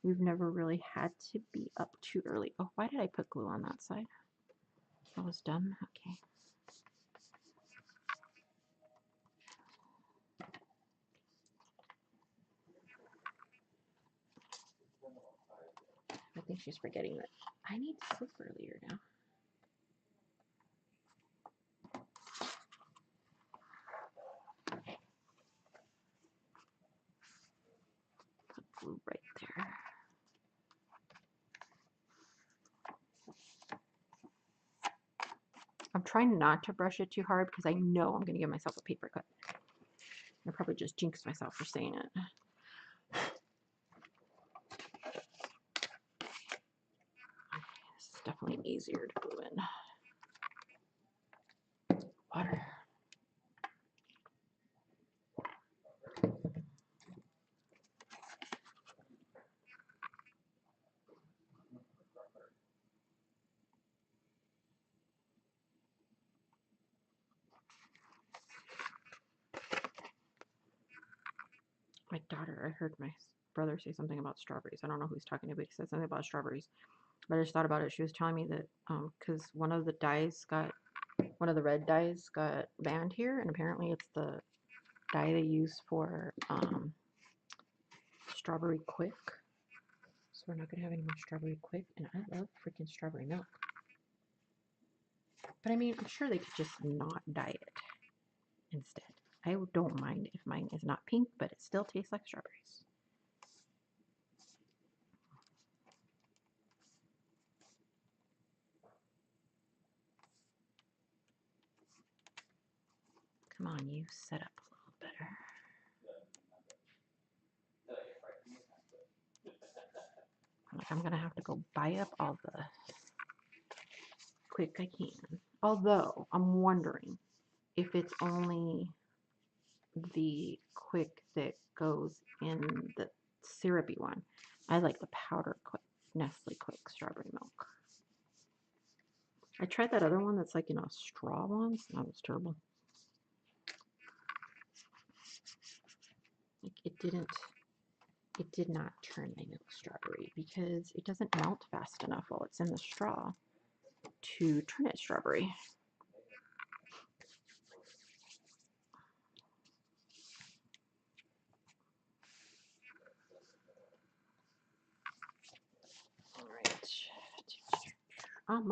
we've never really had to be up too early. Oh, why did I put glue on that side? I was done. Okay. I think she's forgetting that I need to sleep earlier now. Put glue right there. I'm trying not to brush it too hard because I know I'm going to give myself a paper cut. I probably just jinxed myself for saying it. This is definitely easier to glue in. Water. daughter, I heard my brother say something about strawberries. I don't know who he's talking to, but he said something about strawberries. But I just thought about it. She was telling me that because one of the red dyes got banned here, and apparently it's the dye they use for strawberry quick. So we're not gonna have any more strawberry quick, and I love freaking strawberry milk. But I mean, I'm sure they could just not dye it instead. I don't mind if mine is not pink, but it still tastes like strawberries. Come on, you set up a little better. I'm gonna have to go buy up all the quick I can. Although I'm wondering if it's only the quick that goes in the syrupy one. I like the powder quick, Nestle Quick strawberry milk. I tried that other one that's like in a straw one. That was terrible. Like it did not turn my milk strawberry because it doesn't melt fast enough while it's in the straw to turn it strawberry. All right,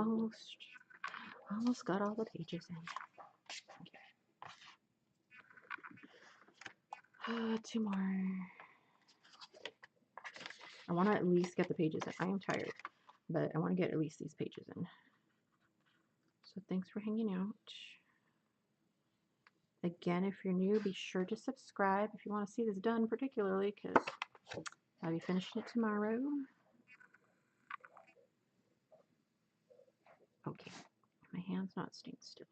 almost got all the pages in. Okay. 2 more. I want to at least get the pages in. I am tired, but I want to get at least these pages in. So thanks for hanging out. Again, if you're new, be sure to subscribe if you want to see this done, particularly because I'll be finishing it tomorrow. Okay, my hand's not staying still.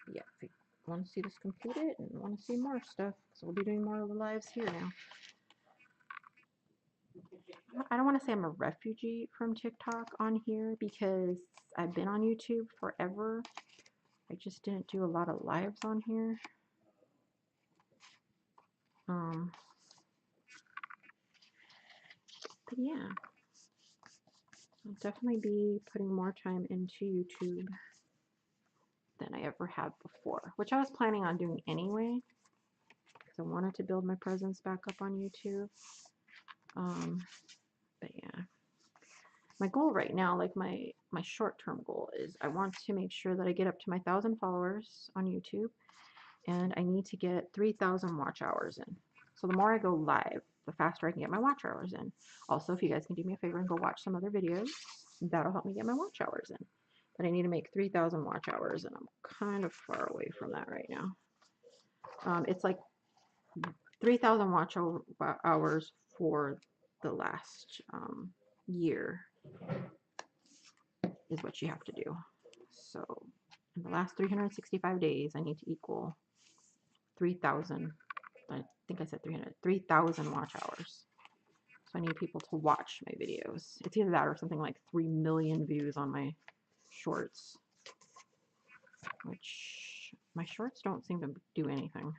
Yeah, if you want to see this completed and want to see more stuff, because we'll be doing more of the lives here now. I don't want to say I'm a refugee from TikTok on here because I've been on YouTube forever. I just didn't do a lot of lives on here. But yeah, I'll definitely be putting more time into YouTube than I ever have before, which I was planning on doing anyway, because I wanted to build my presence back up on YouTube. But yeah, my goal right now, like my short-term goal is I want to make sure that I get up to my 1,000 followers on YouTube, and I need to get 3,000 watch hours in. So the more I go live, the faster I can get my watch hours in. Also, if you guys can do me a favor and go watch some other videos, that'll help me get my watch hours in. But I need to make 3,000 watch hours, and I'm kind of far away from that right now. It's like 3,000 watch hours for the last year is what you have to do. So in the last 365 days, I need to equal 3,000. I think I said 3,000 watch hours. So I need people to watch my videos. It's either that or something like 3 million views on my shorts, which my shorts don't seem to do anything.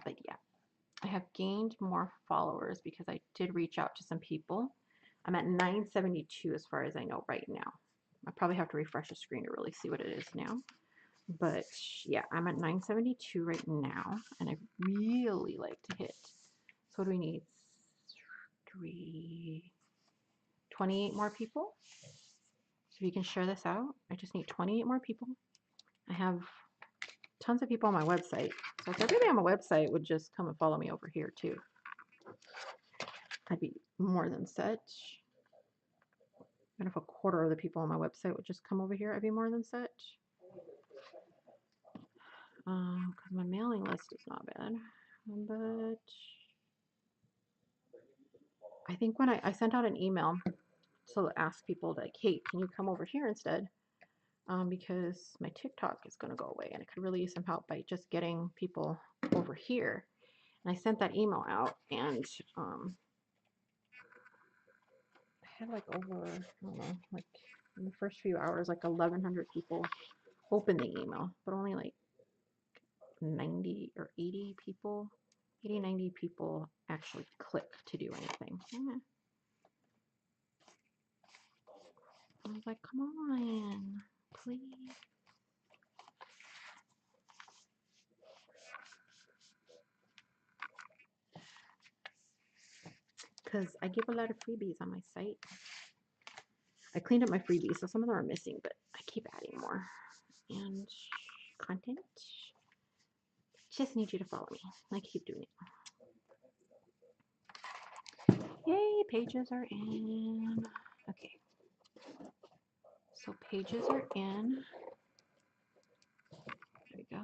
But yeah, I have gained more followers because I did reach out to some people. I'm at 972 as far as I know right now. I probably have to refresh the screen to really see what it is now. But yeah, I'm at 972 right now, and I really like to hit. So what do we need? 28 more people. So if you can share this out, I just need 28 more people. I have tons of people on my website. So if everybody on my website would just come and follow me over here too, I'd be more than set. And if a quarter of the people on my website would just come over here, I'd be more than set. Because my mailing list is not bad. But I think when I sent out an email to ask people like, hey, can you come over here instead? Because my TikTok is going to go away and I could really use some help by just getting people over here. And I sent that email out, and had like over, I don't know, like in the first few hours, like 1,100 people open the email, but only like 90 or 80 people, 80, 90 people actually click to do anything. I was like, come on, please. Because I give a lot of freebies on my site. I cleaned up my freebies, so some of them are missing, but I keep adding more. And content. Just need you to follow me. I keep doing it. Yay, pages are in. Okay. So pages are in. There we go.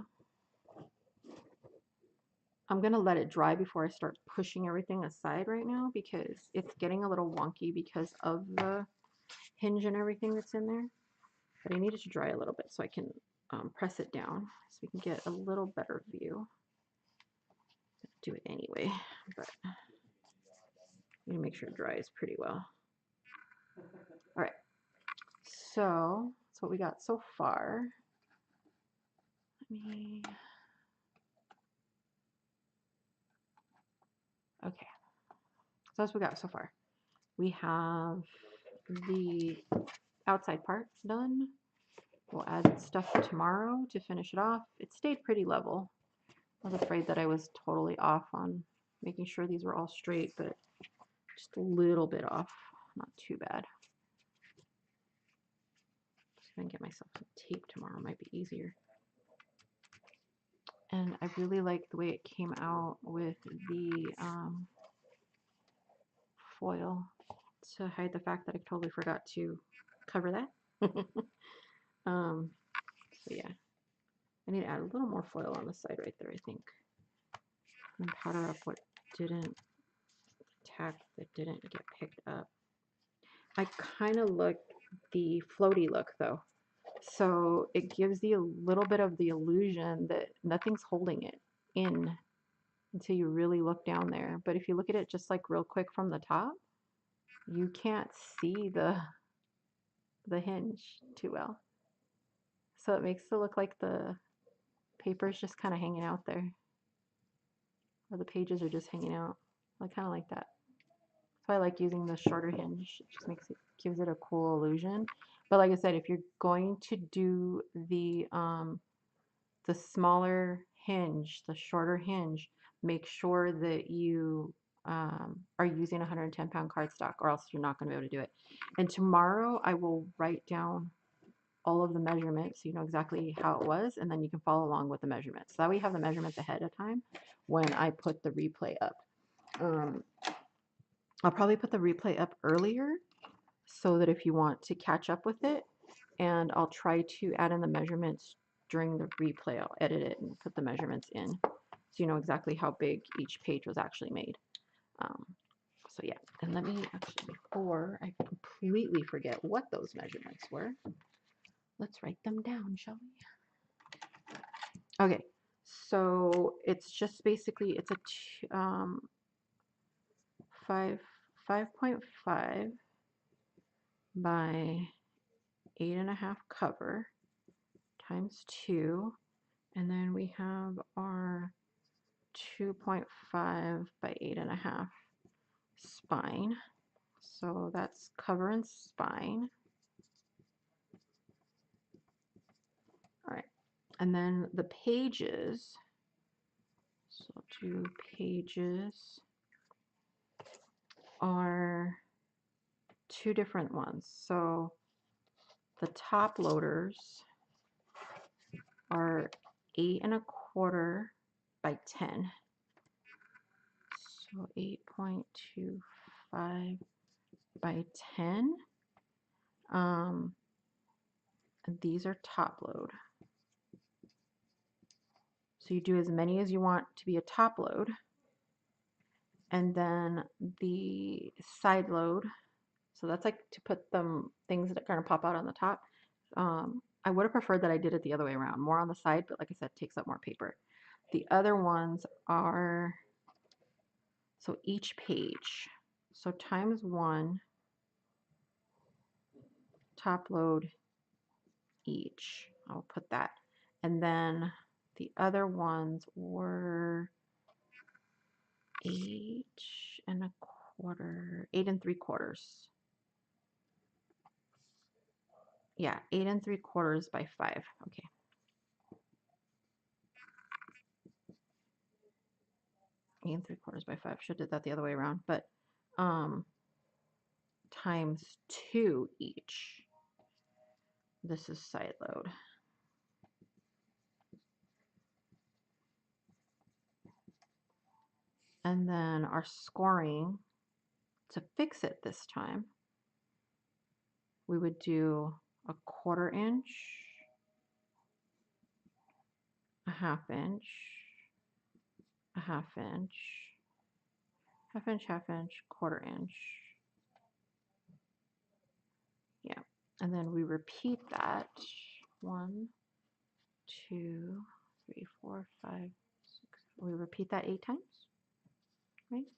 I'm going to let it dry before I start pushing everything aside right now because it's getting a little wonky because of the hinge and everything that's in there. But I need it to dry a little bit so I can press it down so we can get a little better view. Do it anyway, but I need to make sure it dries pretty well. All right, so that's what we got so far. Let me, okay, so that's what we got so far. We have the outside part done. We'll add stuff tomorrow to finish it off. It stayed pretty level. I was afraid that I was totally off on making sure these were all straight, but just a little bit off, not too bad. Just gonna get myself some tape tomorrow, might be easier. And I really like the way it came out with the foil to hide the fact that I totally forgot to cover that. So yeah, I need to add a little more foil on the side right there, I think. And powder up what didn't, tack that didn't get picked up. I kind of like the floaty look though. So it gives you a little bit of the illusion that nothing's holding it in until you really look down there. But if you look at it just like real quick from the top, you can't see the hinge too well. So it makes it look like the paper's just kind of hanging out there. Or the pages are just hanging out. I kind of like that. So I like using the shorter hinge. It just gives it a cool illusion. But like I said, if you're going to do the smaller hinge, the shorter hinge, make sure that you are using 110-pound cardstock, or else you're not going to be able to do it. And tomorrow I will write down all of the measurements so you know exactly how it was, and then you can follow along with the measurements. So that way you have the measurements ahead of time when I put the replay up. I'll probably put the replay up earlier so that if you want to catch up with it, and I'll try to add in the measurements during the replay. I'll edit it and put the measurements in so you know exactly how big each page was actually made. So yeah, and let me actually, before I completely forget what those measurements were, let's write them down, shall we? Okay, so it's just basically, it's a 5.5 by 8.5 cover times 2, and then we have our 2.5 by 8.5 spine. So that's cover and spine. All right, and then the pages. So 2 pages are 2 different ones. So the top loaders are 8.25 by 10. So 8.25 by 10. And these are top load. So you do as many as you want to be a top load. And then the side load, so that's like to put them things that kind of pop out on the top. I would have preferred that I did it the other way around, more on the side, but like I said, it takes up more paper. The other ones are, so each page, so times 1 top load each. I'll put that. And then the other ones were 8 1/4, 8 3/4. Yeah, 8 3/4 by 5. Okay. 8 3/4 by 5. Should have did that the other way around, but times 2 each. This is side load. And then our scoring, to fix it this time, we would do a 1/4 inch, a 1/2 inch, a 1/2 inch, 1/2 inch, 1/2 inch, 1/4 inch. Yeah. And then we repeat that 1, 2, 3, 4, 5, 6. We repeat that 8 times, right?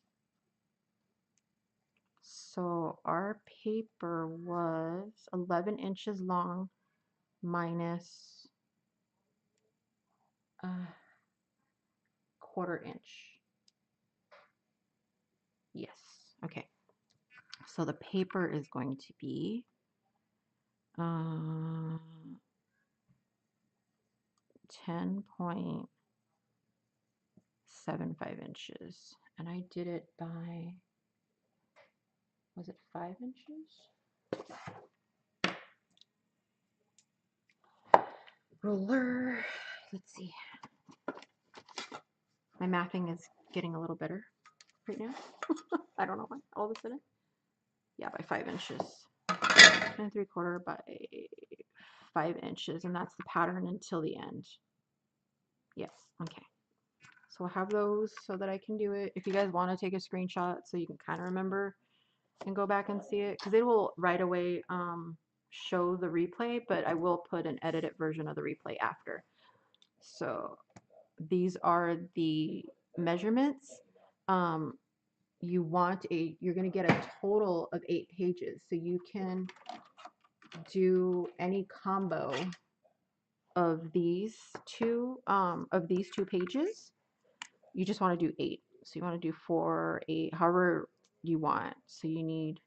So our paper was 11 inches long minus a 1/4 inch. Yes. Okay. So the paper is going to be 10.75 inches. And I did it by, was it 5 inches? Ruler. Let's see. My mathing is getting a little better right now. I don't know why, all of a sudden. Yeah, by 5 inches. 10 3/4 by 5 inches, and that's the pattern until the end. Yes, okay. So I'll have those so that I can do it. If you guys want to take a screenshot so you can kind of remember and go back and see it, because it will right away show the replay, but I will put an edited version of the replay after. So these are the measurements. You're going to get a total of 8 pages, so you can do any combo of these two pages. You just want to do 8, so you want to do 4, 8, however you want. So you need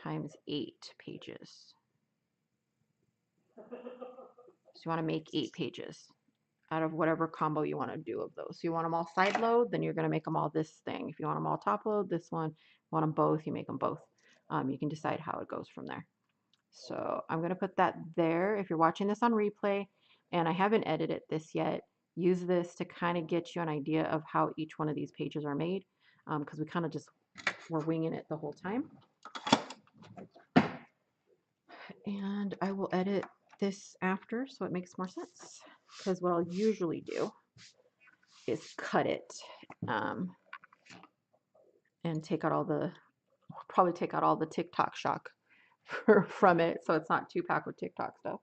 times 8 pages. So you want to make 8 pages out of whatever combo you want to do of those. So you want them all side load, then you're going to make them all this thing. If you want them all top load, this one. If you want them both, you make them both. You can decide how it goes from there. So I'm going to put that there. If you're watching this on replay and I haven't edited this yet, use this to kind of get you an idea of how each one of these pages are made, because we kind of just were winging it the whole time. And I will edit this after so it makes more sense, because what I'll usually do is cut it and take out probably take out all the TikTok shock from it, so it's not too packed with TikTok stuff.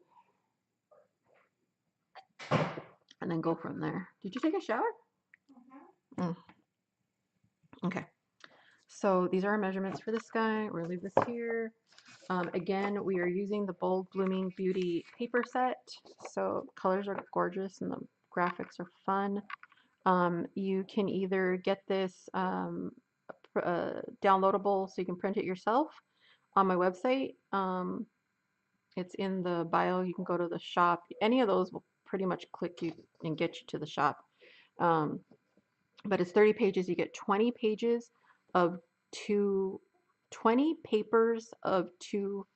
And then go from there. Did you take a shower? Okay. So these are our measurements for this guy. We're gonna leave this here. Again, we are using the Bold Blooming Beauty paper set. So colors are gorgeous and the graphics are fun. You can either get this downloadable so you can print it yourself on my website. It's in the bio. You can go to the shop. Any of those will pretty much click you and get you to the shop. But it's 30 pages. You get 20 pages of 20 papers of 2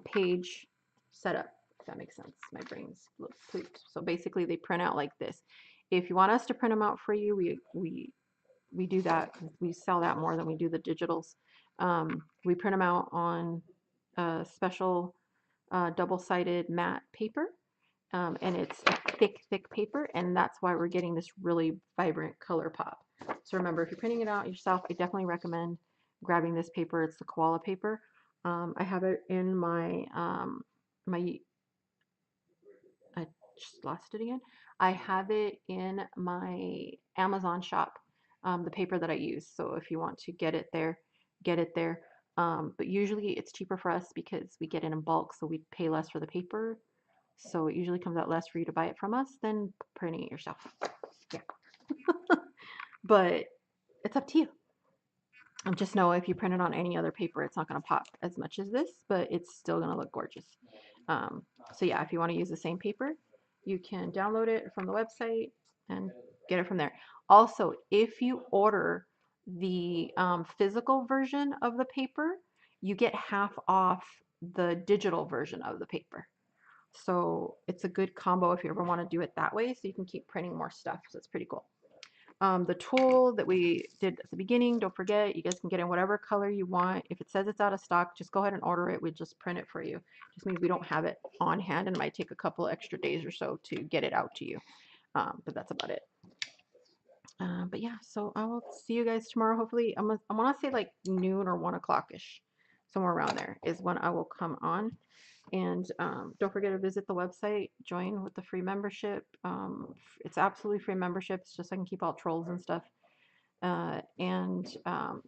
page setup, if that makes sense. My brain's pooped. So basically they print out like this. If you want us to print them out for you, we do that. We sell that more than we do the digitals. We print them out on a special double-sided matte paper. And it's a thick paper, and that's why we're getting this really vibrant color pop. So remember, if you're printing it out yourself, I definitely recommend grabbing this paper. It's the koala paper. I have it in my I just lost it again. I have it in my Amazon shop, the paper that I use. So if you want to get it there, get it there. But usually it's cheaper for us because we get it in bulk, so we pay less for the paper. So it usually comes out less for you to buy it from us than printing it yourself. Yeah. But it's up to you. Just know if you print it on any other paper, it's not going to pop as much as this, but it's still going to look gorgeous. So yeah, if you want to use the same paper, you can download it from the website and get it from there. Also, if you order the physical version of the paper, you get half off the digital version of the paper. So it's a good combo if you ever want to do it that way, so you can keep printing more stuff. So it's pretty cool. The tool that we did at the beginning, don't forget, you guys can get in whatever color you want. If it says it's out of stock, just go ahead and order it. We just print it for you. Just means we don't have it on hand and it might take a couple extra days or so to get it out to you. But that's about it. But yeah, so I will see you guys tomorrow. Hopefully, I want to say like noon or 1 o'clock-ish. Somewhere around there is when I will come on. And don't forget to visit the website, join with the free membership. It's absolutely free membership. It's just so I can keep all trolls and stuff. And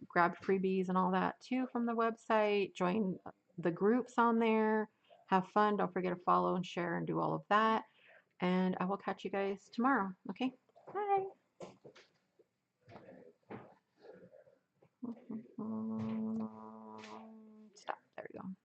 grab freebies and all that too from the website. Join the groups on there. Have fun. Don't forget to follow and share and do all of that. And I will catch you guys tomorrow. Okay? Bye.